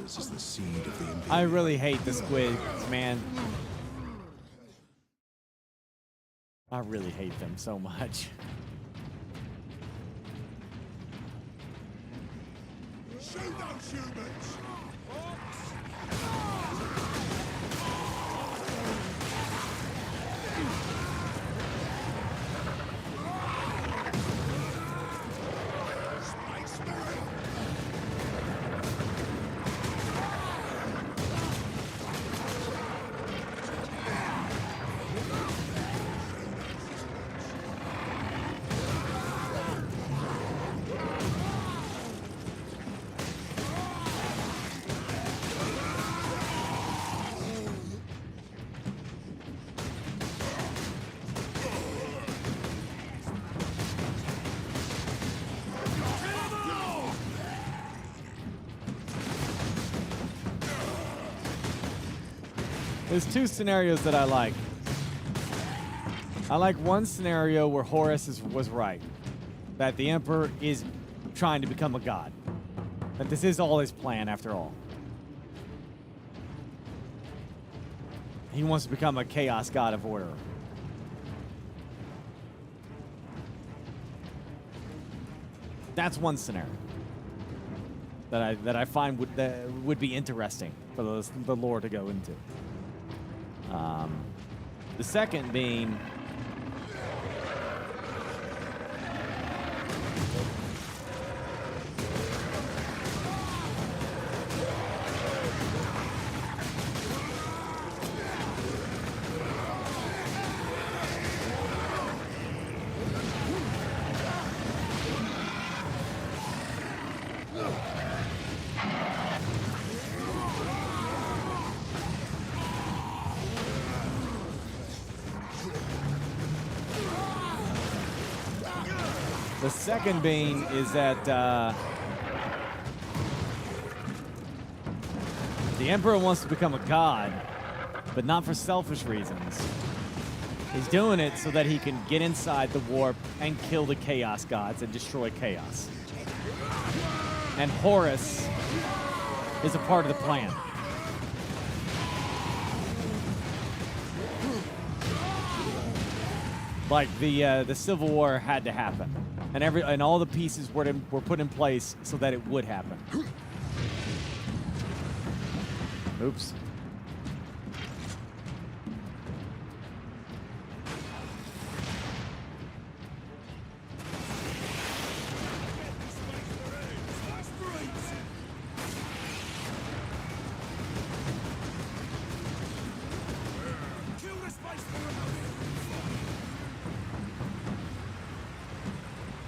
Is the seed of the Imperium. I really hate the squids, man. I really hate them so much. Shoot those humans! There's two scenarios that I like. I like one scenario where Horus was right. That the Emperor is trying to become a god. That this is all his plan after all. He wants to become a chaos god of order. That's one scenario that I find would be interesting for the lore to go into. The second being the second being is that the Emperor wants to become a god, but not for selfish reasons. He's doing it so that he can get inside the warp and kill the Chaos Gods and destroy chaos. And Horus is a part of the plan. Like the Civil War had to happen, and all the pieces were put in place so that it would happen. Oops.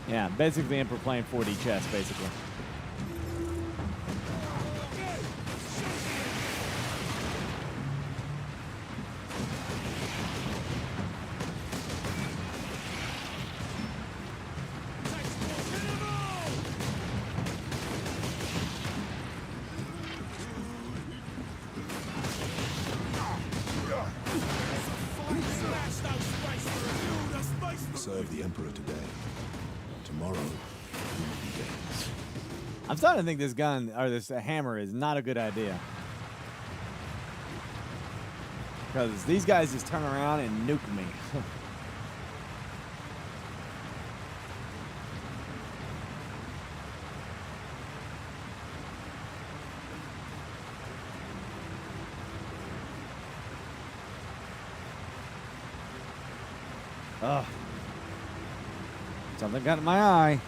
Yeah, basically Emperor playing 4D chess, basically. Serve the Emperor today. Tomorrow, I'm starting to think this gun, or this hammer, is not a good idea. Because these guys just turn around and nuke me. Ugh. Something got in my eye.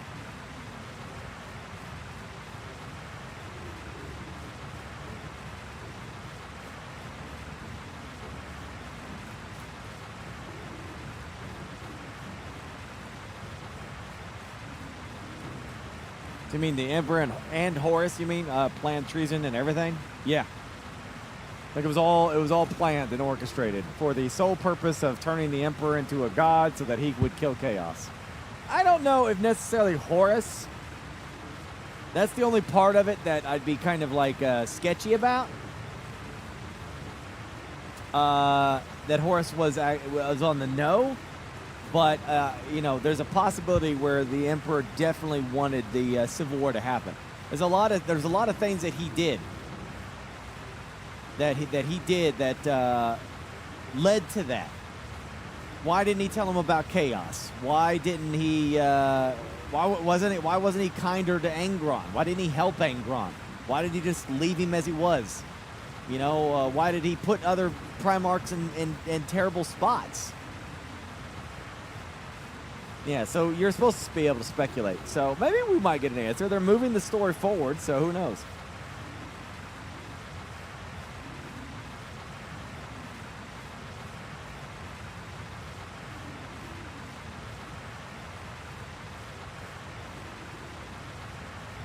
You mean the Emperor and Horus? You mean planned treason and everything? Yeah. Like it was all planned and orchestrated for the sole purpose of turning the Emperor into a god so that he would kill chaos. I don't know if necessarily Horus. That's the only part of it that I'd be kind of like sketchy about. That Horus was on the no, but you know, there's a possibility where the Emperor definitely wanted the Civil War to happen. There's a lot of things that he did that led to that. Why didn't he tell him about chaos? Why didn't he? Why wasn't he kinder to Angron? Why didn't he help Angron? Why did he just leave him as he was? You know, why did he put other Primarchs in terrible spots? Yeah, so you're supposed to be able to speculate. So maybe we might get an answer. They're moving the story forward, so who knows?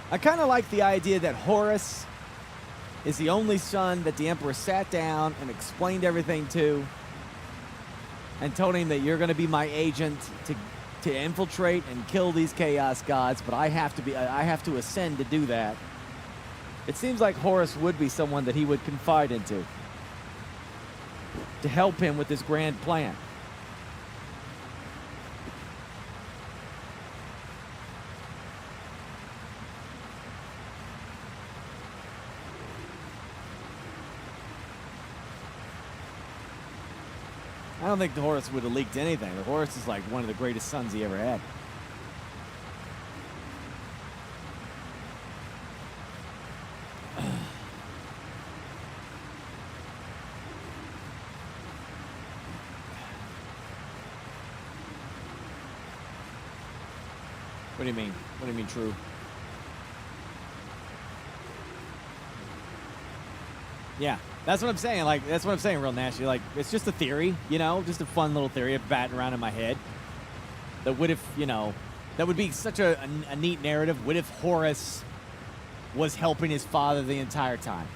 I kind of like the idea that Horus is the only son that the Emperor sat down and explained everything to and told him that you're going to be my agent to infiltrate and kill these Chaos Gods, but I have to ascend to do that. It seems like Horus would be someone that he would confide into. to help him with this grand plan. I don't think the Horus would have leaked anything. The Horus is like one of the greatest sons he ever had. What do you mean? What do you mean true? Yeah, that's what I'm saying. Like, that's what I'm saying, real nasty. Like, it's just a theory, you know, just a fun little theory of batting around in my head. That would if, you know, that would be such a neat narrative. What if Horus was helping his father the entire time?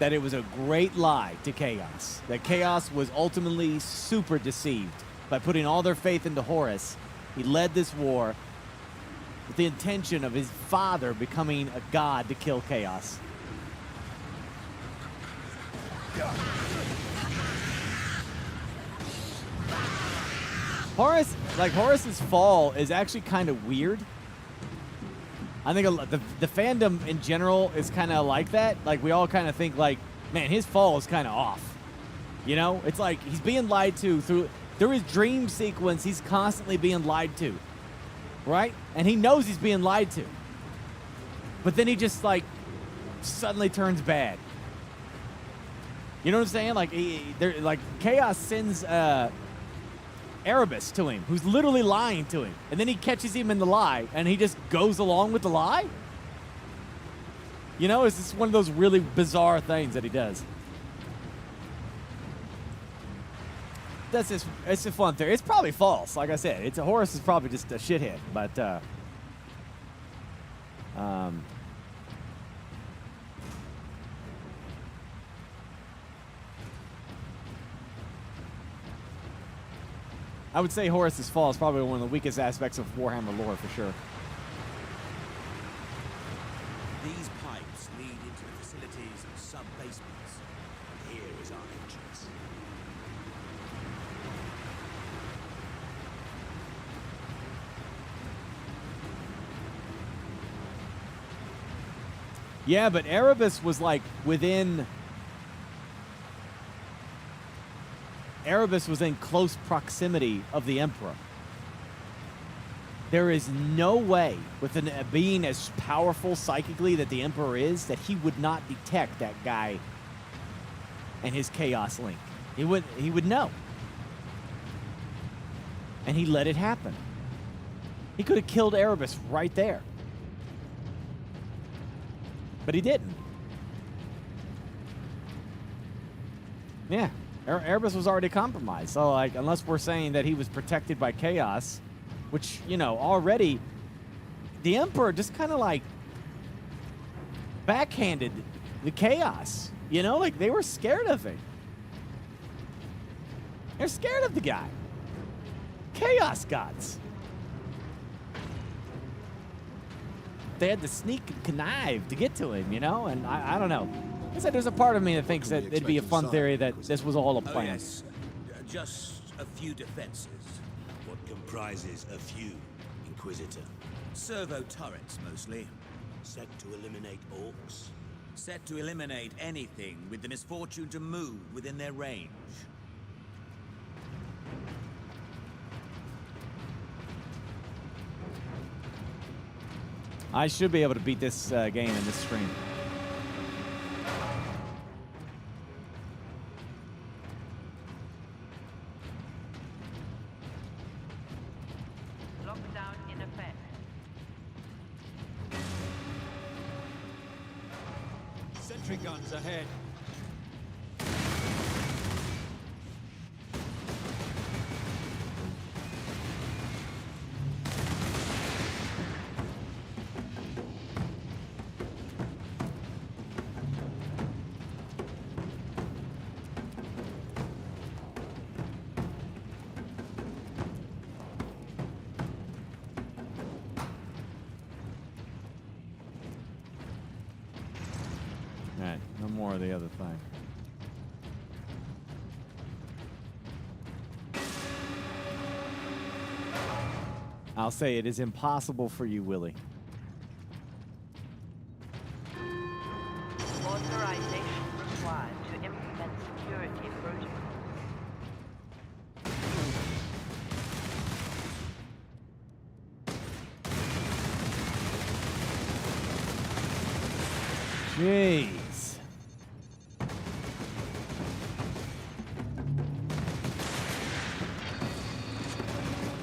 That it was a great lie to Chaos. That Chaos was ultimately super deceived by putting all their faith into Horus. He led this war with the intention of his father becoming a god to kill Chaos. Horus's fall is actually kind of weird. I think the fandom in general is kind of like that. Like, we all kind of think like, man, his fall is kind of off. You know, it's like he's being lied to through his dream sequence. He's constantly being lied to, right? And he knows he's being lied to. But then he just like suddenly turns bad. You know what I'm saying? Like, Chaos sends Erebus to him, who's literally lying to him, and then he catches him in the lie, and he just goes along with the lie. You know, it's just one of those really bizarre things that he does. It's a fun theory. It's probably false. Like I said, Horus is probably just a shithead, but I would say Horus's fall is probably one of the weakest aspects of Warhammer lore, for sure. These pipes lead into the facilities and sub-basements. Here is our entrance. Yeah, but Erebus was like within... Erebus was in close proximity of the Emperor. There is no way, with a being as powerful psychically that the Emperor is, that he would not detect that guy and his Chaos link. He would know. And he let it happen. He could have killed Erebus right there. But he didn't. Yeah. Erebus was already compromised. So, like, unless we're saying that he was protected by Chaos, which, you know, already the Emperor just kind of, like, backhanded the Chaos. You know, like, they were scared of him. They're scared of the guy. Chaos gods. They had to sneak and connive to get to him, you know? And I don't know. I said there's a part of me that thinks that it'd be a fun theory that this was all a plan. Oh, yes. Just a few defenses. What comprises a few, Inquisitor? Servo turrets, mostly. Set to eliminate orcs? Set to eliminate anything with the misfortune to move within their range. I should be able to beat this game in this stream. Lockdown in effect. Sentry guns ahead. All right, no more of the other thing. I'll say it is impossible for you, Willie. Authorization required to implement security protocol. Jeez.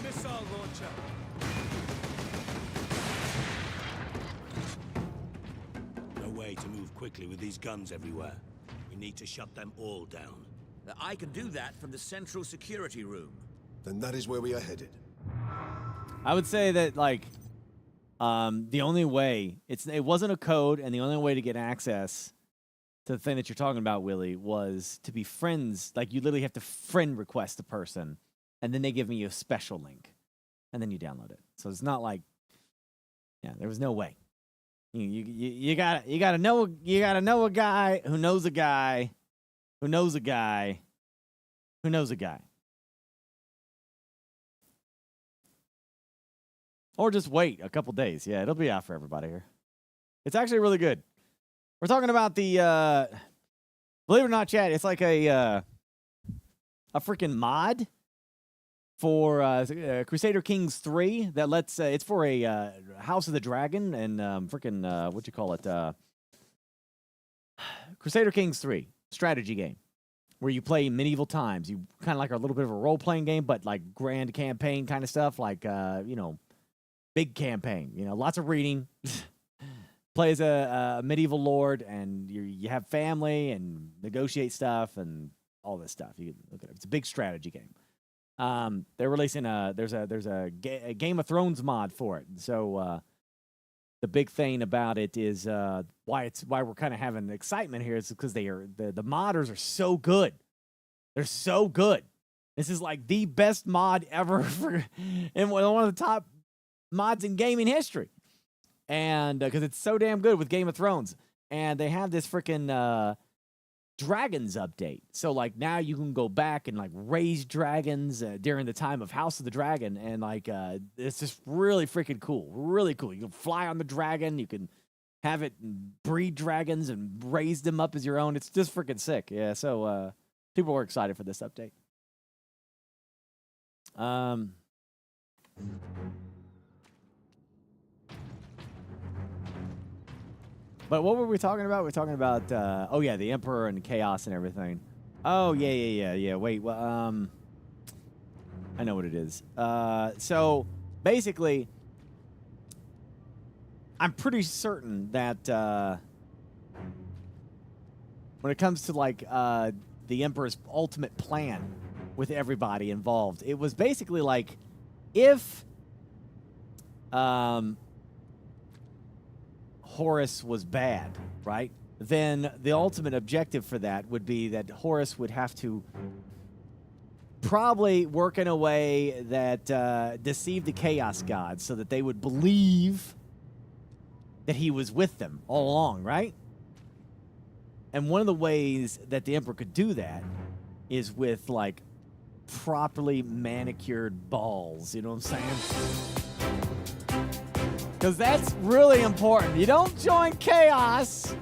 Missile launcher. No way to move quickly with these guns everywhere. We need to shut them all down. I can do that from the central security room. Then that is where we are headed. I would say that, like, the only way, it wasn't a code, and the only way to get access to the thing that you're talking about, Willie, was to be friends. Like, you literally have to friend request a person, and then they give me a special link, and then you download it. So it's not like, yeah, there was no way. You gotta know a guy who knows a guy who knows a guy who knows a guy. Or just wait a couple days. Yeah, it'll be out for everybody here. It's actually really good. We're talking about the, believe it or not, chat, it's like a freaking mod for Crusader Kings 3 that lets, it's for a House of the Dragon and freaking, what you call it? Crusader Kings 3, strategy game, where you play medieval times. You kind of like a little bit of a role-playing game, but like grand campaign kind of stuff, like, you know, big campaign, you know, lots of reading. Play as a medieval lord, and you have family and negotiate stuff and all this stuff. You can look at it. It's a big strategy game. They're releasing there's a Game of Thrones mod for it. So the big thing about it is why we're kind of having excitement here is because the modders are so good. They're so good. This is like the best mod ever and one of the top mods in gaming history. And because it's so damn good with Game of Thrones. And they have this freaking dragons update. So, like, now you can go back and, like, raise dragons during the time of House of the Dragon. And, like, it's just really freaking cool. Really cool. You can fly on the dragon. You can have it breed dragons and raise them up as your own. It's just freaking sick. Yeah, so people were excited for this update. But what were we talking about? We're talking about, oh yeah, the Emperor and chaos and everything. Oh, yeah. Wait, well, I know what it is. So, basically, I'm pretty certain that when it comes to, like, the Emperor's ultimate plan with everybody involved, it was basically like, if Horus was bad, right? Then the ultimate objective for that would be that Horus would have to probably work in a way that deceived the Chaos Gods so that they would believe that he was with them all along, right? And one of the ways that the Emperor could do that is with, like, properly manicured balls. You know what I'm saying? Because that's really important. You don't join chaos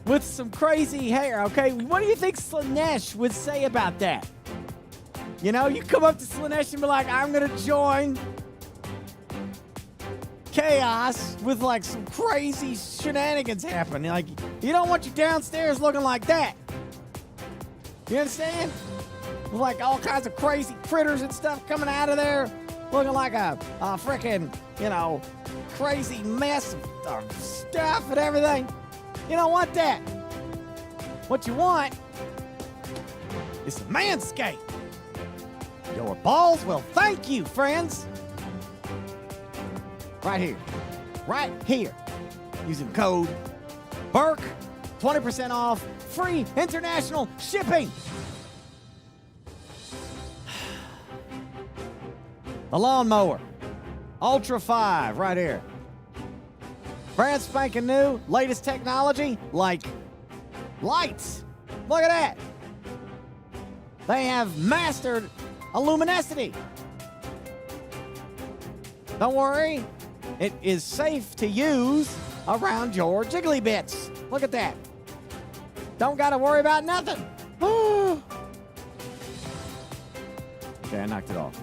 with some crazy hair, okay? What do you think Slanesh would say about that? You know, you come up to Slanesh and be like, I'm going to join chaos with, like, some crazy shenanigans happening. Like, you don't want you downstairs looking like that. You understand? With, like, all kinds of crazy critters and stuff coming out of there, looking like a freaking, you know, crazy mess of stuff and everything. You don't want that. What you want is some manscape. Your balls will thank you, friends. Right here. Right here. Using code BURKE, 20% off, free international shipping. The lawnmower, Ultra 5, right here. Brand spanking new, latest technology, like lights. Look at that. They have mastered illuminescity. Don't worry, it is safe to use around your jiggly bits. Look at that. Don't got to worry about nothing. Okay, I knocked it off.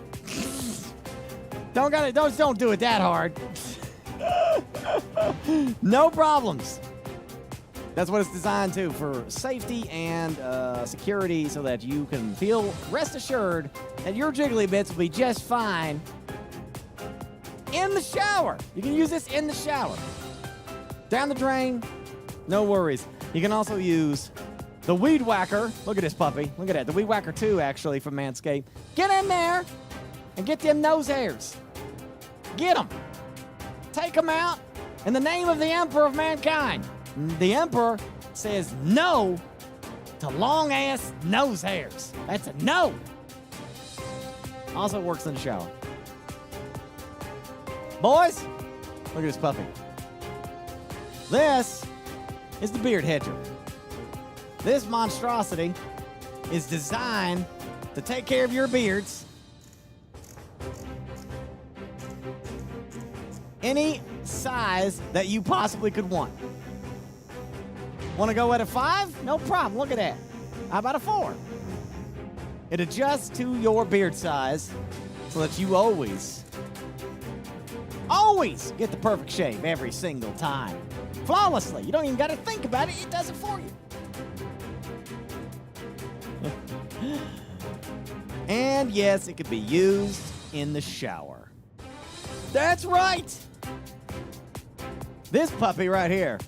Don't do it that hard. No problems. That's what it's designed to, for safety and security, so that you can feel rest assured that your jiggly bits will be just fine in the shower. You can use this in the shower. Down the drain, no worries. You can also use the Weed Whacker. Look at this puppy. Look at that. The Weed Whacker 2, actually, from Manscaped. Get in there and get them nose hairs. Get them. Take them out in the name of the Emperor of Mankind. The Emperor says no to long-ass nose hairs. That's a no. Also works in the shower. Boys, look at this puppy. This is the Beard Hedger. This monstrosity is designed to take care of your beards any size that you possibly could want. Want to go at a 5? No problem. Look at that. How about a 4? It adjusts to your beard size so that you always get the perfect shave every single time. Flawlessly. You don't even got to think about it. It does it for you. And yes, it could be used in the shower. That's right. This puppy right here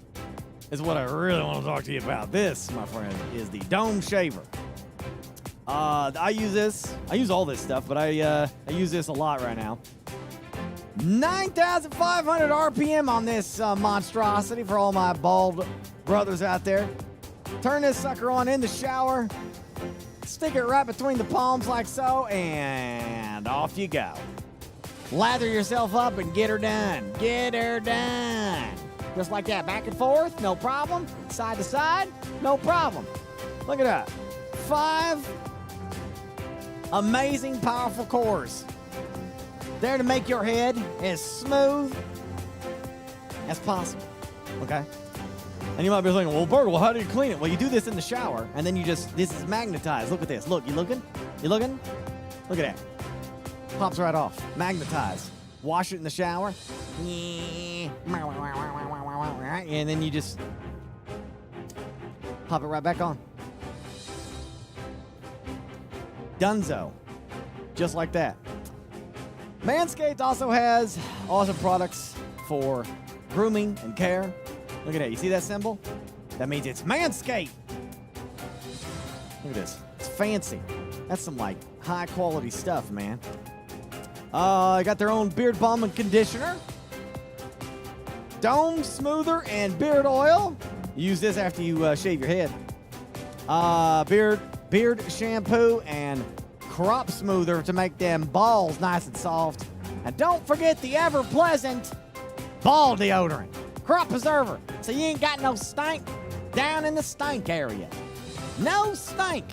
is what I really want to talk to you about. This, my friend, is the Dome Shaver. I use this. I use all this stuff, but I use this a lot right now. 9,500 RPM on this monstrosity for all my bald brothers out there. Turn this sucker on in the shower. Stick it right between the palms like so, and off you go. Lather yourself up and get her done. Get her done. Just like that, back and forth, no problem. Side to side, no problem. Look at that. 5 amazing, powerful cores. There to make your head as smooth as possible, okay? And you might be thinking, well, Bert, how do you clean it? Well, you do this in the shower, and then this is magnetized. Look at this. Look, you looking? You looking? Look at that. Pops right off. Magnetized. Wash it in the shower. And then you just pop it right back on. Dunzo. Just like that. Manscaped also has awesome products for grooming and care. Look at that. You see that symbol? That means it's Manscaped. Look at this. It's fancy. That's some, like, high-quality stuff, man. Got their own beard balm and conditioner. Dome smoother and beard oil. Use this after you shave your head. Beard shampoo and crop smoother to make them balls nice and soft. And don't forget the ever-pleasant ball deodorant. Crop preserver, so you ain't got no stink down in the stink area. No stink.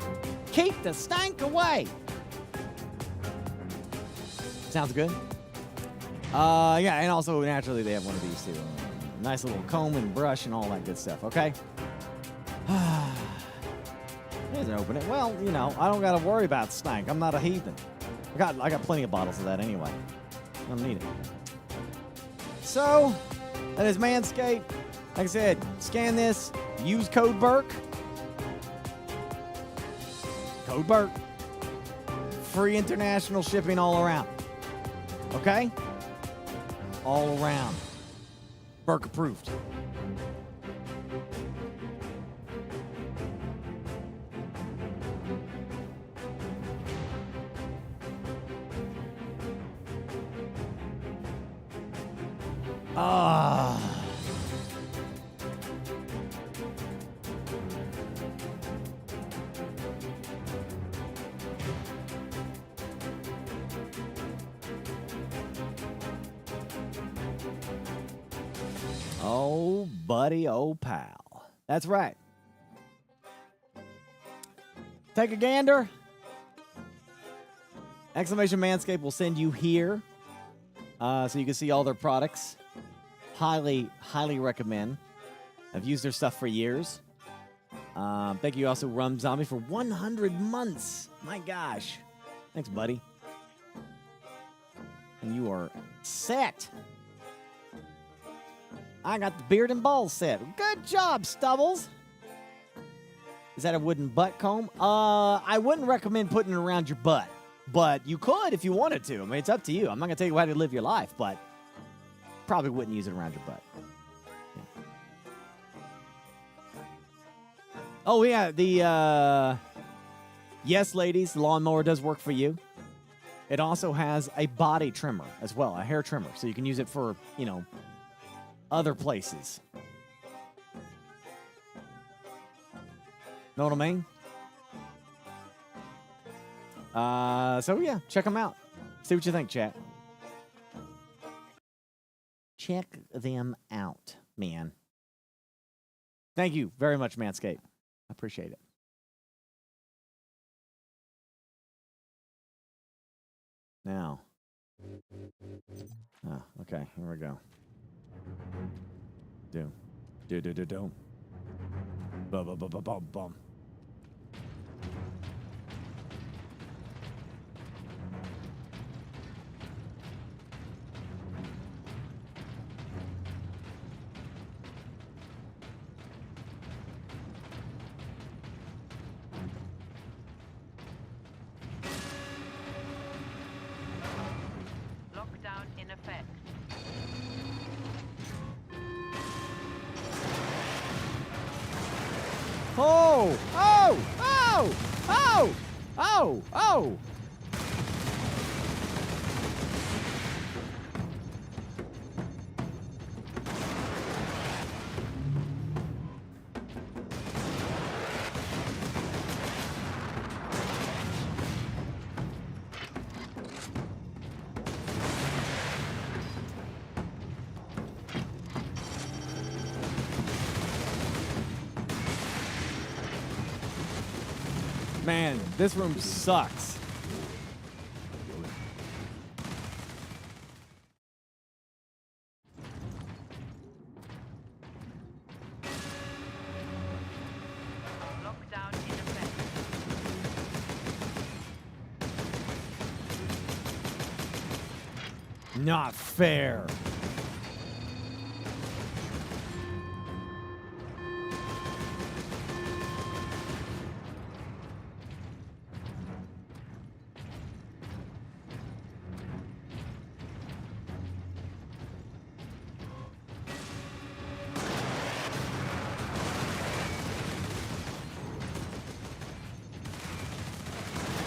Keep the stink away. Sounds good? Yeah, and also naturally they have one of these too. Nice little comb and brush and all that good stuff, okay? Doesn't open it. Well, you know, I don't got to worry about stank. I'm not a heathen. I got plenty of bottles of that anyway. I don't need it. So, that is Manscaped. Like I said, scan this. Use code Burke. Code Burke. Free international shipping all around. Okay? All around. Burke approved. Oh, buddy, oh, pal. That's right. Take a gander Exclamation Manscaped will send you here so you can see all their products. Highly, highly recommend. I've used their stuff for years. Thank you also, Rum Zombie, for 100 months. My gosh. Thanks, buddy. And you are set. I got the beard and balls set. Good job, Stubbles. Is that a wooden butt comb? I wouldn't recommend putting it around your butt, but you could if you wanted to. I mean, it's up to you. I'm not going to tell you how to live your life, but probably wouldn't use it around your butt. Yeah. Oh, yeah, the, yes, ladies, the lawnmower does work for you. It also has a body trimmer as well, a hair trimmer, so you can use it for, you know, other places. Know what I mean? So, yeah, check them out. See what you think, chat. Check them out, man. Thank you very much, Manscaped. I appreciate it. Now. Oh, okay, here we go. Do. Bum. Lockdown in effect. Oh! Oh! Oh! Oh! Oh! Oh! Man, this room sucks. Lockdown in effect. Not fair.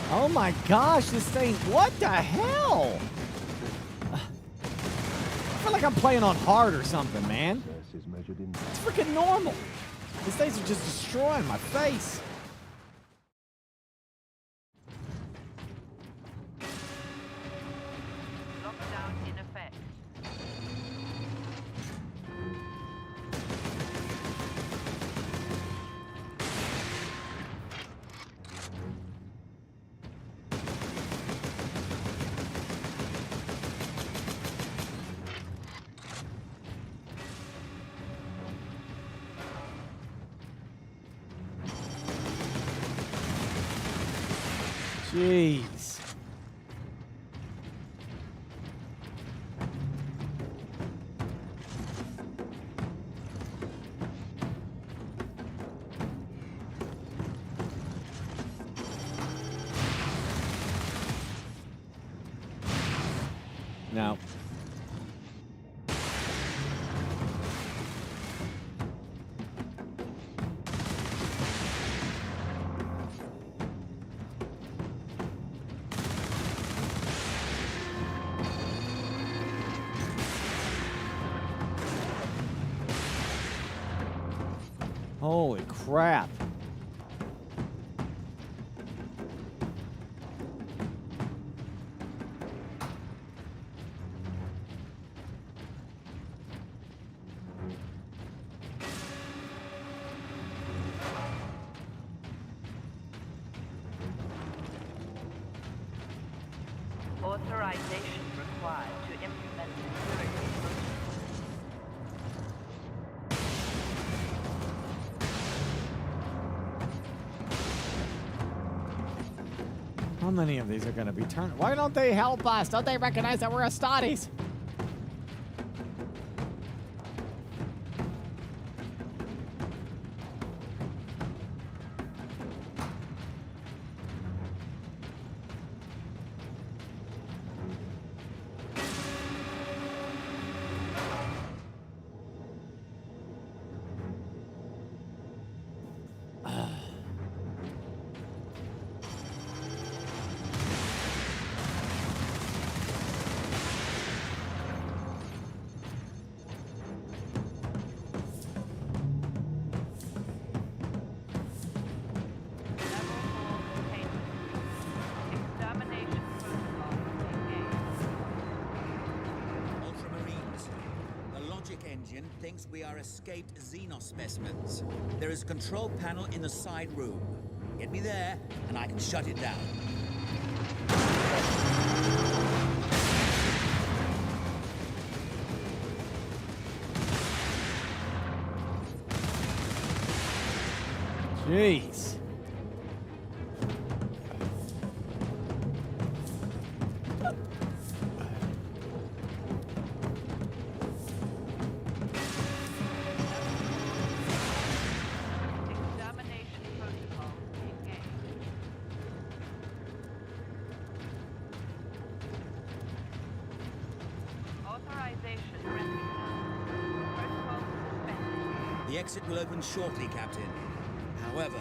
Oh my gosh, this thing, what the hell? I feel like I'm playing on hard or something, man. It's freaking normal. These things are just destroying my face. Lockdown in effect. Jeez. No. Holy crap. Authorization required to implement security protocols. How many of these are going to be turned? Why don't they help us? Don't they recognize that we're Astartes? Thinks we are escaped Xenos specimens. There is a control panel in the side room. Get me there, and I can shut it down. Jeez. The exit will open shortly, Captain. However,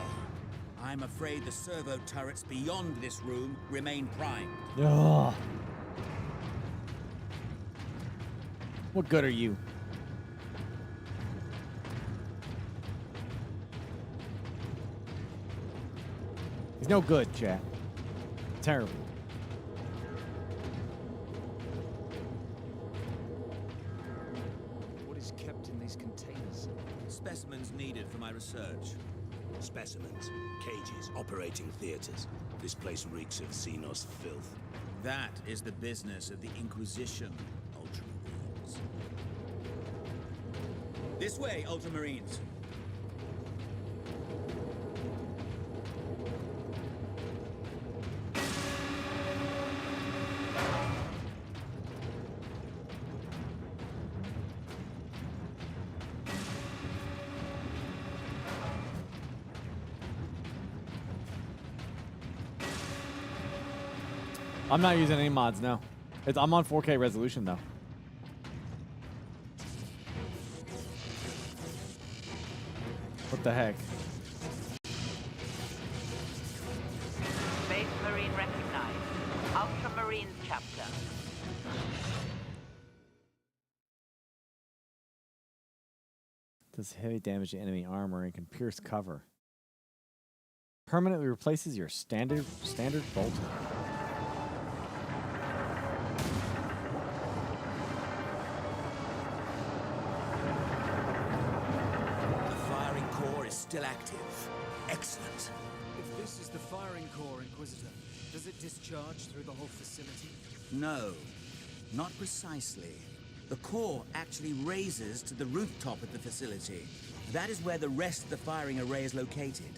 I'm afraid the servo turrets beyond this room remain primed. Ugh. What good are you? He's no good, chat. Terrible. What is kept in these containers? Specimens needed for my research. Specimens, cages, operating theaters. This place reeks of Xenos filth. That is the business of the Inquisition, Ultramarines. This way, Ultramarines. I'm not using any mods, no. I'm on 4K resolution, though. What the heck? Space Marine recognized. Ultramarine chapter. Does heavy damage to enemy armor and can pierce cover. Permanently replaces your standard bolt. Still active. Excellent. If this is the firing core, Inquisitor, does it discharge through the whole facility? No, not precisely. The core actually raises to the rooftop of the facility. That is where the rest of the firing array is located.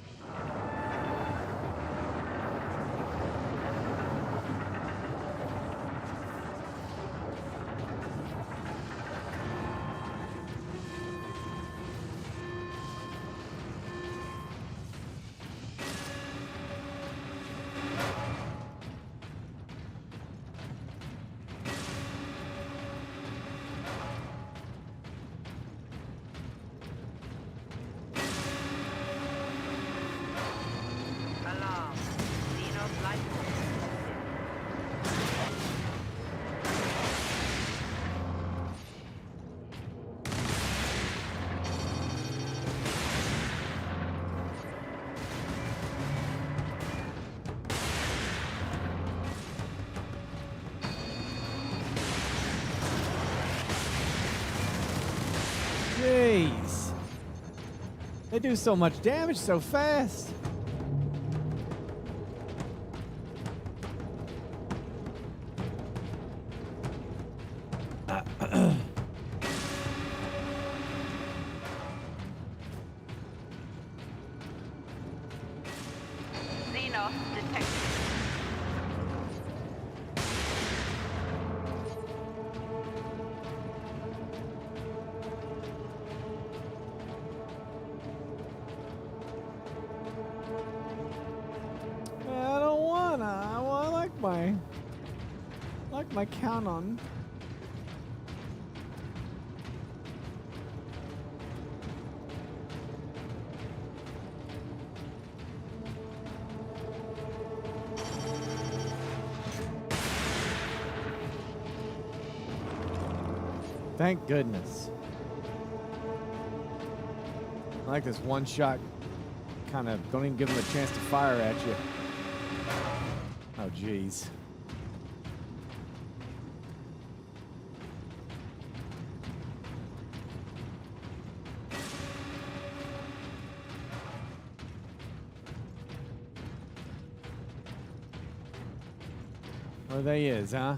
Jeez. They do so much damage so fast. Xenos detected. I don't wanna. I like my cannon. Thank goodness. I like this one shot. Kind of don't even give him a chance to fire at you. Oh, jeez. Where they is, huh?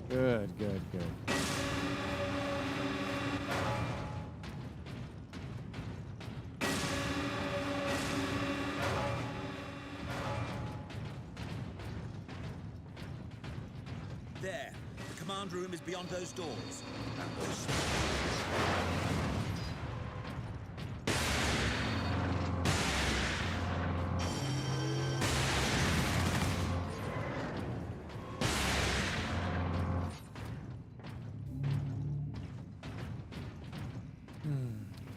Good, good, good. There. The command room is beyond those doors.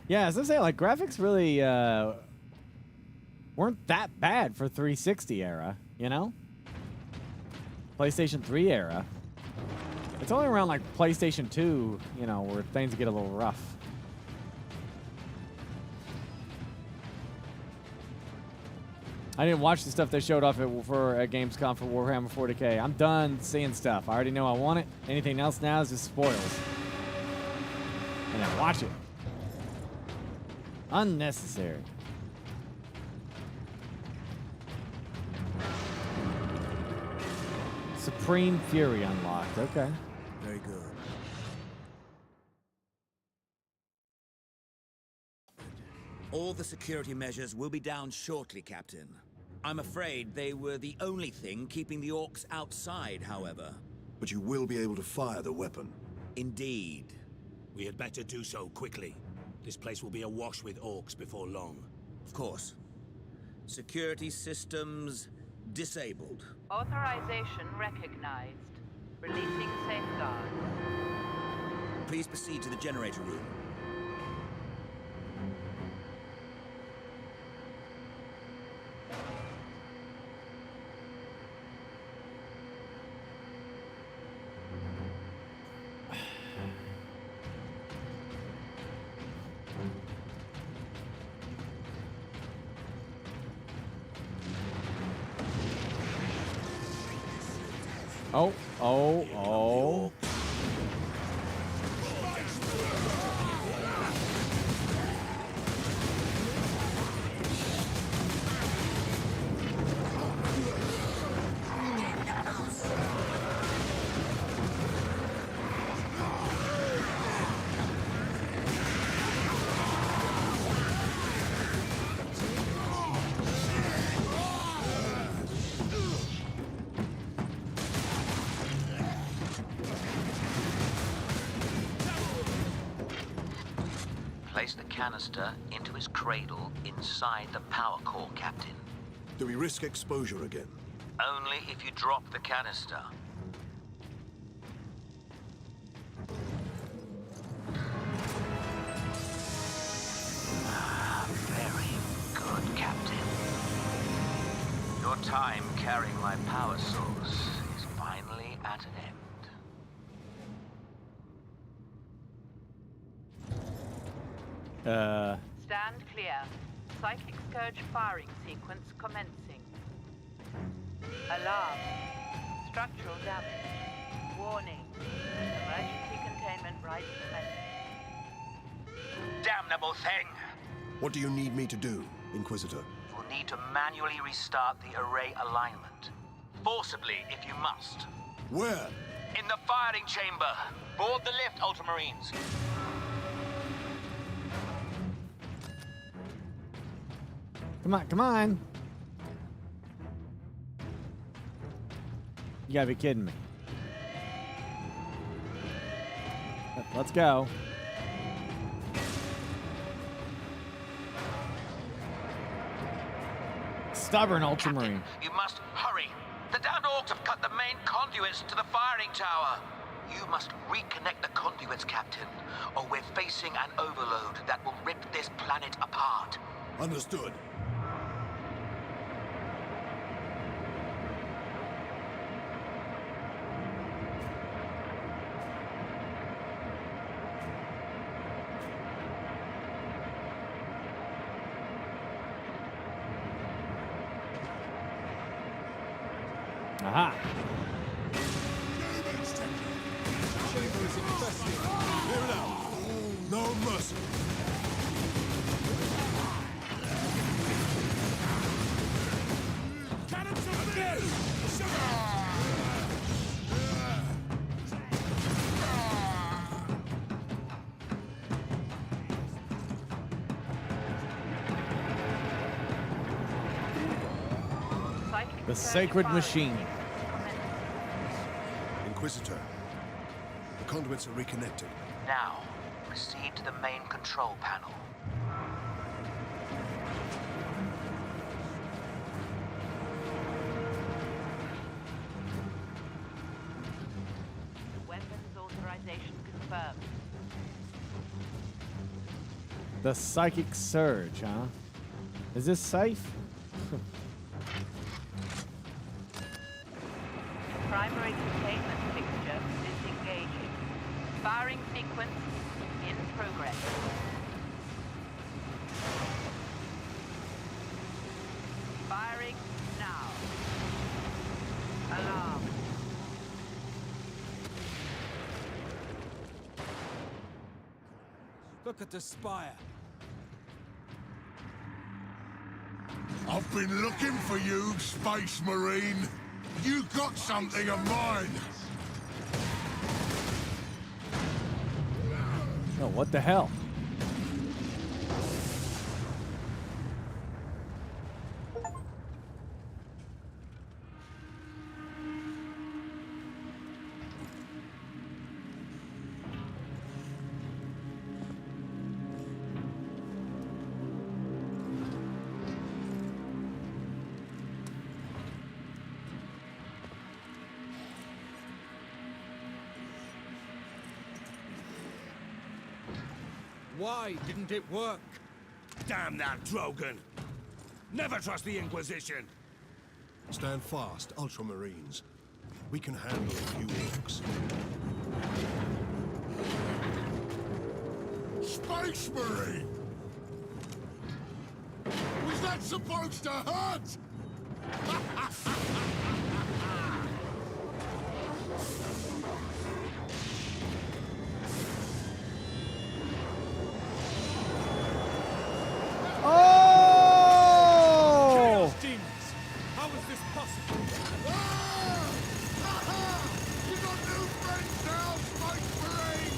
Yeah, as I say, like graphics really weren't that bad for 360 era, you know? PlayStation 3 era. It's only around like PlayStation 2, you know, where things get a little rough. I didn't watch the stuff they showed off at Gamescom for Warhammer 40K. I'm done seeing stuff. I already know I want it. Anything else now is just spoils. And then watch it. Unnecessary. Supreme Fury unlocked. Okay. Very good. All the security measures will be down shortly, Captain. I'm afraid they were the only thing keeping the orcs outside, however. But you will be able to fire the weapon. Indeed. We had better do so quickly. This place will be awash with orcs before long. Of course. Security systems disabled. Authorization recognized. Releasing safeguards. Please proceed to the generator room. Oh, oh, oh. Place the canister into his cradle inside the power core, Captain. Do we risk exposure again? Only if you drop the canister. Very good, Captain. Your time carrying my power source is finally at an end. Stand clear. Psychic Scourge firing sequence commencing. Alarm. Structural damage. Warning. terrible thing. What do you need me to do, Inquisitor? You will need to manually restart the array alignment. Forcibly, if you must. Where? In the firing chamber. Board the lift, Ultramarines. Come on, come on. You gotta be kidding me. Let's go. Stubborn Ultramarine. You must hurry. The downed orcs have cut the main conduits to the firing tower. You must reconnect the conduits, Captain, or we're facing an overload that will rip this planet apart. Understood. Aha. Clear it out. No mercy. Cannons of this! The sacred machine. Inquisitor, the conduits are reconnected. Now, proceed to the main control panel. Weapons authorization confirmed. The psychic surge, huh? Is this safe? Primary containment fixture disengaging. Firing sequence in progress. Firing now. Alarm. Look at the spire. I've been looking for you, Space Marine. You got something of mine. Oh, what the hell? Why didn't it work? Damn that Drogon! Never trust the Inquisition! Stand fast, Ultramarines. We can handle a few orcs. Space Marine! Was that supposed to hurt? Oh! Demons! How is this possible? You got new friends now, Space Marine!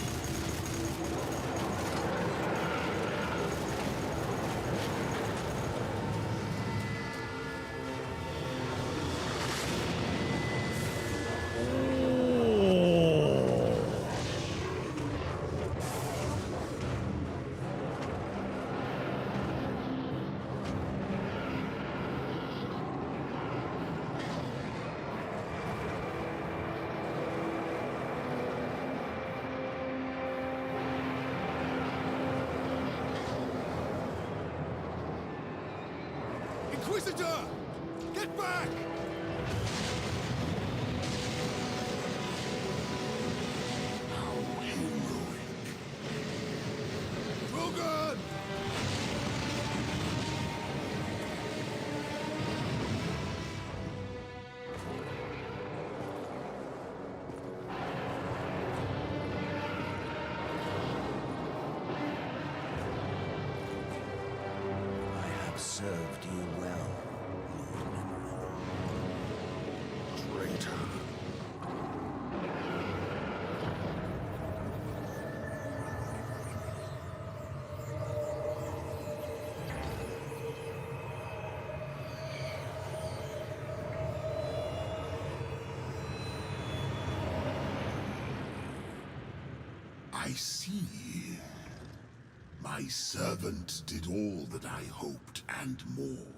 Inquisitor! Get back! Drogon! served you well, Lord Emperor. Traitor. I see. My servant did all that I hoped and more.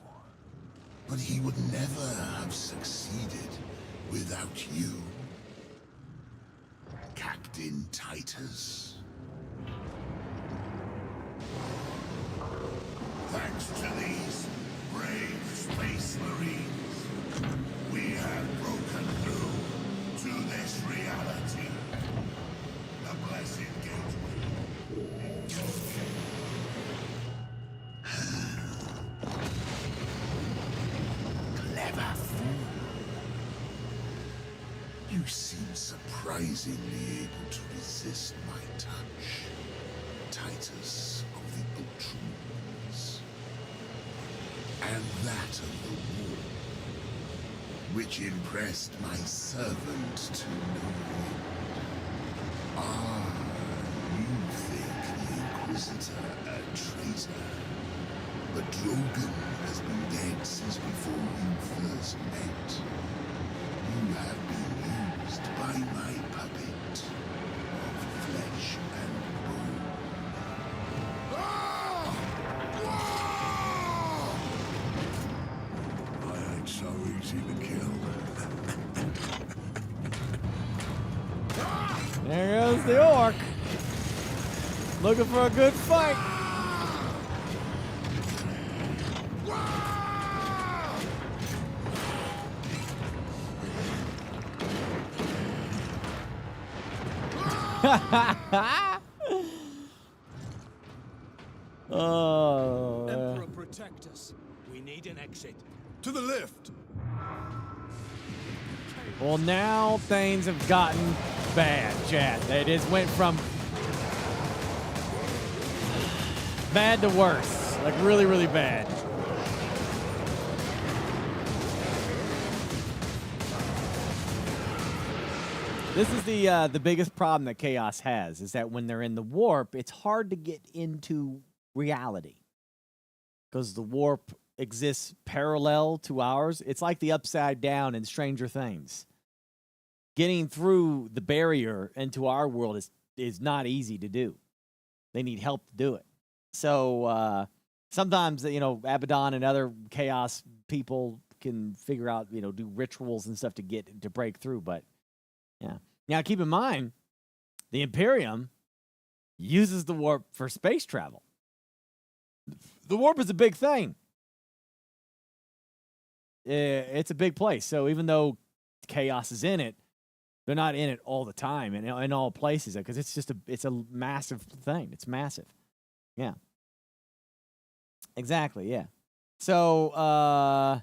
But he would never have succeeded without you, Captain Titus. Thanks to these brave space marines, we have broken through to this reality. The blessed gateway. Clever fool. You seem surprisingly able to resist my touch, Titus of the Ultramarines. And that of the war, which impressed my servant to no end. Ah, you think the Inquisitor a traitor? But Drogon has been dead since before you first met. You have been used by my puppet of flesh and bone. I ain't so easy to kill. There goes the orc. Looking for a good fight. Oh. Emperor, protect us. We need an exit. To the lift. Well, now things have gotten bad, chat. They just went from bad to worse. Like really, really bad. This is the biggest problem that Chaos has, is that when they're in the warp, it's hard to get into reality. Because the warp exists parallel to ours. It's like the Upside Down in Stranger Things. Getting through the barrier into our world is not easy to do. They need help to do it. So sometimes, you know, Abaddon and other Chaos people can figure out, you know, do rituals and stuff to break through, but yeah. Now, keep in mind, the Imperium uses the warp for space travel. The warp is a big thing. It's a big place. So even though Chaos is in it, they're not in it all the time and in all places because it's a massive thing. It's massive. Yeah. Exactly. Yeah. So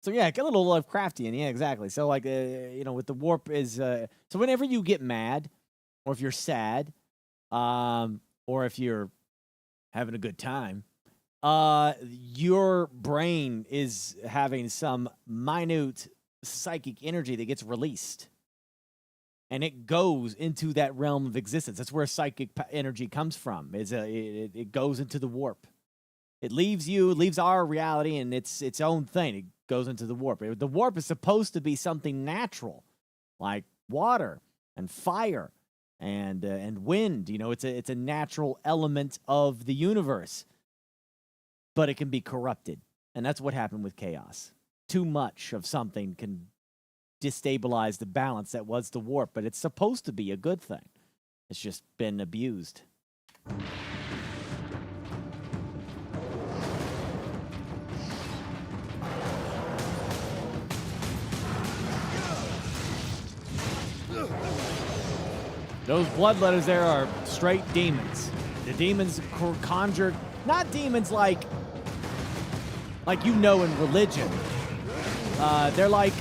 yeah, get a little Lovecraftian. Yeah, exactly. So like, you know, with the warp is, so whenever you get mad or if you're sad, or if you're having a good time, your brain is having some minute psychic energy that gets released. And it goes into that realm of existence. That's where psychic energy comes from. It goes into the warp. It leaves you, it leaves our reality, and it's its own thing. It goes into the warp. The warp is supposed to be something natural, like water and fire and wind. You know, it's a natural element of the universe. But it can be corrupted. And that's what happened with Chaos. Too much of something can destabilize the balance that was the warp, but it's supposed to be a good thing. It's just been abused. Those bloodletters there are straight demons. The demons conjured, not demons like you know in religion. They're like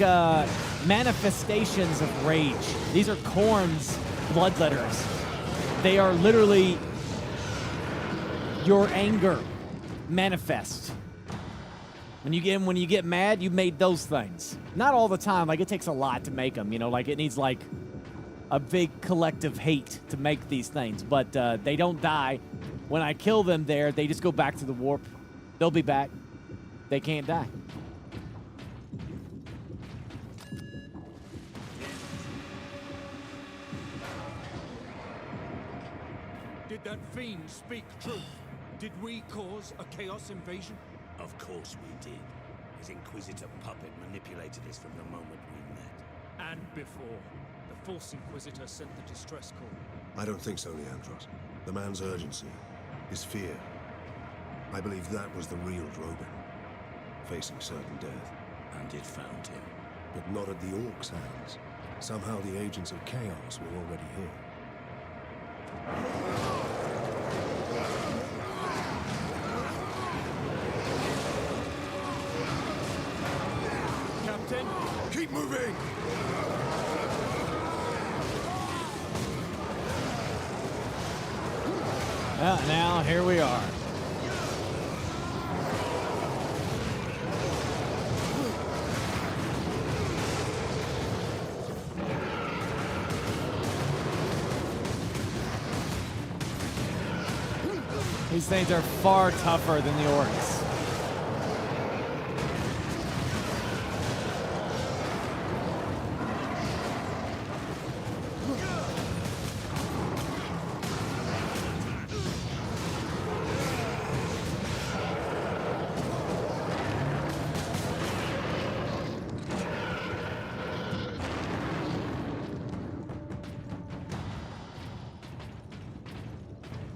manifestations of rage. These are Khorne's bloodletters. They are literally your anger manifest. When you get mad, you made those things. Not all the time. Like, it takes a lot to make them. You know, like it needs like a big collective hate to make these things. But they don't die. When I kill them there, they just go back to the warp. They'll be back. They can't die. Did that fiend speak truth? Did we cause a Chaos invasion? Of course we did. His Inquisitor puppet manipulated us from the moment we met. And before. The false Inquisitor sent the distress call. I don't think so, Leandros. The man's urgency, his fear. I believe that was the real Drogon, facing certain death. And it found him. But not at the Orcs' hands. Somehow the agents of Chaos were already here. Captain? Keep moving! Well, now here we are. These things are far tougher than the orcs.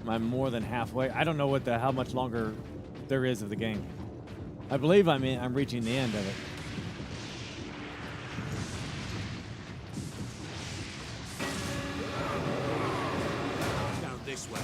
I'm more than halfway. I don't know how much longer there is of the game. I believe I'm reaching the end of it. Down this way.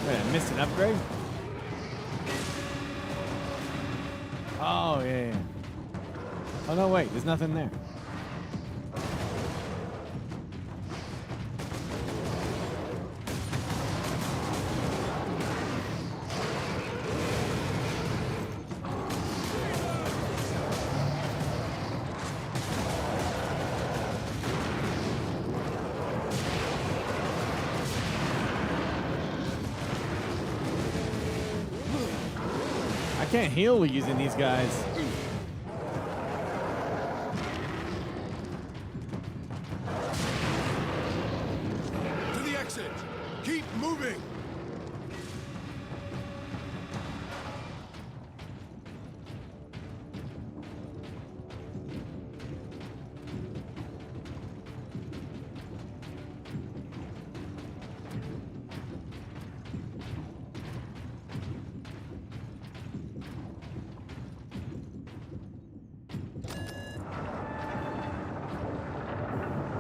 I missed an upgrade? Oh, yeah. Oh, no, wait. There's nothing there. I can't heal using these guys. To the exit! Keep moving!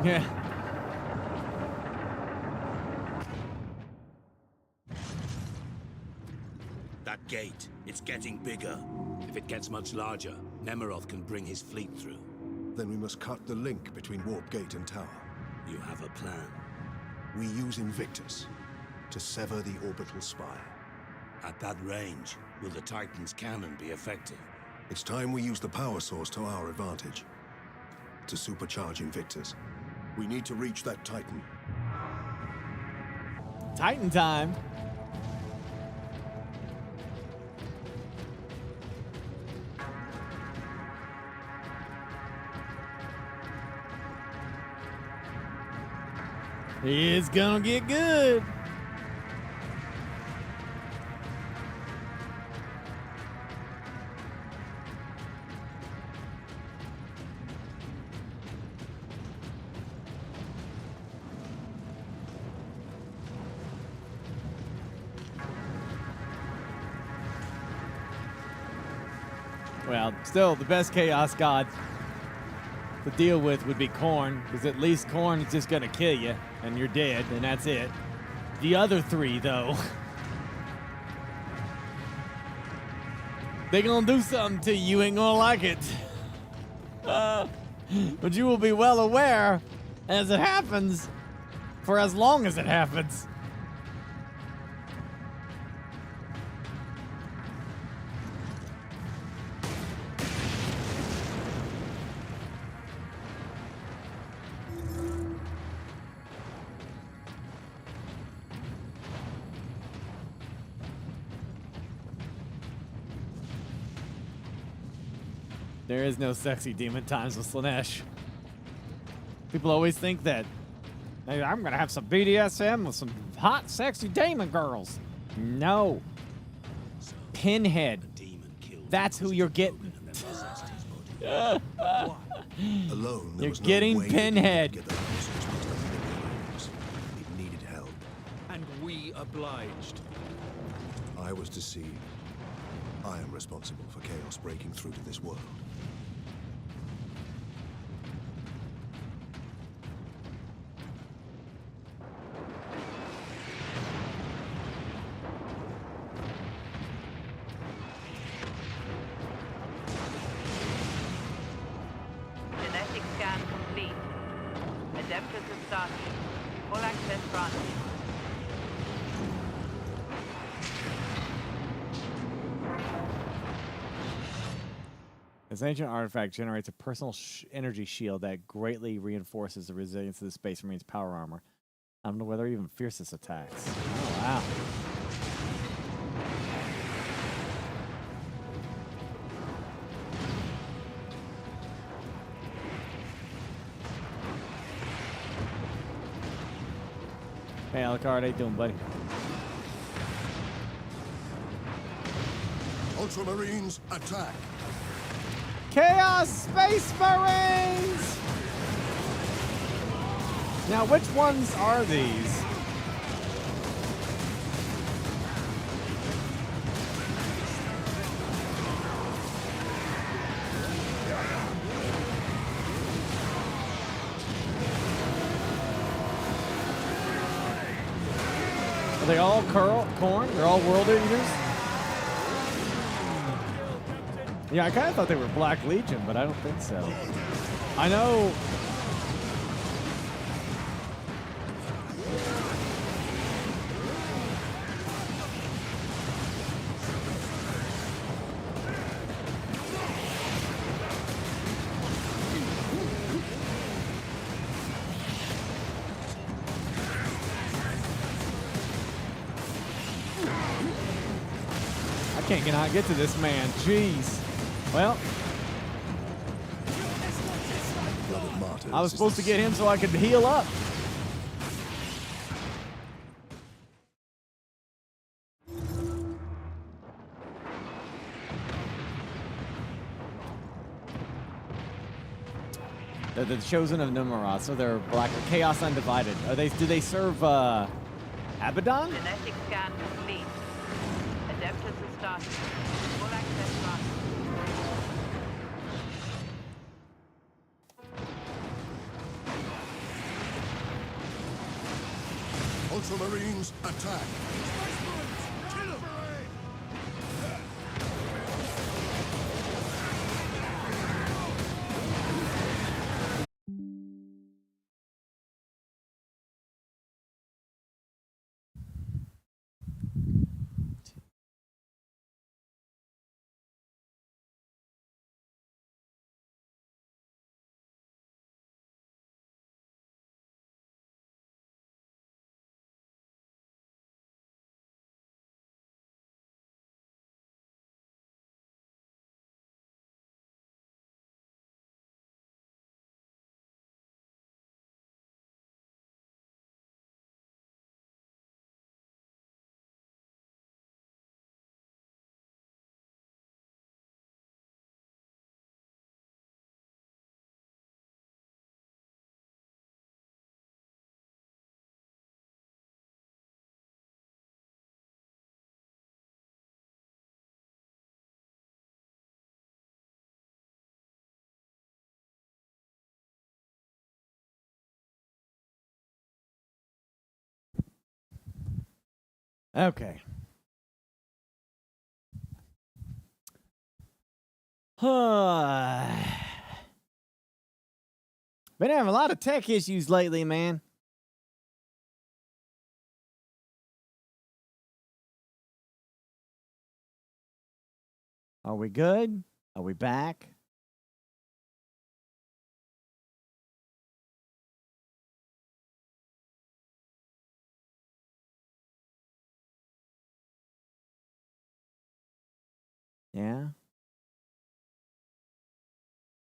Yeah. That gate, it's getting bigger. If it gets much larger, Nemeroth can bring his fleet through. Then we must cut the link between Warp Gate and Tower. You have a plan. We use Invictus to sever the orbital spire. At that range, will the Titan's cannon be effective? It's time we use the power source to our advantage. To supercharge Invictus, we need to reach that Titan. Titan time. It's gonna get good. Well, still, the best Chaos God to deal with would be Korn, because at least Korn is just going to kill you, and you're dead, and that's it. The other three, though, they going to do something to you. You ain't going to like it. But you will be well aware as it happens for as long as it happens. There is no sexy demon times with Slanesh. People always think that, hey, I'm going to have some BDSM with some hot, sexy demon girls. No. Pinhead. That's who you're getting. Alone, there You're was no getting way Pinhead. Get the monsters past our barriers. It needed help. And we obliged. I was deceived. I am responsible for chaos breaking through to this world. Genetic scan complete. Adeptus has started. Full access granted. This ancient artifact generates a personal energy shield that greatly reinforces the resilience of the Space Marine's power armor. I don't know whether even fiercest attacks. Oh, wow. Hey, Alucard, how you doing, buddy? Ultramarines, attack! Chaos Space Marines! Now, which ones are these? Are they all Korn? They're all World Eaters? Yeah, I kind of thought they were Black Legion, but I don't think so. I know. I cannot get to this man. Jeez. Well, I was supposed to get him so I could heal up. They're the chosen of Numeroth, so they're Black Chaos Undivided. Are they? Do they serve Abaddon? Genetic scan complete. Adeptus has started. Full access granted. Ultramarines, attack! Okay. Been having a lot of tech issues lately, man. Are we good? Are we back? Yeah.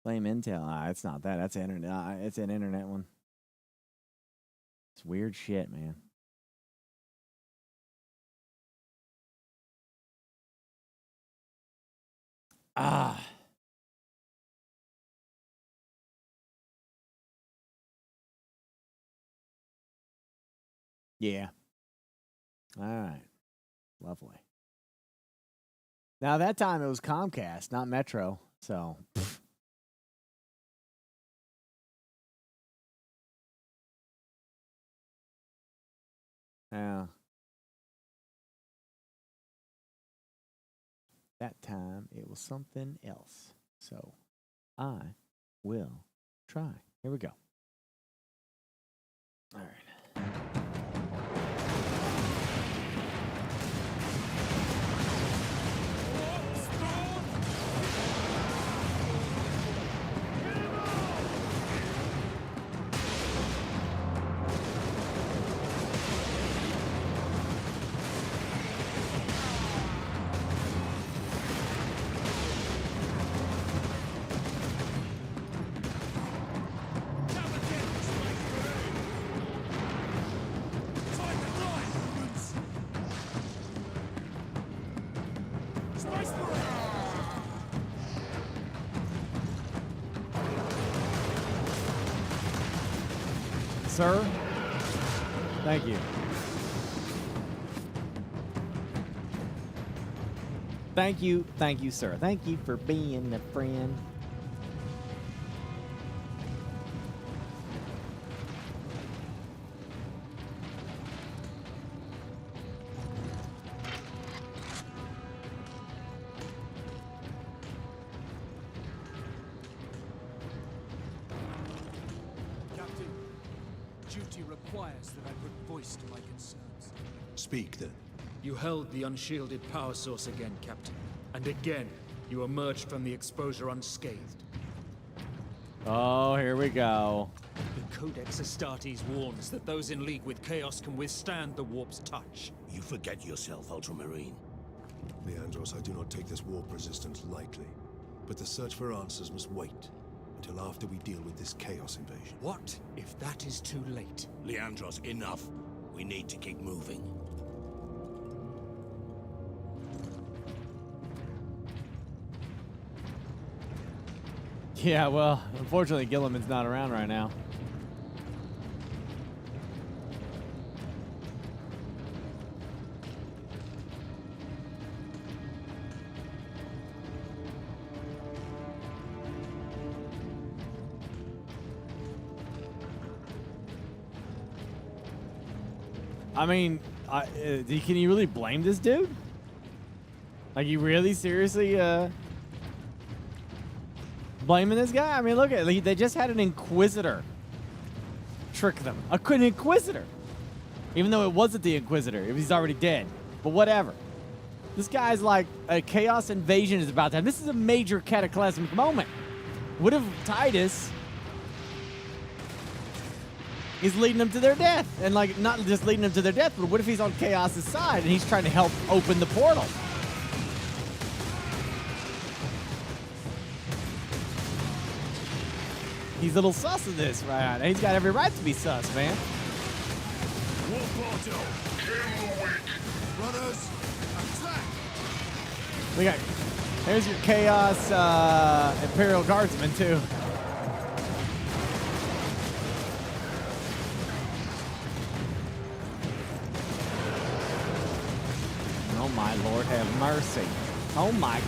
Blame Intel. It's not that. That's internet. It's an internet one. It's weird shit, man. Ah. Yeah. All right. Lovely. Now, that time it was Comcast, not Metro. So. Yeah. That time it was something else. So I will try. Here we go. All right. Sir, thank you. Thank you, sir. Thank you for being a friend. Duty requires that I put voice to my concerns. Speak, then. You held the unshielded power source again, Captain. And again, you emerged from the exposure unscathed. Oh, here we go. The Codex Astartes warns that those in league with Chaos can withstand the warp's touch. You forget yourself, Ultramarine. Leandros, I do not take this warp resistance lightly. But the search for answers must wait until after we deal with this Chaos invasion. What if that is too late? Leandros, enough. We need to keep moving. Yeah, well, unfortunately, Gilliman's not around right now. I mean, can you really blame this dude? Like, you really seriously blaming this guy? I mean, look at it. They just had an Inquisitor trick them. An Inquisitor. Even though it wasn't the Inquisitor. He's already dead. But whatever. This guy's like, a Chaos invasion is about to happen. This is a major cataclysmic moment. What if Titus is leading them to their death? And, like, not just leading them to their death, but what if he's on Chaos's side and he's trying to help open the portal? He's a little sus of this right now. He's got every right to be sus, man. Brothers, attack! We got, there's your Chaos Imperial Guardsmen, too. Oh, my Lord, have mercy. Oh, my.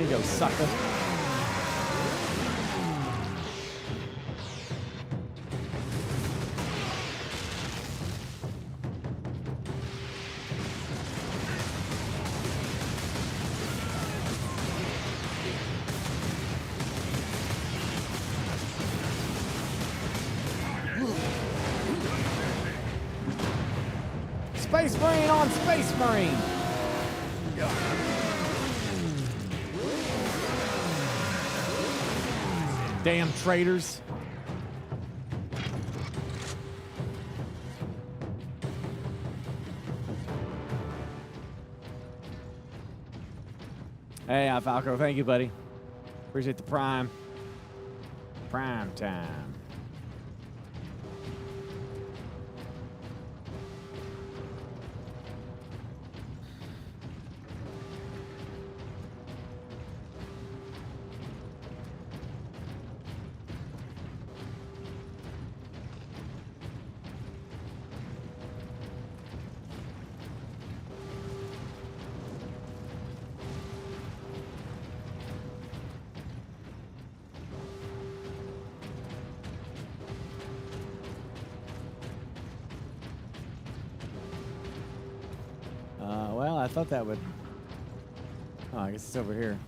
you go, sucker. Space Marine on Space Marine. Damn traitors. Hey, Falco, thank you, buddy. Appreciate the prime. Prime time. Well, I thought that would... Oh, I guess it's over here.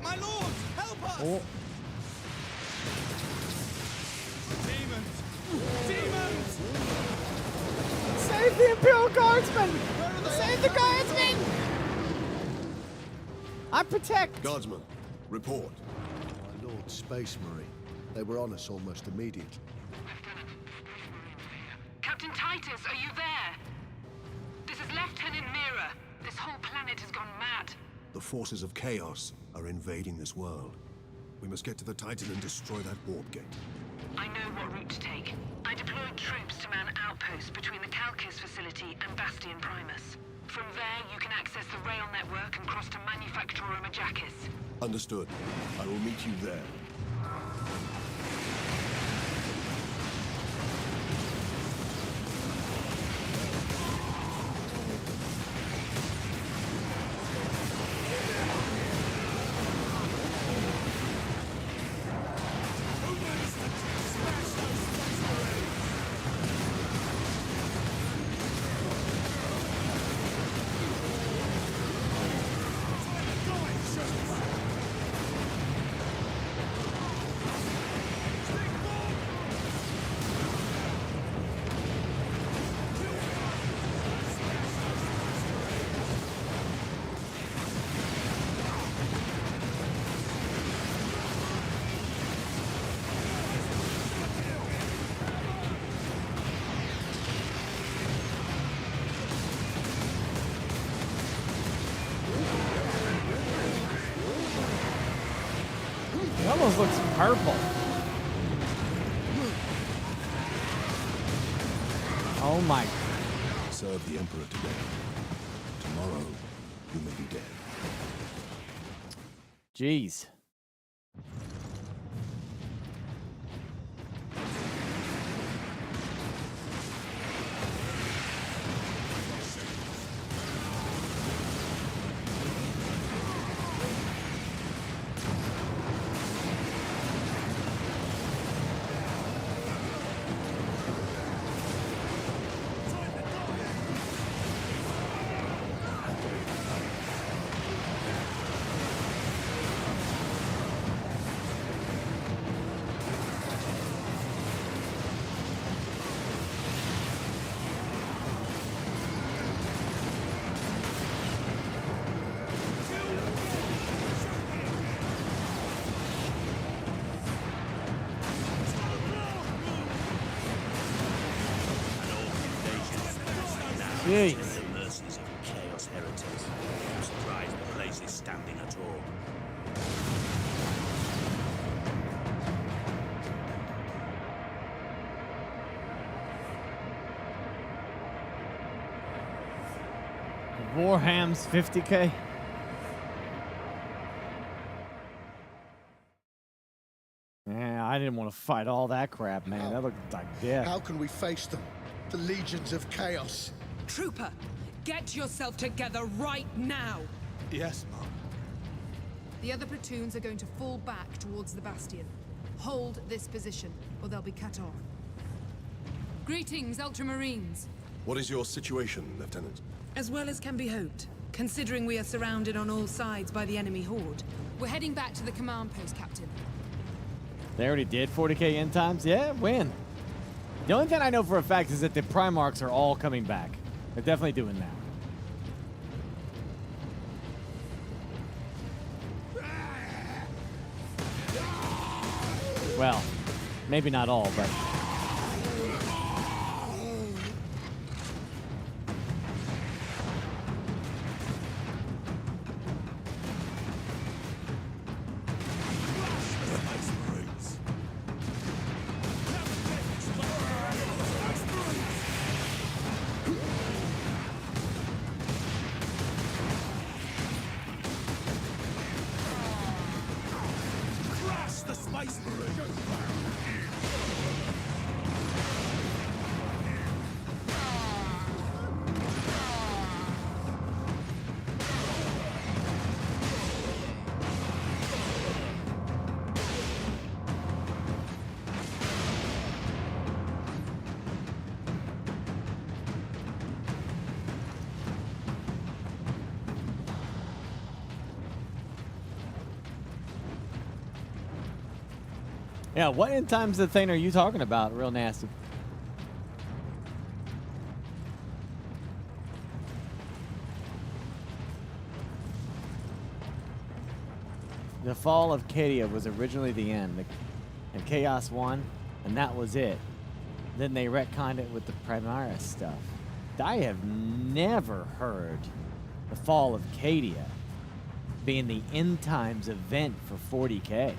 My lord, help us! Oh. Demons! Save the Imperial Guardsmen! Save the Guardsmen! I protect! Guardsman, report. My lord, Space Marine. They were on us almost immediately. Captain Titus, are you there? This is Lieutenant Mira. This whole planet has gone mad. The forces of chaos are invading this world. We must get to the Titan and destroy that warp gate. I know what route to take. I deployed troops to man outposts between the Calkis facility and Bastion Primus. From there, you can access the rail network and cross to Manufactura Majakis. Understood. I will meet you there. It almost looks purple. Oh my. Serve the Emperor today. Tomorrow, you may be dead. Jeez. Jeez. The mercies of chaos heretics. I'm surprised the place is standing at all. Warham's 50K. Yeah, I didn't want to fight all that crap, man. That looked like death. How can we face them? The legions of chaos. Trooper, get yourself together right now! Yes, Mom. The other platoons are going to fall back towards the Bastion. Hold this position, or they'll be cut off. Greetings, Ultramarines. What is your situation, Lieutenant? As well as can be hoped, considering we are surrounded on all sides by the enemy horde. We're heading back to the command post, Captain. They already did 40K end times? Yeah, win. The only thing I know for a fact is that the Primarchs are all coming back. They're definitely doing that. Well, maybe not all, but... Yeah, what end times the thing are you talking about? Real nasty. The fall of Cadia was originally the end, and Chaos won, and that was it. Then they retconned it with the Primaris stuff. I have never heard the fall of Cadia being the end times event for 40K.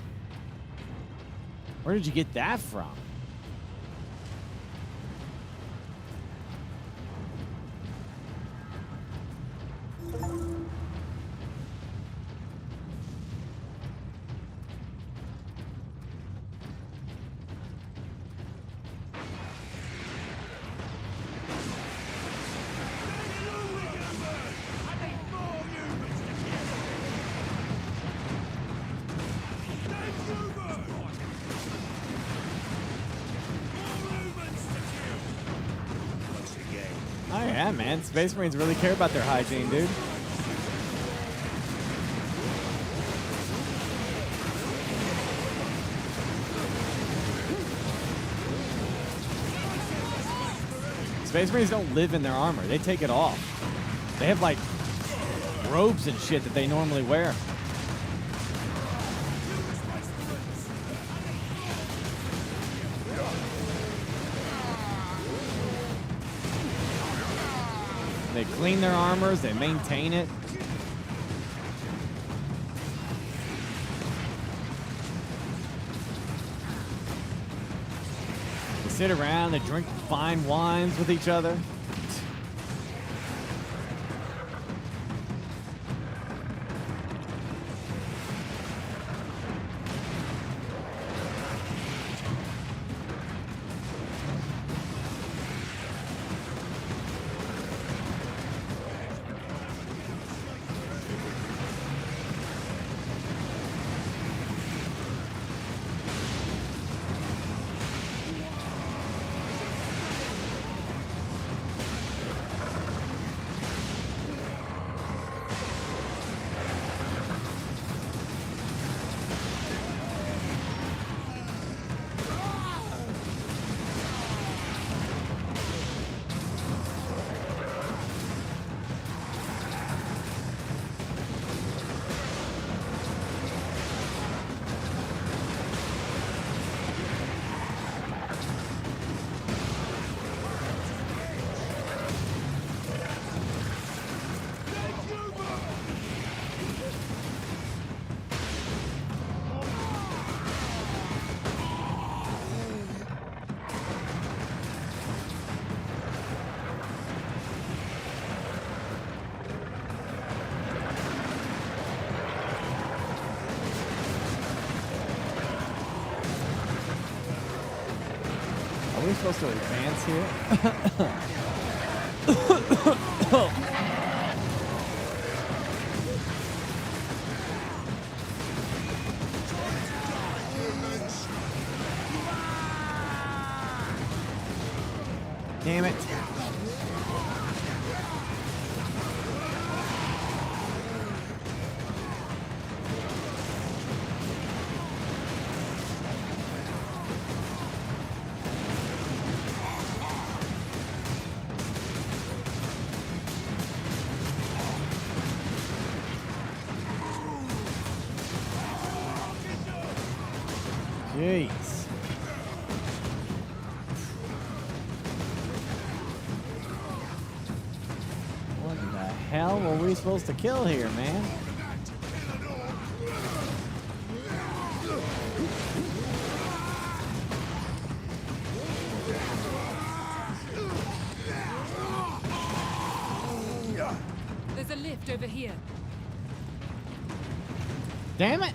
Where did you get that from? Oh yeah, man. Space Marines really care about their hygiene, dude. Space Marines don't live in their armor. They take it off. They have, like, robes and shit that they normally wear. They clean their armors, they maintain it. They sit around, they drink fine wines with each other. Are we supposed to advance here? Damn it. Jeez. What the hell were we supposed to kill here, man? There's a lift over here. Damn it!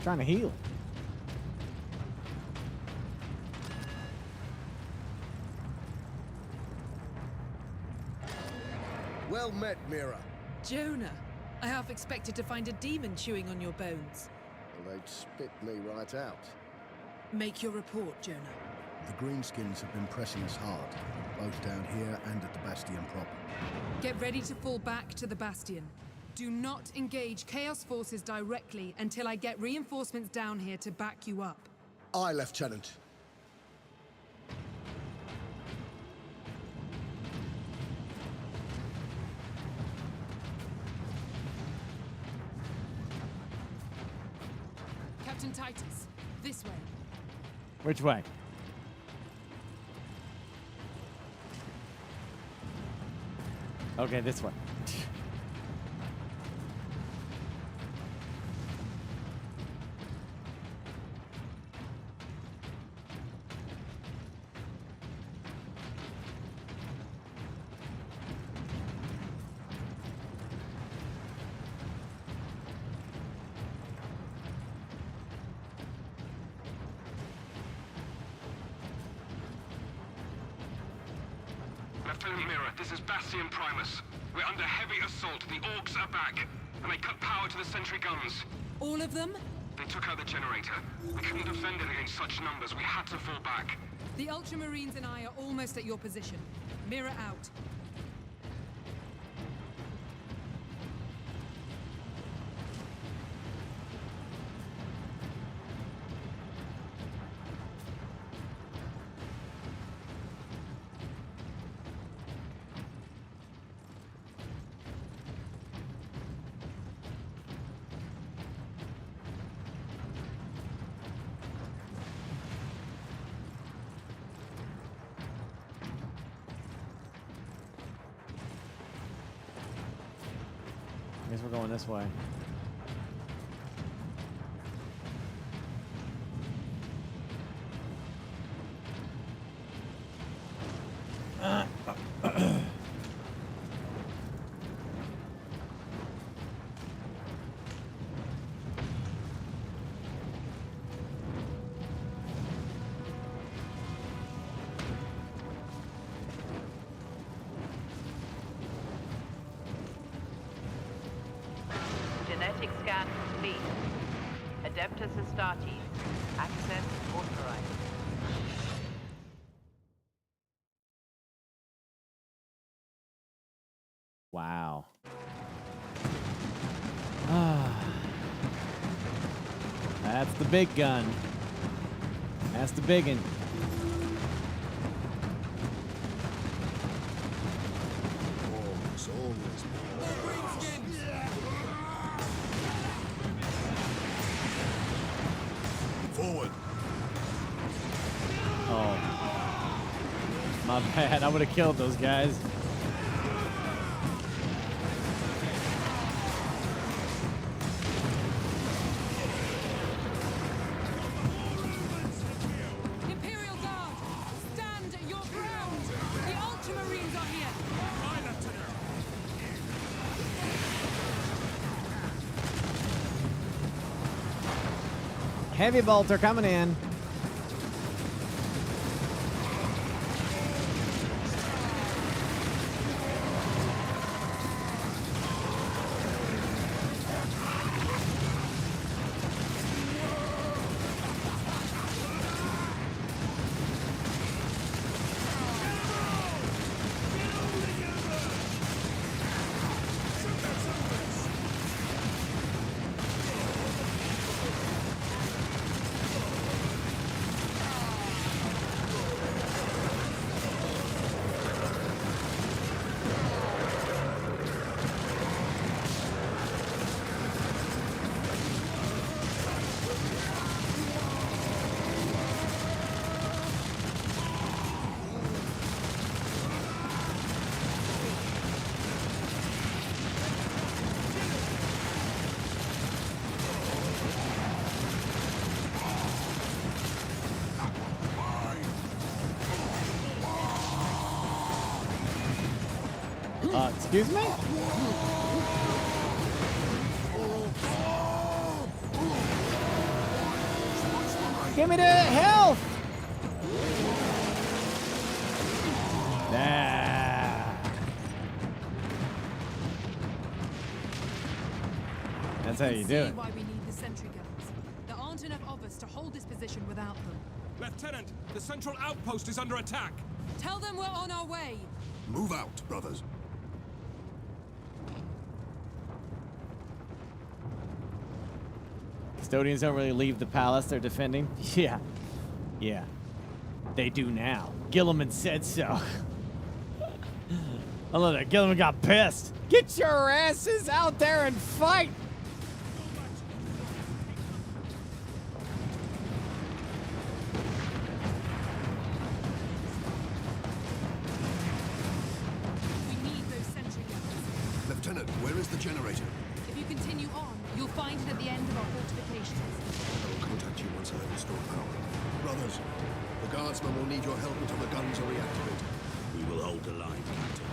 Trying to heal. Well met, Mira. Jonah, I half expected to find a demon chewing on your bones. Well, they'd spit me right out. Make your report, Jonah. The Greenskins have been pressing us hard, both down here and at the Bastion proper. Get ready to fall back to the Bastion. Do not engage Chaos forces directly until I get reinforcements down here to back you up. Aye, Lieutenant. Captain Titus, this way. Which way? Okay, this way. Lieutenant Mira, this is Bastion Primus. We're under heavy assault. The Orcs are back, and they cut power to the sentry guns. All of them? They took out the generator. We couldn't defend it against such numbers. We had to fall back. The Ultramarines and I are almost at your position. Mira out. I guess we're going this way. Genetic scan complete. Adeptus Astartes. Access authorized. Wow. That's the big gun. That's the big one. Forward. Oh. My bad. I would have killed those guys. Imperial Guard, stand your ground. The Ultramarines are here. Heavy bolter coming in. Excuse me? Give me the health! That's how you do it. Why we need the sentry guns. There aren't enough of us to hold this position without them. Lieutenant, the central outpost is under attack. Tell them we're on our way. Move out, brothers. Custodians don't really leave the palace they're defending. Yeah. Yeah. They do now. Gilliman said so. I love that. Gilliman got pissed. Get your asses out there and fight! We need those sentry guns. Lieutenant, where is the generator? If you continue on, you'll find it at the end of our fortifications. I will contact you once I have restored power. Brothers, the guardsmen will need your help until the guns are reactivated. We will hold the line, Captain.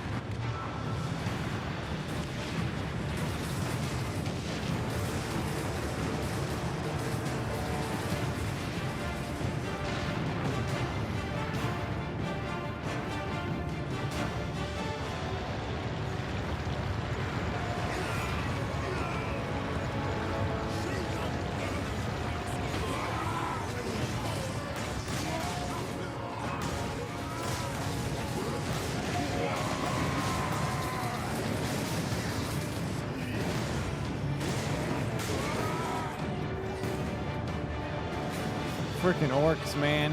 Freaking orcs, man.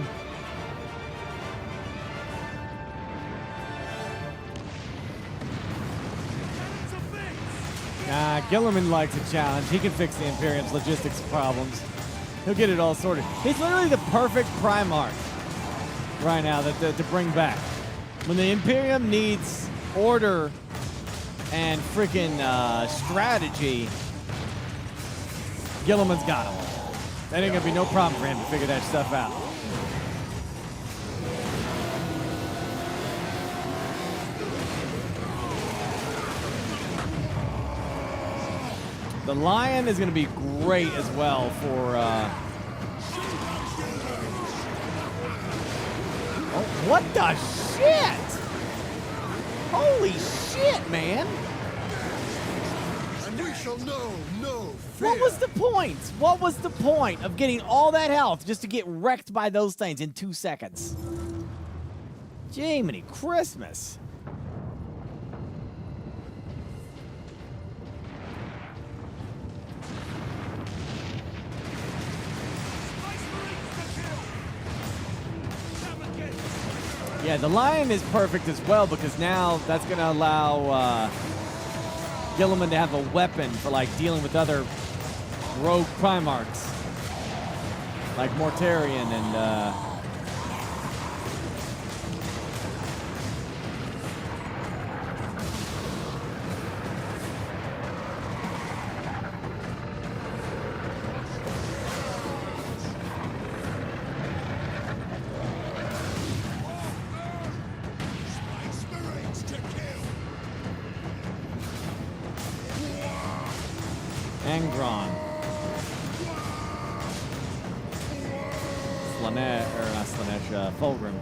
Nah, Gilliman likes a challenge. He can fix the Imperium's logistics problems. He'll get it all sorted. He's literally the perfect Primarch right now to bring back. When the Imperium needs order and freaking strategy, Gilliman's got him. That ain't gonna be no problem for him to figure that stuff out. The Lion is gonna be great as well for oh, what the shit? Holy shit, man! And we shall know no fear. What was the point? What was the point of getting all that health just to get wrecked by those things in 2 seconds? Jiminy Christmas. Yeah, the Lion is perfect as well because now that's going to allow Gilliman to have a weapon for like dealing with other rogue Primarchs like Mortarion and Angron. Slanesh, or not Slanesh, Fulgrim.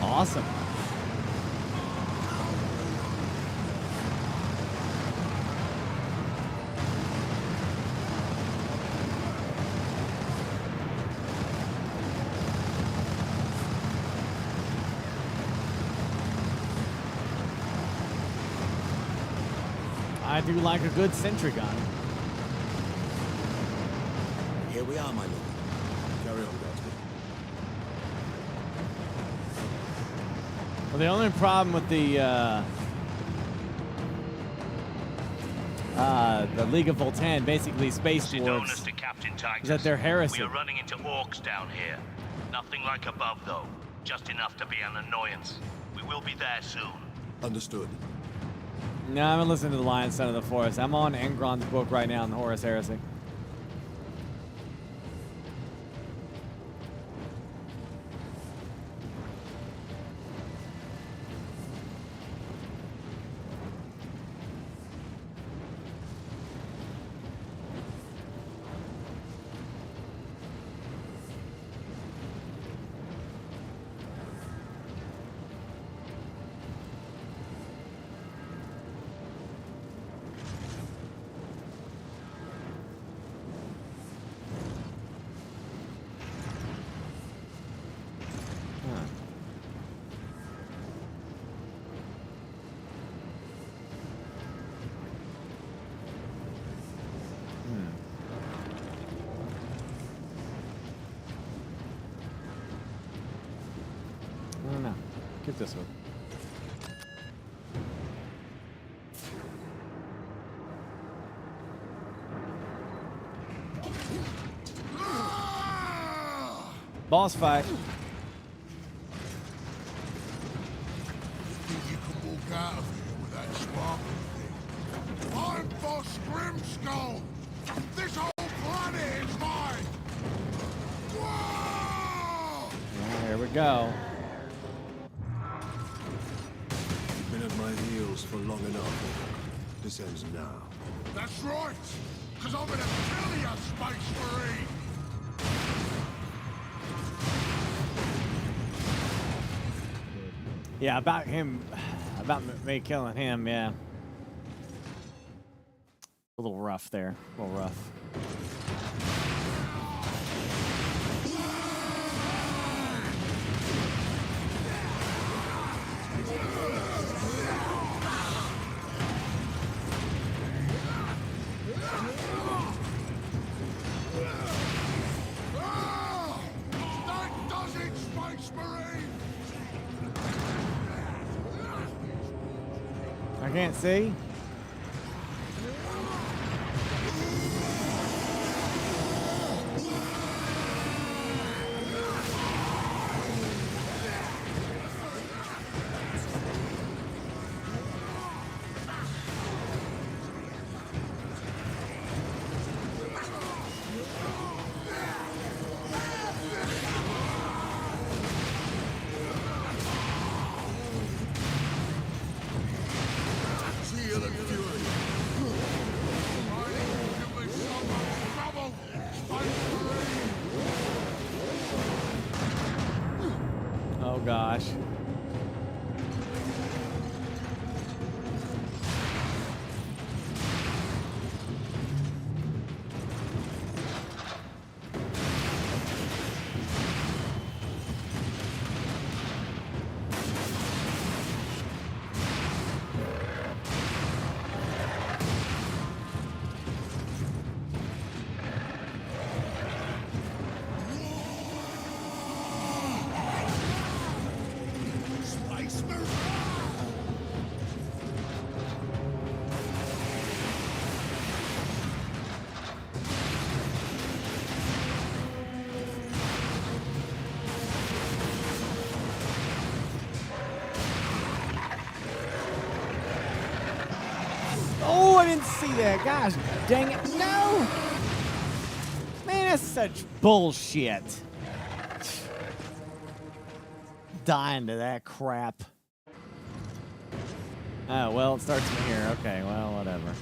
Awesome. I do like a good sentry gun. Here we are, my lord. Carry on, Gatsby. Well, the only problem with the League of Voltan, basically Space Dwarves, to Captain Titus. is that they're heresy. We are running into orcs down here. Nothing like above, though. Just enough to be an annoyance. We will be there soon. Understood. No, I'm gonna listen to the Lion Son of the Forest. I'm on Engron's book right now in the Horus Heresy. I don't know. Get this one. Boss fight. You think you can walk out of here with that sparkling thing? I'm Boss Grimskull! This whole planet is mine! Whoa! Here we go. You've been at my heels for long enough. This ends now. That's right! Because I'm gonna kill you, Space Marine! Yeah, about him, about me killing him, yeah. A little rough there, a little rough. That does it, Space Marine! I can't see. gosh. Oh, I didn't see that. Gosh, dang it. No! Man, that's such bullshit. Dying to that crap. Oh, well, it starts from here. Okay, well, whatever.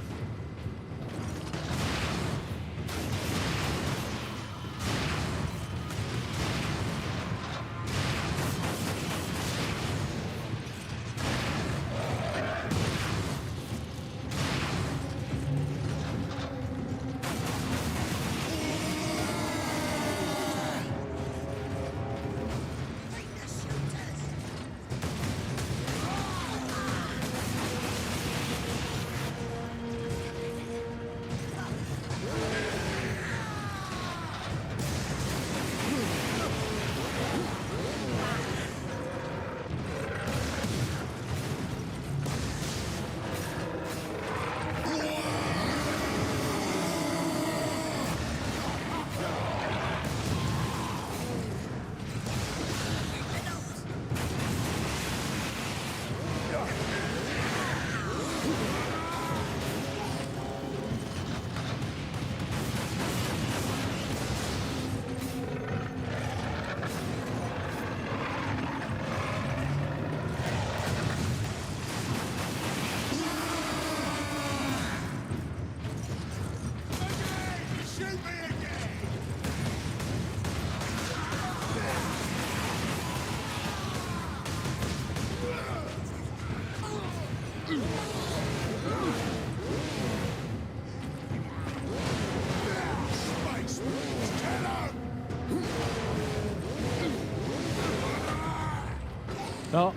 Oh.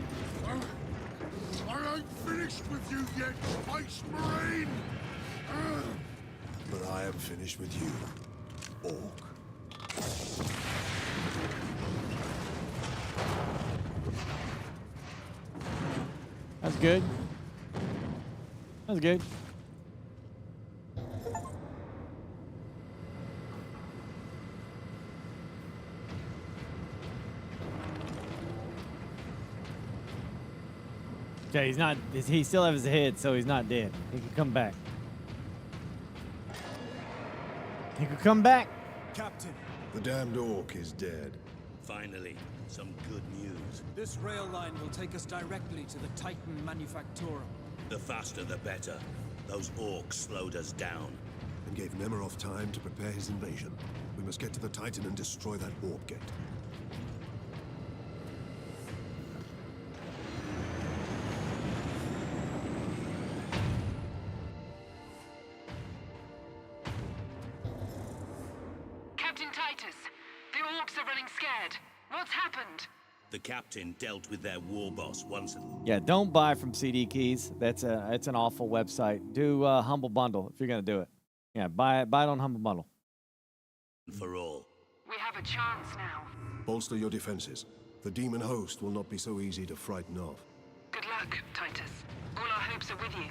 I ain't finished with you yet, Space Marine! But I am finished with you, Orc. That's good. That's good. Okay, he's not. He still has his head, so he's not dead. He can come back. He could come back. Captain! The damned Orc is dead. Finally, some good news. This rail line will take us directly to the Titan Manufactorum. The faster the better. Those orcs slowed us down. And gave Nemeroff time to prepare his invasion. We must get to the Titan and destroy that warp gate. Captain Titus, the orcs are running scared. What's happened? The captain dealt with their war boss once and Yeah, don't buy from CD Keys. It's an awful website. Do Humble Bundle if you're gonna do it. Yeah, buy it on Humble Bundle. for all. We have a chance now. Bolster your defenses. The demon host will not be so easy to frighten off. Good luck, Titus. All our hopes are with you.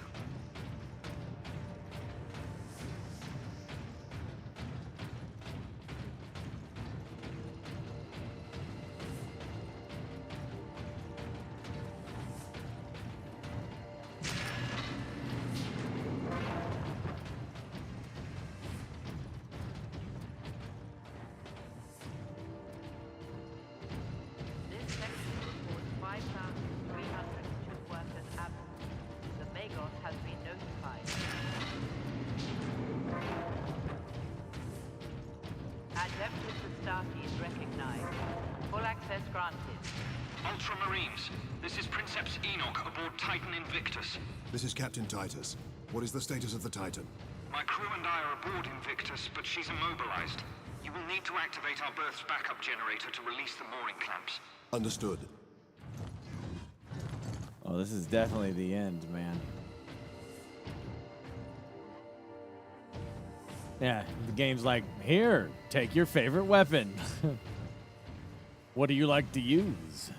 This section reports 5,300 ship workers absent. The Magos has been notified. Adeptus Astartes recognized. Full access granted. Ultramarines, this is Princeps Enoch aboard Titan Invictus. This is Captain Titus. What is the status of the Titan? My crew and I are aboard Invictus, but she's immobilized. You will need to activate our berth's backup generator to release the mooring clamps. Understood. Oh, this is definitely the end, man. Yeah, the game's like, here, take your favorite weapon. What do you like to use?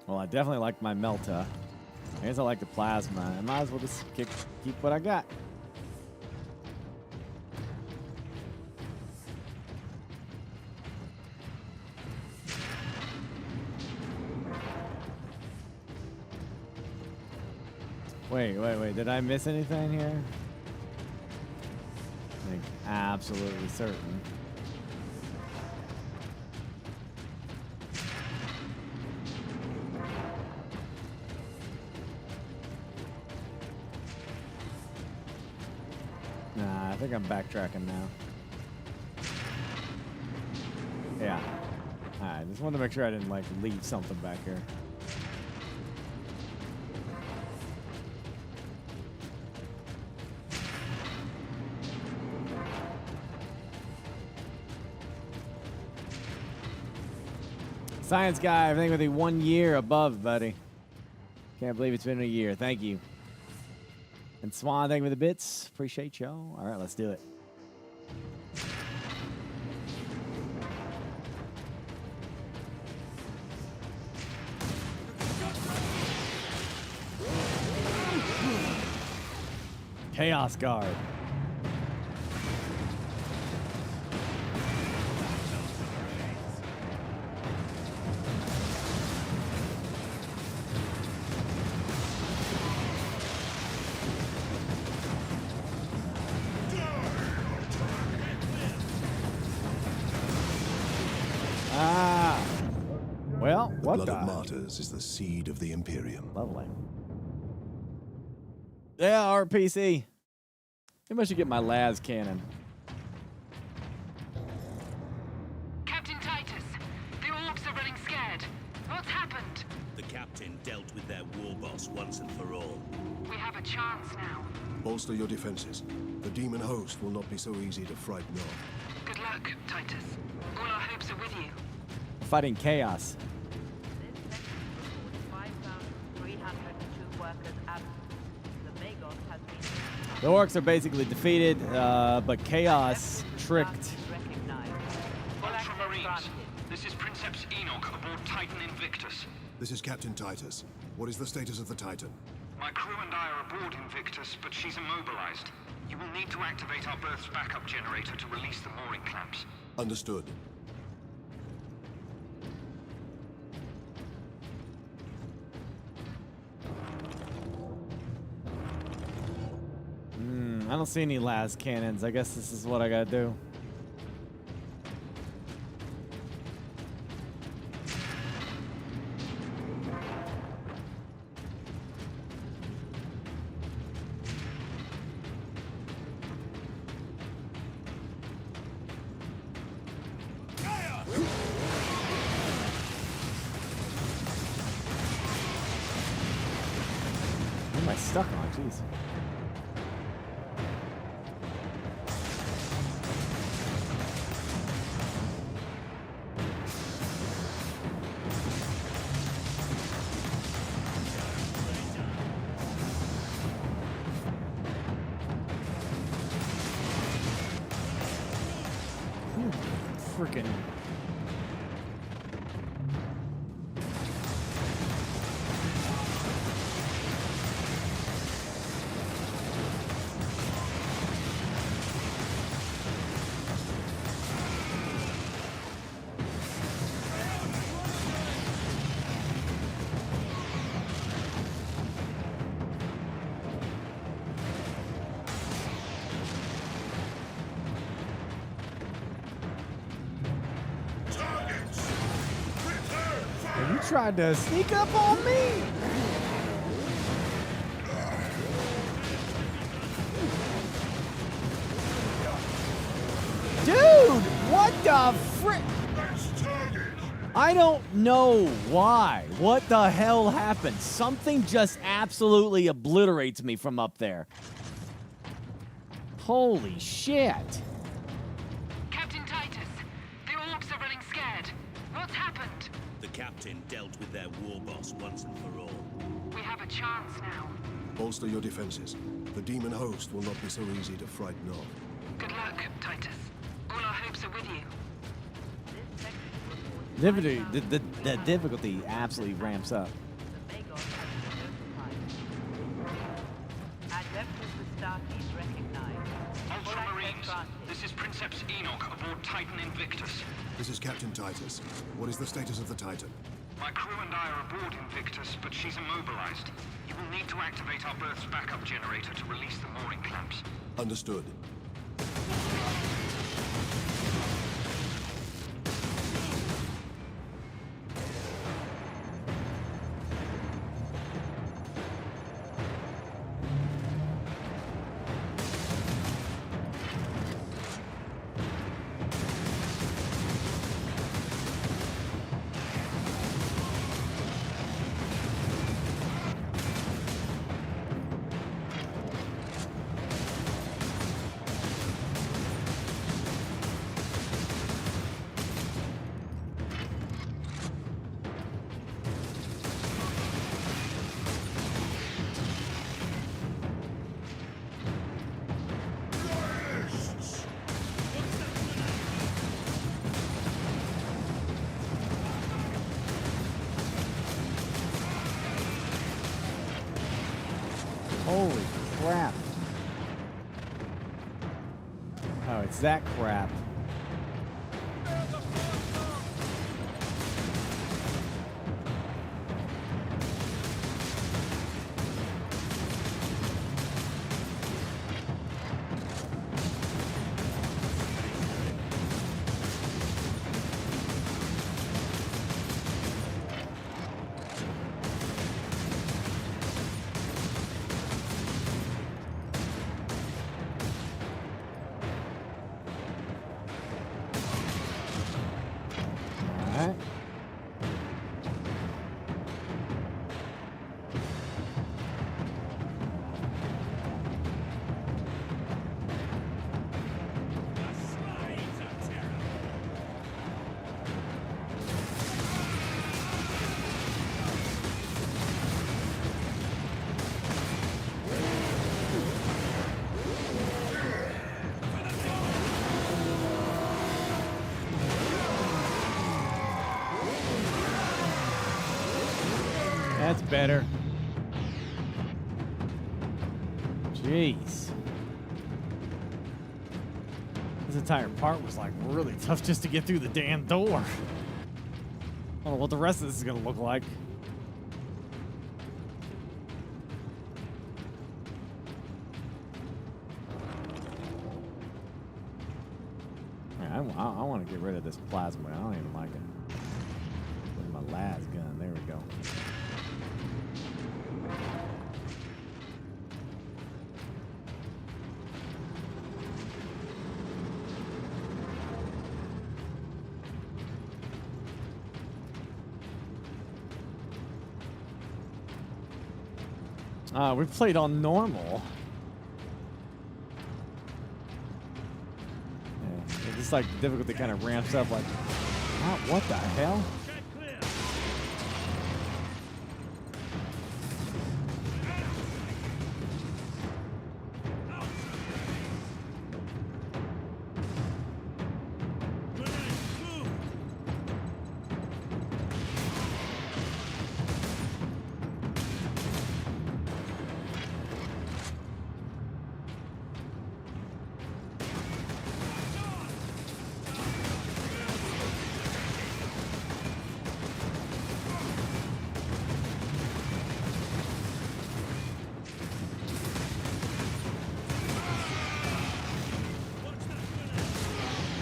Well, I definitely like my Melta. I guess I like the plasma. I might as well just keep what I got. Wait. Did I miss anything here? Like, absolutely certain. Nah, I think I'm backtracking now. Yeah. Alright, just wanted to make sure I didn't, like, leave something back here. Science guy, I think with a 1 year above, buddy. Can't believe it's been a year. Thank you. And Swan, thank you for the bits. Appreciate y'all. All right, let's do it. Chaos Guard. Well, the blood of martyrs is the seed of the Imperium. Lovely. Yeah, RPC. Maybe I should get my las cannon. Captain Titus, the orcs are running scared. What's happened? The captain dealt with their war boss once and for all. We have a chance now. Bolster your defenses. The demon host will not be so easy to frighten off. Good luck, Titus. All our hopes are with you. Fighting chaos. The orcs are basically defeated, but chaos tricked. Ultramarines, this is Princeps Enoch aboard Titan Invictus. This is Captain Titus. What is the status of the Titan? My crew and I are aboard Invictus, but she's immobilized. You will need to activate our berth's backup generator to release the mooring clamps. Understood. I don't see any las cannons. I guess this is what I gotta do. What am I stuck on? Jeez. Freaking. You tried to sneak up on me? the frick? I don't know why. What the hell happened? Something just absolutely obliterates me from up there. Holy shit. Captain Titus, the orcs are running scared. What's happened? The captain dealt with their war boss once and for all. We have a chance now. Bolster your defenses. The demon host will not be so easy to frighten off. Good luck, Titus. All our hopes are with you. The difficulty absolutely ramps up. Ultramarines, this is Princeps Enoch aboard Titan Invictus. This is Captain Titus. What is the status of the Titan? My crew and I are aboard Invictus, but she's immobilized. You will need to activate our berth's backup generator to release the mooring clamps. Understood. Holy crap. Oh, it's that crap. That's better. Jeez. This entire part was like really tough just to get through the damn door. I don't know what the rest of this is gonna look like. Yeah, I want to get rid of this plasma. I don't even like it. With my las gun. There we go. We played on normal. Yeah, it's like the difficulty kind of ramps up like, what the hell?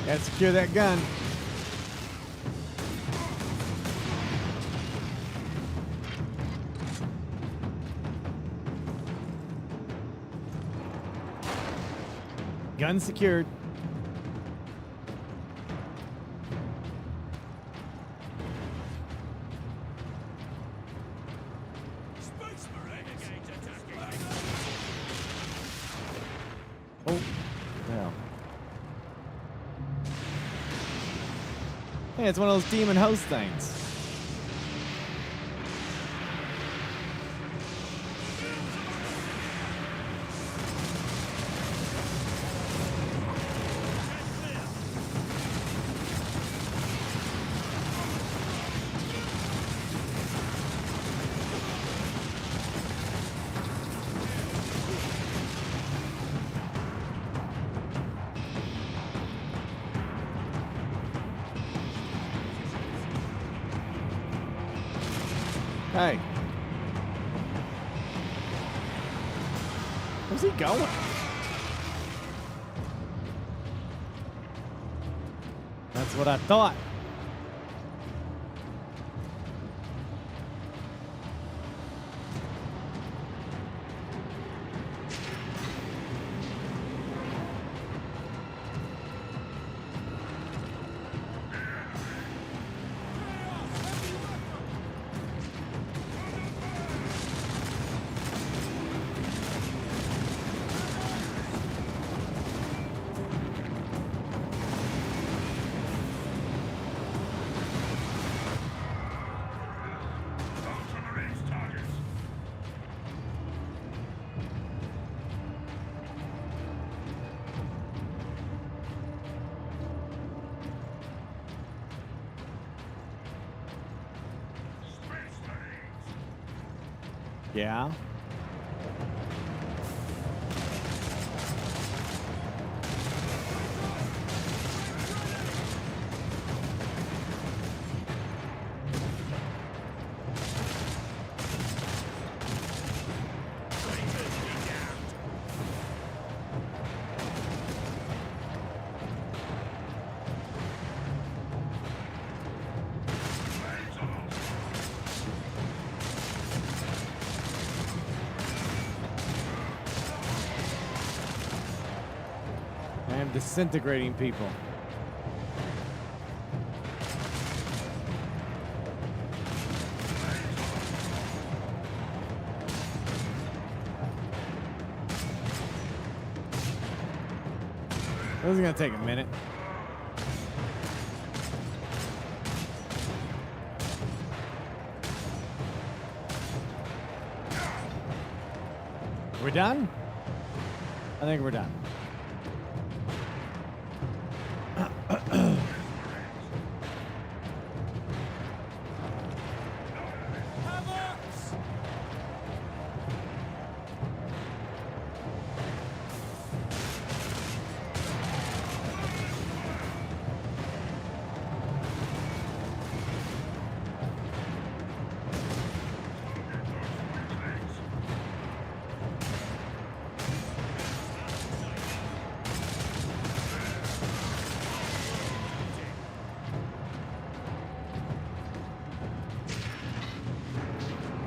Gotta secure that gun. Gun secured. Hey, it's one of those demon host things. Hey. Where's he going? That's what I thought. Yeah. I am disintegrating people. This is gonna take a minute. We're done? I think we're done.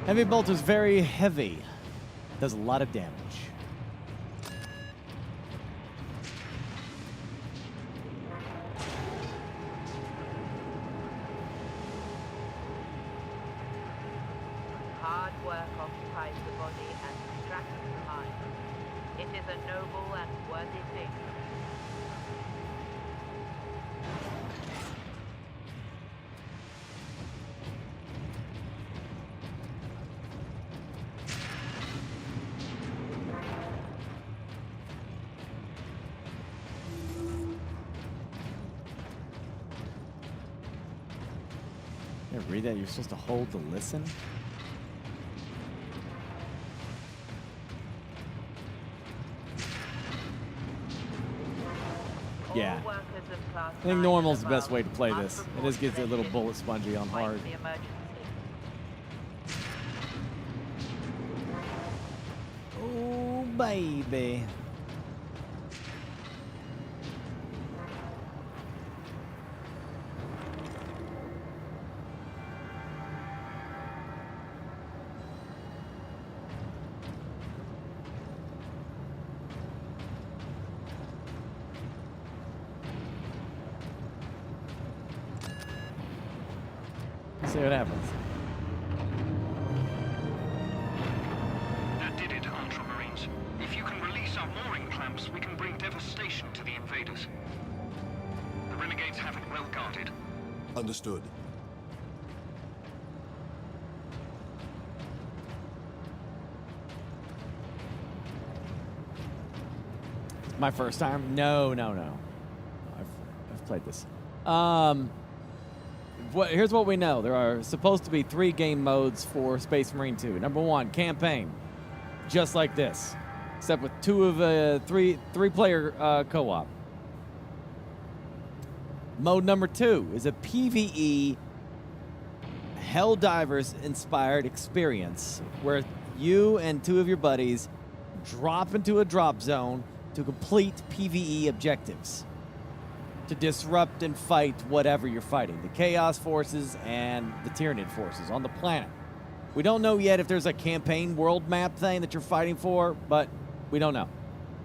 Heavy bolt is very heavy. Does a lot of damage. Hard work occupies the body and distracts the mind. It is a noble and worthy thing. Yeah, read that. You're supposed to hold to listen. Yeah. I think normal's the best way to play this. It just gets a little bullet spongy on hard. Oh, baby. See what happens. That did it, Ultramarines. If you can release our mooring clamps, we can bring devastation to the invaders. The renegades have it well guarded. Understood. My first time? No. I've played this. Here's what we know. There are supposed to be 3 game modes for Space Marine 2. Number 1, campaign. Just like this. Except with 3-player co-op. Mode number 2 is a PvE Helldivers-inspired experience where you and 2 of your buddies drop into a drop zone to complete PvE objectives, to disrupt and fight whatever you're fighting, the Chaos Forces and the Tyranid Forces on the planet. We don't know yet if there's a campaign world map thing that you're fighting for, but we don't know.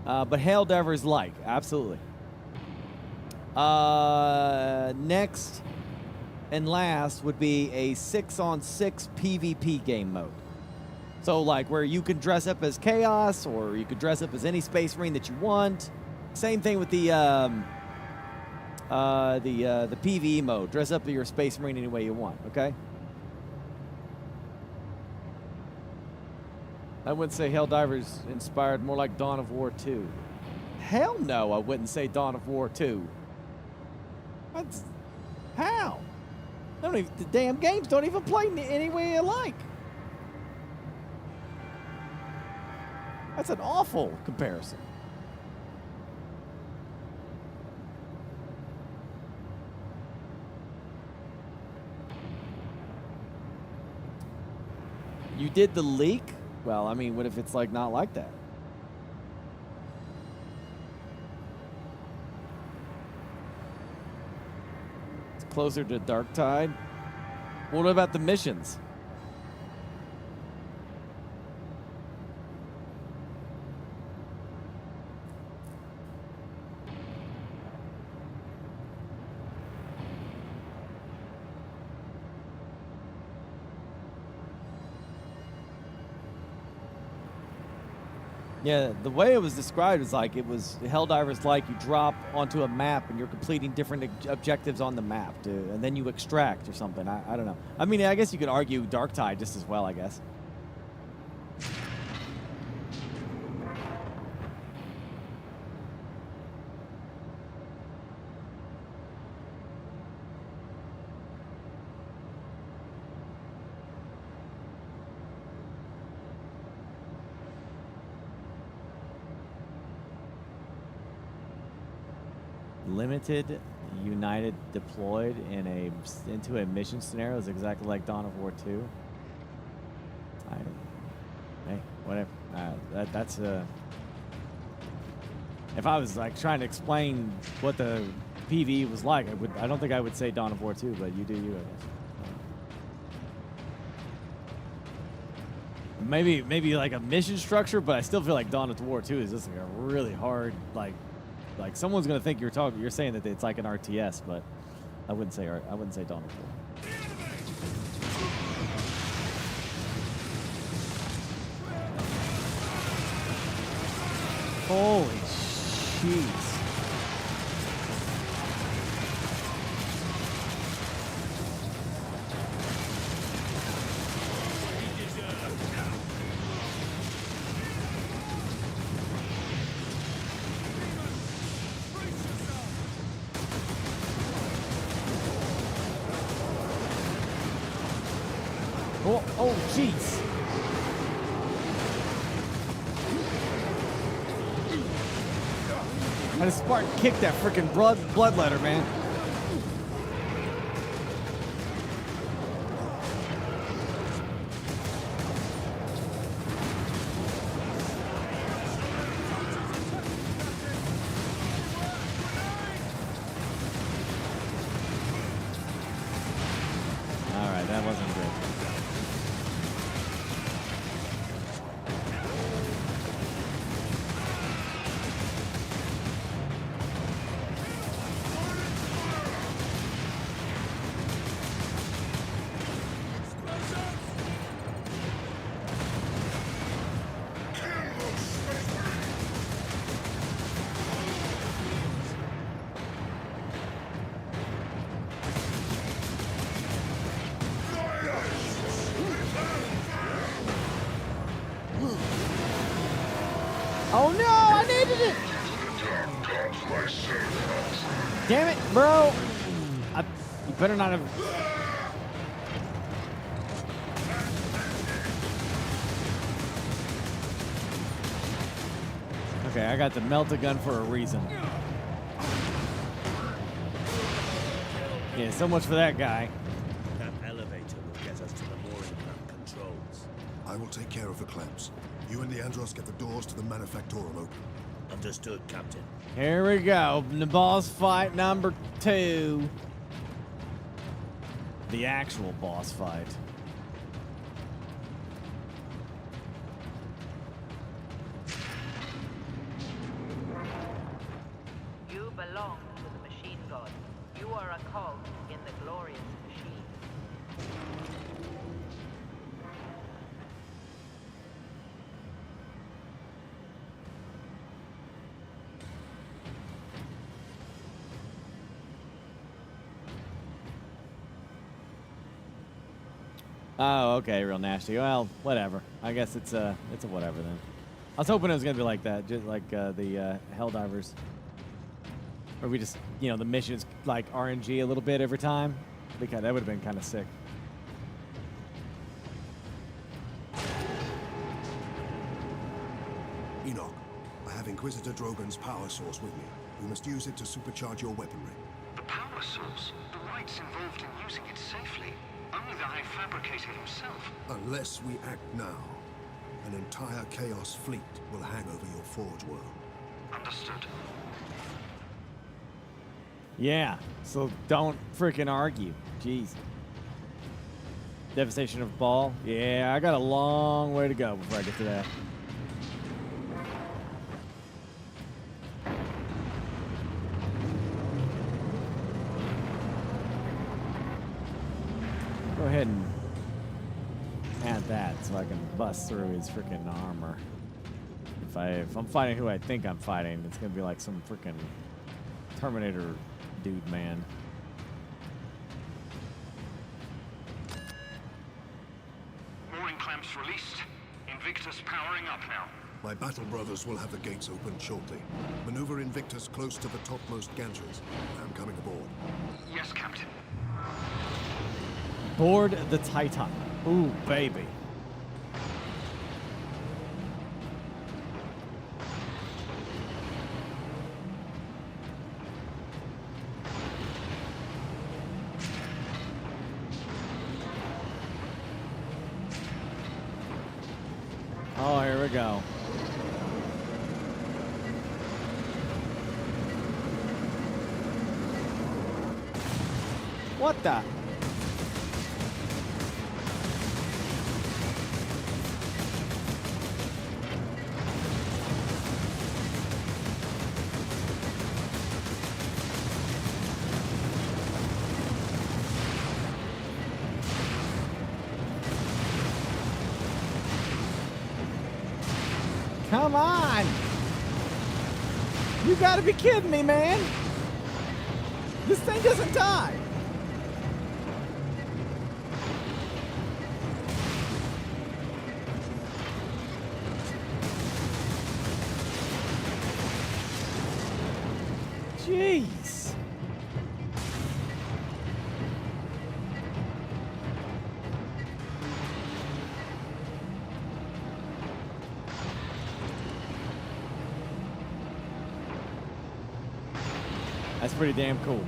But Helldivers-like, absolutely. Next and last would be a 6-on-6 PvP game mode. So, like, where you can dress up as Chaos, or you could dress up as any Space Marine that you want. Same thing with the PvE mode. Dress up as your Space Marine any way you want. Okay. I wouldn't say Helldivers inspired, more like Dawn of War 2. Hell no, I wouldn't say Dawn of War 2. How? The damn games don't even play any way you like. That's an awful comparison. You did the leak? Well, I mean, what if it's like not like that? It's closer to Dark Tide. What about the missions? Yeah, the way it was described is like it was Helldivers like you drop onto a map and you're completing different objectives on the map, dude, and then you extract or something. I don't know. I mean, I guess you could argue Dark Tide just as well, I guess. Limited, united, deployed into a mission scenario is exactly like Dawn of War 2. Hey, whatever. That's if I was like trying to explain what the PvE was like, I don't think I would say Dawn of War 2, but you do you, I guess. Maybe like a mission structure, but I still feel like Dawn of War 2 is just like a really hard like someone's gonna think you're saying that it's like an RTS, but I wouldn't say Dawn of War. Holy jeez. Oh, jeez. I just Spartan kicked that freaking bloodletter, man. All right, that wasn't good. Damn it, bro! You better not have. Okay, I got the melt-a-gun for a reason. Yeah, so much for that guy. That elevator will get us to the mooring clamp controls. I will take care of the clamps. You and Leandros get the doors to the Manufactorum open. Understood, Captain. Here we go. The boss fight number 2. The actual boss fight. You belong to the machine god. You are a cog in the glorious machine. Oh, okay, real nasty. Well, whatever. I guess it's a whatever then. I was hoping it was gonna be like that, just like the Helldivers, or we just, you know, the missions like RNG a little bit every time. Because that would have been kind of sick. Enoch, I have Inquisitor Drogon's power source with me. We must use it to supercharge your weaponry. The power source? The rites involved in using it safely. Only the High Fabricator himself. Unless we act now, an entire Chaos fleet will hang over your Forge world. Understood. Yeah, so don't freaking argue. Jeez. Devastation of Ball. Yeah, I got a long way to go before I get to that. Go ahead and add that so I can bust through his freaking armor. If I'm fighting who I think I'm fighting, it's gonna be like some freaking Terminator dude, man. Mooring clamps released. Invictus powering up now. My battle brothers will have the gates opened shortly. Maneuver Invictus close to the topmost gantries. I'm coming aboard. Yes, Captain. Board the Titan. Ooh, baby. Oh, here we go. What the? Come on! You gotta be kidding me, man! This thing doesn't die! Jeez! That's pretty damn cool.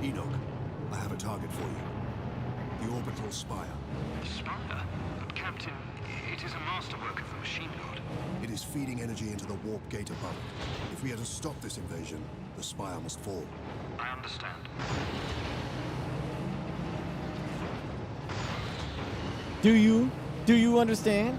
Enoch, I have a target for you. The orbital spire. The spire? But Captain, it is a masterwork of the machine god. It is feeding energy into the warp gate above it. If we are to stop this invasion, the spire must fall. I understand. Do you? Do you understand?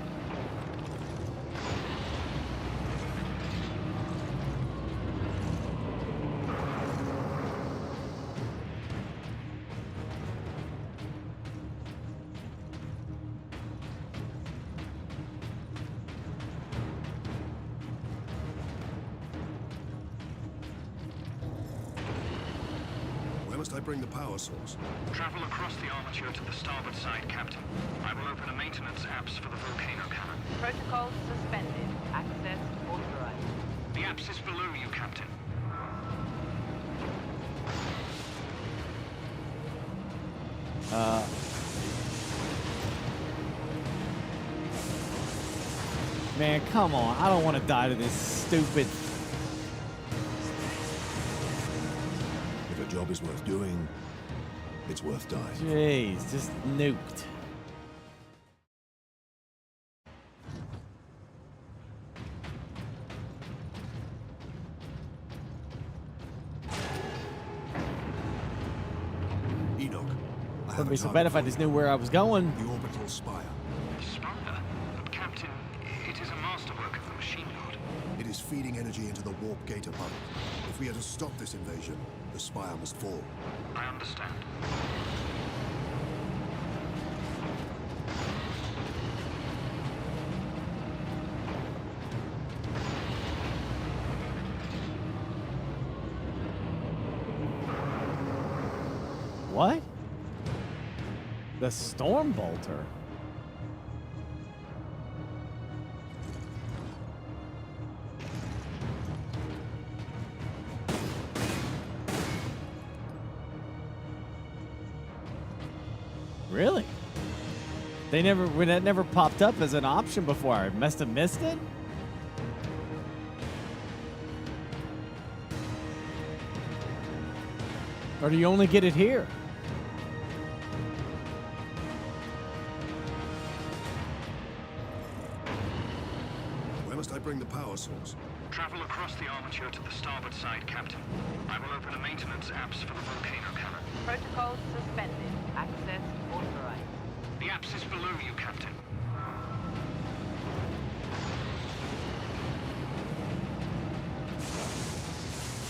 must I bring the power source? Travel across the armature to the starboard side, Captain. I will open a maintenance apse for the volcano cannon. Protocols suspended. Access authorized. The apse is below you, Captain. Man, come on. I don't want to die to this stupid... If a job is worth doing, it's worth dying. Jeez, just nuked. Enoch, I have Wouldn't a be so target bad if I for just you. knew where I was going. The orbital spire. Spire? But Captain, it is a masterwork of the machine god. It is feeding energy into the warp gate above it. If we are to stop this invasion, the spire must fall. I understand. What? The Storm Bolter? Really? That never popped up as an option before. I must have missed it? Or do you only get it here? Where must I bring the power source? Travel across the armature to the starboard side, Captain. I will open a maintenance apse for the volcano cannon. Protocols suspended. Access authorized. The apse is below you, Captain.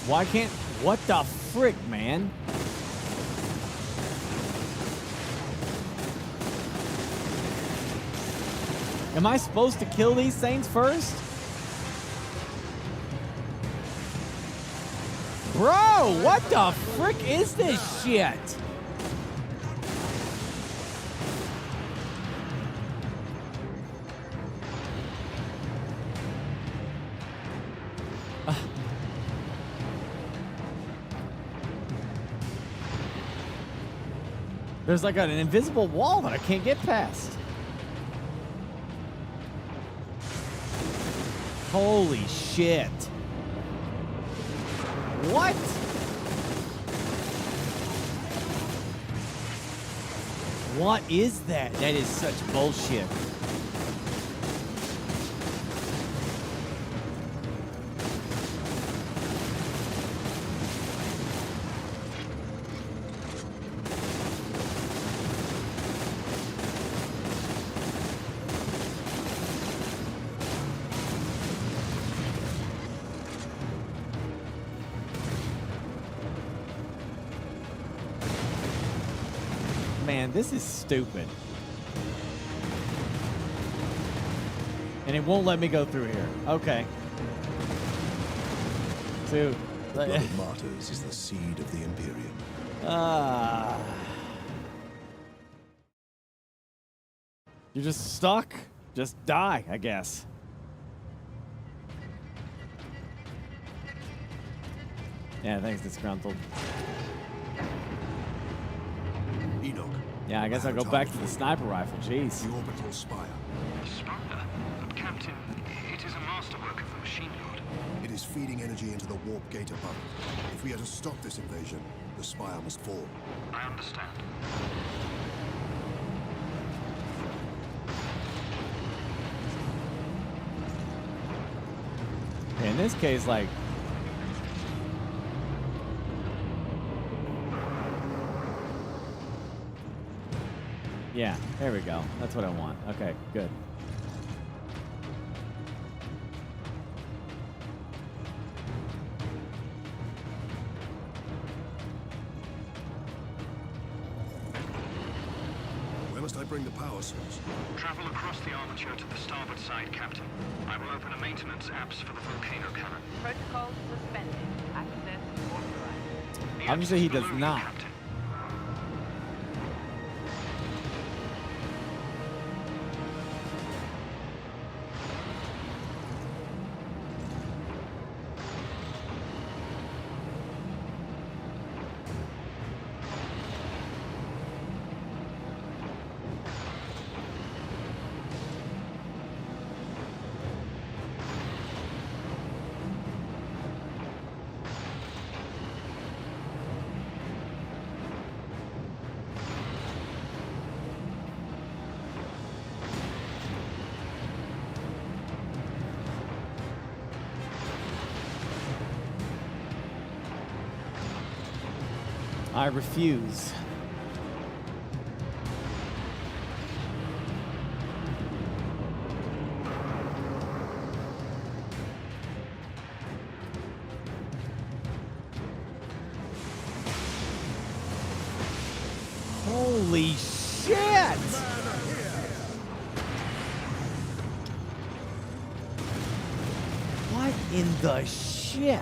Why can't... What the frick, man? Am I supposed to kill these things first? Bro, what the frick is this shit? There's like an invisible wall that I can't get past. Holy shit. What? What is that? That is such bullshit. Man, this is stupid. And it won't let me go through here. Okay. So, The blood of martyrs is the seed of the Imperium. You're just stuck. Just die, I guess. Yeah, thanks, disgruntled. Enoch. Yeah, I guess I'll go back to the sniper rifle. Jeez. The orbital spire. Spire? But Captain, it is a masterwork of the machine god. It is feeding energy into the warp gate above it. If we are to stop this invasion, the spire must fall. I understand. In this case, like... Yeah, there we go. That's what I want. Okay, good. Where must I bring the power source? Travel across the armature to the starboard side, Captain. I will open a maintenance apse for the volcano cannon. Protocols suspended. Access authorized. The Obviously, he does below you, not. Captain. I refuse. Holy shit! What in the shit?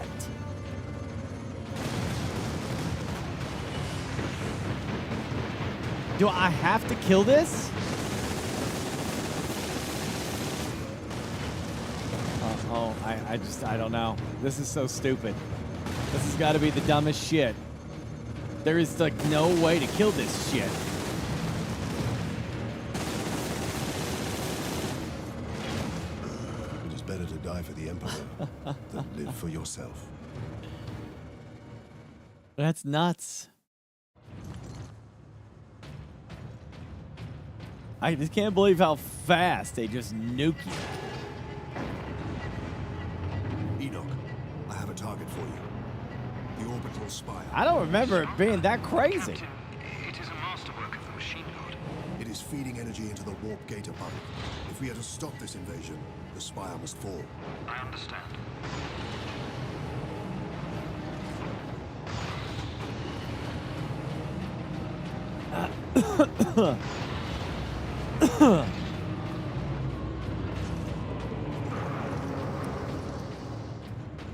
Do I have to kill this? I don't know. This is so stupid. This has got to be the dumbest shit. There is like no way to kill this shit. It is better to die for the Emperor than live for yourself. That's nuts. I just can't believe how fast they just nuke you. Enoch, I have a target for you. The orbital spire. I don't remember it being that crazy. Captain, it is a masterwork of the machine god. It is feeding energy into the warp gate above it. If we are to stop this invasion, the spire must fall. I understand.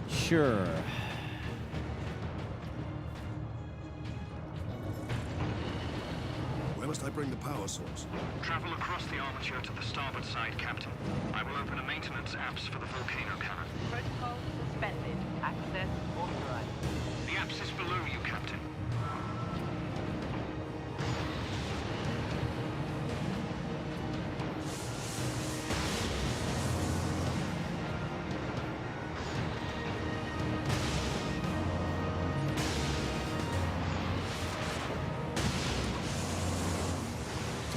Sure. Where must I bring the power source? Travel across the armature to the starboard side, Captain. I will open a maintenance apse for the volcano cannon. Protocol suspended. Access authorized. The apse is below you, Captain.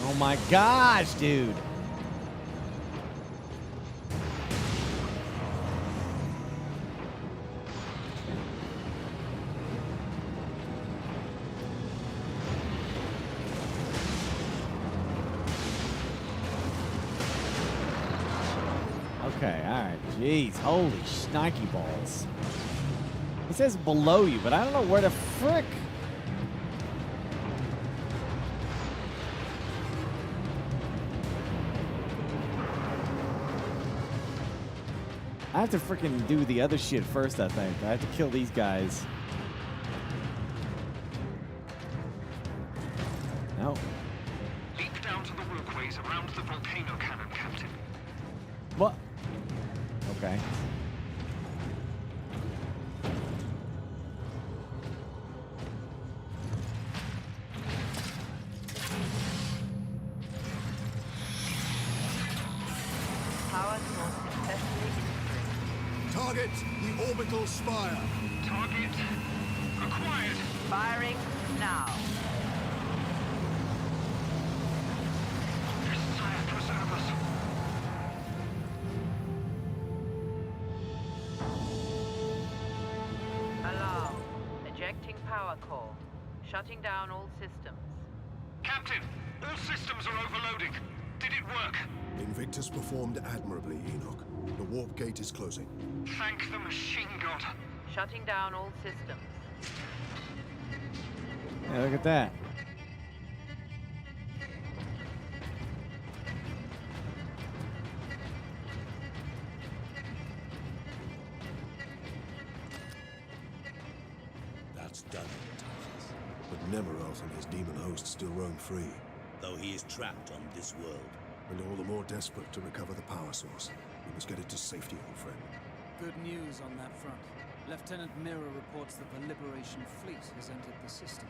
Oh my gosh, dude. Okay, alright. Jeez, holy shnikey balls. It says below you, but I don't know where the frick. I have to freaking do the other shit first, I think. I have to kill these guys. No. Leap down to the walkways around the volcano cannon, Captain. What? Okay. Power source successfully integrated. Target the orbital spire. Target acquired. Firing now. Sire, preserve us. Alarm. Ejecting power core. Shutting down all systems. Captain, all systems are overloading. Did it work? Invictus performed admirably, Enoch. The warp gate is closing. Thank the machine god. Shutting down all systems. Yeah, look at that. That's done. But Nemeroth and his demon host still roam free. Though he is trapped on this world. And all the more desperate to recover the power source. We must get it to safety, old friend. Good news on that front. Lieutenant Mira reports that the Liberation Fleet has entered the system.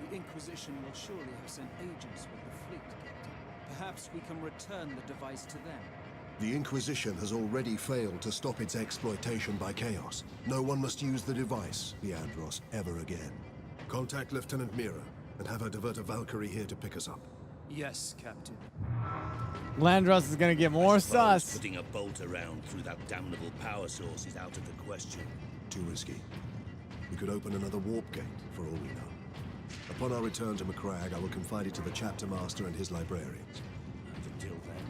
The Inquisition will surely have sent agents with the fleet, Captain. Perhaps we can return the device to them. The Inquisition has already failed to stop its exploitation by Chaos. No one must use the device, the Andros, ever again. Contact Lieutenant Mira, and have her divert a Valkyrie here to pick us up. Yes, Captain. Landros is gonna get more sus. Putting a bolt around through that damnable power source is out of the question. Too risky. We could open another warp gate, for all we know. Upon our return to Macragge, I will confide it to the chapter master and his librarians. And until then,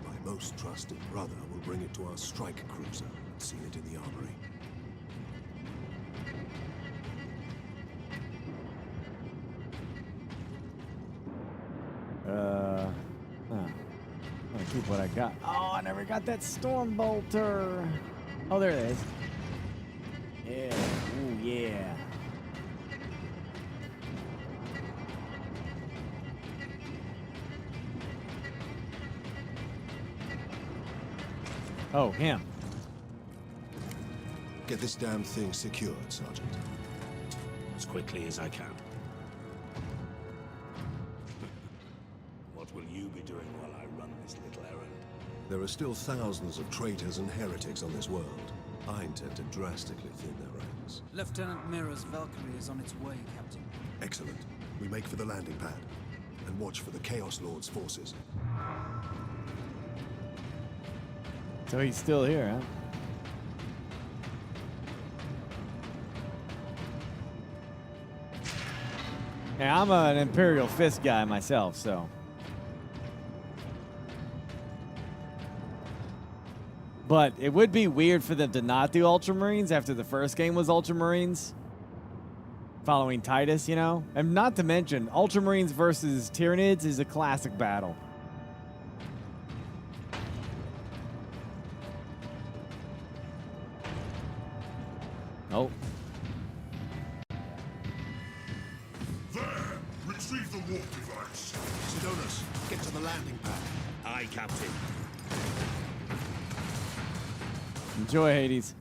my most trusted brother will bring it to our strike cruiser and seal it in the armory. I'm gonna keep what I got. Oh, I never got that storm bolter. Oh, there it is. Yeah. Ooh, yeah. Oh, him. Get this damn thing secured, Sergeant. As quickly as I can. What will you be doing while I run this little errand? There are still thousands of traitors and heretics on this world. I intend to drastically thin their ranks. Lieutenant Mira's Valkyrie is on its way, Captain. Excellent. We make for the landing pad. And watch for the Chaos Lord's forces. So he's still here, huh? Yeah, I'm an Imperial Fist guy myself, so. But it would be weird for them to not do Ultramarines after the first game was Ultramarines. Following Titus, you know? And not to mention, Ultramarines versus Tyranids is a classic battle. Oh. There! Retrieve the warp device. Sidonus, get to the landing pad. Aye, Captain. Enjoy, Hades.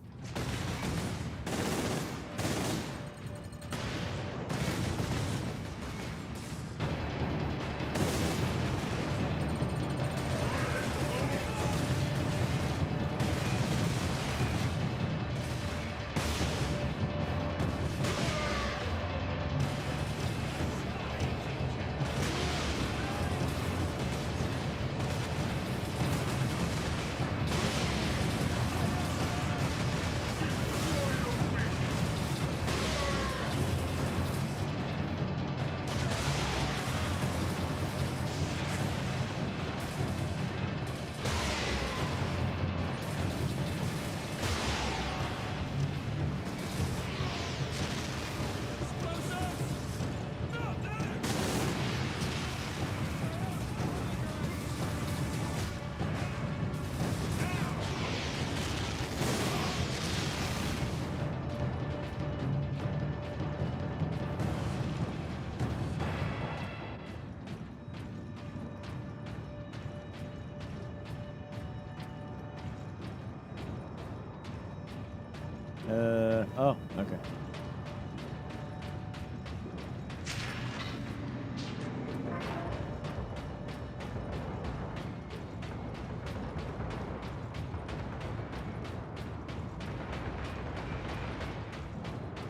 Oh, okay.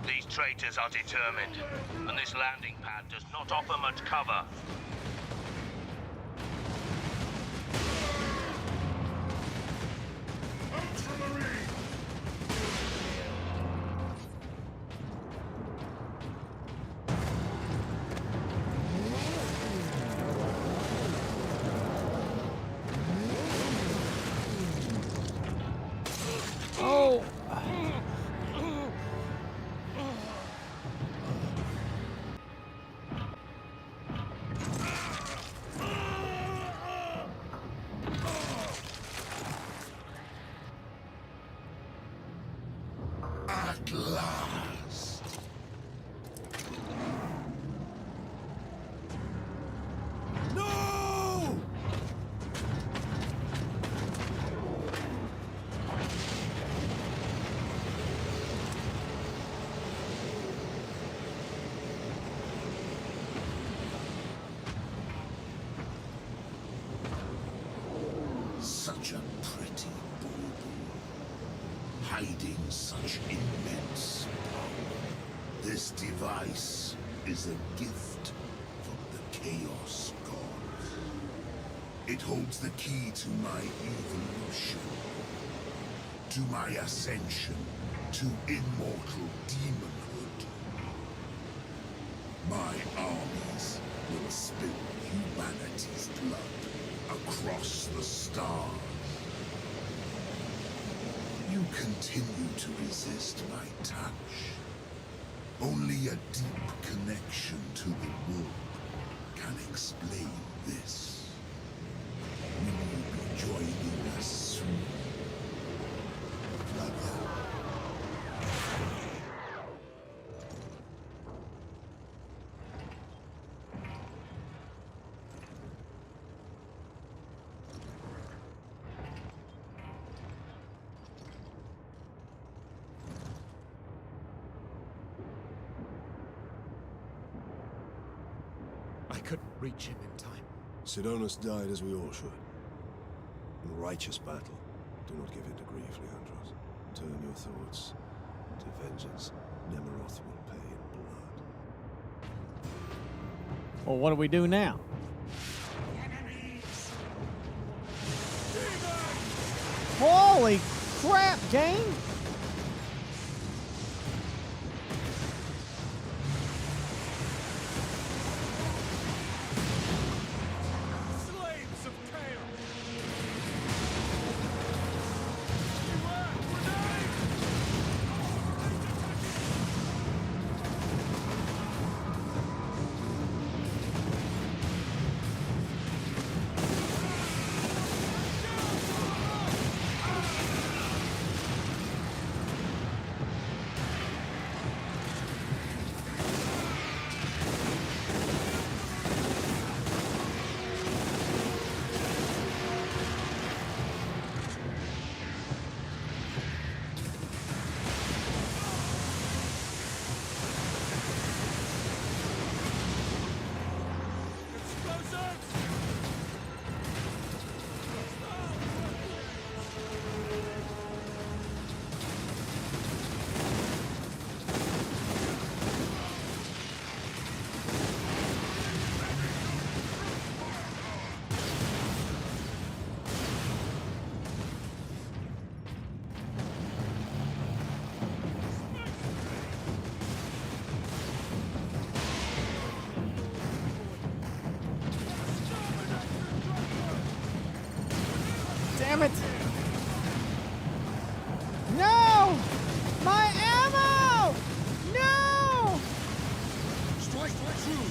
These traitors are determined, and this landing pad does not offer much cover. Oh! This device is a gift from the Chaos Gods. It holds the key to my evolution, to my ascension, to immortal demonhood. My armies will spill humanity's blood across the stars. You continue to resist my touch. Only a deep connection to the womb can explain this. Will you be joining us soon, brother? I couldn't reach him in time. Sidonus died as we all should. In righteous battle. Do not give in to grief, Leandros. Turn your thoughts to vengeance. Nemeroth will pay in blood. Well, what do we do now? Holy crap, gang! Slaves of chaos! Damn it! No! My ammo! No! Strike true!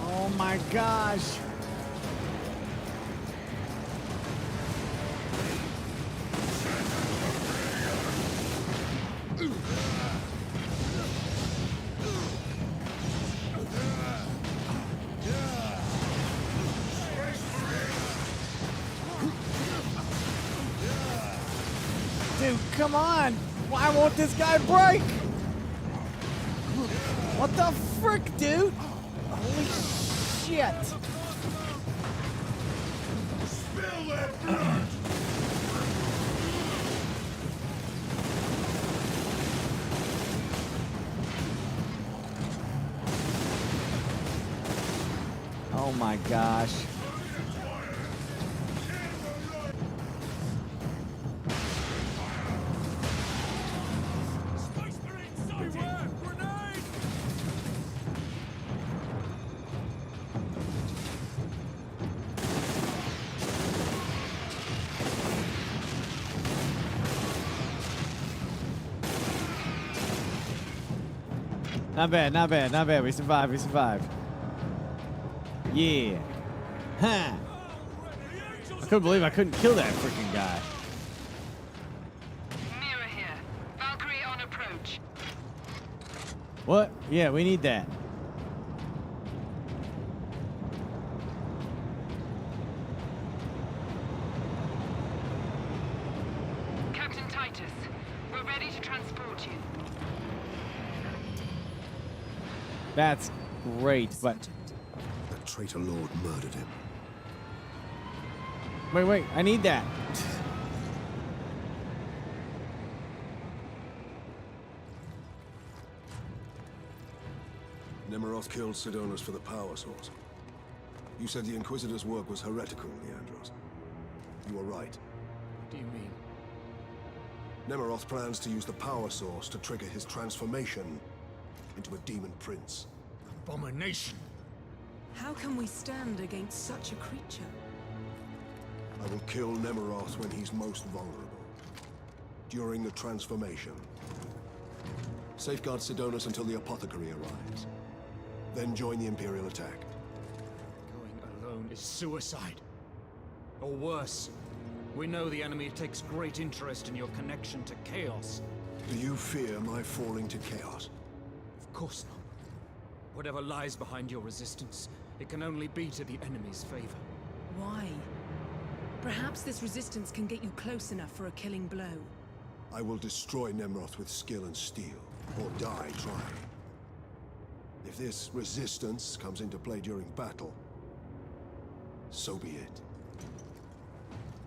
Oh my gosh! Dude, come on! Why won't this guy break? What the frick, dude? Holy shit! Spill that blood! Oh my gosh. Not bad, not bad, not bad. We survived, we survived. Yeah. Huh. I couldn't believe I couldn't kill that freaking guy. Mirror here. Valkyrie on approach. What? Yeah, we need that. Captain Titus, we're ready to transport you. That's great, but... The traitor lord murdered him. Wait, I need that. Nemeroth killed Sidonus for the power source. You said the Inquisitor's work was heretical, Leandros. You were right. What do you mean? Nemeroth plans to use the power source to trigger his transformation into a demon prince. Abomination! How can we stand against such a creature? I will kill Nemeroth when he's most vulnerable. During the transformation. Safeguard Sidonus until the apothecary arrives. Then join the Imperial attack. Going alone is suicide. Or worse. We know the enemy takes great interest in your connection to chaos. Do you fear my falling to chaos? Of course not. Whatever lies behind your resistance, it can only be to the enemy's favor. Why? Perhaps this resistance can get you close enough for a killing blow. I will destroy Nemeroth with skill and steel, or die trying. If this resistance comes into play during battle, so be it.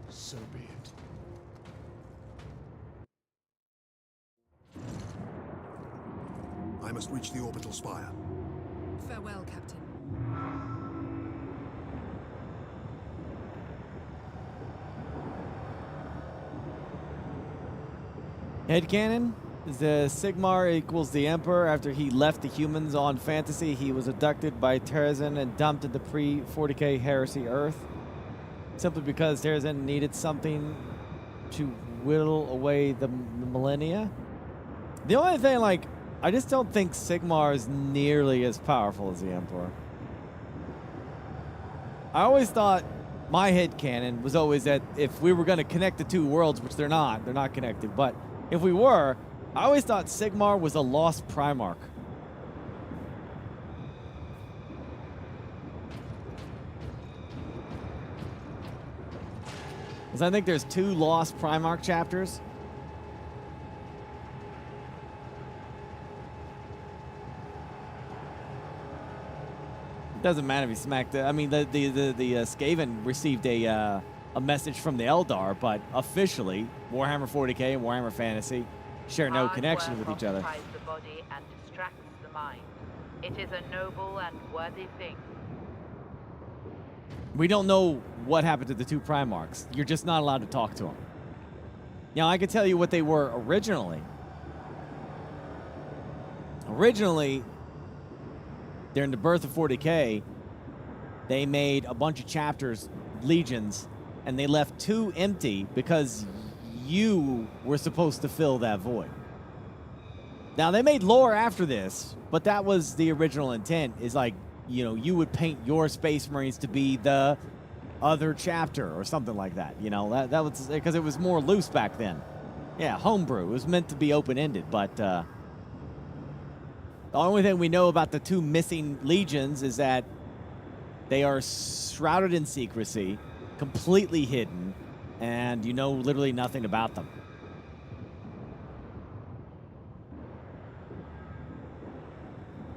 So be it. I must reach the orbital spire. Farewell, Captain. Headcanon is the Sigmar equals the Emperor. After he left the humans on Fantasy, he was abducted by Terrazin and dumped into pre-40k Heresy Earth. Simply because Terrazin needed something to whittle away the millennia. The only thing, like, I just don't think Sigmar is nearly as powerful as the Emperor. I always thought my headcanon was always that if we were going to connect the two worlds, which they're not connected, but if we were, I always thought Sigmar was a lost Primarch. Because I think there's 2 lost Primarch chapters. It doesn't matter if he smacked it. I mean, the Skaven received a message from the Eldar, but officially, Warhammer 40k and Warhammer Fantasy share no connection with each other. Occupies the body and distracts the mind. It is a noble and worthy thing. We don't know what happened to the 2 Primarchs. You're just not allowed to talk to them. Now, I can tell you what they were originally. Originally, during the birth of 40k, they made a bunch of chapters, legions, and they left 2 empty because you were supposed to fill that void. Now, they made lore after this, but that was the original intent, is like, you know, you would paint your Space Marines to be the other chapter or something like that. You know, that was because it was more loose back then. Yeah, homebrew. It was meant to be open-ended, but the only thing we know about the 2 missing legions is that they are shrouded in secrecy, completely hidden, and you know literally nothing about them.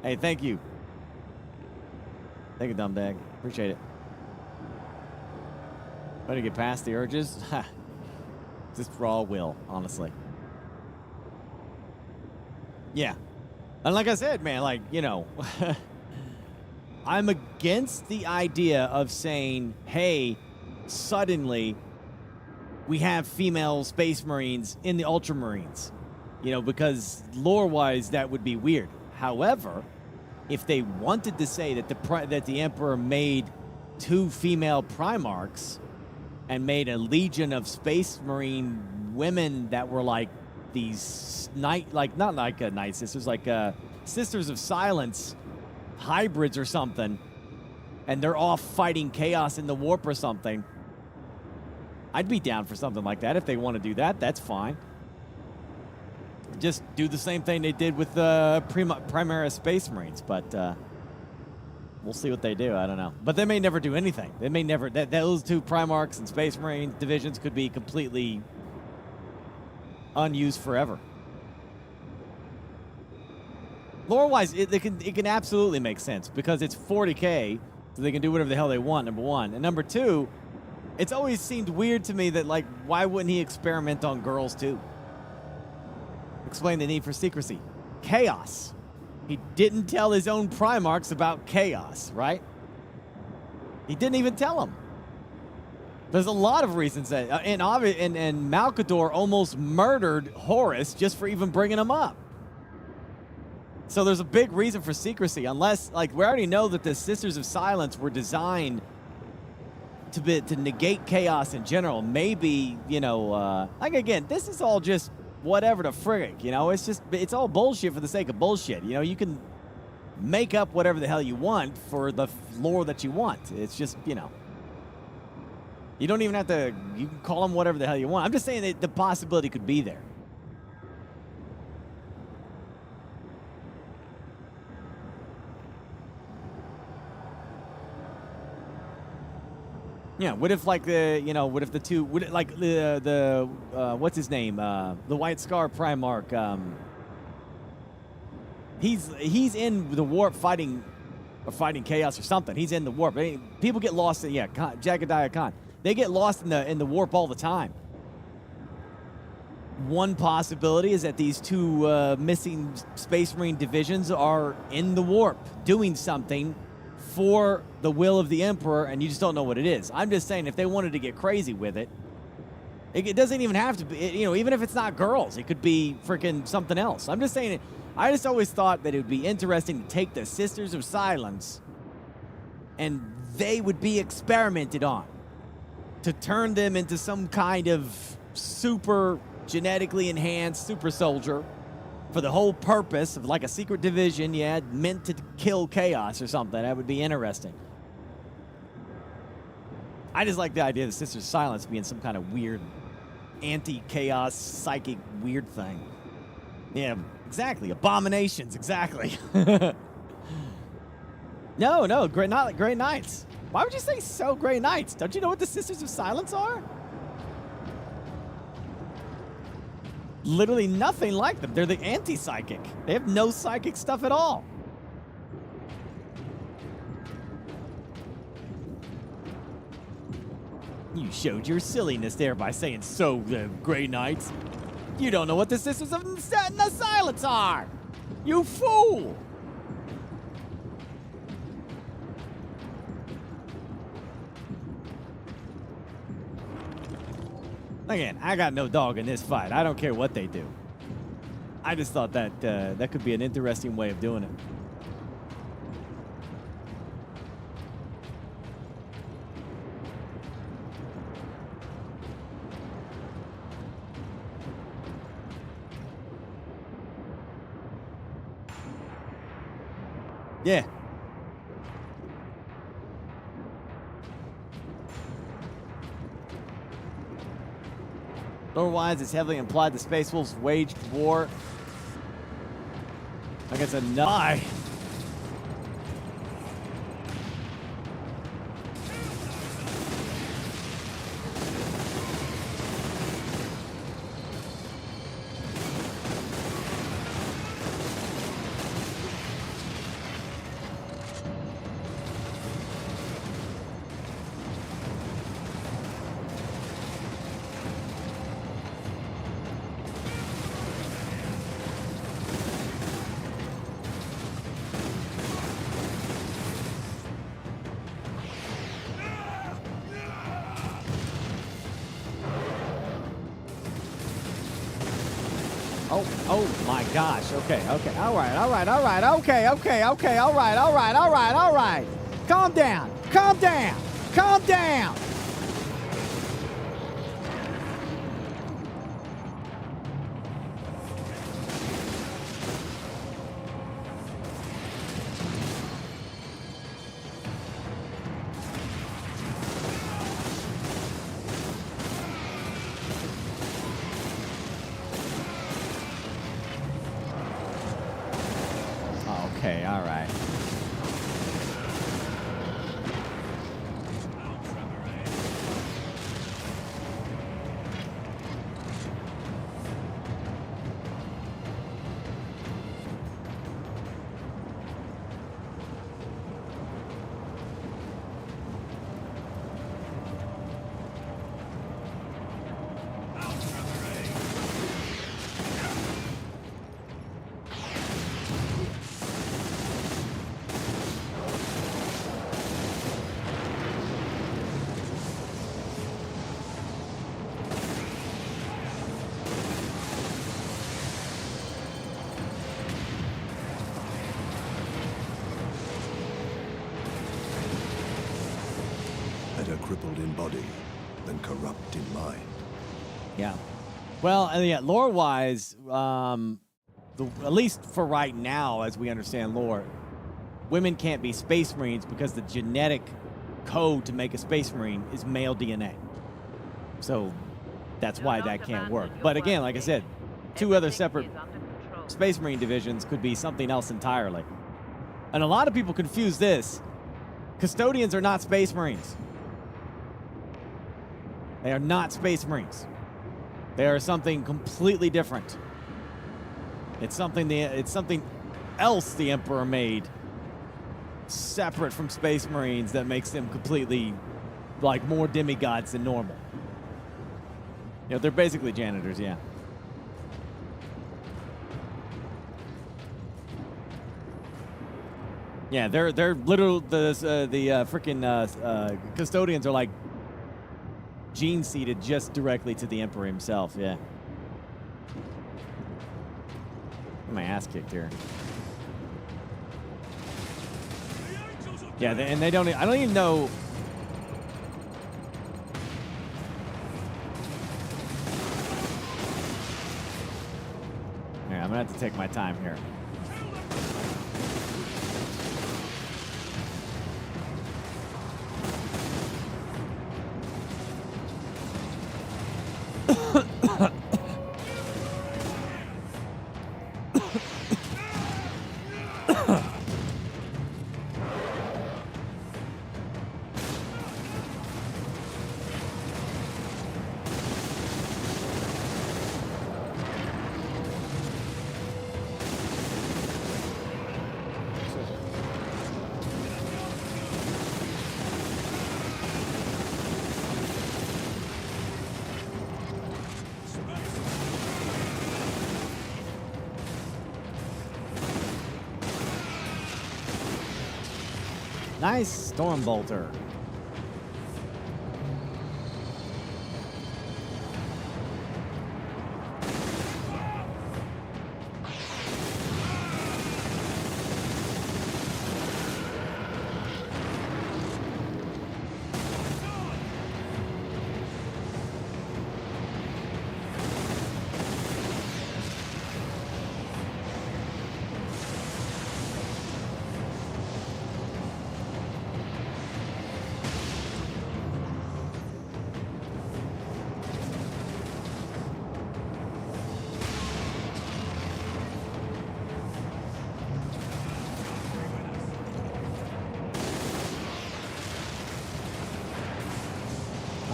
Hey, thank you. Thank you, Dumbdag. Appreciate it. Way to get past the urges. Ha. Just raw will, honestly. Yeah. And like I said, man, like, you know, I'm against the idea of saying, hey, suddenly we have female Space Marines in the Ultramarines. You know, because lore-wise, that would be weird. However, if they wanted to say that the Emperor made 2 female Primarchs and made a legion of Space Marine women that were like these not like night sisters, like Sisters of Silence hybrids or something, and they're off fighting chaos in the warp or something, I'd be down for something like that. If they want to do that, that's fine. Just do the same thing they did with the Primaris Space Marines, but we'll see what they do. I don't know. But they may never do anything. They may never... those 2 Primarchs and Space Marine divisions could be completely unused forever. Lore-wise, it can absolutely make sense because it's 40k, so they can do whatever the hell they want, number 1. And number 2, it's always seemed weird to me that, like, why wouldn't he experiment on girls, too? Explain the need for secrecy. Chaos. He didn't tell his own Primarchs about chaos, right? He didn't even tell them. There's a lot of reasons that, and Malcador almost murdered Horus just for even bringing him up. So there's a big reason for secrecy, unless, like, we already know that the Sisters of Silence were designed to negate chaos in general. Maybe, you know, like, again, this is all just whatever the frig, you know? It's all bullshit for the sake of bullshit. You know, you can make up whatever the hell you want for the lore that you want. It's just, you know. You don't even have to, you can call them whatever the hell you want. I'm just saying that the possibility could be there. Yeah, what if like what if the two, like the what's his name? The White Scar Primarch, he's in the warp fighting chaos or something. He's in the warp. I mean, people get lost in, Jagadiah Khan. They get lost in the warp all the time. One possibility is that these two missing Space Marine divisions are in the warp doing something for the will of the Emperor, and you just don't know what it is. I'm just saying, if they wanted to get crazy with it, it doesn't even have to be, you know, even if it's not girls, it could be freaking something else. I'm just saying, I just always thought that it would be interesting to take the Sisters of Silence and they would be experimented on to turn them into some kind of super genetically enhanced super soldier for the whole purpose of like a secret division, meant to kill chaos or something. That would be interesting. I just like the idea of the Sisters of Silence being some kind of weird anti-chaos psychic weird thing. Yeah, exactly. Abominations, exactly. No, not Grey Knights. Why would you say so Grey Knights? Don't you know what the Sisters of Silence are? Literally nothing like them. They're the anti-psychic. They have no psychic stuff at all. You showed your silliness there by saying so, Grey Knights. You don't know what the Sisters of the Silence are. You fool. Again, I got no dog in this fight. I don't care what they do. I just thought that that could be an interesting way of doing it. Yeah. Otherwise, it's heavily implied the Space Wolves waged war against a nigh. Oh my gosh. Okay. All right. Okay. All right. Calm down. Okay, all right. better crippled in body than corrupt in mind. Yeah. Well, yeah, lore-wise, at least for right now, as we understand lore, women can't be Space Marines because the genetic code to make a Space Marine is male DNA. So that's why that can't work. But again, like I said, 2 other separate Space Marine divisions could be something else entirely. And a lot of people confuse this. Custodians are not Space Marines. They are not Space Marines. They are something completely different. It's something else the Emperor made separate from Space Marines that makes them completely like more demigods than normal. You know, they're basically janitors, yeah. Yeah, they're literal the freaking custodians are like gene seeded just directly to the Emperor himself, yeah. My ass kicked here. Yeah, and they don't. I don't even know. Yeah, I'm gonna have to take my time here. Nice Stormbolter.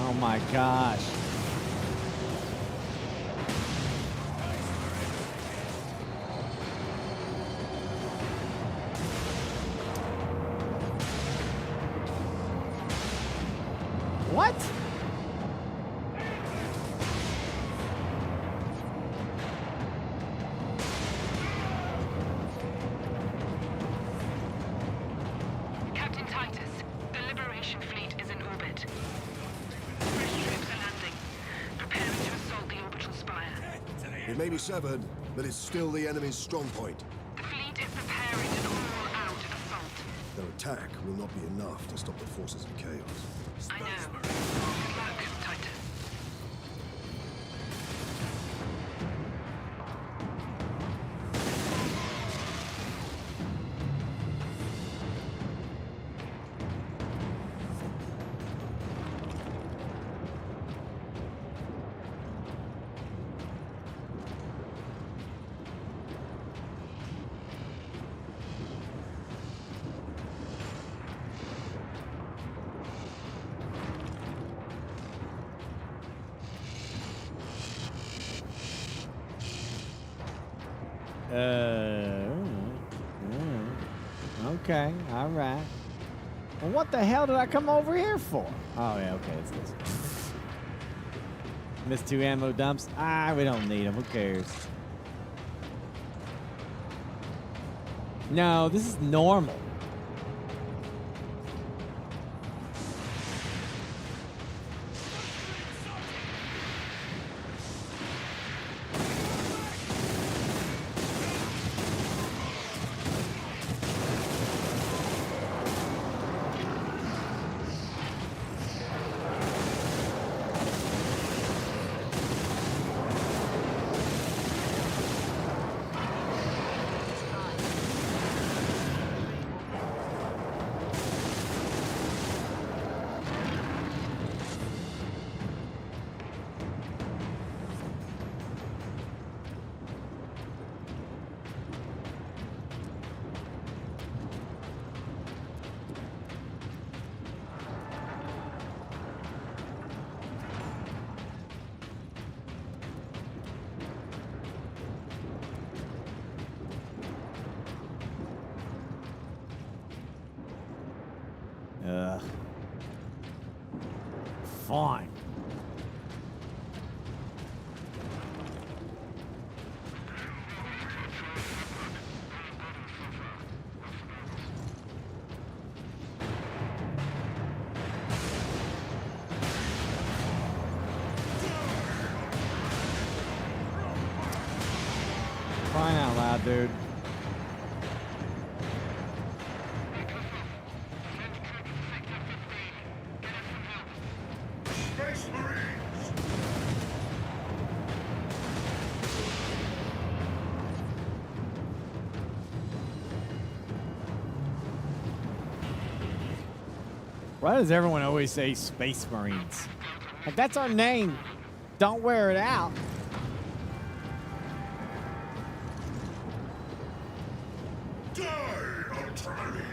Oh my gosh. What? Captain Titus, the Liberation Fleet is in orbit. British troops are landing, preparing to assault the orbital spire. It may be severed, but it's still the enemy's strong point. The fleet is preparing an all-out assault. Their attack will not be enough to stop the forces of chaos. I know. Good luck, Titus. Okay, all right. Well, what the hell did I come over here for? Oh, yeah, okay, it's this. Missed 2 ammo dumps. We don't need them. Who cares? No, this is normal. Fine. Crying out loud, dude. Space Marines! Why does everyone always say Space Marines? Like, that's our name. Don't wear it out. Die, Ultramani!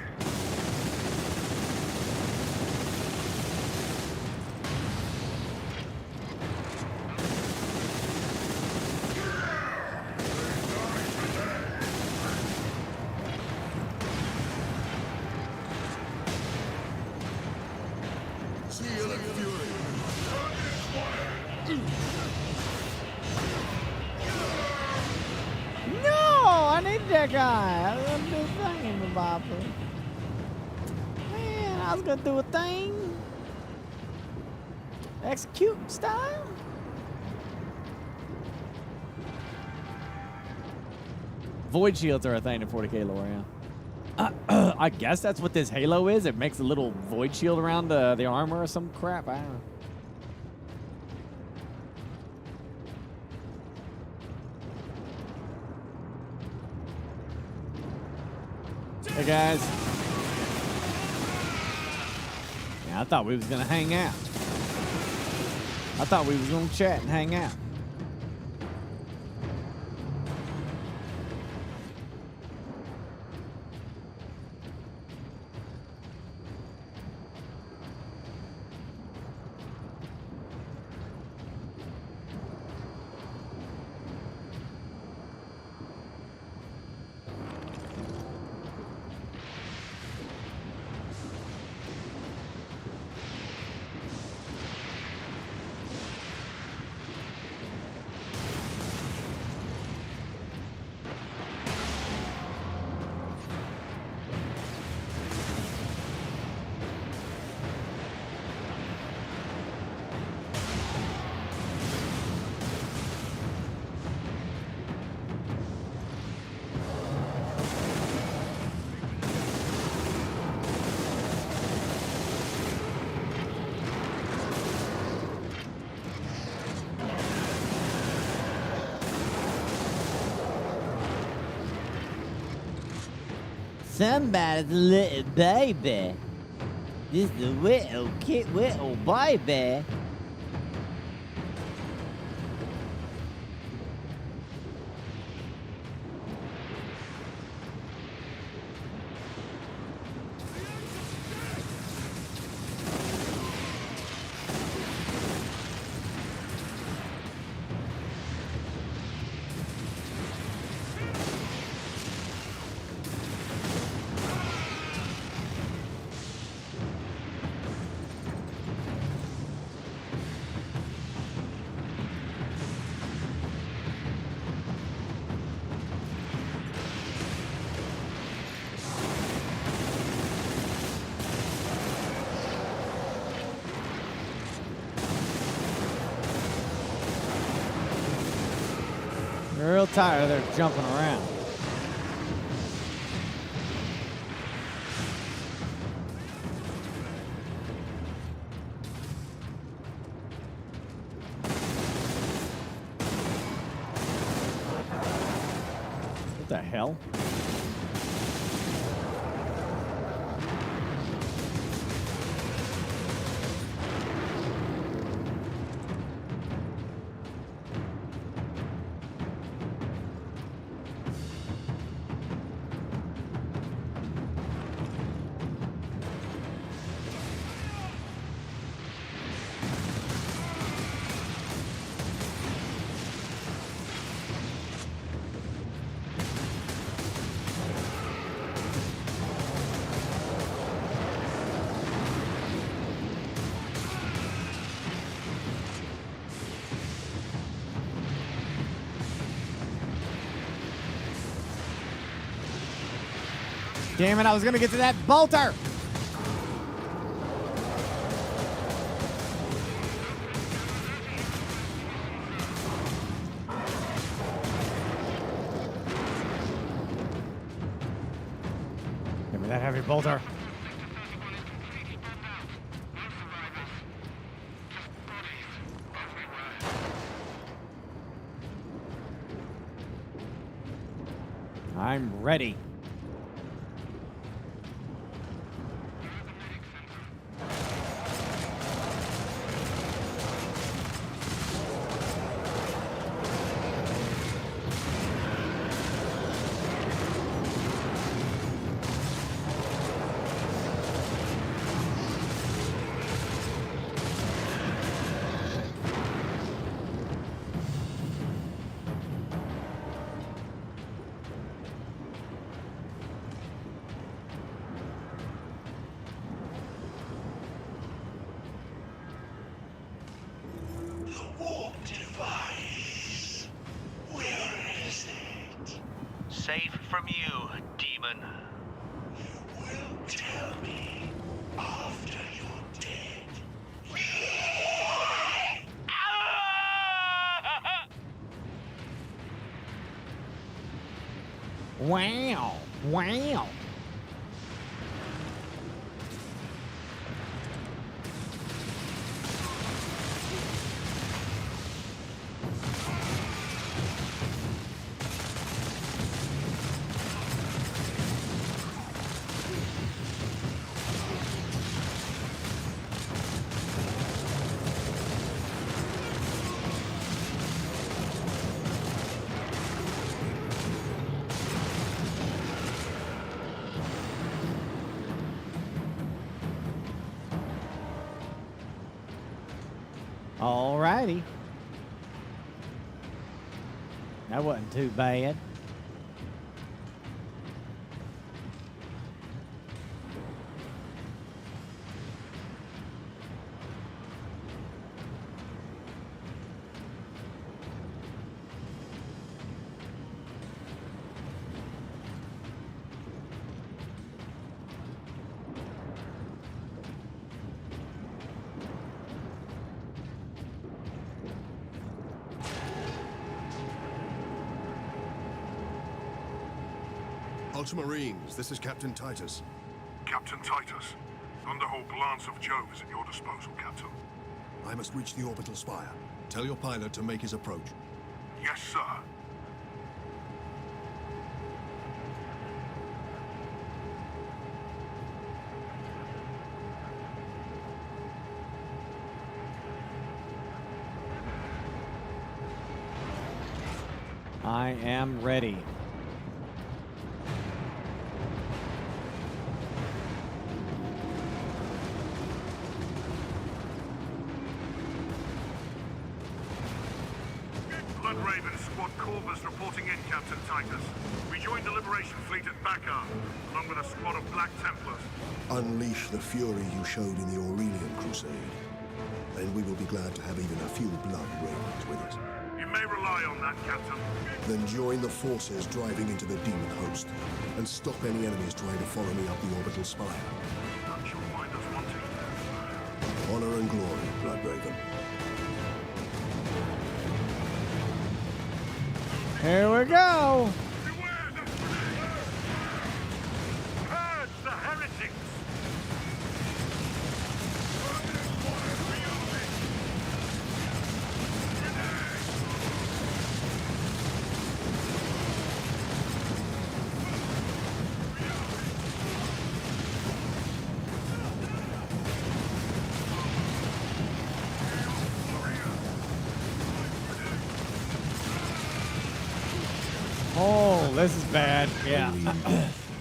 Seal and fury! No, I need that guy. I was gonna do a thing in the bopper. Man, I was gonna do a thing. Execute style. Void shields are a thing in 40k lore, yeah. I guess that's what this halo is. It makes a little void shield around the armor or some crap. I don't know. Hey guys. Yeah, I thought we was gonna hang out. I thought we was gonna chat and hang out. Somebody's little baby. This is a little kid, little baby. They're real tired of their jumping around. What the hell? Damn it, I was gonna get to that bolter! Give me that heavy bolter. I'm ready. Safe from you, demon. You will tell me after you're dead. Wow. Wow. Alrighty. That wasn't too bad. Ultramarines, this is Captain Titus. Captain Titus, Thunderhold Lance of Jove is at your disposal, Captain. I must reach the orbital spire. Tell your pilot to make his approach. Yes, sir. I am ready. Bloodraven Squad Corvus reporting in, Captain Titus. We joined the Liberation Fleet at Bakar, along with a squad of Black Templars. Unleash the fury you showed in the Aurelian Crusade. And we will be glad to have even a few blood ravens with us. You may rely on that, Captain. Then join the forces driving into the demon host, and stop any enemies trying to follow me up the orbital spire. That shall find us wanting. Honor and glory, Bloodraven. Here we go. Purge the heretics! Oh, this is bad. Yeah.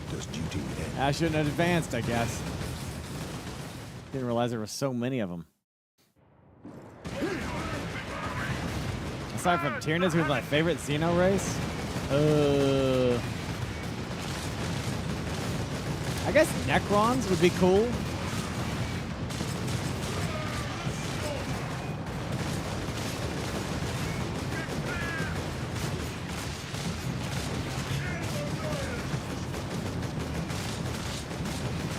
Does duty end? I shouldn't have advanced, I guess. Didn't realize there were so many of them. Aside from Tyrannus, who's my favorite Xeno race. I guess Necrons would be cool.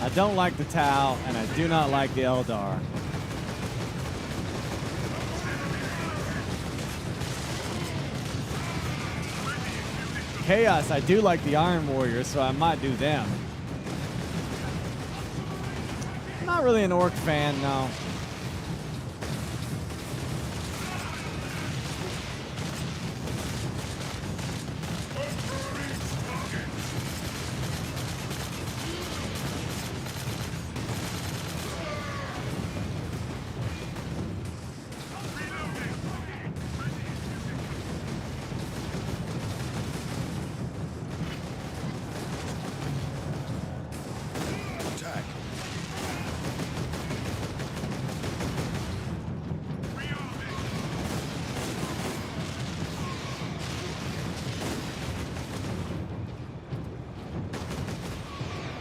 I don't like the Tau, and I do not like the Eldar. Chaos, I do like the Iron Warriors, so I might do them. I'm not really an Orc fan, no.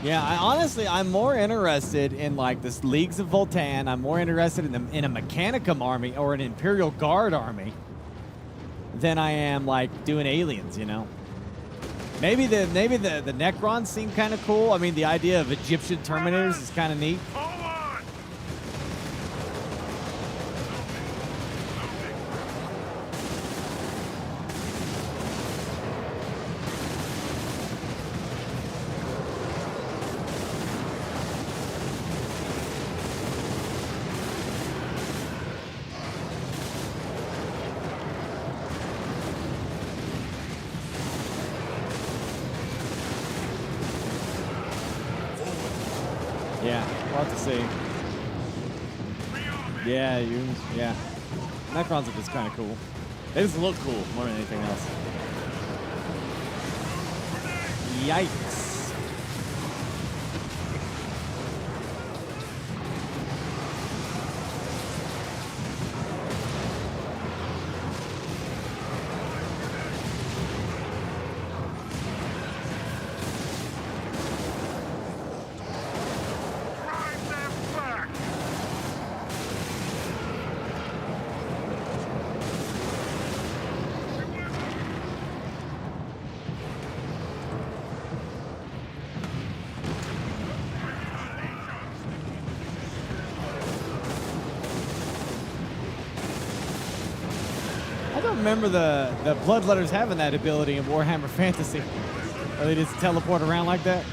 Yeah, I'm more interested in like this Leagues of Voltan. I'm more interested in a Mechanicum army or an Imperial Guard army than I am like doing aliens, you know. Maybe the Necrons seem kind of cool. I mean, the idea of Egyptian Terminators is kind of neat. Yeah, we'll have to see. Yeah, yeah. Necrons are just kind of cool. They just look cool more than anything else. Yikes. I don't remember the Bloodletters having that ability in Warhammer Fantasy. Or they just teleport around like that.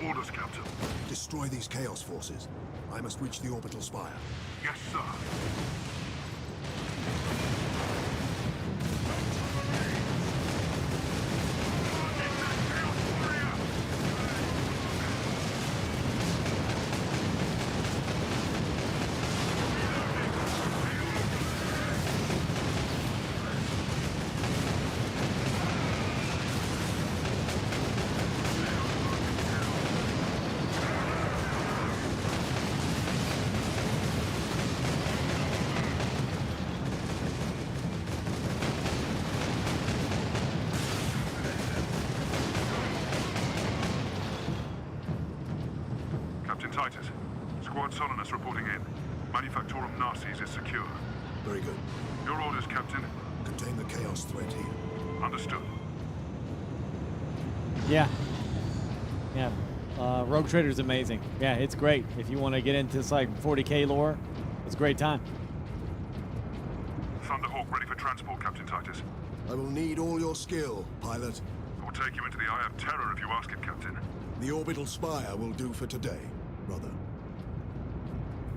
Orders, Captain. Destroy these Chaos forces. I must reach the orbital spire. Yes, sir. Titus. Squad Solinus reporting in. Manufactorum Narses is secure. Very good. Your orders, Captain. Contain the Chaos threat here. Understood. Yeah. Yeah. Rogue Trader's amazing. Yeah, it's great. If you want to get into this like 40k lore, it's a great time. Thunderhawk ready for transport, Captain Titus. I will need all your skill, pilot. I will take you into the Eye of Terror if you ask it, Captain. The orbital spire will do for today, brother.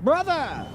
Brother!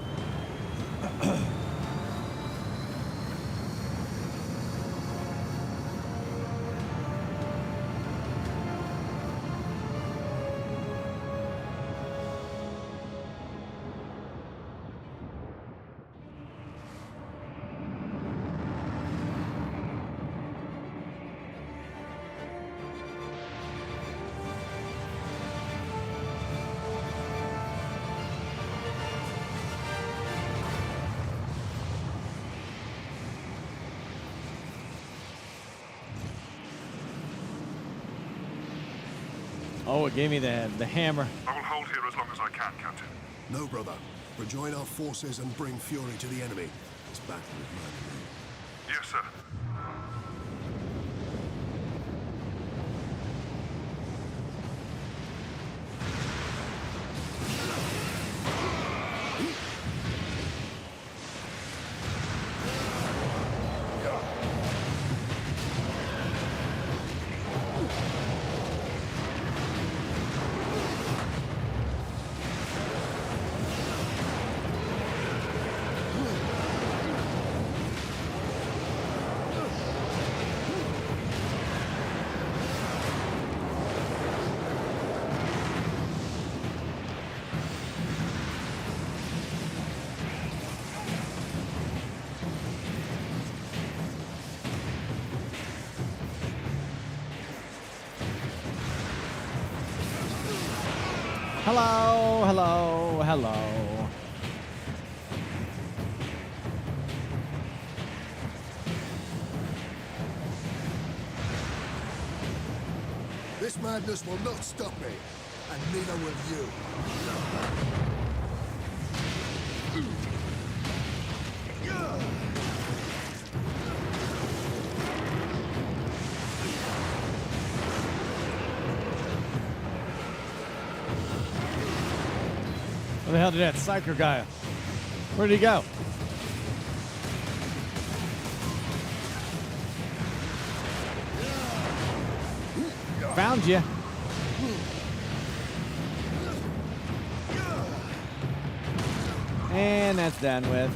Oh, it gave me the hammer. I will hold here as long as I can, Captain. No, brother. Rejoin our forces and bring fury to the enemy. This battle is mine. Yes, sir. Hello, hello, hello. This madness will not stop me, and neither will you. Where the hell did that psyker guy? Where did he go? Found you. And that's done with.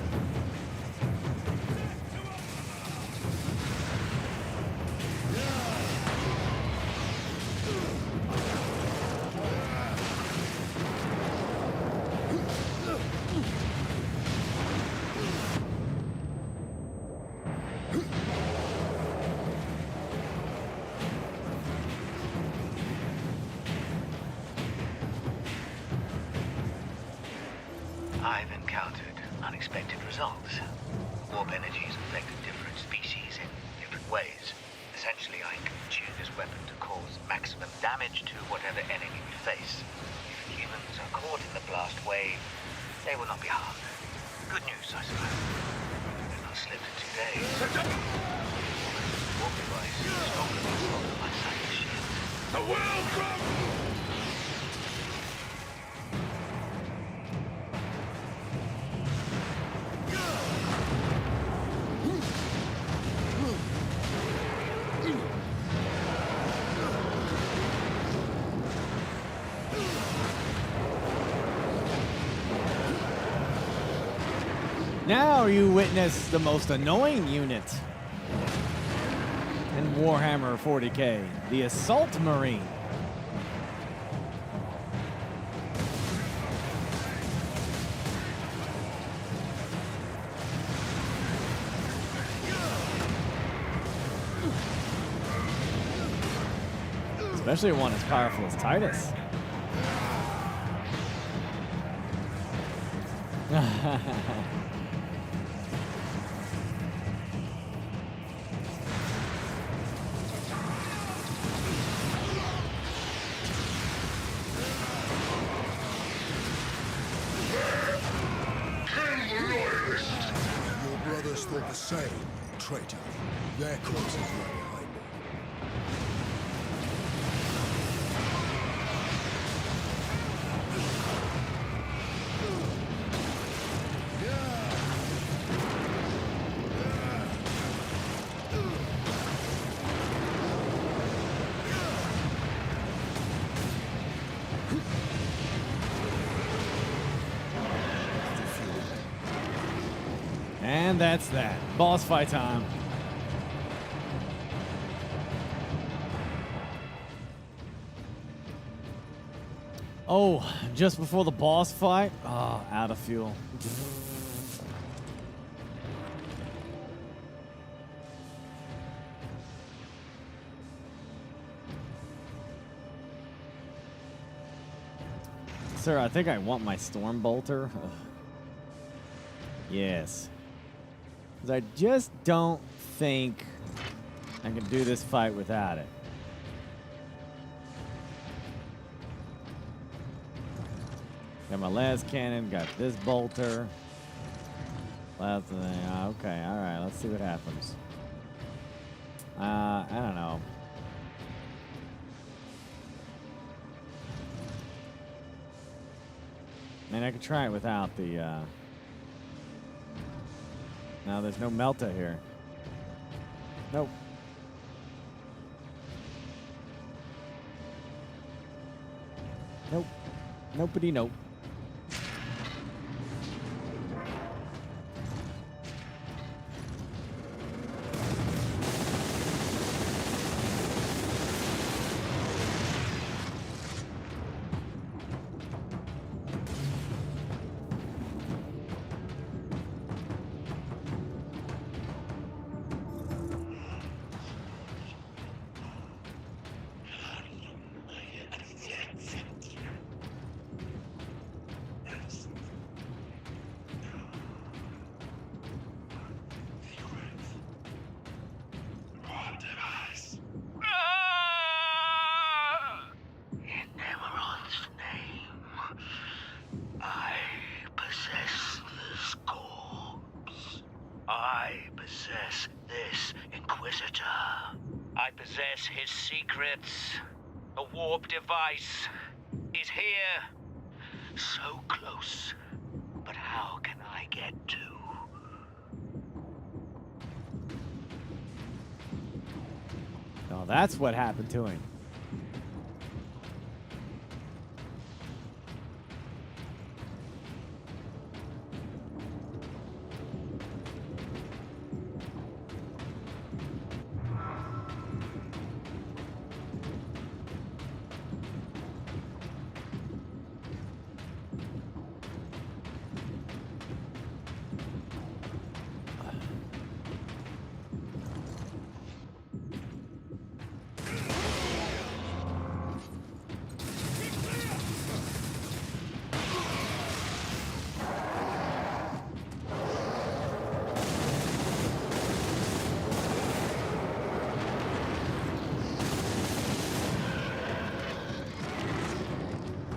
I've encountered unexpected results. Warp energies affect different species in different ways. Essentially, I can tune this weapon to cause maximum damage to whatever enemy we face. If humans are caught in the blast wave, they will not be harmed. Good news, I suppose. They've not slipped in 2 days. Warp device is stronger than all of my psychic shield. The world crumbles! Now you witness the most annoying unit in Warhammer 40k, the Assault Marine. Especially one as powerful as Titus. Your brothers thought the same, traitor. Their corpses lie behind me. And that's that. Boss fight time. Oh, just before the boss fight? Oh, out of fuel. Sir, I think I want my Storm Bolter. Ugh. Yes. Because I just don't think I can do this fight without it. Got my last cannon. Got this bolter. Last thing. Okay, all right. Let's see what happens. I don't know. Man, I could try it without the. No, there's no Melta here. Nope. Nope. Nopedy nope. His secrets. A warp device is here. So close. But how can I get to? Oh, that's what happened to him.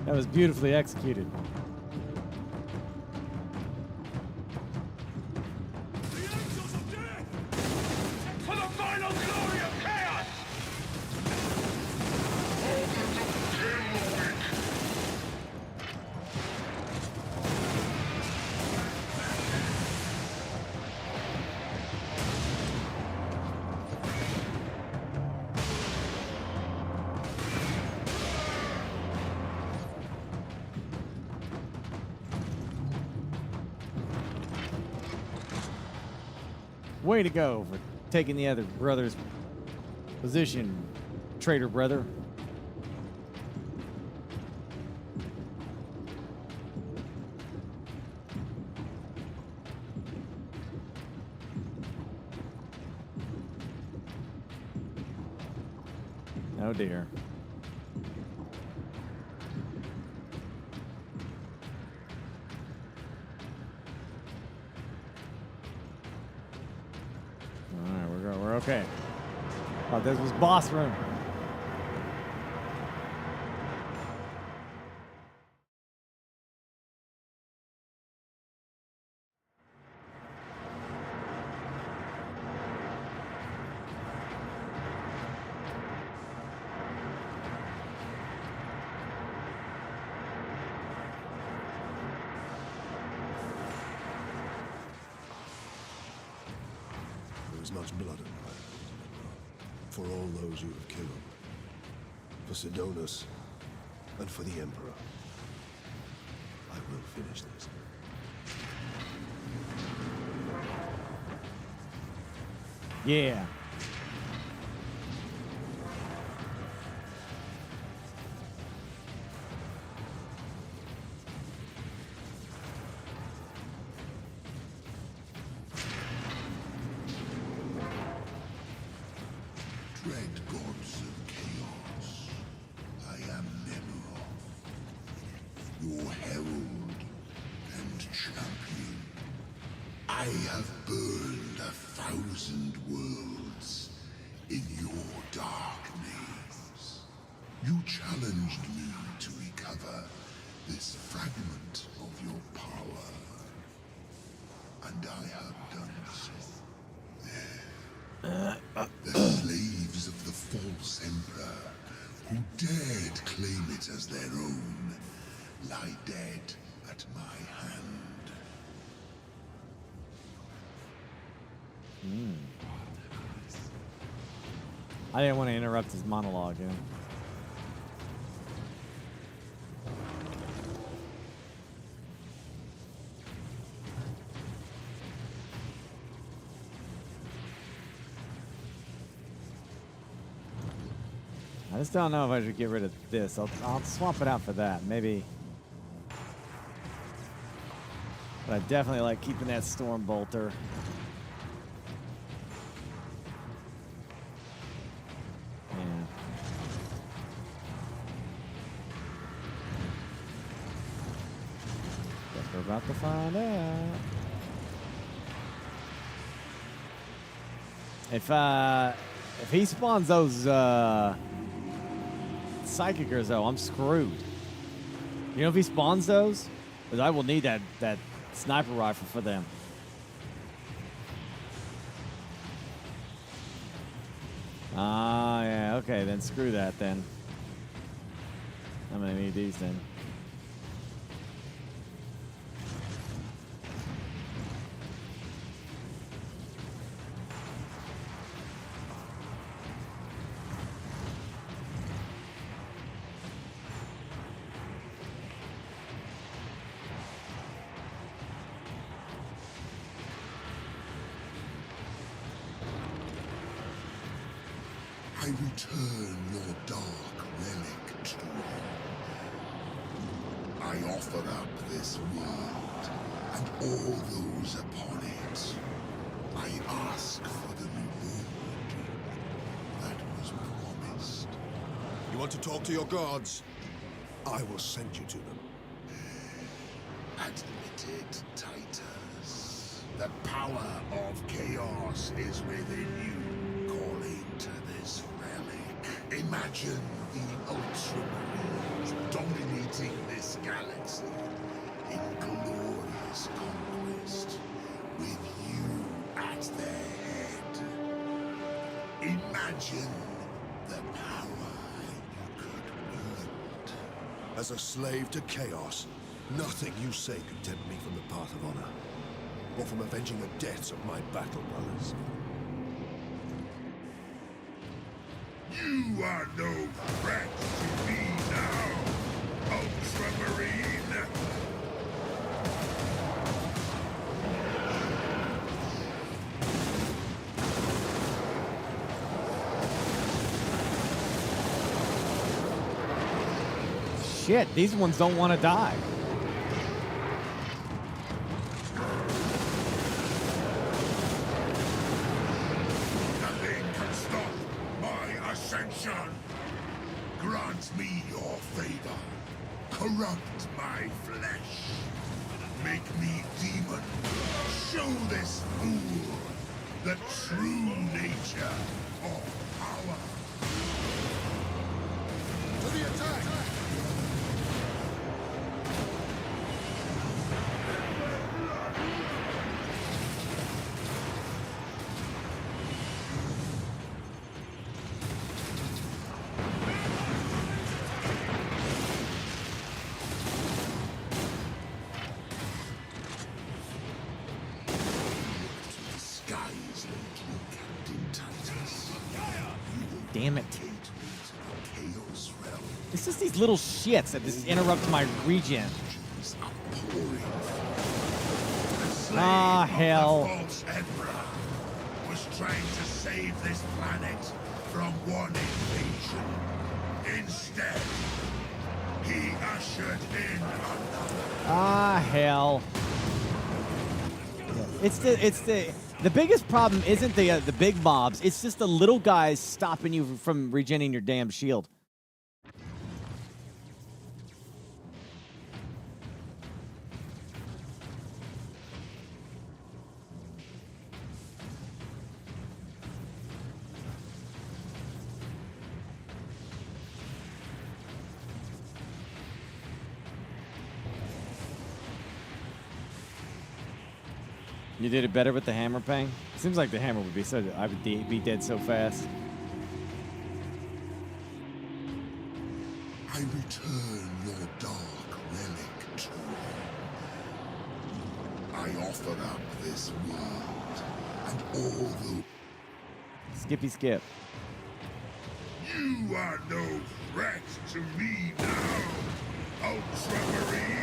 That was beautifully executed. For the final glory of chaos! Way to go for taking the other brother's position, traitor brother. Oh dear. We're okay. Oh, this was boss room. There is much blood in my hands. For all those you have killed. For Sidonus. And for the Emperor. I will finish this. Yeah. Dread gods of chaos, I am Nemeroth, your herald and champion. I have burned 1,000 worlds in your dark names. You challenged me to recover this fragment of your power. And I have done so. The slaves of the false emperor, who dared claim it as their own, lie dead at my hand. I didn't want to interrupt his monologue, you know. I just don't know if I should get rid of this. I'll swap it out for that, maybe. But I definitely like keeping that storm bolter. Yeah. Guess we're about to find out. If he spawns those Psychicers, though, I'm screwed. You know, if he spawns those, because I will need that sniper rifle for them. Ah, yeah, okay, then screw that then. I'm gonna need these then. I return your dark relic to him. I offer up this world and all those upon it. I ask for the reward that was promised. You want to talk to your gods? I will send you to them. Admit it, Titus. The power of chaos is within you, calling to this relic. Imagine the Ultramarines dominating this galaxy in glorious conquest, with you at their head. Imagine the power you could wield. As a slave to chaos, nothing you say could tempt me from the path of honor, or from avenging the deaths of my battle brothers. You are no threat to me now, Ultramarine! Shit, these ones don't want to die. Nothing can stop my ascension. Grant me your favor. Corrupt my flesh. Make me demon. Show this fool the true nature of power. To the attack! Damn it. It's just these little shits that just interrupt my regen. Ah, hell. False Emperor was trying to save this planet from one invasion. Instead, he ushered in another. Ah, hell. It's the biggest problem isn't the big mobs. It's just the little guys stopping you from regening your damn shield. You did it better with the hammer, Pang? Seems like the hammer would be so. I would be dead so fast. I return your dark relic to you. I offer up this world and all the... Skippy skip. You are no threat to me now, Ultramarine!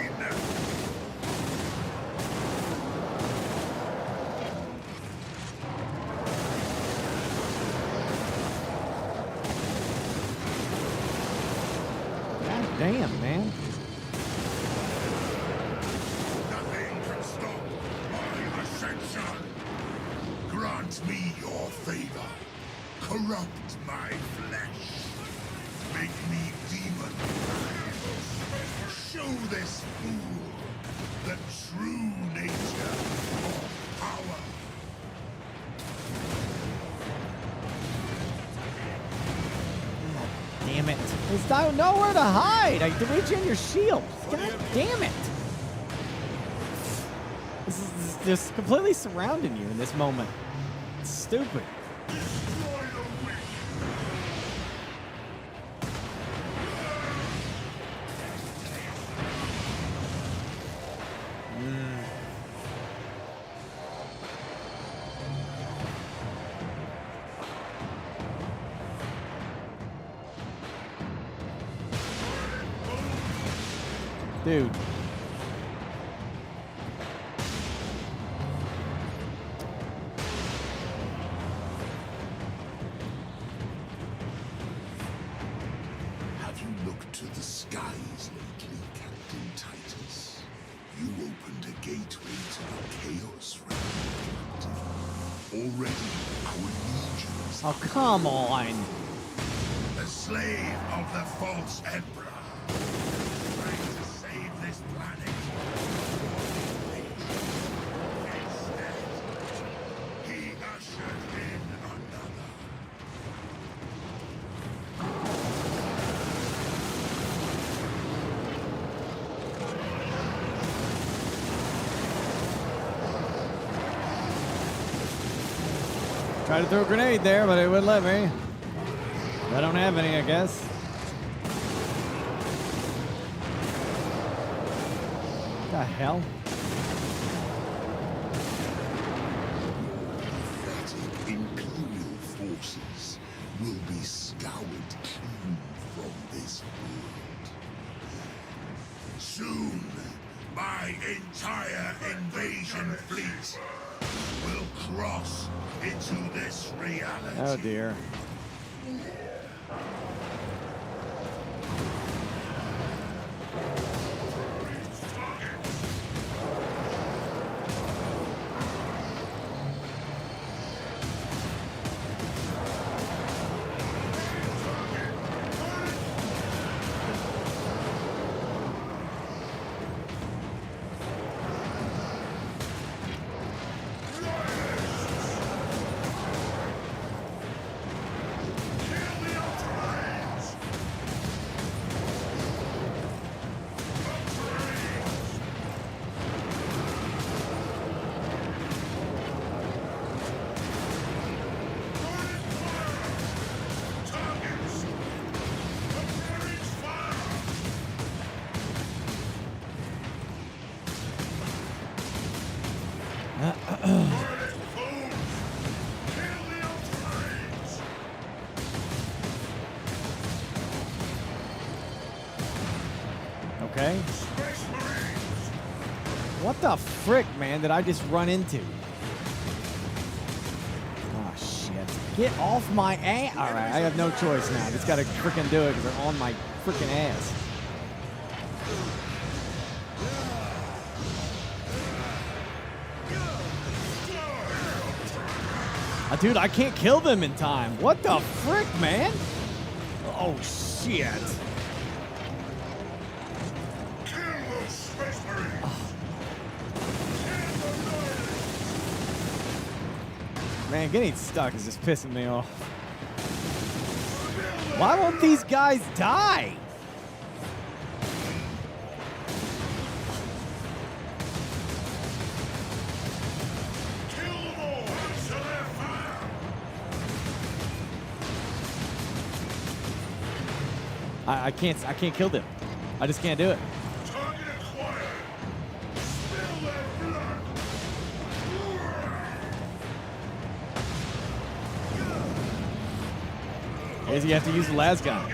Damn, man. Nothing can stop my ascension. Grant me your favor. Corrupt my flesh. Make me demon. Show this fool the true nature of power. Damn it. There's nowhere to hide. I reach in your shield. God damn it. This is just completely surrounding you in this moment. It's stupid. Dude. Have you looked to the skies lately, Captain Titus? You opened a gateway to the Chaos Realm, Captain. Already, our legions... Oh, come on. The slave of the false emperor. Trying to save this planet. Instead, he ushered in another. Tried to throw a grenade there, but it wouldn't let me. I don't have any, I guess. What the hell? Pathetic Imperial forces will be scoured clean from this world. Soon, my entire invasion fleet will cross into this reality. Oh dear. Okay. What the frick, man, did I just run into? Oh, shit. Get off my ass. All right, I have no choice now. I just got to frickin' do it because they're on my frickin' ass. Dude, I can't kill them in time. What the frick, man? Oh, shit. Man, getting stuck is just pissing me off. Why won't these guys die? I can't kill them. I just can't do it. Target acquired. Spill their blood. I guess you have to use the las gun.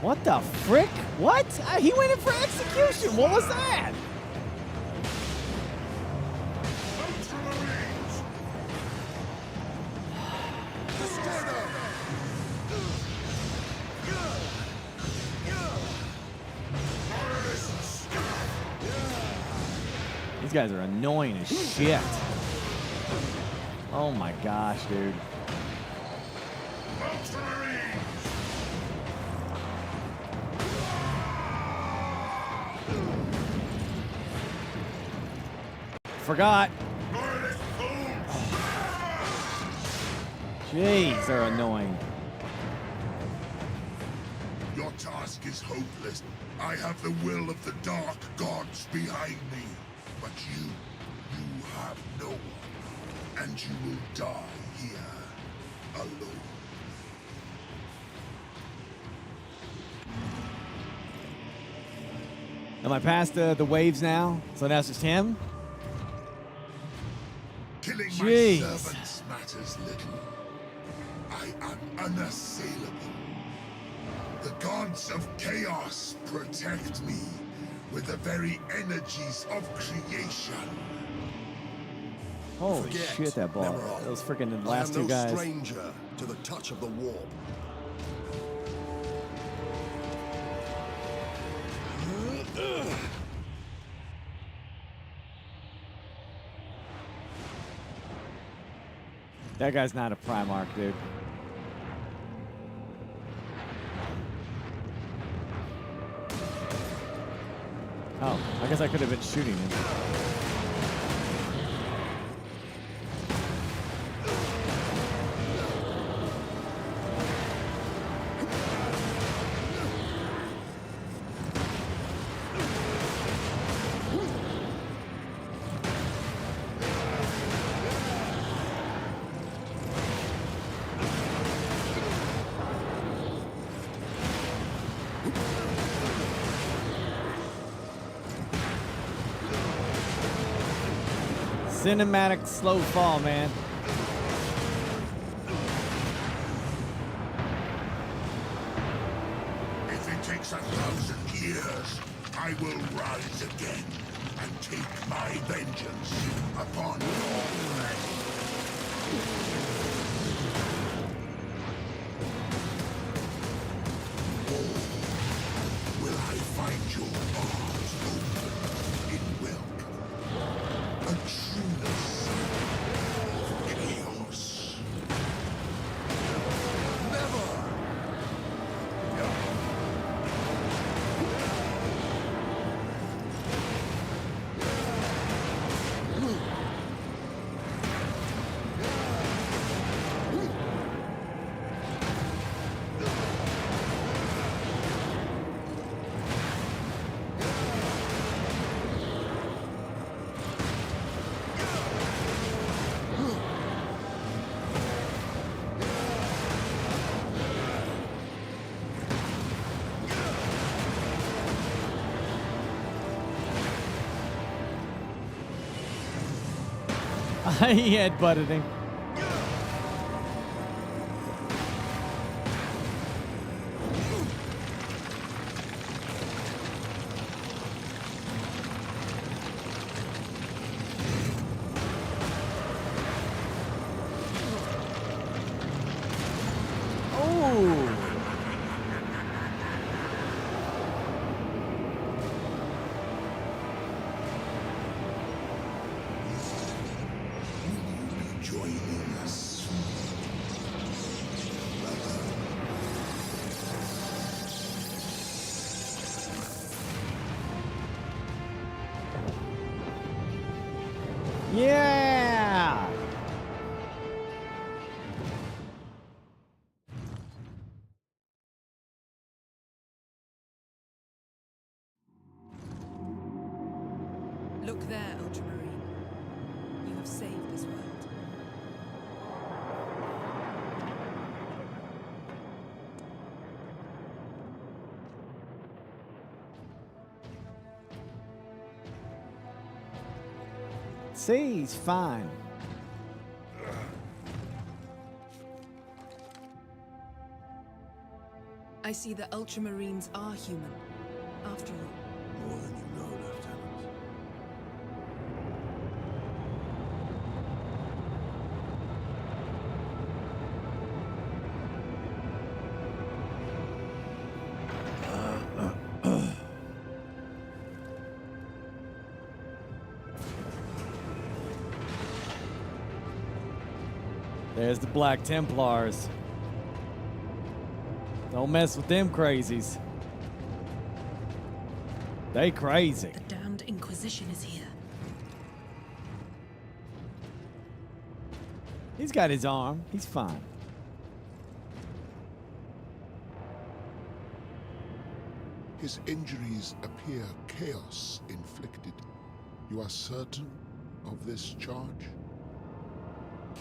What the frick? What? He went in for execution. What was that? These guys are annoying as shit. Oh my gosh, dude. Forgot. Jeez, they're annoying. Your task is hopeless. I have the will of the dark gods behind me. But you have no one. And you will die here, alone. Am I past the waves now? So now it's just him? Killing Jeez. my servants matters little. I am unassailable. The gods of chaos protect me with the very energies of creation. Holy Forget, shit, that ball. Nemeron. Those freaking I last am two no guys. stranger to the touch of the warp. That guy's not a Primarch, dude. Oh, I guess I could have been shooting him. Cinematic slow fall, man. If it takes 1,000 years, I will rise again and take my vengeance upon all men. Will I find your arms open in welcome? A trueness of chaos. Never! He headbutted him. Oh. Joining us. Yeah. Look there, Ultramarine. You have saved this world. See, he's fine. I see the Ultramarines are human, after all. More than you know, Lieutenant. There's the Black Templars. Don't mess with them crazies. They crazy. The damned Inquisition is here. He's got his arm. He's fine. His injuries appear chaos inflicted. You are certain of this charge?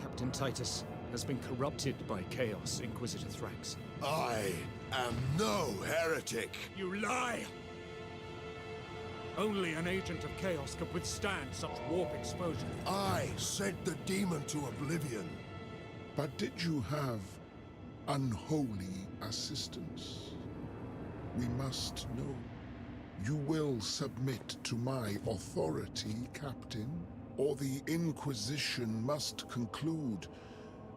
Captain Titus has been corrupted by Chaos, Inquisitor Thrax. I am no heretic. You lie! Only an agent of Chaos could withstand such warp exposure. I sent the demon to oblivion. But did you have unholy assistance? We must know. You will submit to my authority, Captain, or the Inquisition must conclude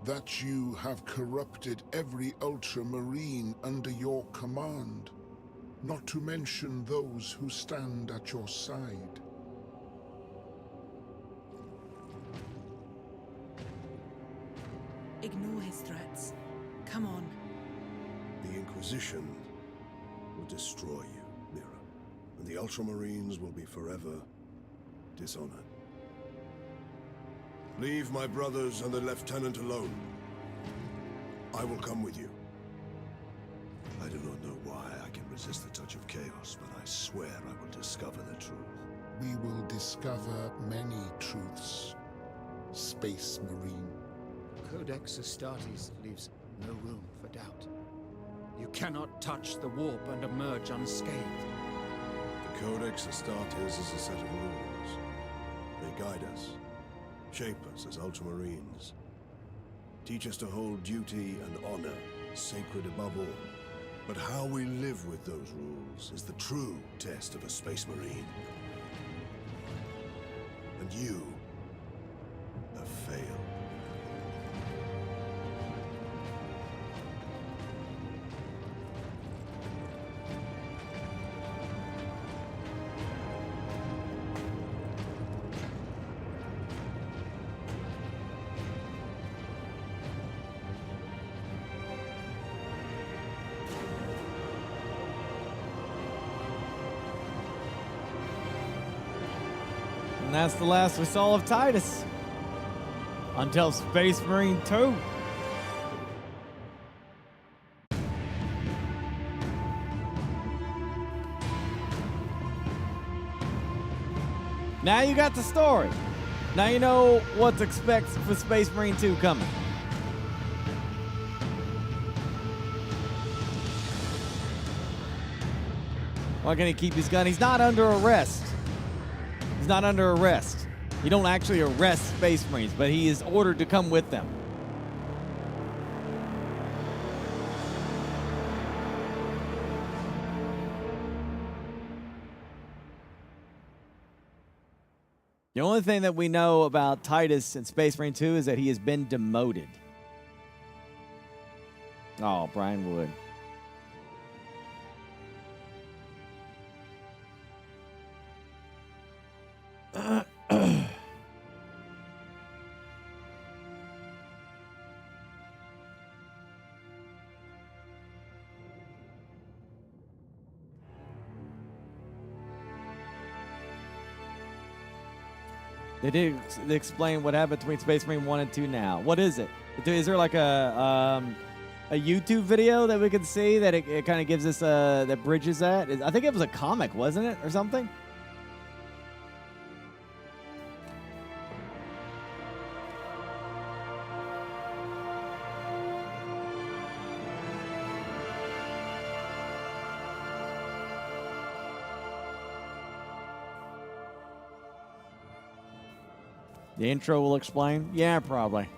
that you have corrupted every Ultramarine under your command, not to mention those who stand at your side. Ignore his threats. Come on. The Inquisition will destroy you, Mira, and the Ultramarines will be forever dishonored. Leave my brothers and the Lieutenant alone. I will come with you. I do not know why I can resist the touch of chaos, but I swear I will discover the truth. We will discover many truths, Space Marine. Codex Astartes leaves no room for doubt. You cannot touch the warp and emerge unscathed. The Codex Astartes is a set of rules. They guide us, shape us as Ultramarines, teach us to hold duty and honor sacred above all. But how we live with those rules is the true test of a Space Marine. And you have failed. And that's the last we saw of Titus. Until Space Marine 2. Now you got the story. Now you know what to expect for Space Marine 2 coming. Why can't he keep his gun? He's not under arrest. He's not under arrest. You don't actually arrest Space Marines, but he is ordered to come with them. The only thing that we know about Titus in Space Marine 2 is that he has been demoted. Oh, Brian Wood. They did explain what happened between Space Marine 1 and 2 now. What is it? Is there like a YouTube video that we can see that it kind of gives us, that bridges that? I think it was a comic, wasn't it? Or something? The intro will explain? Yeah, probably.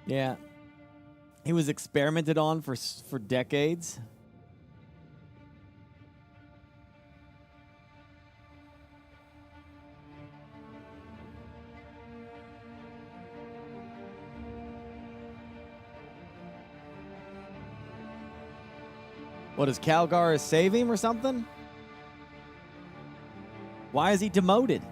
Yeah. He was experimented on for decades. What, does Calgar save him or something? Why is he demoted?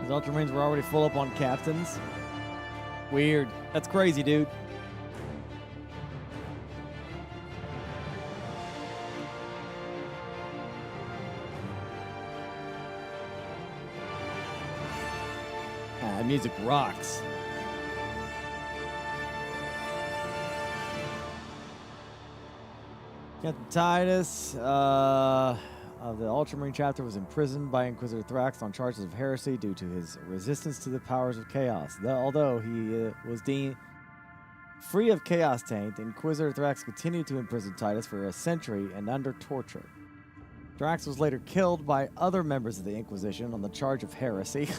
His Ultramarines were already full up on captains. Weird. That's crazy, dude. Ah, that music rocks. Captain Titus of the Ultramarine chapter was imprisoned by Inquisitor Thrax on charges of heresy due to his resistance to the powers of chaos. Although he was deemed free of chaos taint, Inquisitor Thrax continued to imprison Titus for a century and under torture. Thrax was later killed by other members of the Inquisition on the charge of heresy,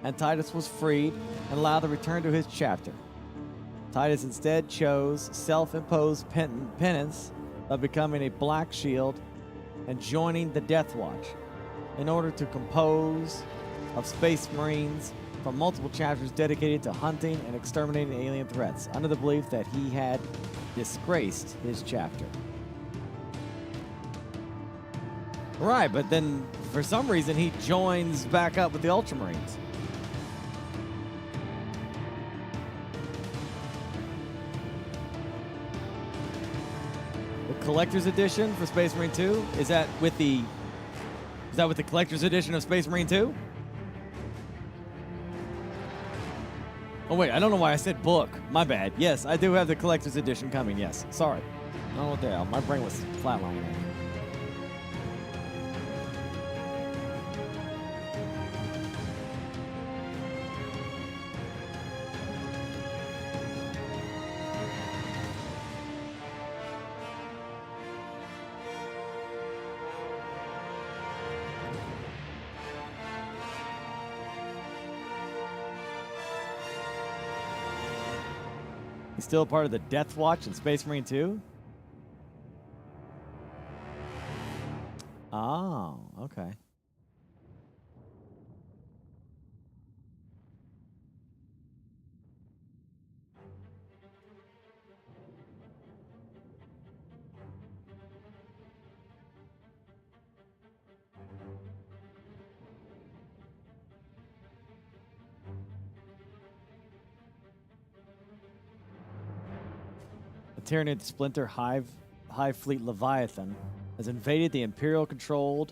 and Titus was freed and allowed to return to his chapter. Titus instead chose self-imposed penance of becoming a Black Shield and joining the Death Watch in order to compose of Space Marines from multiple chapters dedicated to hunting and exterminating alien threats, under the belief that he had disgraced his chapter. Right, but then for some reason he joins back up with the Ultramarines. Collector's edition for Space Marine 2? Is that with the Collector's edition of Space Marine 2? Oh wait, I don't know why I said book. My bad. Yes, I do have the Collector's edition coming. Yes, sorry. I don't know what the hell. My brain was flatlining. He's still a part of the Death Watch in Space Marine 2? Oh, okay. Tyranid Splinter Hive Fleet Leviathan has invaded the Imperial-controlled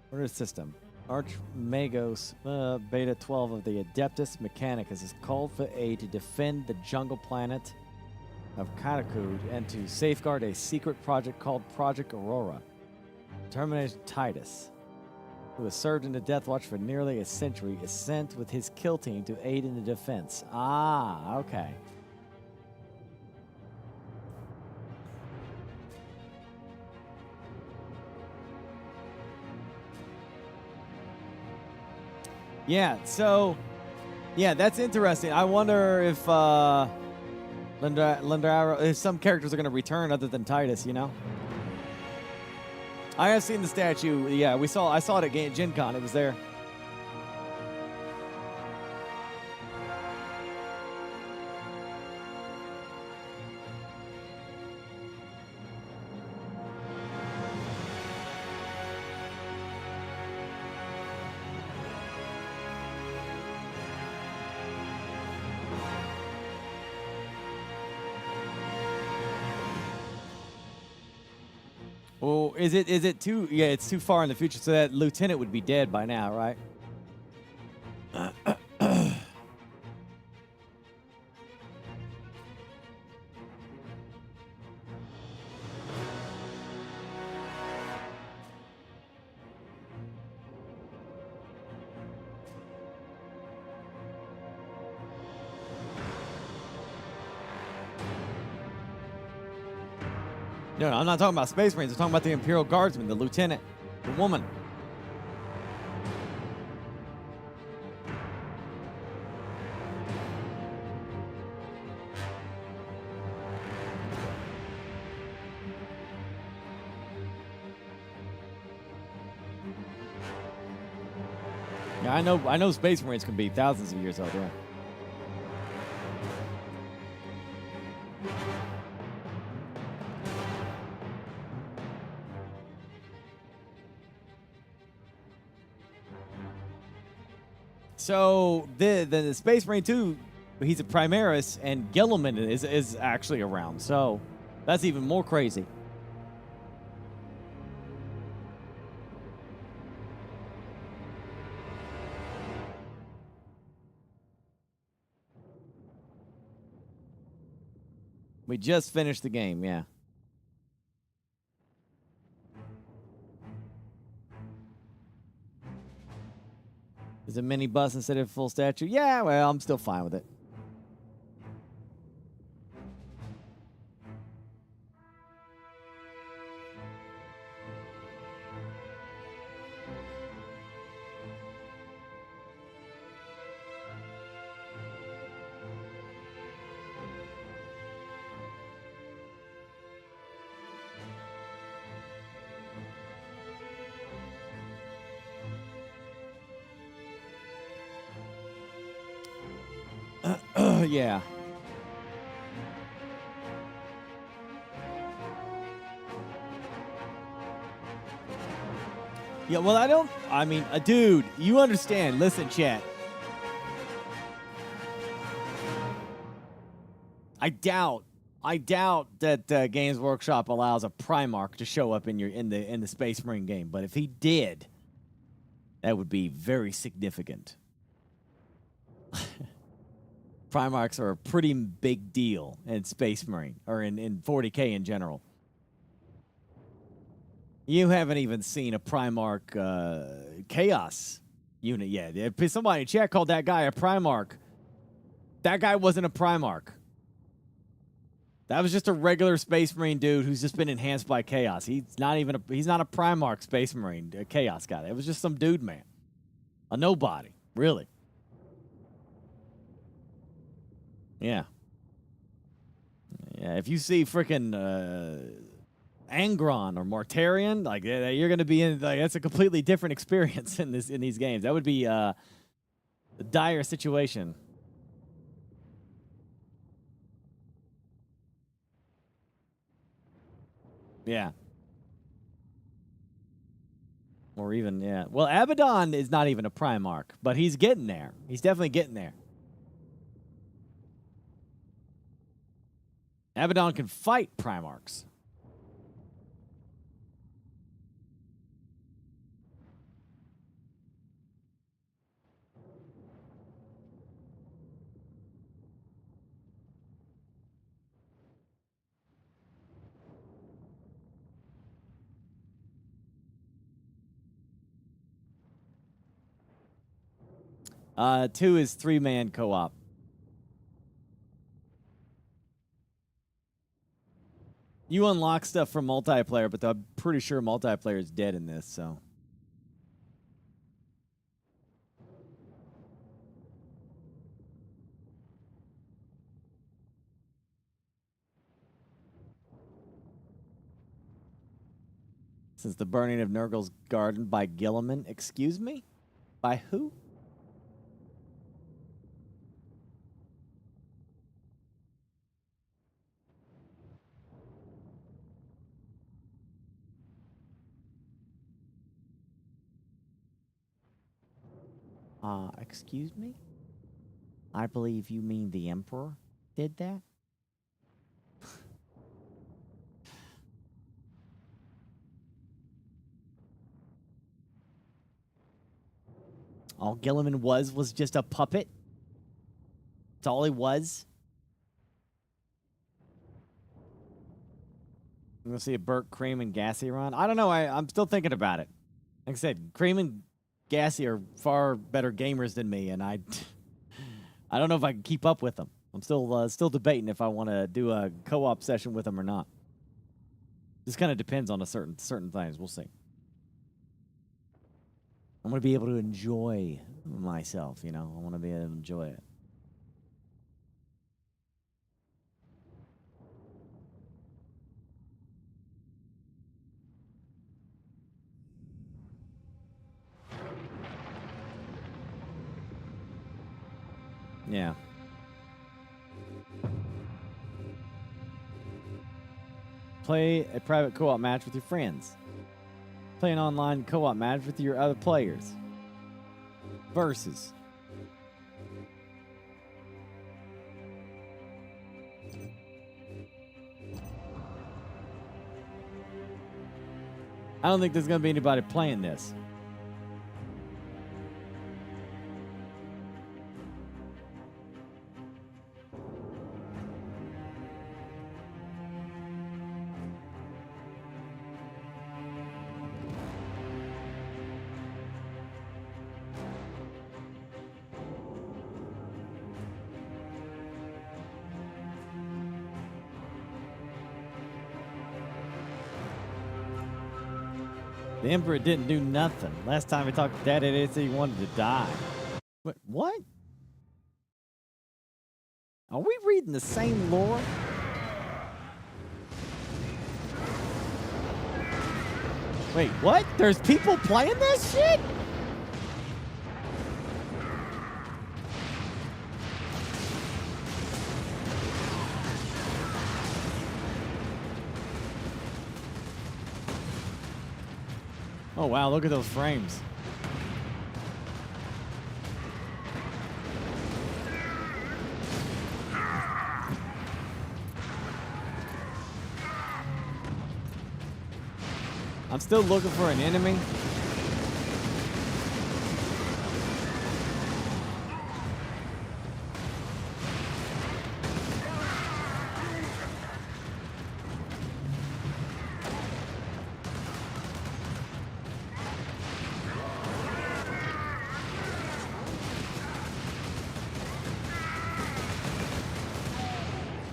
order system. Archmagos Beta 12 of the Adeptus Mechanicus is called for aid to defend the jungle planet of Katakud and to safeguard a secret project called Project Aurora. Terminator Titus, who has served in the Death Watch for nearly a century, is sent with his kill team to aid in the defense. Ah, okay. Yeah, so Yeah, that's interesting. I wonder if if some characters are going to return other than Titus, you know? I have seen the statue. Yeah, I saw it at Gen Con. It was there. Well, is it too? Yeah, it's too far in the future, so that lieutenant would be dead by now, right? No, I'm not talking about Space Marines. I'm talking about the Imperial Guardsman, the lieutenant, the woman. Yeah, I know Space Marines can be thousands of years old, yeah. So the Space Marine 2, he's a Primaris, and Gilliman is actually around. So that's even more crazy. We just finished the game, yeah. Is a mini bus instead of full statue? Yeah, well, I'm still fine with it. Yeah. Yeah, well, I mean, dude, you understand. Listen, chat. I doubt that Games Workshop allows a Primarch to show up in the Space Marine game. But if he did, that would be very significant. Primarchs are a pretty big deal in Space Marine, or in 40K in general. You haven't even seen a Primarch Chaos unit yet. If somebody in chat called that guy a Primarch, that guy wasn't a Primarch. That was just a regular Space Marine dude who's just been enhanced by Chaos. He's not a Primarch Space Marine, a Chaos guy. It was just some dude, man. A nobody, really. Yeah. Yeah, if you see freaking Angron or Mortarion, like you're going to be in, like, that's a completely different experience in these games. That would be a dire situation. Yeah. Or even, yeah. Well, Abaddon is not even a Primarch, but he's getting there. He's definitely getting there. Abaddon can fight Primarchs. Two is 3-man co-op. You unlock stuff from multiplayer, but I'm pretty sure multiplayer is dead in this, so. Since the burning of Nurgle's garden by Gilliman. Excuse me? By who? Excuse me? I believe you mean the Emperor did that? All Gilliman was just a puppet? That's all he was? I'm going to see a Burke, Cream, and Gassy run. I don't know. I'm still thinking about it. Like I said, Cream and Gassy are far better gamers than me, and I don't know if I can keep up with them. I'm still debating if I want to do a co-op session with them or not. This kind of depends on certain things. We'll see. I'm going to be able to enjoy myself, you know. I want to be able to enjoy it. Yeah. Play a private co-op match with your friends. Play an online co-op match with your other players. Versus. I don't think there's going to be anybody playing this. The Emperor didn't do nothing. Last time we talked to Daddy, they said he wanted to die. What? Are we reading the same lore? Wait, what? There's people playing this shit? Oh, wow, look at those frames. I'm still looking for an enemy.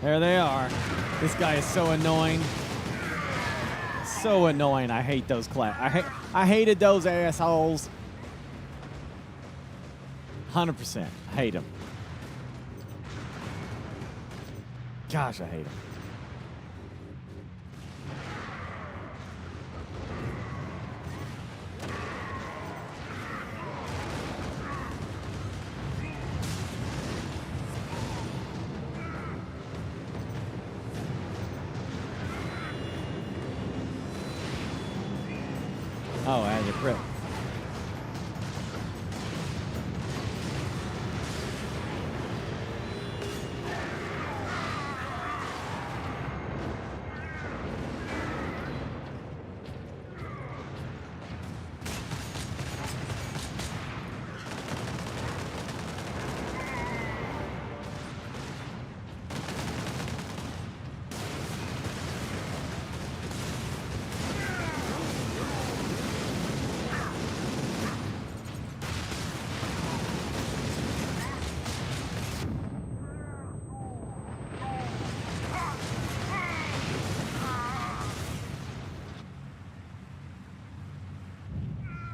There they are. This guy is so annoying. So annoying. I hate those I hated those assholes. 100%. I hate them. Gosh, I hate them. Oh, and the crit.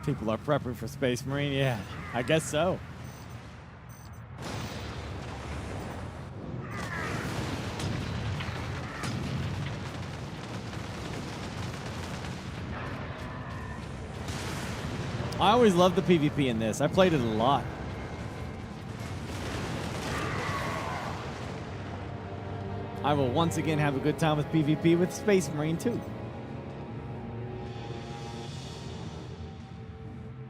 People are prepping for Space Marine. Yeah, I guess so. I always loved the PvP in this. I played it a lot. I will once again have a good time with PvP with Space Marine 2.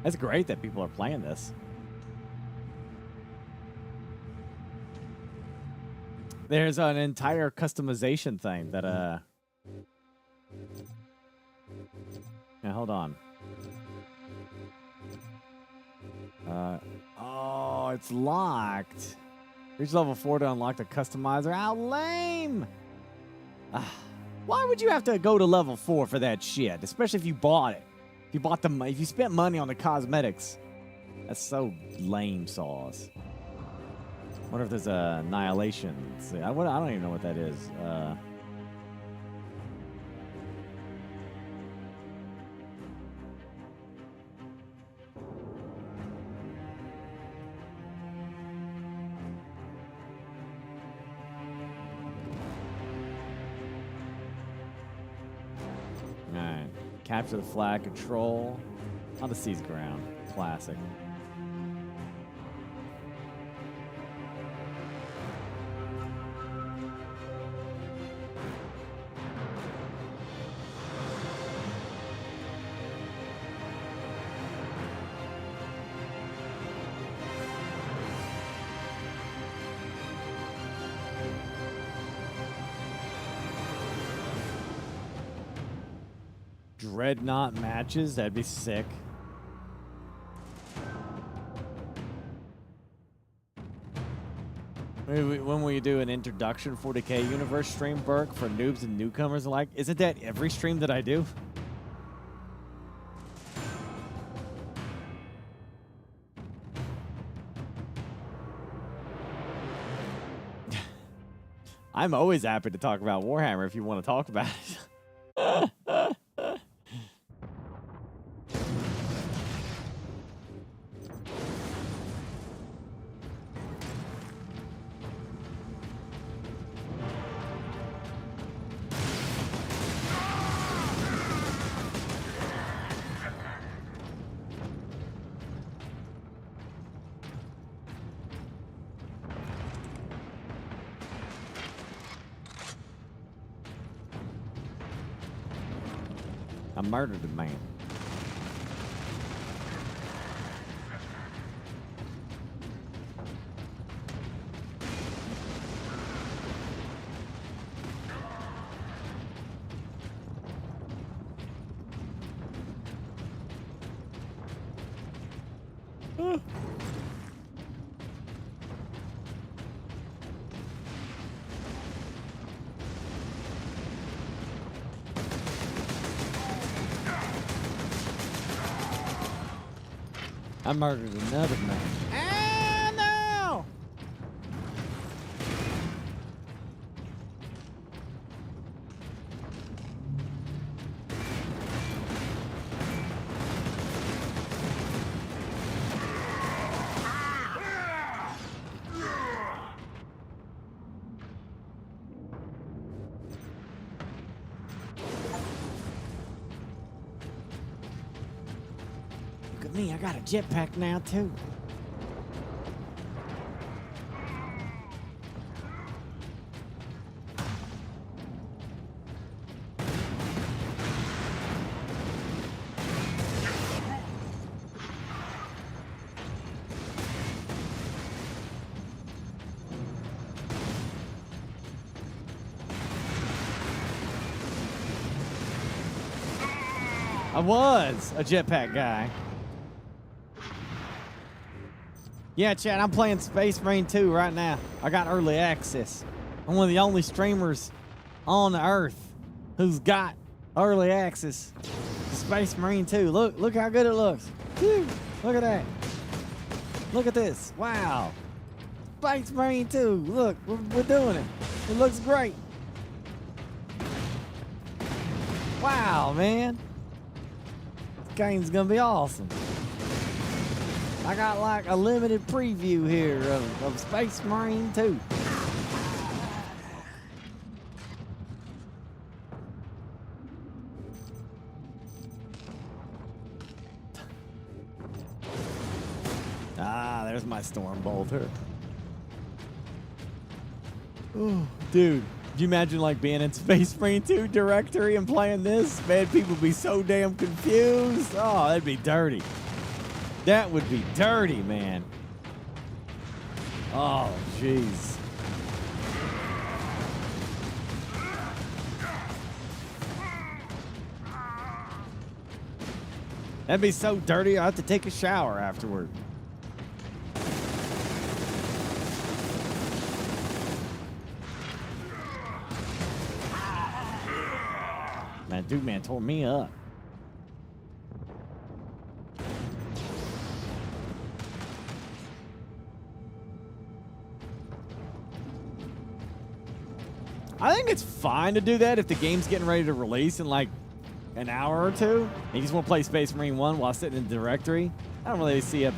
That's great that people are playing this. There's an entire customization thing that now hold on. Oh, it's locked. Reach level 4 to unlock the customizer. How lame! Why would you have to go to level 4 for that shit? Especially if you bought it. If you spent money on the cosmetics. That's so lame sauce. Wonder if there's a annihilation. Let's see, I don't even know what that is. Alright. Capture the flag, control. On the seas ground. Classic. Dreadnought matches, that'd be sick. When we do an introduction 40K universe stream, Burke, for noobs and newcomers alike, isn't that every stream that I do? I'm always happy to talk about Warhammer if you want to talk about it. I murdered a man. I murdered another man. Ah, no! Look at me, I got a jetpack now too. I was a jetpack guy. Yeah, Chad, I'm playing Space Marine 2 right now. I got early access. I'm one of the only streamers on the earth who's got early access to Space Marine 2. Look how good it looks. Whew, look at that. Look at this. Wow. Space Marine 2. Look, we're doing it. It looks great. Wow, man. This game's gonna be awesome. I got like a limited preview here of Space Marine 2. there's my storm bolter. Oh, dude. Could you imagine like being in Space Marine 2 directory and playing this? Man, people would be so damn confused. Oh, that'd be dirty. That would be dirty, man. Oh, jeez. That'd be so dirty, I'll have to take a shower afterward. Man, dude, man, tore me up. I think it's fine to do that if the game's getting ready to release in like an hour or two. And you just want to play Space Marine 1 while sitting in the directory. I don't really see a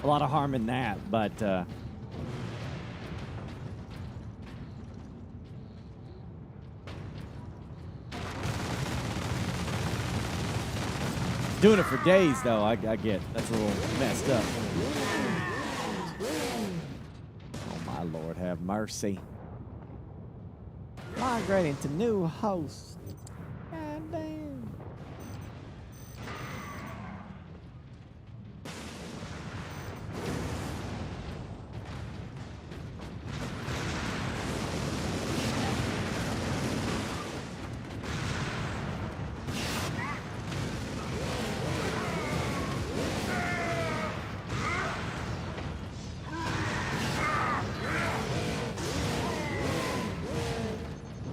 lot of harm in that, but doing it for days, though, I get. That's a little messed up. Oh, my Lord, have mercy. Migrating to new hosts. God damn.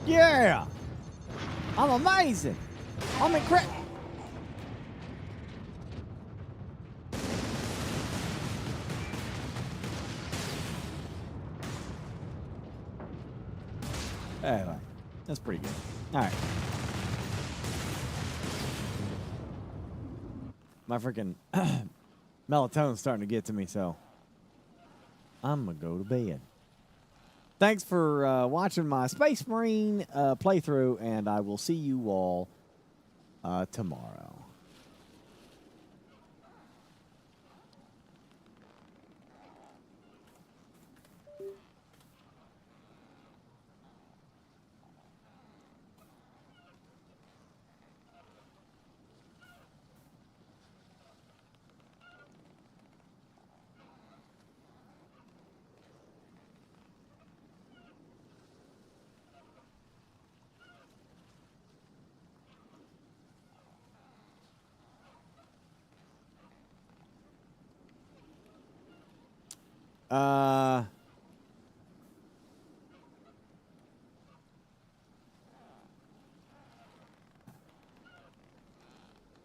Yeah! I'm amazing! I'm incredible! Anyway, that's pretty good. Alright. My freaking melatonin's starting to get to me, so I'm gonna go to bed. Thanks for watching my Space Marine playthrough, and I will see you all tomorrow.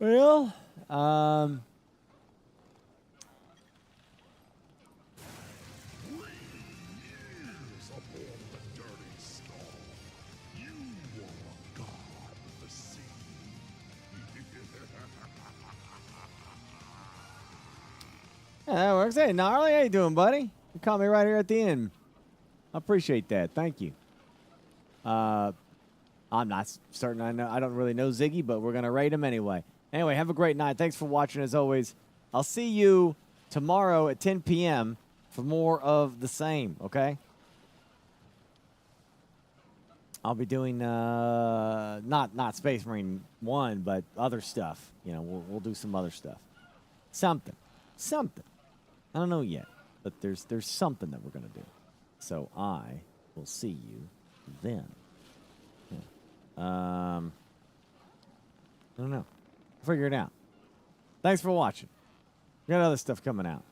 Well, yeah, that works. Hey, Gnarly, how you doing, buddy? You caught me right here at the end. I appreciate that. Thank you. I'm not certain I don't really know Ziggy, but we're going to raid him anyway. Anyway, have a great night. Thanks for watching, as always. I'll see you tomorrow at 10 p.m. for more of the same, okay? I'll be doing not Space Marine 1, but other stuff. You know, we'll do some other stuff. Something. I don't know yet, but there's something that we're going to do. So I will see you then. Yeah. I don't know. Figure it out. Thanks for watching. We got other stuff coming out.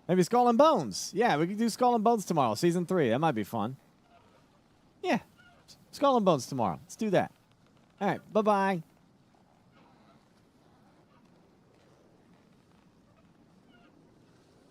Maybe Skull and Bones. Yeah, we can do Skull and Bones tomorrow. Season 3. That might be fun. Yeah. Skull and Bones tomorrow. Let's do that. All right. Bye-bye.